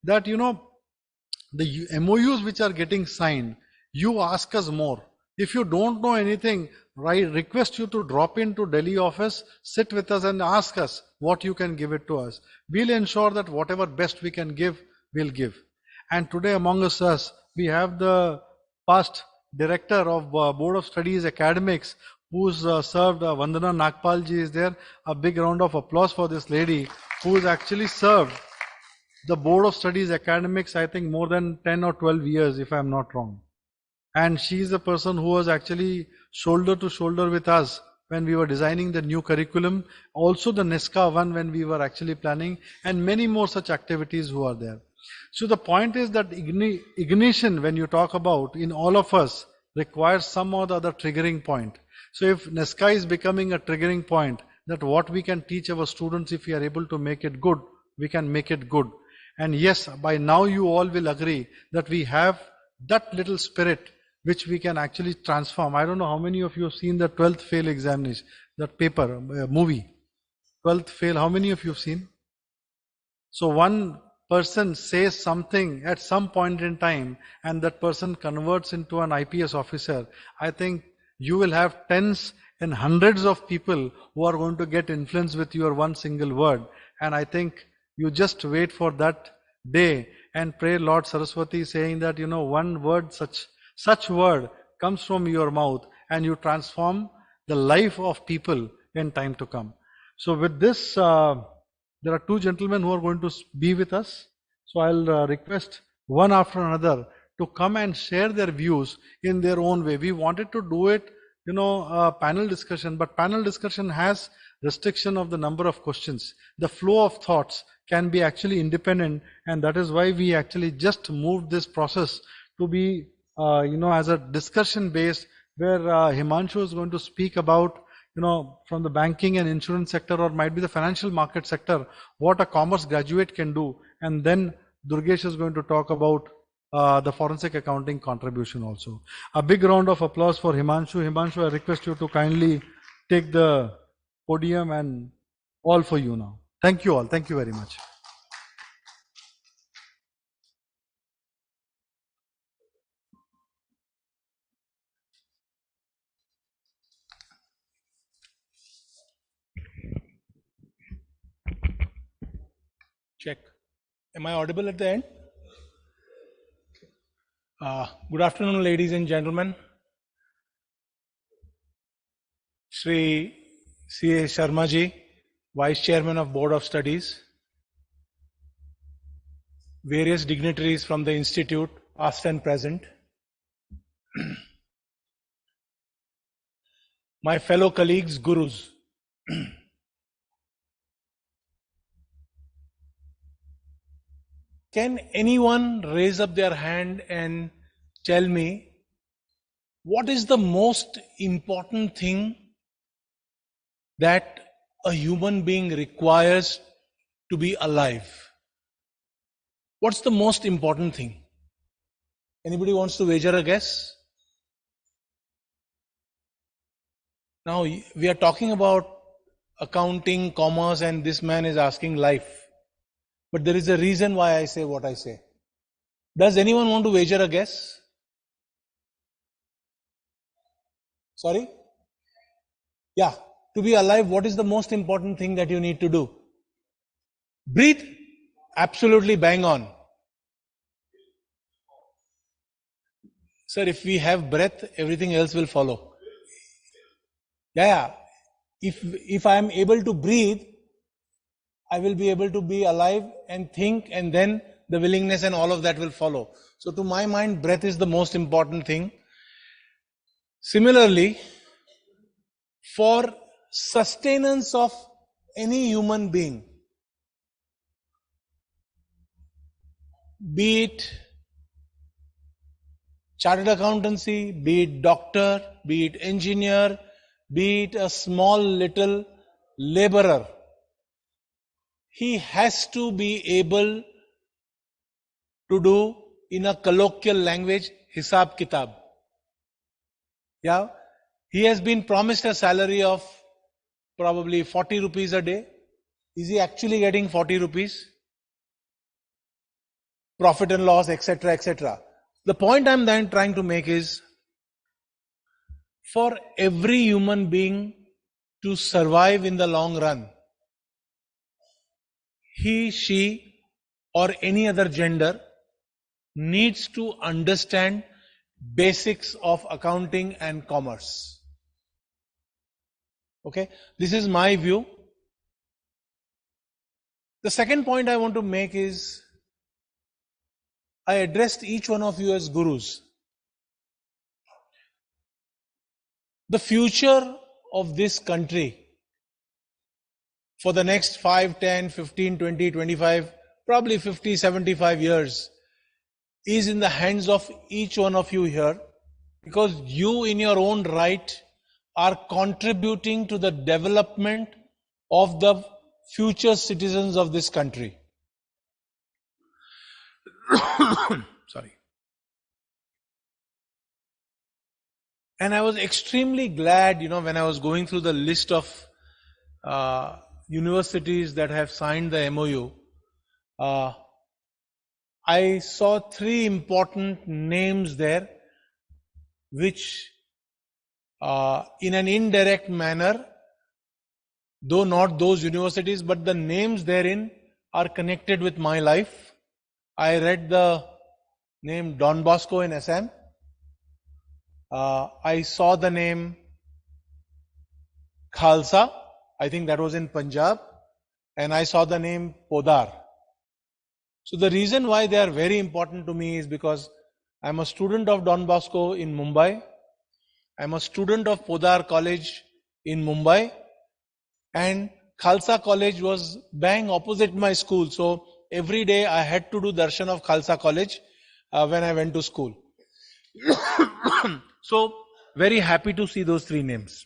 that the MOUs which are getting signed, you ask us more. If you don't know anything, I request you to drop into Delhi office, sit with us and ask us what you can give it to us. We'll ensure that whatever best we can give, we'll give. And today among us, we have the past director of Board of Studies Academics, who's served, Vandana Nagpalji is there. A big round of applause for this lady, who's actually served the Board of Studies Academics, I think more than 10 or 12 years, if I'm not wrong. And she's the person who was actually shoulder to shoulder with us when we were designing the new curriculum, also the NESCA one when we were actually planning, and many more such activities who are there. So the point is that ignition, when you talk about in all of us, requires some or the other triggering point. So if NESCA is becoming a triggering point, that what we can teach our students, if we are able to make it good, we can make it good. And yes, by now you all will agree that we have that little spirit which we can actually transform. I don't know how many of you have seen the 12th fail examination, that paper, movie, 12th fail, how many of you have seen? So one person says something at some point in time and that person converts into an IPS officer. I think you will have tens and hundreds of people who are going to get influenced with your one single word. And I think you just wait for that day and pray Lord Saraswati, saying that, one word, such word comes from your mouth and you transform the life of people in time to come. So with this, there are two gentlemen who are going to be with us. So I'll request one after another to come and share their views in their own way. We wanted to do it, panel discussion, but panel discussion has restriction of the number of questions. The flow of thoughts can be actually independent, and that is why we actually just moved this process to be, as a discussion based, where Himanshu is going to speak about, from the banking and insurance sector, or might be the financial market sector, what a commerce graduate can do. And then Durgesh is going to talk about the forensic accounting contribution also. A big round of applause for Himanshu. Himanshu, I request you to kindly take the podium, and all for you now. Thank you all. Thank you very much. Check. Am I audible at the end? Good afternoon, ladies and gentlemen. Shri C.A. Sharma ji, Vice Chairman of Board of Studies, various dignitaries from the Institute, past and present, my fellow colleagues, gurus. Can anyone raise up their hand and tell me what is the most important thing that a human being requires to be alive? What's the most important thing? Anybody wants to wager a guess? Now, we are talking about accounting, commerce, and this man is asking life. But there is a reason why I say what I say. Does anyone want to wager a guess? Sorry? Yeah. To be alive, what is the most important thing that you need to do? Breathe. Absolutely bang on. Sir, if we have breath, everything else will follow. Yeah. If I am able to breathe, I will be able to be alive and think, and then the willingness and all of that will follow. So to my mind, breath is the most important thing. Similarly, for sustenance of any human being, be it chartered accountancy, be it doctor, be it engineer, be it a small little laborer, he has to be able to do, in a colloquial language, hisab kitab. Yeah, he has been promised a salary of probably 40 rupees a day. Is he actually getting 40 rupees? Profit and loss, etc., etc. The point I'm then trying to make is, for every human being to survive in the long run, he, she, or any other gender needs to understand basics of accounting and commerce. Okay, this is my view. The second point I want to make is, I addressed each one of you as gurus. The future of this country for the next 5, 10, 15, 20, 25, probably 50, 75 years is in the hands of each one of you here, because you in your own right are contributing to the development of the future citizens of this country. Sorry. And I was extremely glad, when I was going through the list of universities that have signed the MOU, I saw 3 important names there, which in an indirect manner, though not those universities, but the names therein are connected with my life. I read the name Don Bosco in Assam. I saw the name Khalsa, I think that was in Punjab, and I saw the name Podar. So the reason why they are very important to me is because I'm a student of Don Bosco in Mumbai. I'm a student of Podar College in Mumbai, and Khalsa College was bang opposite my school. So every day I had to do darshan of Khalsa College when I went to school. So very happy to see those 3 names.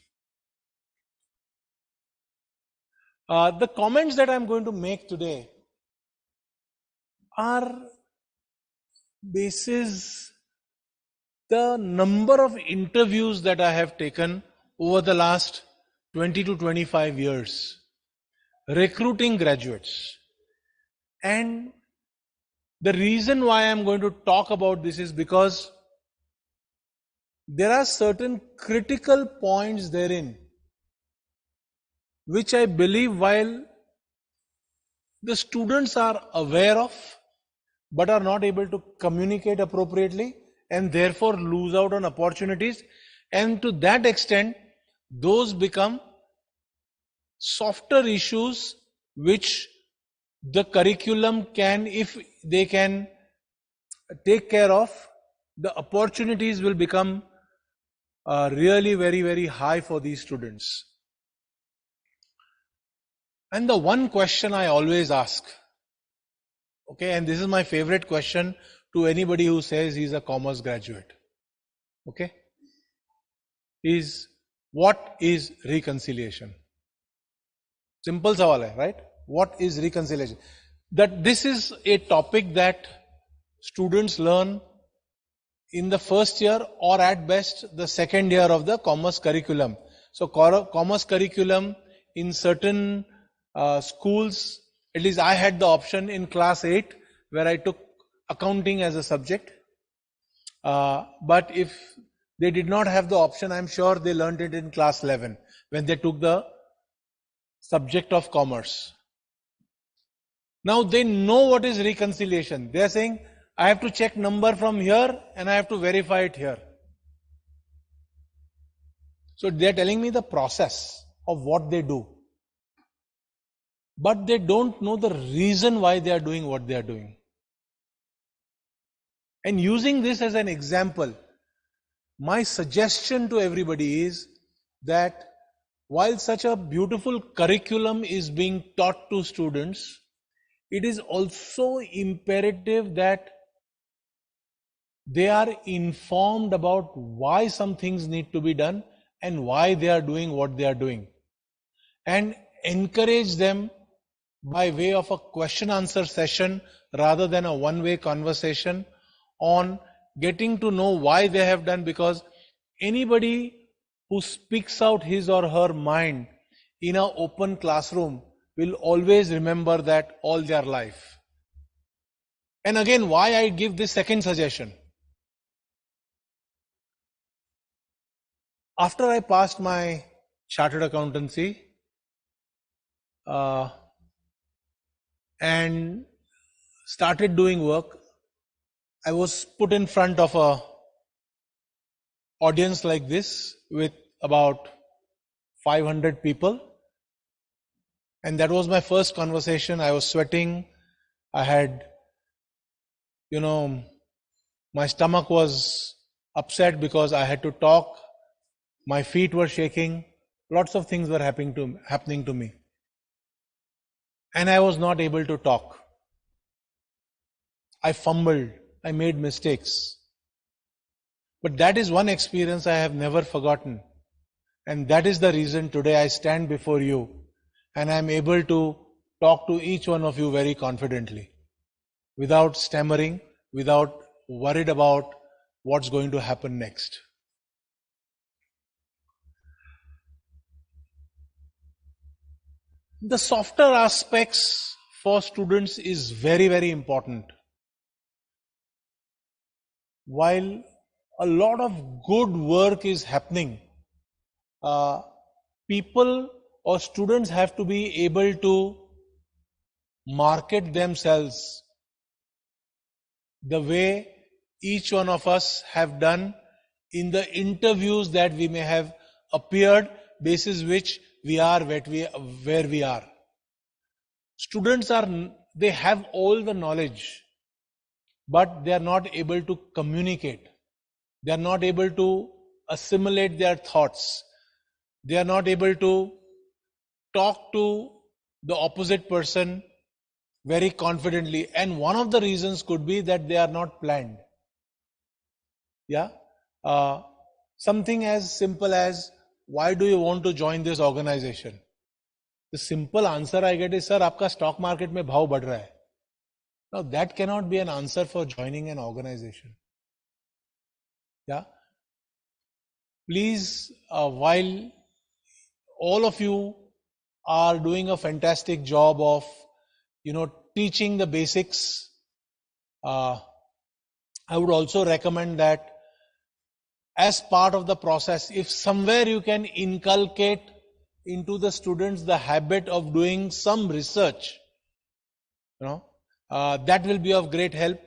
The comments that I'm going to make today are basis the number of interviews that I have taken over the last 20 to 25 years, recruiting graduates. And the reason why I'm going to talk about this is because there are certain critical points therein which I believe while the students are aware of but are not able to communicate appropriately and therefore lose out on opportunities, and to that extent those become softer issues which the curriculum can, if they can take care of, the opportunities will become really very high for these students. And the one question I always ask, okay, and this is my favorite question to anybody who says he's a commerce graduate, okay, is what is reconciliation? Simple sawal hai, right? What is reconciliation? That this is a topic that students learn in the first year or at best the second year of the commerce curriculum. So commerce curriculum in certain schools, at least I had the option in class 8 where I took accounting as a subject. But if they did not have the option, I'm sure they learned it in class 11 when they took the subject of commerce. Now they know what is reconciliation. They are saying, I have to check number from here and I have to verify it here. So they are telling me the process of what they do. But they don't know the reason why they are doing what they are doing. And using this as an example, my suggestion to everybody is that while such a beautiful curriculum is being taught to students, it is also imperative that they are informed about why some things need to be done and why they are doing what they are doing. And encourage them by way of a question answer session rather than a one-way conversation on getting to know why they have done, because anybody who speaks out his or her mind in an open classroom will always remember that all their life. And again, why I give this second suggestion. After I passed my chartered accountancy and started doing work, I was put in front of a audience like this with about 500 people. And that was my first conversation. I was sweating. I had, my stomach was upset because I had to talk. My feet were shaking. Lots of things were happening to me. And I was not able to talk. I fumbled. I made mistakes. But that is one experience I have never forgotten. And that is the reason today I stand before you and I am able to talk to each one of you very confidently, without stammering, without worried about what's going to happen next. The softer aspects for students is very important. While a lot of good work is happening, people or students have to be able to market themselves the way each one of us have done in the interviews that we may have appeared, basis which we are where we are. Students they have all the knowledge, but they are not able to communicate. They are not able to assimilate their thoughts. They are not able to talk to the opposite person very confidently. And one of the reasons could be that they are not planned. Yeah. Something as simple as, why do you want to join this organization? The simple answer I get is, sir, आपका stock market में भाव बढ़ रहा है. Now that cannot be an answer for joining an organization. Yeah. Please, while all of you are doing a fantastic job of, teaching the basics, I would also recommend that as part of the process, if somewhere you can inculcate into the students the habit of doing some research, that will be of great help.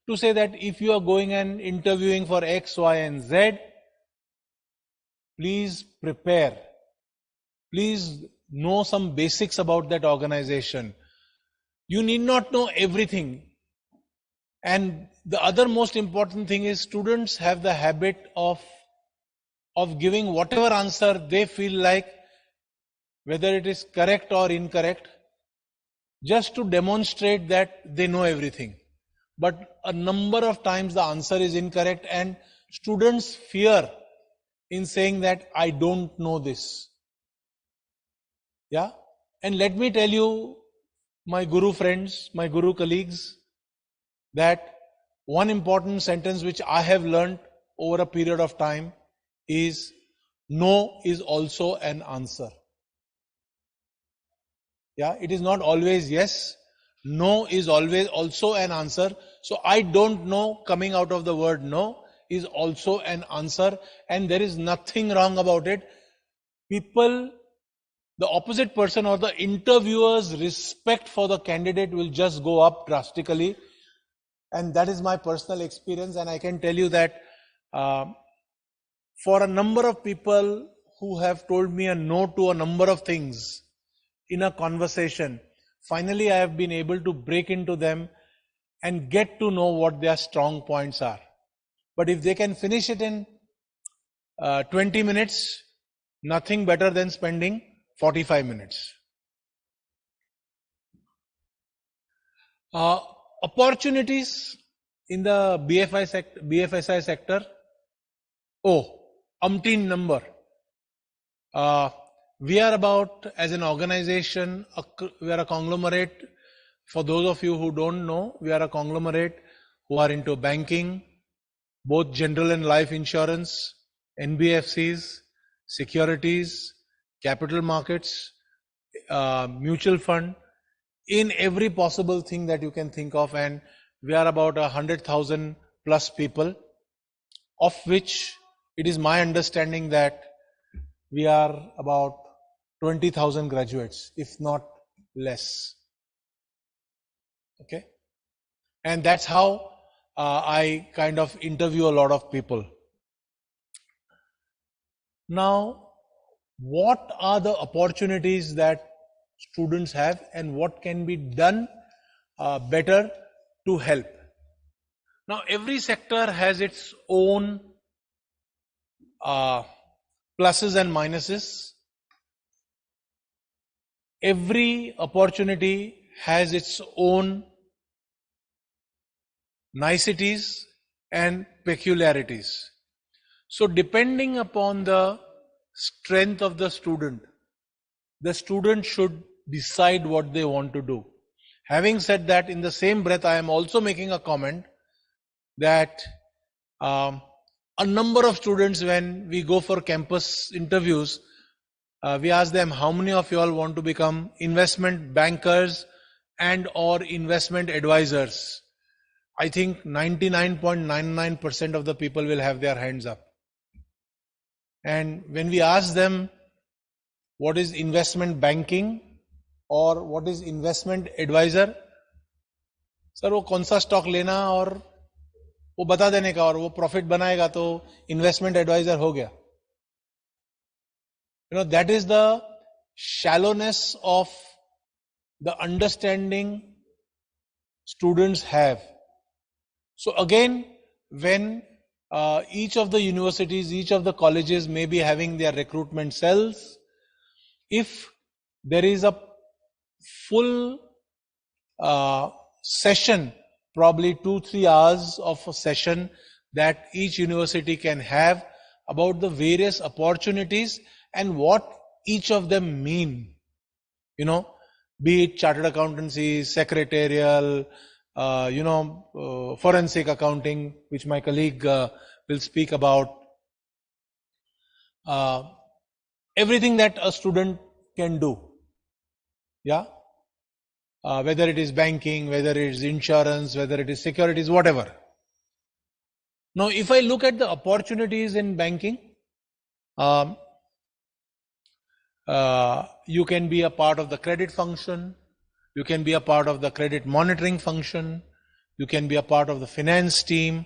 To say that if you are going and interviewing for X, Y, and Z, please prepare. Please know some basics about that organization. You need not know everything. And the other most important thing is students have the habit of giving whatever answer they feel like, whether it is correct or incorrect, just to demonstrate that they know everything. But a number of times the answer is incorrect and students fear in saying that I don't know this. Yeah. And let me tell you, my guru friends, my guru colleagues, that one important sentence which I have learned over a period of time is no is also an answer. Yeah, it is not always yes. No is always also an answer. So I don't know coming out of the word no is also an answer, and there is nothing wrong about it. People, the opposite person or the interviewer's respect for the candidate will just go up drastically. And that is my personal experience. And I can tell you that for a number of people who have told me a no to a number of things in a conversation, finally I have been able to break into them and get to know what their strong points are. But if they can finish it in 20 minutes, nothing better than spending 45 minutes. Opportunities in the BFSI sector. Umpteen number. We are about, as an organization, we are a conglomerate. For those of you who don't know, we are a conglomerate who are into banking, both general and life insurance, NBFCs, securities, capital markets, mutual fund, in every possible thing that you can think of. And we are about 100,000 plus people, of which it is my understanding that we are about 20,000 graduates, if not less. Okay. And that's how I kind of interview a lot of people. Now, what are the opportunities that students have and what can be done better to help? Now, every sector has its own pluses and minuses. Every opportunity has its own niceties and peculiarities. So depending upon the strength of the student should decide what they want to do. Having said that, in the same breath, I am also making a comment that a number of students, when we go for campus interviews, we ask them, how many of you all want to become investment bankers and or investment advisors? I think 99.99% of the people will have their hands up. And when we ask them what is investment banking or what is investment advisor, sir वो कौन सा stock लेना और वो बता देने का और वो प्रॉफिट बनाएगा तो इन्वेस्टमेंट एडवाइजर हो गया. That is the shallowness of the understanding students have. So again, when each of the universities, each of the colleges may be having their recruitment cells, if there is a full session, probably 2-3 hours of a session that each university can have about the various opportunities and what each of them mean, be it chartered accountancy, secretarial, forensic accounting, which my colleague will speak about. Everything that a student can do. Yeah. Whether it is banking, whether it is insurance, whether it is securities, whatever. Now, if I look at the opportunities in banking, you can be a part of the credit function, you can be a part of the credit monitoring function, you can be a part of the finance team,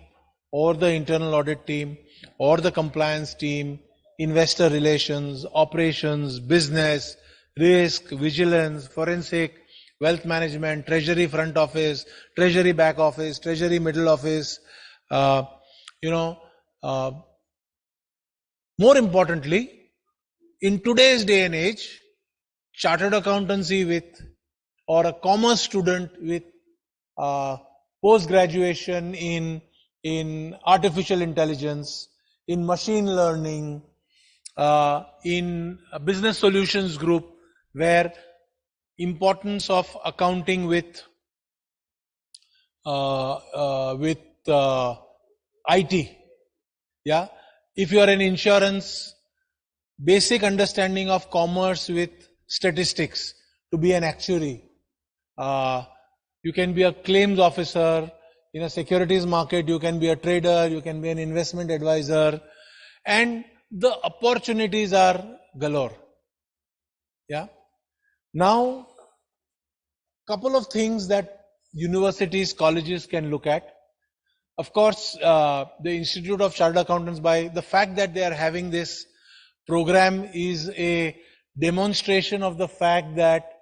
or the internal audit team, or the compliance team, investor relations, operations, business, risk, vigilance, forensic, wealth management, treasury front office, treasury back office, treasury middle office. More importantly, in today's day and age, chartered accountancy with, or a commerce student with post-graduation in artificial intelligence, in machine learning, in a business solutions group, where importance of accounting with IT. Yeah, if you are in insurance, basic understanding of commerce with statistics to be an actuary. You can be a claims officer in a securities market. You can be a trader. You can be an investment advisor, and the opportunities are galore. Yeah. Now, couple of things that universities, colleges can look at. Of course, the Institute of Chartered Accountants, by the fact that they are having this program, is a demonstration of the fact that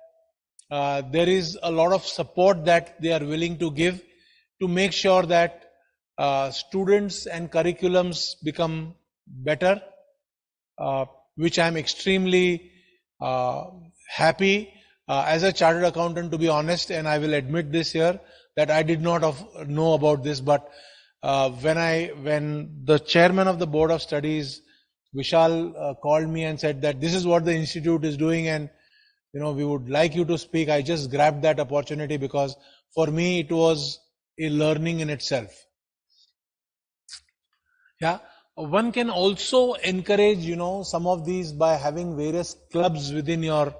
there is a lot of support that they are willing to give to make sure that students and curriculums become better, which I am extremely happy as a chartered accountant, to be honest, and I will admit this here, that I did not know about this, but when the chairman of the board of studies, Vishal, called me and said that this is what the institute is doing and we would like you to speak, I just grabbed that opportunity because for me it was a learning in itself. Yeah, one can also encourage some of these by having various clubs within your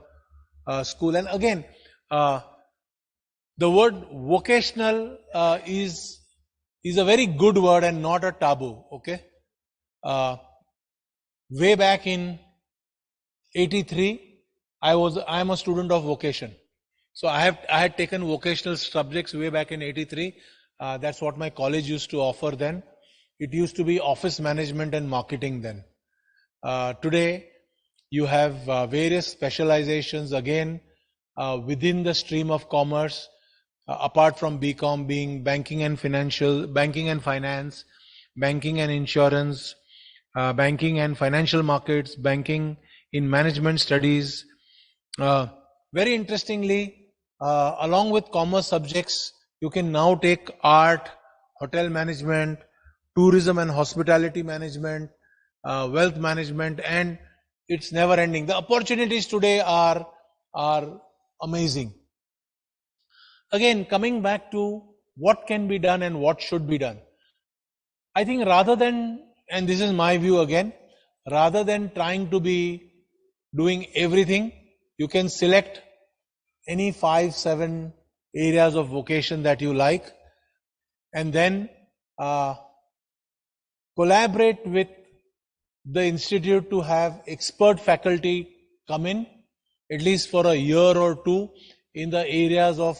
school. And again, the word vocational is a very good word and not a taboo. Okay, way back in 83, I am a student of vocation, so I had taken vocational subjects way back in 83. That's what my college used to offer then. It used to be office management and marketing then. Today, you have various specializations again within the stream of commerce, apart from BCom being banking and finance, banking and insurance, banking and financial markets, banking in management studies. Very interestingly, along with commerce subjects, you can now take art, hotel management, tourism and hospitality management, wealth management, and it's never ending. The opportunities today are amazing. Again, coming back to what can be done and what should be done. I think rather than, and this is my view again, rather than trying to be doing everything, you can select any 5-7 areas of vocation that you like, and then collaborate with the institute to have expert faculty come in, at least for a year or two, in the areas of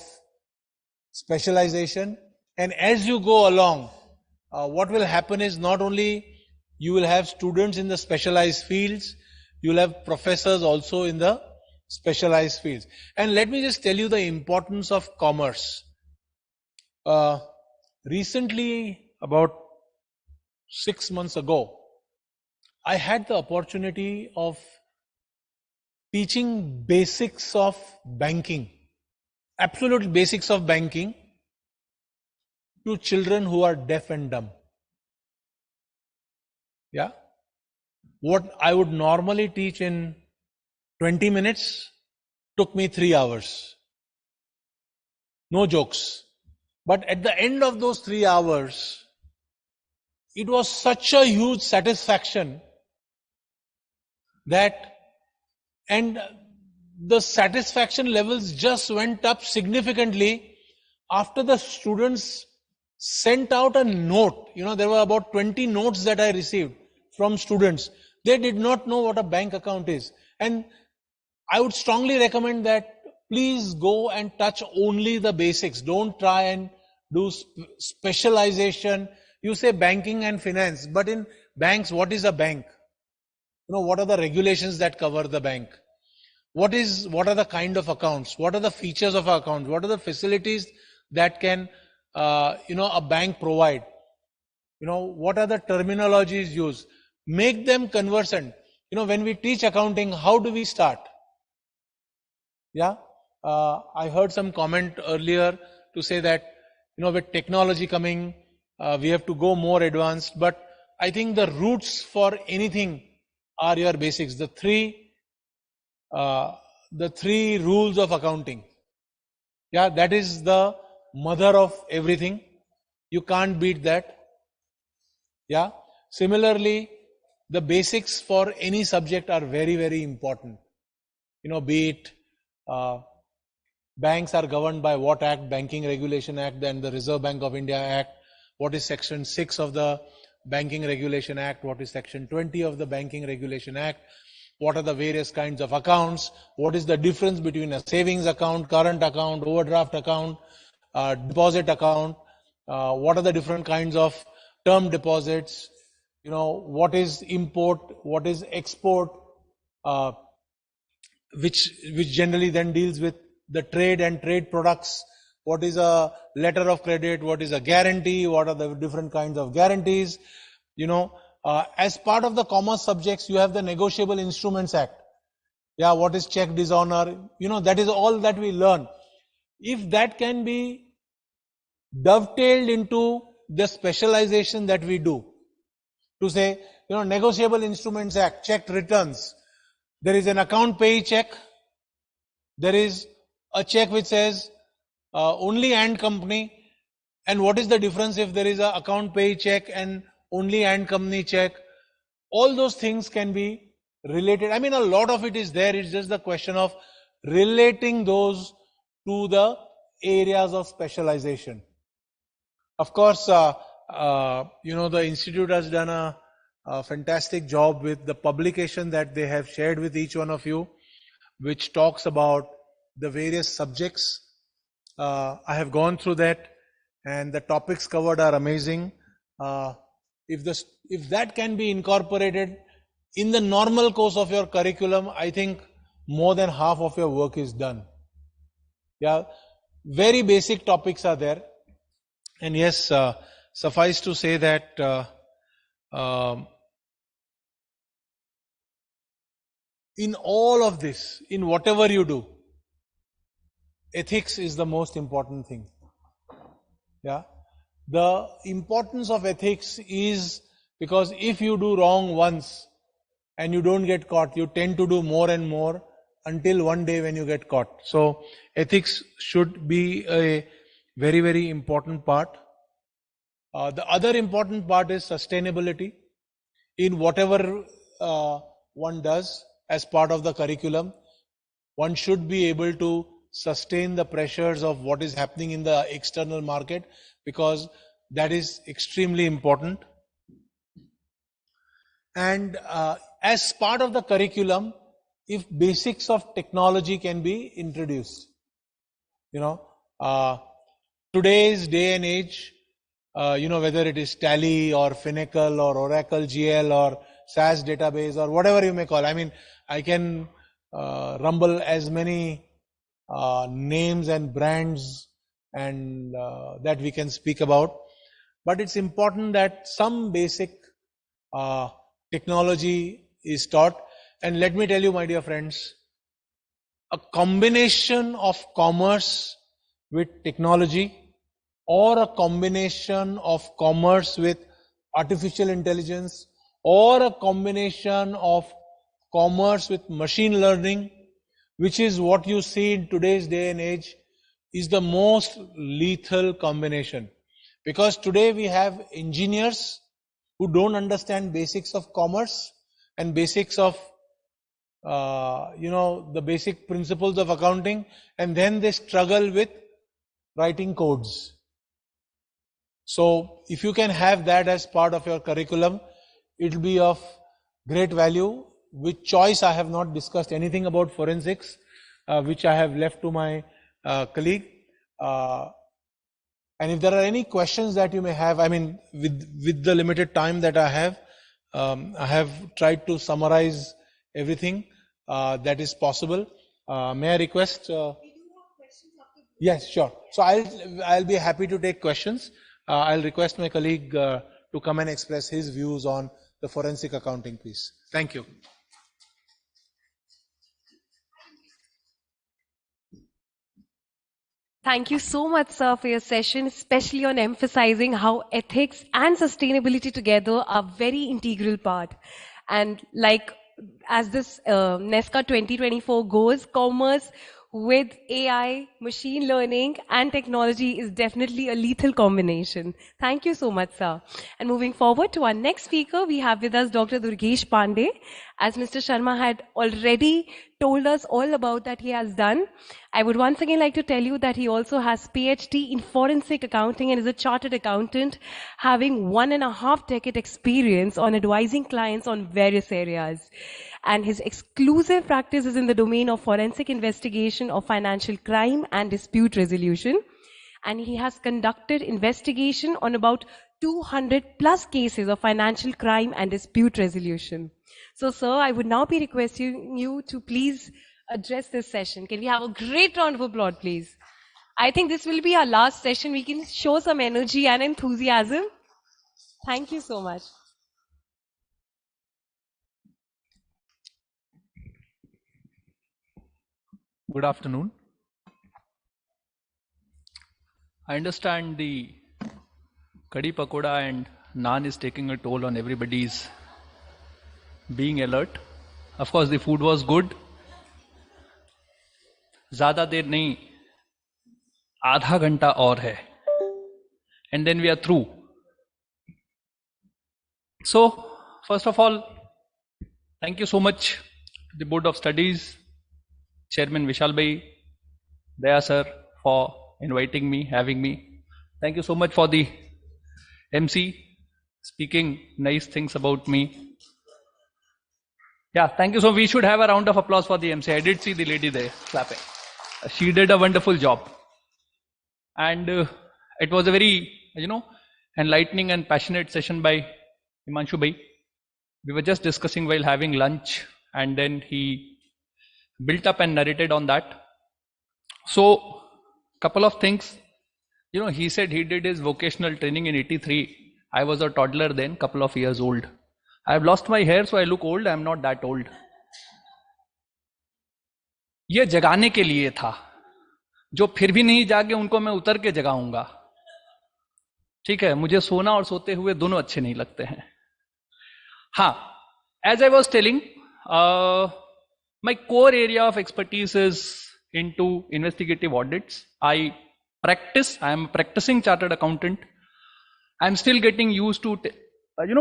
specialization. And as you go along, what will happen is not only you will have students in the specialized fields, you will have professors also in the specialized fields. And let me just tell you the importance of commerce. Recently, about 6 months ago, I had the opportunity of teaching basics of banking, absolute basics of banking, to children who are deaf and dumb. Yeah. What I would normally teach in 20 minutes took me 3 hours. No jokes. But at the end of those 3 hours, it was such a huge satisfaction and the satisfaction levels just went up significantly after the students sent out a note. There were about 20 notes that I received from students. They did not know what a bank account is. And I would strongly recommend that please go and touch only the basics. Don't try and do specialization. You say banking and finance, but in banks, what is a bank? What are the regulations that cover the bank? What are the kind of accounts? What are the features of our account? What are the facilities that can, a bank provide? What are the terminologies used? Make them conversant. When we teach accounting, how do we start? Yeah. I heard some comment earlier to say that, with technology coming, we have to go more advanced. But I think the roots for anything are your basics. The three rules of accounting. Yeah, that is the mother of everything. You can't beat that. Yeah. Similarly, the basics for any subject are very, very important. Be it banks are governed by what act? Banking Regulation Act, then the Reserve Bank of India Act. What is Section 6 of the Banking Regulation Act? What is Section 20 of the Banking Regulation Act? What are the various kinds of accounts? What is the difference between a savings account, current account, overdraft account, deposit account? What are the different kinds of term deposits? What is import? What is export? Which generally then deals with the trade and trade products. What is a letter of credit? What is a guarantee? What are the different kinds of guarantees? As part of the commerce subjects, you have the Negotiable Instruments Act. Yeah, what is check dishonor? That is all that we learn. If that can be dovetailed into the specialization that we do, to say, Negotiable Instruments Act, check returns. There is an account pay check. There is a check which says only and company. And what is the difference if there is an account pay check and only and company check? All those things can be related. I mean, a lot of it is there. It's just the question of relating those to the areas of specialization. Of course, the institute has done a fantastic job with the publication that they have shared with each one of you, which talks about the various subjects. I have gone through that, and the topics covered are amazing. If that can be incorporated in the normal course of your curriculum, I think more than half of your work is done. Yeah, very basic topics are there. And yes, suffice to say that in all of this, in whatever you do, ethics is the most important thing. Yeah. The importance of ethics is because if you do wrong once and you don't get caught, you tend to do more and more until one day when you get caught. So ethics should be a very, very important part. The other important part is sustainability in whatever one does as part of the curriculum. One should be able to sustain the pressures of what is happening in the external market, because that is extremely important. And as part of the curriculum, if basics of technology can be introduced, today's day and age, whether it is Tally or Finacle or Oracle GL or SAS database or whatever you may call. I mean, I can rumble as many names and brands and that we can speak about. But it's important that some basic technology is taught. And let me tell you, my dear friends, a combination of commerce with technology or a combination of commerce with artificial intelligence or a combination of commerce with machine learning, which is what you see in today's day and age, is the most lethal combination. Because today we have engineers who don't understand basics of commerce and basics of the basic principles of accounting, and then they struggle with writing codes. So if you can have that as part of your curriculum, it will be of great value. With choice, I have not discussed anything about forensics, which I have left to my colleague. And if there are any questions that you may have, I mean, with the limited time that I have tried to summarize everything that is possible. May I request? Yes, sure. So I'll be happy to take questions. I'll request my colleague to come and express his views on the forensic accounting piece. Thank you. Thank you so much, sir, for your session, especially on emphasizing how ethics and sustainability together are very integral part. And like as this NESCA 2024 goes, commerce with AI, machine learning and technology is definitely a lethal combination. Thank you so much, sir. And moving forward to our next speaker, we have with us Dr. Durgesh Pandey. As Mr. Sharma had already told us all about that he has done, I would once again like to tell you that he also has PhD in forensic accounting and is a chartered accountant, having 1.5 decade experience on advising clients on various areas. And his exclusive practice is in the domain of forensic investigation of financial crime and dispute resolution. And he has conducted investigation on about 200 plus cases of financial crime and dispute resolution. So, sir, I would now be requesting you to please address this session. Can we have a great round of applause, please? I think this will be our last session. We can show some energy and enthusiasm. Thank you so much. Good afternoon. I understand the Kadi Pakoda and Naan is taking a toll on everybody's being alert. Of course, the food was good. Zyada der nahi, आधा घंटा और है. And then we are through. So, first of all, thank you so much to the Board of Studies, Chairman Vishal Bhai, Daya sir, for inviting me, having me. Thank you so much for the MC speaking nice things about me. Yeah, thank you. So we should have a round of applause for the MC. I did see the lady there clapping. She did a wonderful job. And it was a very, enlightening and passionate session by Himanshu Bhai. We were just discussing while having lunch, and then he built up and narrated on that. So, couple of things. He said he did his vocational training in 83. I was a toddler then, couple of years old. I have lost my hair, so I look old. I am not that old. ये जगाने के लिए था. जो फिर भी नहीं जागे उनको मैं उतर के जगाऊंगा. ठीक है, मुझे सोना और सोते हुए दोनों अच्छे नहीं लगते हैं. हाँ, as I was telling, my core area of expertise is into investigative audits. I am a practicing chartered accountant. I'm still getting used to,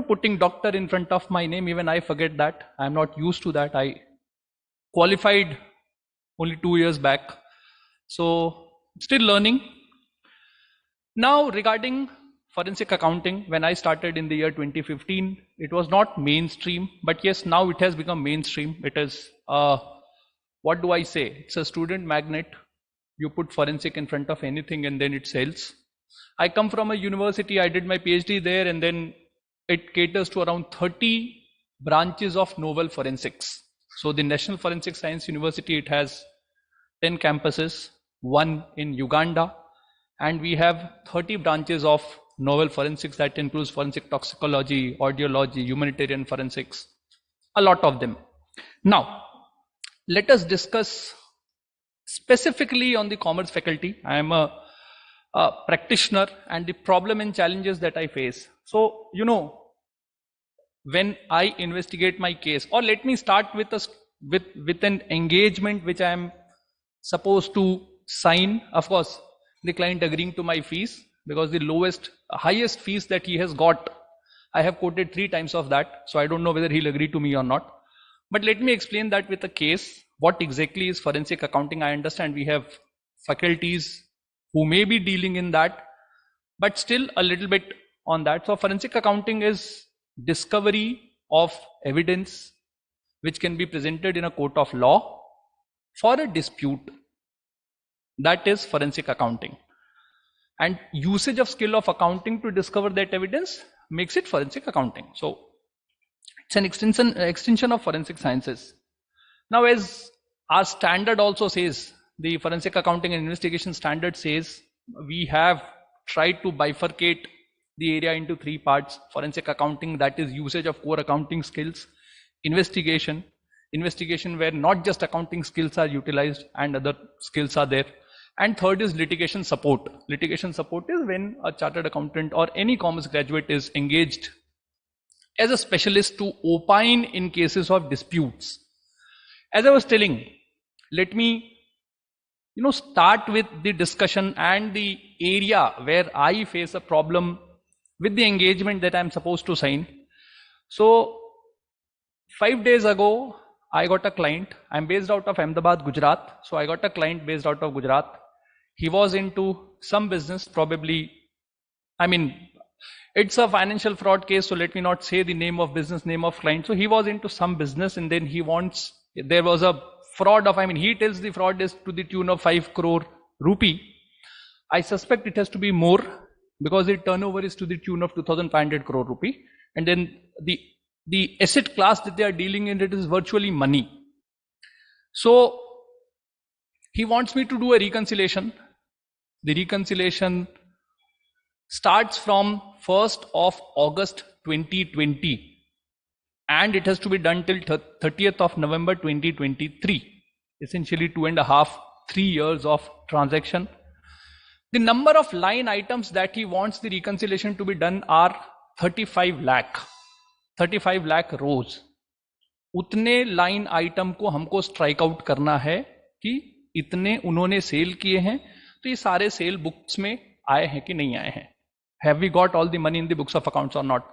putting doctor in front of my name. Even I forget that. I'm not used to that. I qualified only 2 years back. So, still learning. Now, regarding forensic accounting, when I started in the year 2015, it was not mainstream, but yes, now it has become mainstream. It is, what do I say? It's a student magnet. You put forensic in front of anything and then it sells. I come from a university, I did my PhD there, and then it caters to around 30 branches of novel forensics. So the National Forensic Science University, it has 10 campuses, one in Uganda, and we have 30 branches of novel forensics that includes forensic toxicology, audiology, humanitarian forensics, a lot of them. Now, let us discuss specifically on the commerce faculty. I am a practitioner and the problem and challenges that I face. So, when I investigate my case, or let me start with an engagement which I am supposed to sign, of course, the client agreeing to my fees, because the highest fees that he has got, I have quoted 3 times of that. So I don't know whether he'll agree to me or not. But let me explain that with a case. What exactly is forensic accounting? I understand we have faculties who may be dealing in that, but still a little bit on that. So forensic accounting is discovery of evidence which can be presented in a court of law for a dispute. That is forensic accounting. And usage of skill of accounting to discover that evidence makes it forensic accounting. So it's an extension of forensic sciences. Now, as our standard also says, the forensic accounting and investigation standard says, we have tried to bifurcate the area into 3 parts. Forensic accounting, that is usage of core accounting skills. Investigation where not just accounting skills are utilized and other skills are there. And third is litigation support. Litigation support is when a chartered accountant or any commerce graduate is engaged as a specialist to opine in cases of disputes. As I was telling, let me start with the discussion and the area where I face a problem with the engagement that I'm supposed to sign. So 5 days ago, I got a client. I'm based out of Ahmedabad, Gujarat. So I got a client based out of Gujarat. He was into some business, probably, it's a financial fraud case, so let me not say the name of business, name of client. So he was into some business, and then there was a fraud of, he tells the fraud is to the tune of 5 crore rupee. I suspect it has to be more because the turnover is to the tune of 2,500 crore rupee. And then the asset class that they are dealing in, it is virtually money. So he wants me to do a reconciliation. The reconciliation starts from 1st of August 2020 and it has to be done till 30th of November 2023. Essentially 2.5, 3 years of transaction. The number of line items that he wants the reconciliation to be done are 35 lakh. 35 lakh rows. उतने line item को हमको strike out करना है कि इतने उन्होंने cell किए हैं, तो ये सारे सेल बुक्स में आए हैं कि नहीं आए हैं. Have we got all the money in the books of accounts or not?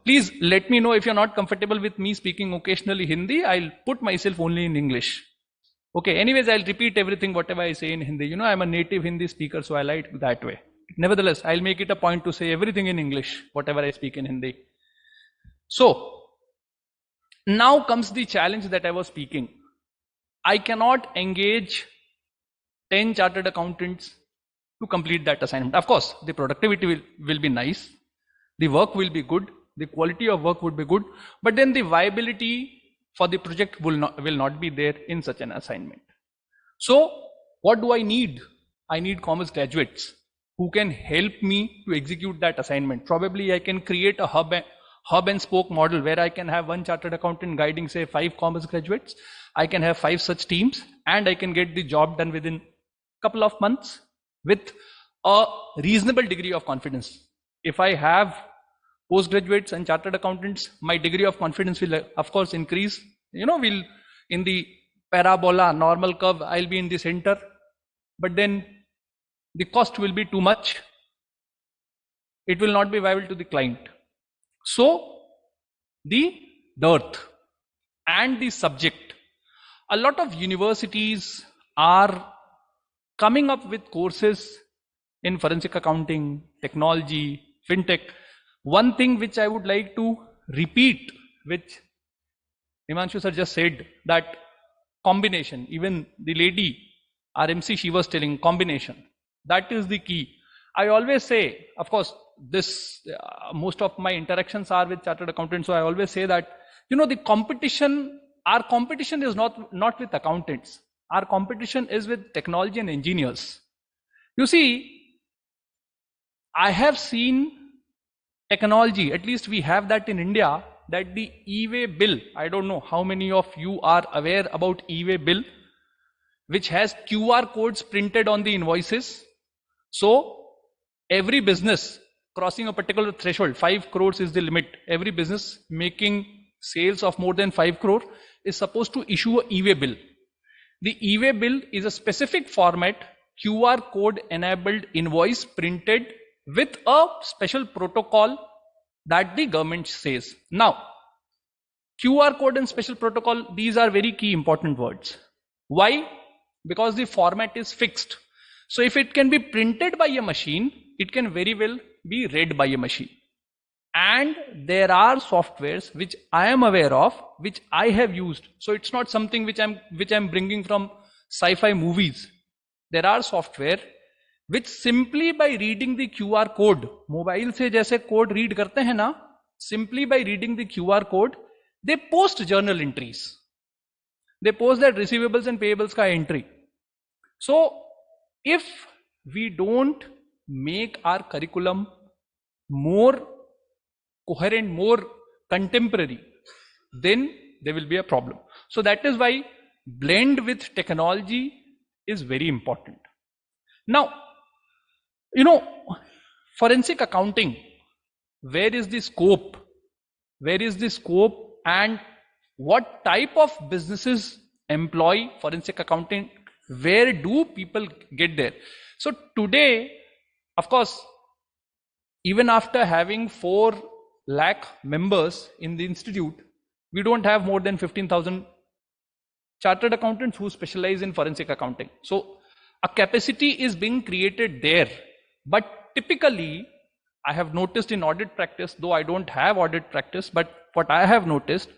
Please let me know if you're not comfortable with me speaking occasionally Hindi. I'll put myself only in English. Okay, anyways, I'll repeat everything whatever I say in Hindi. I'm a native Hindi speaker, so I like it that way. Nevertheless, I'll make it a point to say everything in English, whatever I speak in Hindi. So, now comes the challenge that I was speaking. I cannot engage 10 chartered accountants to complete that assignment. Of course, the productivity will be nice, the work will be good, the quality of work would be good, but then the viability for the project will not be there in such an assignment. So, what do I need? I need commerce graduates who can help me to execute that assignment. Probably I can create a hub and spoke model where I can have one chartered accountant guiding, say, 5 commerce graduates. I can have 5 such teams and I can get the job done within a couple of months with a reasonable degree of confidence. If I have postgraduates and chartered accountants, my degree of confidence will of course increase. We'll in the parabola, normal curve, I'll be in the center, but then the cost will be too much. It will not be viable to the client. So, the dearth and the subject. A lot of universities are coming up with courses in forensic accounting, technology, fintech. One thing which I would like to repeat, which Himanshu sir just said, that combination, even the lady, RMC, she was telling combination. That is the key. I always say, of course, this most of my interactions are with chartered accountants, so I always say that, the competition, our competition is not with accountants. Our competition is with technology and engineers. You see, I have seen technology, at least we have that in India, that the e-way bill, I don't know how many of you are aware about e-way bill, which has QR codes printed on the invoices. So every business crossing a particular threshold, 5 crores is the limit. Every business making sales of more than 5 crore is supposed to issue a e-way bill. The e-way bill is a specific format, QR code enabled invoice printed with a special protocol that the government says. Now, QR code and special protocol, these are very key important words. Why? Because the format is fixed. So if it can be printed by a machine, it can very well be read by a machine. And there are softwares which I am aware of, which I have used. So it's not something which I'm bringing from sci-fi movies. There are software which simply by reading the QR code, mobile से जैसे code read करते हैं ना, simply by reading the QR code, they post journal entries. They post that receivables and payables ka entry. So if we don't make our curriculum more coherent, more contemporary, then there will be a problem. So that is why blend with technology is very important. Now, forensic accounting, where is the scope? Where is the scope and what type of businesses employ forensic accounting? Where do people get there? So today, of course, even after having 4 lakh members in the institute, we don't have more than 15,000 chartered accountants who specialize in forensic accounting. So a capacity is being created there. But typically, I have noticed in audit practice, though I don't have audit practice, but what I have noticed,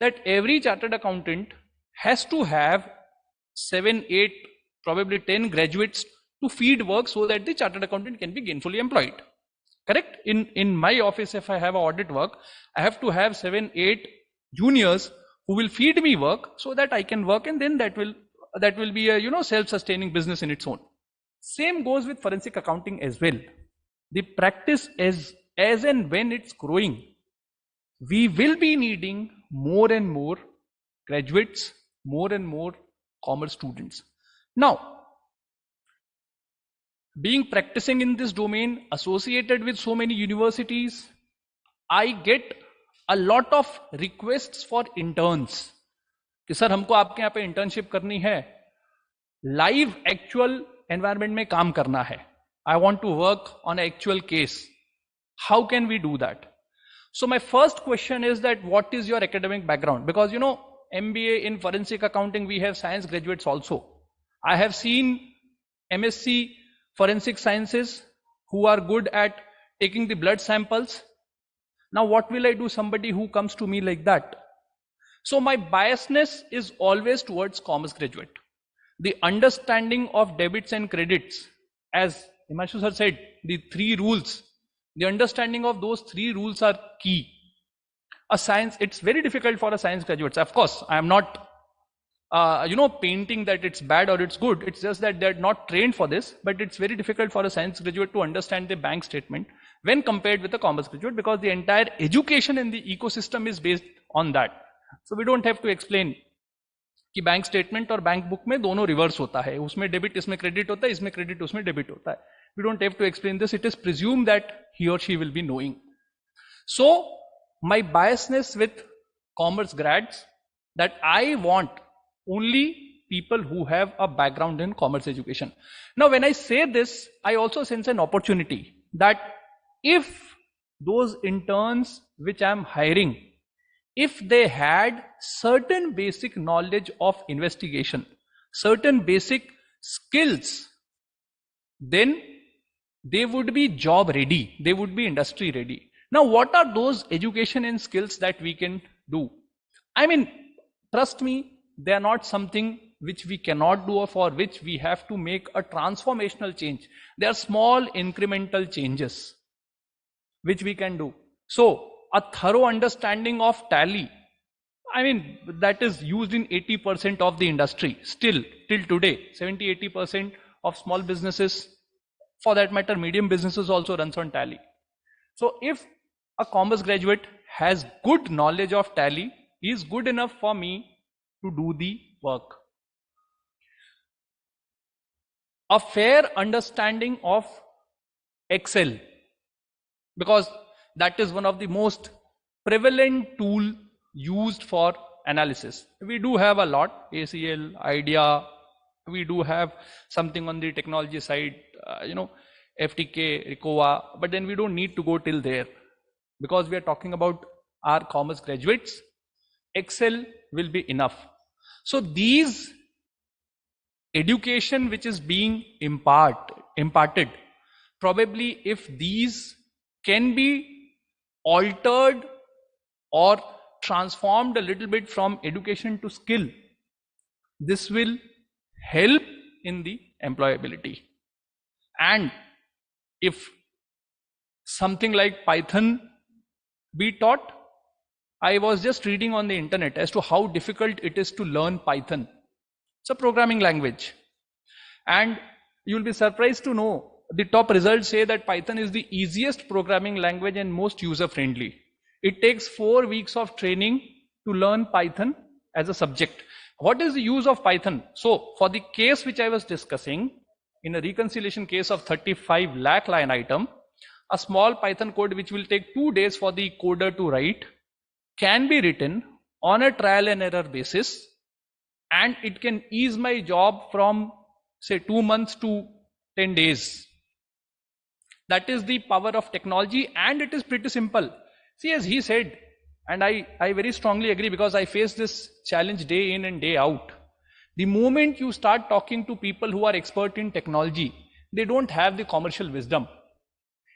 that every chartered accountant has to have 7, 8, probably 10 graduates to feed work so that the chartered accountant can be gainfully employed. Correct? In my office, if I have audit work, I have to have 7, 8 juniors who will feed me work so that I can work, and then that will be a self-sustaining business in its own. Same goes with forensic accounting as well. The practice as and when it's growing, we will be needing more and more graduates, more and more commerce students. Now, being practicing in this domain, associated with so many universities, I get a lot of requests for interns. कि sir हमको आपके यहाँ पे internship करनी है, live actual environment में काम करना है. I want to work on an actual case. How can we do that? So my first question is that what is your academic background? Because MBA in forensic accounting, we have science graduates also. I have seen MSc forensic sciences who are good at taking the blood samples. Now what will I do somebody who comes to me like that? So my biasness is always towards commerce graduate. The understanding of debits and credits, as Himanshu sir said, the 3 rules, the understanding of those 3 rules are key. It's very difficult for a science graduate. Of course, I am not painting that it's bad or it's good. It's just that they're not trained for this, but it's very difficult for a science graduate to understand the bank statement when compared with a commerce graduate, because the entire education in the ecosystem is based on that. So we don't have to explain कि bank statement और bank book में दोनों reverse होता है, उसमें debit इसमें credit होता है, इसमें क्रेडिट उसमें डेबिट होता है. We don't have to explain this. It is presumed that he or she will be knowing. So my biasness with commerce grads, that I want only people who have a background in commerce education. Now when I say this, I also sense an opportunity that if those interns which I am hiring, if they had certain basic knowledge of investigation, certain basic skills, then they would be job ready, they would be industry ready. Now what are those education and skills that we can do? I mean, trust me, they are not something which we cannot do or for which we have to make a transformational change. They are small incremental changes which we can do. So a thorough understanding of tally, I mean, that is used in 80% of the industry still till today. 70-80% of small businesses, for that matter medium businesses, also runs on tally. So if a commerce graduate has good knowledge of tally, he is good enough for me to do the work. A fair understanding of Excel, because that is one of the most prevalent tool used for analysis. We do have a lot, ACL, IDEA, we do have something on the technology side, FTK, RICOA, but then we don't need to go till there because we are talking about our commerce graduates. Excel will be enough. So these education which is being imparted, probably if these can be altered or transformed a little bit from education to skill, this will help in the employability. And if something like Python be taught, I was just reading on the internet as to how difficult it is to learn Python. It's a programming language. And you'll be surprised to know the top results say that Python is the easiest programming language and most user-friendly. It takes 4 weeks of training to learn Python as a subject. What is the use of Python? So for the case which I was discussing, in a reconciliation case of 35 lakh line item, a small Python code which will take 2 days for the coder to write can be written on a trial and error basis, and it can ease my job from say 2 months to 10 days. That is the power of technology, and it is pretty simple. See, as he said, and I very strongly agree because I face this challenge day in and day out. The moment you start talking to people who are expert in technology, they don't have the commercial wisdom.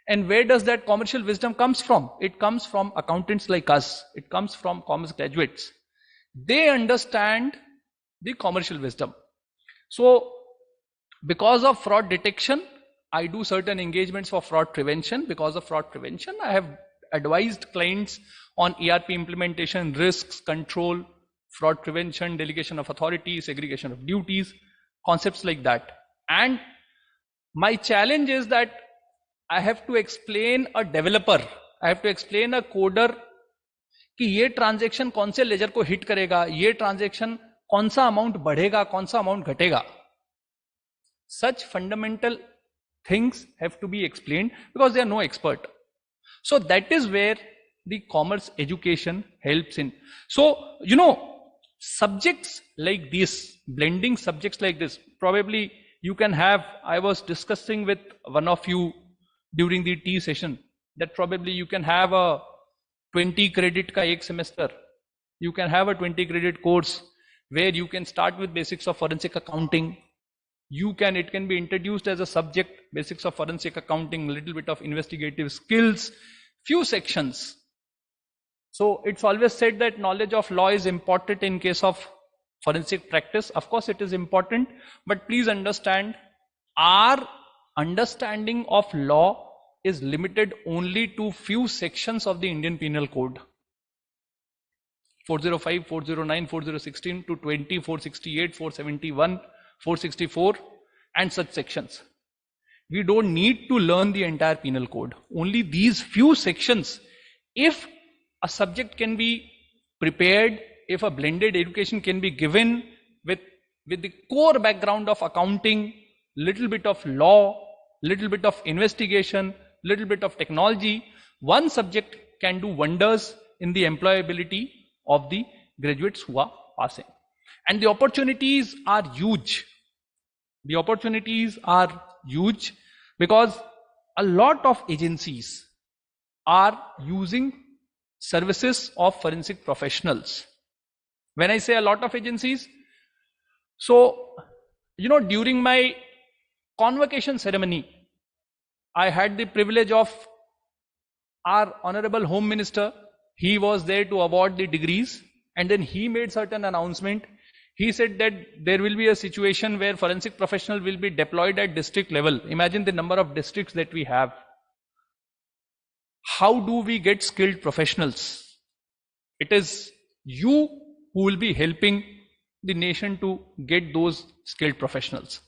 And where does that commercial wisdom comes from? It comes from accountants like us. It comes from commerce graduates. They understand the commercial wisdom. So because of fraud detection, I do certain engagements for fraud prevention. Because of fraud prevention, I have advised clients on ERP implementation, risks, control, fraud prevention, delegation of authority, segregation of duties, concepts like that. And my challenge is that I have to explain a developer, I have to explain a coder कि ये transaction कौन से laser को hit करेगा, ये transaction कौन सा amount बढ़ेगा, कौन सा अमाउंट घटेगा. Such fundamental things have to be explained because they are no expert. So that is where the commerce education helps in. So, subjects like this, blending subjects like this, probably you can have, I was discussing with one of you during the tea session, that probably you can have a 20 credit ka ek semester. You can have a 20 credit course where you can start with basics of forensic accounting. It can be introduced as a subject, basics of forensic accounting, little bit of investigative skills, few sections. So it's always said that knowledge of law is important in case of forensic practice. Of course it is important, but please understand, our understanding of law is limited only to few sections of the Indian Penal Code. 405, 409, 4016 to 20, 468, 471, 464 and such sections. We don't need to learn the entire penal code. Only these few sections. If a subject can be prepared, if a blended education can be given with the core background of accounting, little bit of law, little bit of investigation, little bit of technology, one subject can do wonders in the employability of the graduates who are passing. And the opportunities are huge. The opportunities are huge because a lot of agencies are using services of forensic professionals. When I say a lot of agencies, so, during my convocation ceremony, I had the privilege of our Honorable Home Minister. He was there to award the degrees, and then he made certain announcement. He said that there will be a situation where forensic professional will be deployed at district level. Imagine the number of districts that we have. How do we get skilled professionals? It is you who will be helping the nation to get those skilled professionals.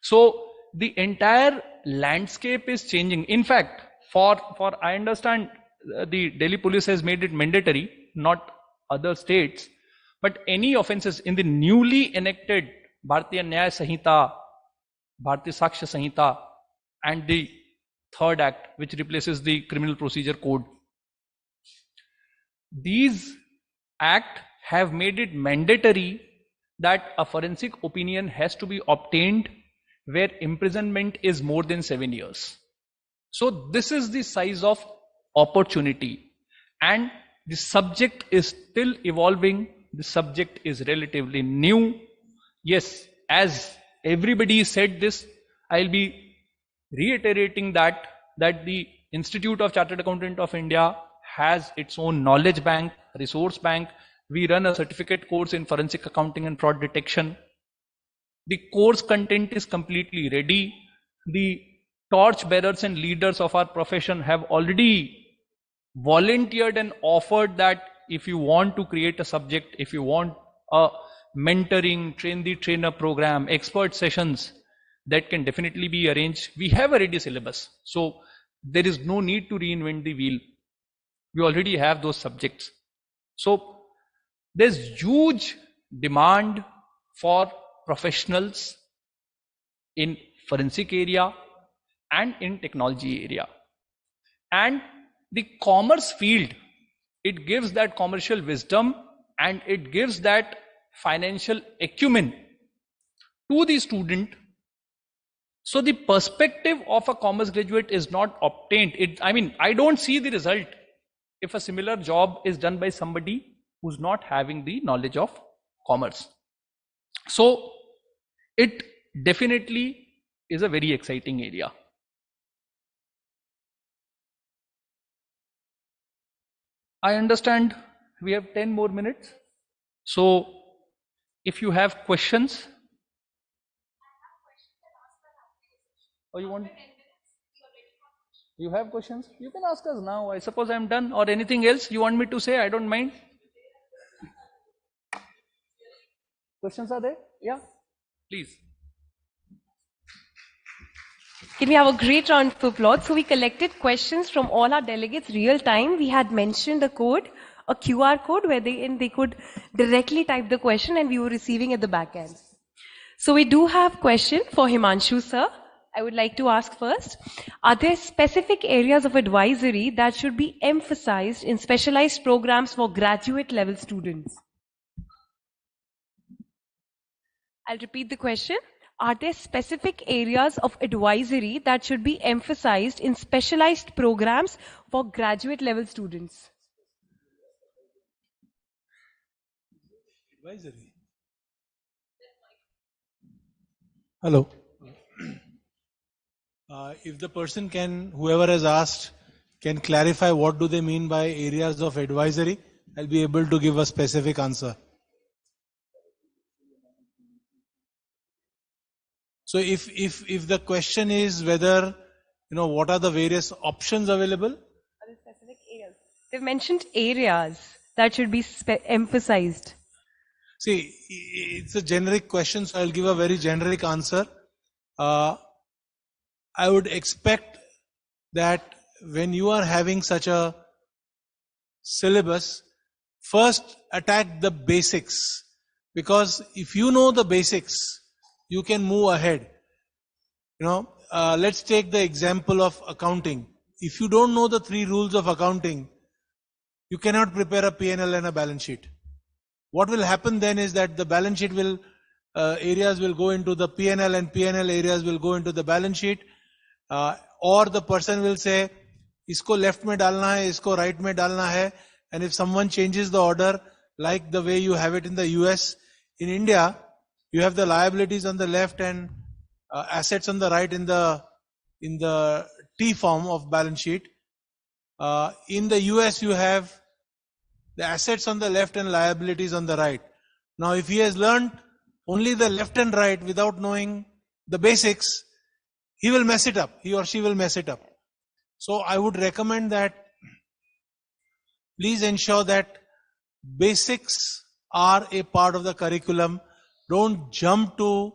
So the entire landscape is changing. In fact, for I understand the Delhi police has made it mandatory, not other states, but any offences in the newly enacted Bharatiya Nyaya Sanhita, Bharatiya Sakshya Sanhita and the third act which replaces the criminal procedure code. These Act have made it mandatory that a forensic opinion has to be obtained where imprisonment is more than 7 years. So this is the size of opportunity, and the subject is still evolving. The subject is relatively new. Yes, as everybody said this, I'll be reiterating that the Institute of Chartered Accountant of India has its own knowledge bank, resource bank. We run a certificate course in forensic accounting and fraud detection. The course content is completely ready. The torch bearers and leaders of our profession have already volunteered and offered that if you want to create a subject, if you want a mentoring, train the trainer program, expert sessions, that can definitely be arranged. We have a ready syllabus, so there is no need to reinvent the wheel. We already have those subjects. So there's huge demand for professionals in forensic area and in technology area. And the commerce field, it gives that commercial wisdom and it gives that financial acumen to the student. So the perspective of a commerce graduate is not obtained. I don't see the result if a similar job is done by somebody who's not having the knowledge of commerce. So it definitely is a very exciting area. I understand we have 10 more minutes. So if you have questions, or you have questions, you can ask us now. I suppose I'm done, or anything else you want me to say, I don't mind. Questions are there? Yeah, please. Can we have a great round of applause? So we collected questions from all our delegates real time. We had mentioned a code, a QR code where they could directly type the question and we were receiving at the back end. So we do have question for Himanshu sir. I would like to ask first, are there specific areas of advisory that should be emphasized in specialized programs for graduate level students? I'll repeat the question. Are there specific areas of advisory that should be emphasized in specialized programs for graduate level students? Advisory. Hello. If the person can, whoever has asked, can clarify what do they mean by areas of advisory, I'll be able to give a specific answer. So if the question is whether, what are the various options available? Are there specific areas? They've mentioned areas that should be emphasized. See, it's a generic question, so I'll give a very generic answer. I would expect that when you are having such a syllabus, first attack the basics. Because if you know the basics, you can move ahead. Let's take the example of accounting. If you don't know the 3 rules of accounting, you cannot prepare a P&L and a balance sheet. What will happen then is that the balance sheet areas will go into the P&L and P&L areas will go into the balance sheet. Or the person will say, isko left mein dalna hai, isko right mein dalna hai. And if someone changes the order, like the way you have it in the US, in India, you have the liabilities on the left and assets on the right in the T form of balance sheet. In the US, you have the assets on the left and liabilities on the right. Now, if he has learned only the left and right without knowing the basics, he will mess it up. He or she will mess it up. So I would recommend that please ensure that basics are a part of the curriculum. Don't jump to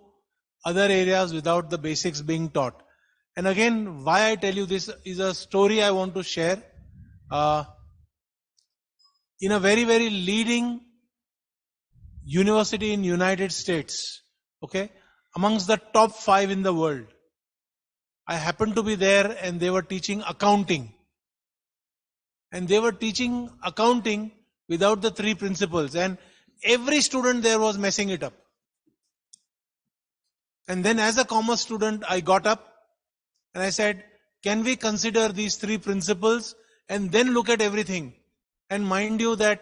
other areas without the basics being taught. And again, why I tell you this is a story I want to share. In a very, very leading university in United States, okay, amongst the top 5 in the world, I happened to be there and they were teaching accounting. And they were teaching accounting without the three principles, and every student there was messing it up. And then as a commerce student, I got up and I said, can we consider these three principles and then look at everything? And mind you that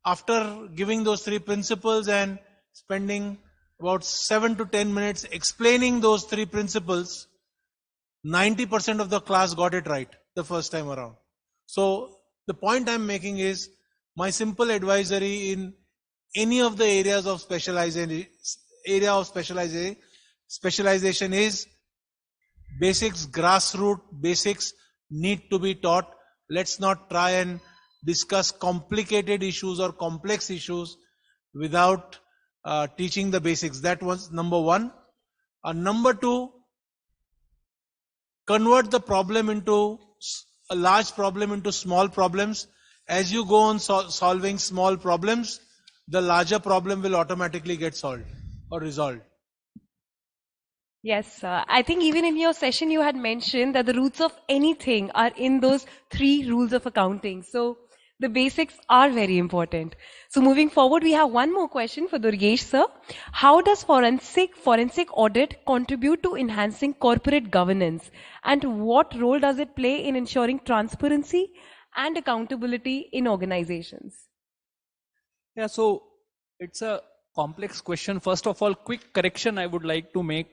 after giving those three principles and spending about 7 to 10 minutes explaining those three principles, 90% of the class got it right the first time around. So the point I'm making is, my simple advisory in any of the areas of specialization is basics, grassroots basics need to be taught. Let's not try and discuss complicated issues or complex issues without teaching the basics. That was number one. Number two, convert the problem into a large problem into small problems. As you go on solving small problems, the larger problem will automatically get solved or resolved. Yes, I think even in your session you had mentioned that the roots of anything are in those 3 rules of accounting. So the basics are very important. So moving forward, we have one more question for Durgesh sir. How does forensic audit contribute to enhancing corporate governance, and what role does it play in ensuring transparency and accountability in organizations? Yeah, so it's a complex question. First of all, quick correction I would like to make.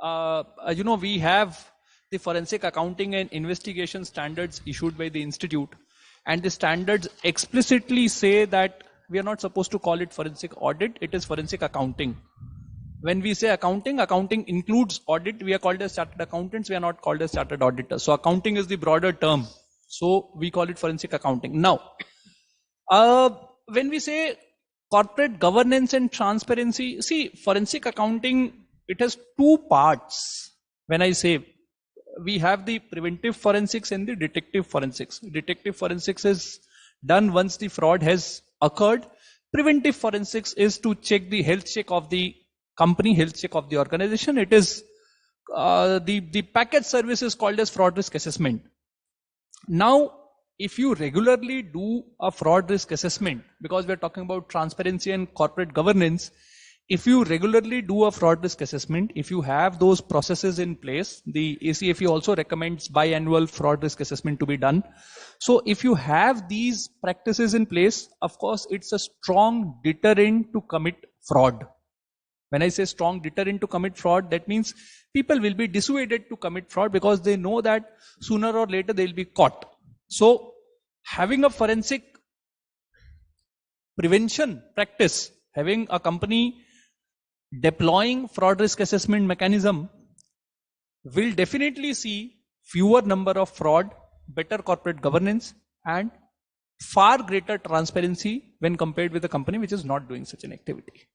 We have the forensic accounting and investigation standards issued by the institute, and the standards explicitly say that we are not supposed to call it forensic audit, it is forensic accounting. When we say accounting includes audit. We are called as chartered accountants, we are not called as chartered auditors. So accounting is the broader term, so we call it forensic accounting. Now, when we say corporate governance and transparency, see, forensic accounting, it has 2 parts. When I say, we have the preventive forensics and the detective forensics. Detective forensics is done once the fraud has occurred. Preventive forensics is to check the health check of the company, health check of the organization. It is the package service is called as fraud risk assessment. Now, if you regularly do a fraud risk assessment, because we are talking about transparency and corporate governance, if you regularly do a fraud risk assessment, if you have those processes in place, the ACFE also recommends biannual fraud risk assessment to be done. So if you have these practices in place, of course, it's a strong deterrent to commit fraud. When I say strong deterrent to commit fraud, that means people will be dissuaded to commit fraud because they know that sooner or later they'll be caught. So having a forensic prevention practice, having a company deploying fraud risk assessment mechanism will definitely see fewer number of fraud, better corporate governance, and far greater transparency when compared with a company which is not doing such an activity.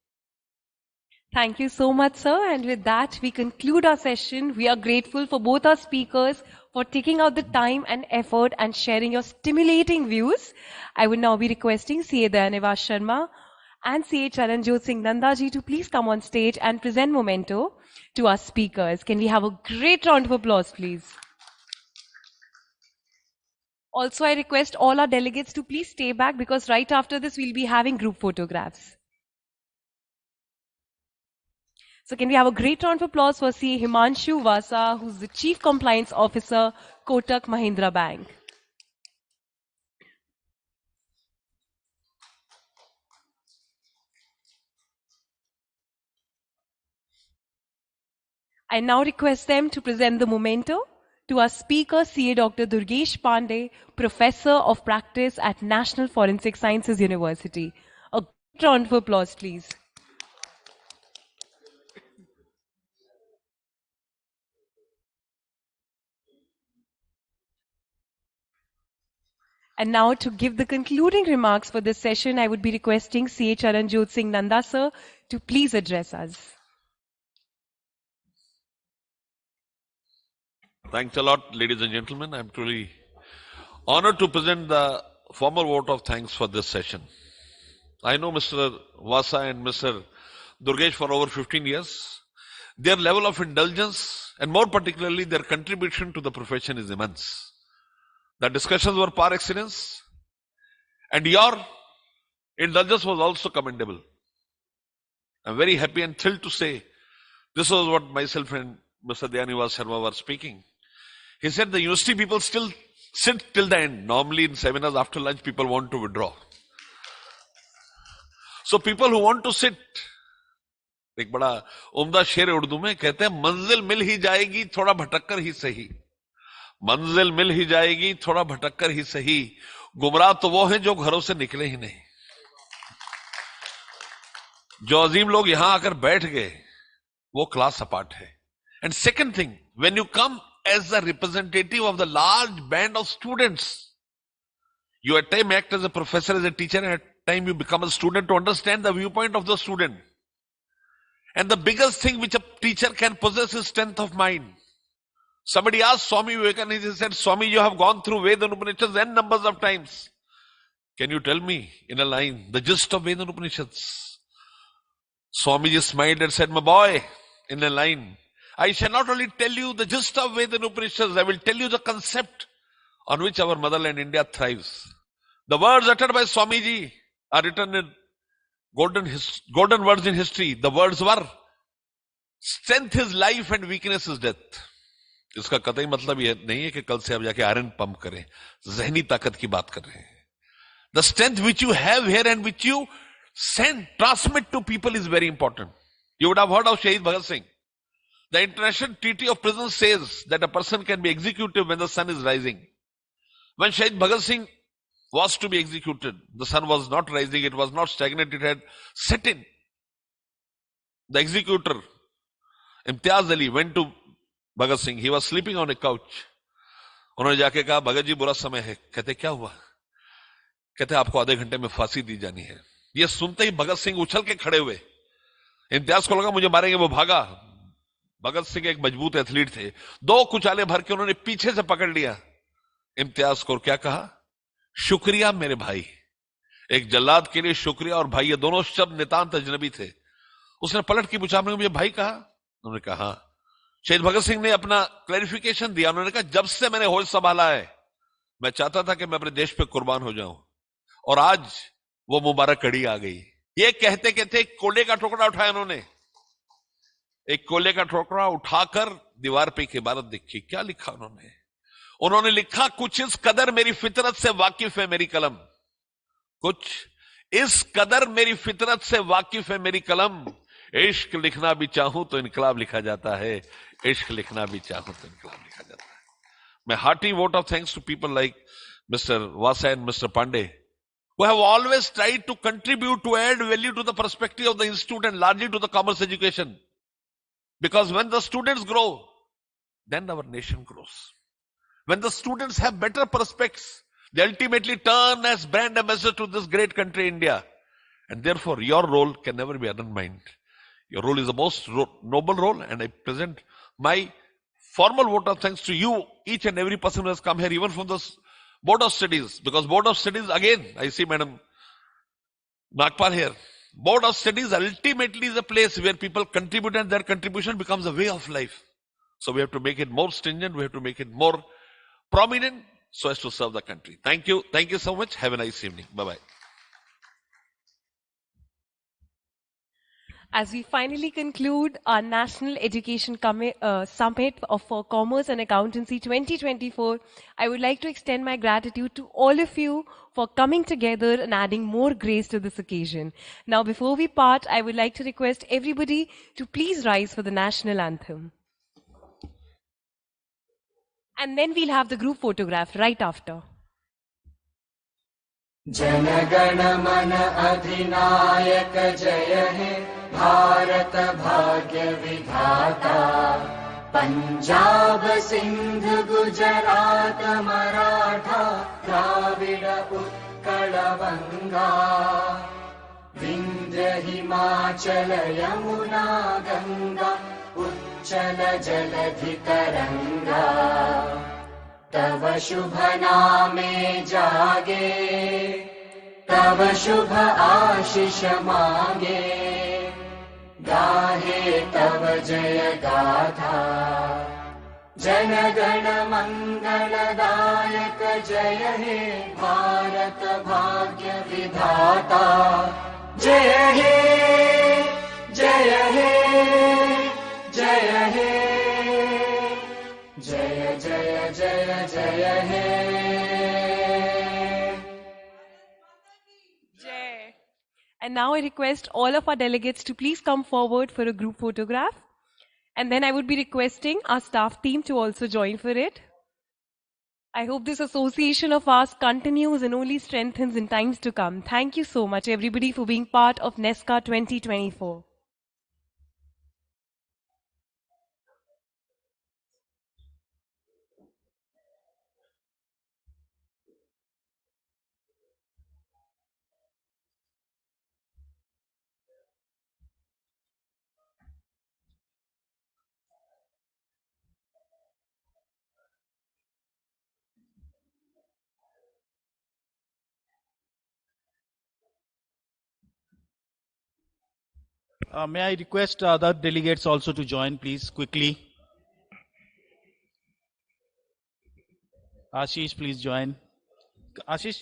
Thank you so much, sir. And with that, we conclude our session. We are grateful for both our speakers for taking out the time and effort and sharing your stimulating views. I would now be requesting CA Dayanivas Sharma and CA Charanjot Singh Nandaji to please come on stage and present memento to our speakers. Can we have a great round of applause, please? Also, I request all our delegates to please stay back because right after this, we'll be having group photographs. So can we have a great round of applause for CA Himanshu Vasa, who's the Chief Compliance Officer, Kotak Mahindra Bank. I now request them to present the memento to our speaker, CA Dr. Durgesh Pandey, Professor of Practice at National Forensic Sciences University. A great round of applause, please. And now to give the concluding remarks for this session, I would be requesting CA Charanjot Singh Nanda sir to please address us. Thanks a lot, ladies and gentlemen. I'm truly honored to present the formal vote of thanks for this session. I know Mr. Vasa and Mr. Durgesh for over 15 years. Their level of indulgence and more particularly their contribution to the profession is immense. The discussions were par excellence And your indulgence was also commendable. I'm very happy and thrilled to say this was what myself and Mr. Dayanivas Sharma were speaking. He said the university people still sit till the end. Normally in seminars after lunch people want to withdraw. So people who want to sit, एक बड़ा उम्दा शेर उर्दू में कहते हैं मंजिल मिल ही जाएगी थोड़ा भटककर ही सही, मंजिल मिल ही जाएगी थोड़ा भटककर ही सही, गुमराह तो वो हैं जो घरों से निकले ही नहीं। जो अजीम लोग यहां आकर बैठ गए वो क्लास अपार्ट है। And second thing, when you come as a representative of the large band of students, you at time act as a professor, as a teacher, and at time you become a student to understand the viewpoint of the student. And the biggest thing which a teacher can possess is strength of mind. Somebody asked Swami Vivekananda, he said, Swami, you have gone through Veda and Upanishads n numbers of times. Can you tell me in a line the gist of Veda and Upanishads? Swamiji smiled and said, my boy, in a line, I shall not only tell you the gist of Veda and Upanishads, I will tell you the concept on which our motherland India thrives. The words uttered by Swamiji are written in golden words in history. The words were, strength is life and weakness is death. इसका कतई मतलब ये नहीं है कि कल से आप जाके आयरन पंप करें, ज़हनी ताकत की बात कर रहे हैं. The strength which you have here and which you transmit to people is very important. You would have heard of Shahid Bhagat Singh. The International Treaty of Prisons says that a person can be executed when the sun is rising. When Shahid Bhagat Singh was to be executed, the sun was not rising, it was not stagnant, it had set in. The executor, Imtiaz Ali, went to Bhagat Singh. He was sleeping on a couch. उन्होंने जाके कहा, भगत जी बुरा समय है. कहते क्या हुआ? कहते आपको आधे घंटे में फांसी दी जानी है. ये सुनते ही भगत सिंह उछल के खड़े हुए. इम्तियाज को लगा मुझे मारेंगे, वो भागा. भगत सिंह एक मजबूत एथलीट थे. 2 कुचाले भर के उन्होंने पीछे से पकड़ लिया इम्तियाज को. क्या कहा? शुक्रिया मेरे भाई. एक जल्लाद के लिए शुक्रिया और भाई, ये दोनों शब्द नितांत अजनबी थे. उसने पलट के पूछा, आपने मुझे भाई कहा? उन्होंने कहा. शहीद भगत सिंह ने अपना क्लैरिफिकेशन दिया. उन्होंने कहा, जब से मैंने होश संभाला है मैं चाहता था कि मैं अपने देश पे कुर्बान हो जाऊं, और आज वो मुबारक कड़ी आ गई. ये कहते कहते एक कोले का टुकड़ा उठाया उन्होंने. एक कोले का टुकड़ा उठाकर दीवार पे एक इबारत लिखी. क्या लिखा उन्होंने? उन्होंने लिखा, कुछ इस कदर मेरी फितरत से वाकिफ है मेरी कलम. कुछ इस कदर मेरी फितरत से वाकिफ है मेरी कलम. इश्क लिखना भी चाहूं तो इनकलाब लिखा जाता है. इश्क लिखना भी चाहूं तो इनकलाब लिखा जाता है. My hearty vote of thanks to people like Mr. Vasa and Mr. Pandey, who have always tried to contribute to add value to the perspective of the institute and largely to the commerce education. Because when the students grow, then our nation grows. When the students have better prospects, they ultimately turn as brand ambassadors to this great country, India. And therefore, your role can never be undermined. Your role is the most noble role, and I present my formal vote of thanks to you, each and every person who has come here, even from the Board of Studies, because Board of Studies, again, I see Madam Nagpal here. Board of Studies ultimately is a place where people contribute and their contribution becomes a way of life. So we have to make it more stringent, we have to make it more prominent so as to serve the country. Thank you. Thank you so much. Have a nice evening. Bye-bye. As we finally conclude our National Education Summit for Commerce and Accountancy 2024, I would like to extend my gratitude to all of you for coming together and adding more grace to this occasion. Now, before we part, I would like to request everybody to please rise for the national anthem. And then we'll have the group photograph right after. जनगण मन अधिनायक जय हे भारत भाग्य विधाता. पंजाब सिंध गुजरात मराठा द्राविड उत्कल बंगा. विंध्य हिमाचल यमुना गंगा उच्चल जलधि तरंगा. तव शुभ नामे जागे तव शुभ आशीष मांगे. गाहे तव जय गाथा जन गण मंगलदायक जय हे भारत भारत भाग्य विधाता जय हे जय हे जय हे जय जय जय जय हे Jai. And now I request all of our delegates to please come forward for a group photograph. And then I would be requesting our staff team to also join for it. I hope this association of ours continues and only strengthens in times to come. Thank you so much, everybody, for being part of NESCA 2024. May I request other delegates also to join, please, quickly. Ashish, please join. Ashish.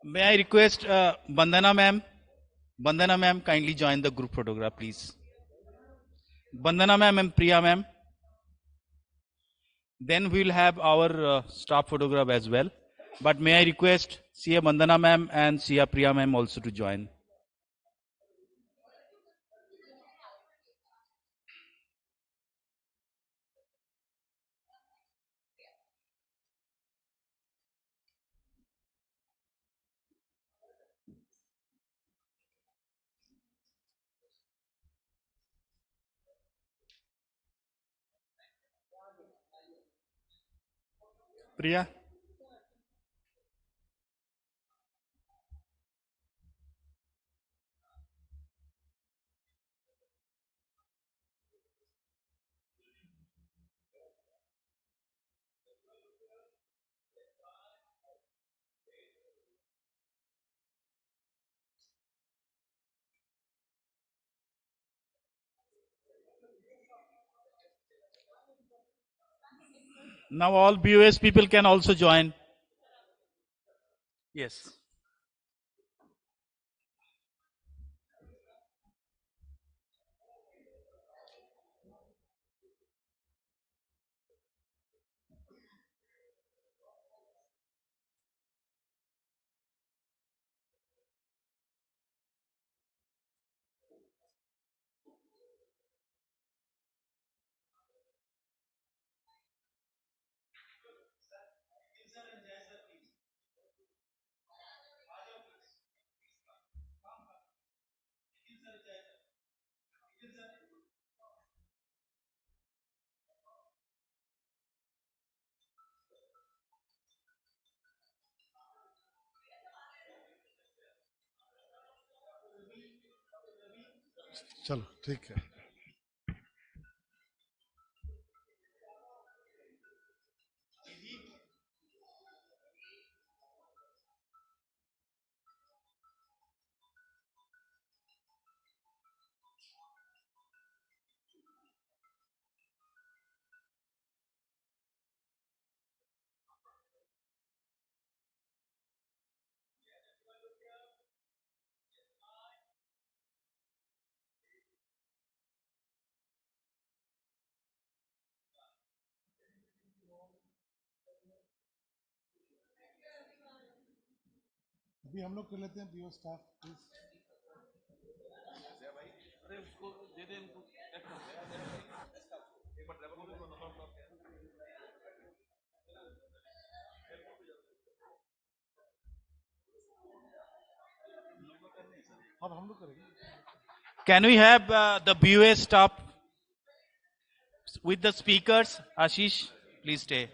May I request Bandana ma'am? Bandana ma'am, kindly join the group photograph, please. Bandana ma'am and Priya ma'am. Then we will have our staff photograph as well. But may I request Sia Bandana ma'am and Sia Priya ma'am also to join. Priya. Now all BOS people can also join. Yes. चलो ठीक है. अभी हम लोग कर लेते हैं BO staff please. अब हम लोग करेंगे. Can we have the BOS staff with the speakers? Ashish, please stay.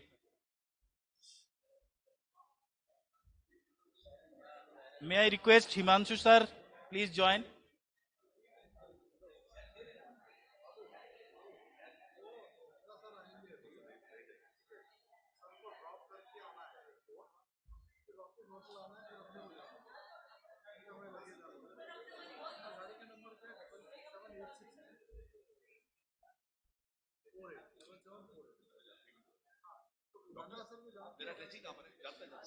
May I request Himanshu sir, please join.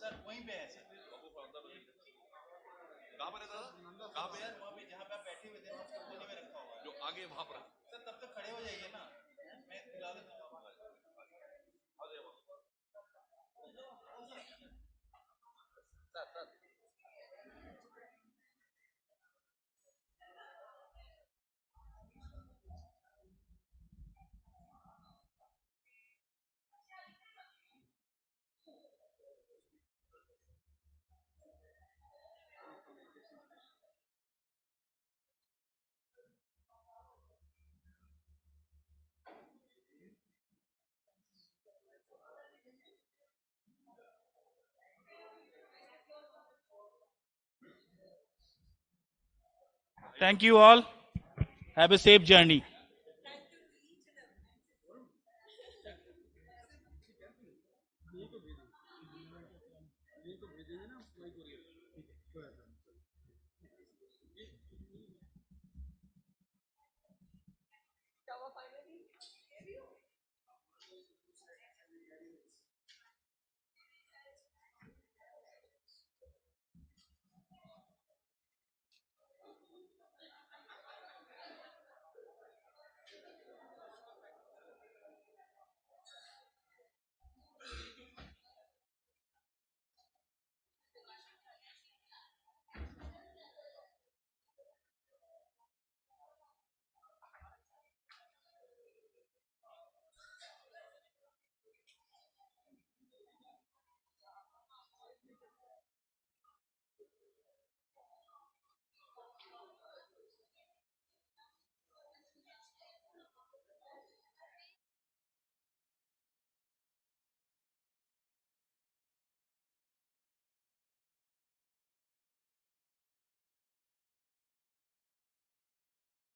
Sir वहीं पे है सर। कहाँ पर है दादा? कहाँ पे है? वहाँ पे जहाँ पे आप बैठे हुए थे ना, उसके कोने में रखा हुआ है। जो आगे वहाँ पर। सर तब तक खड़े हो जाइए ना, मैं दिला देता हूँ। Thank you all. Have a safe journey.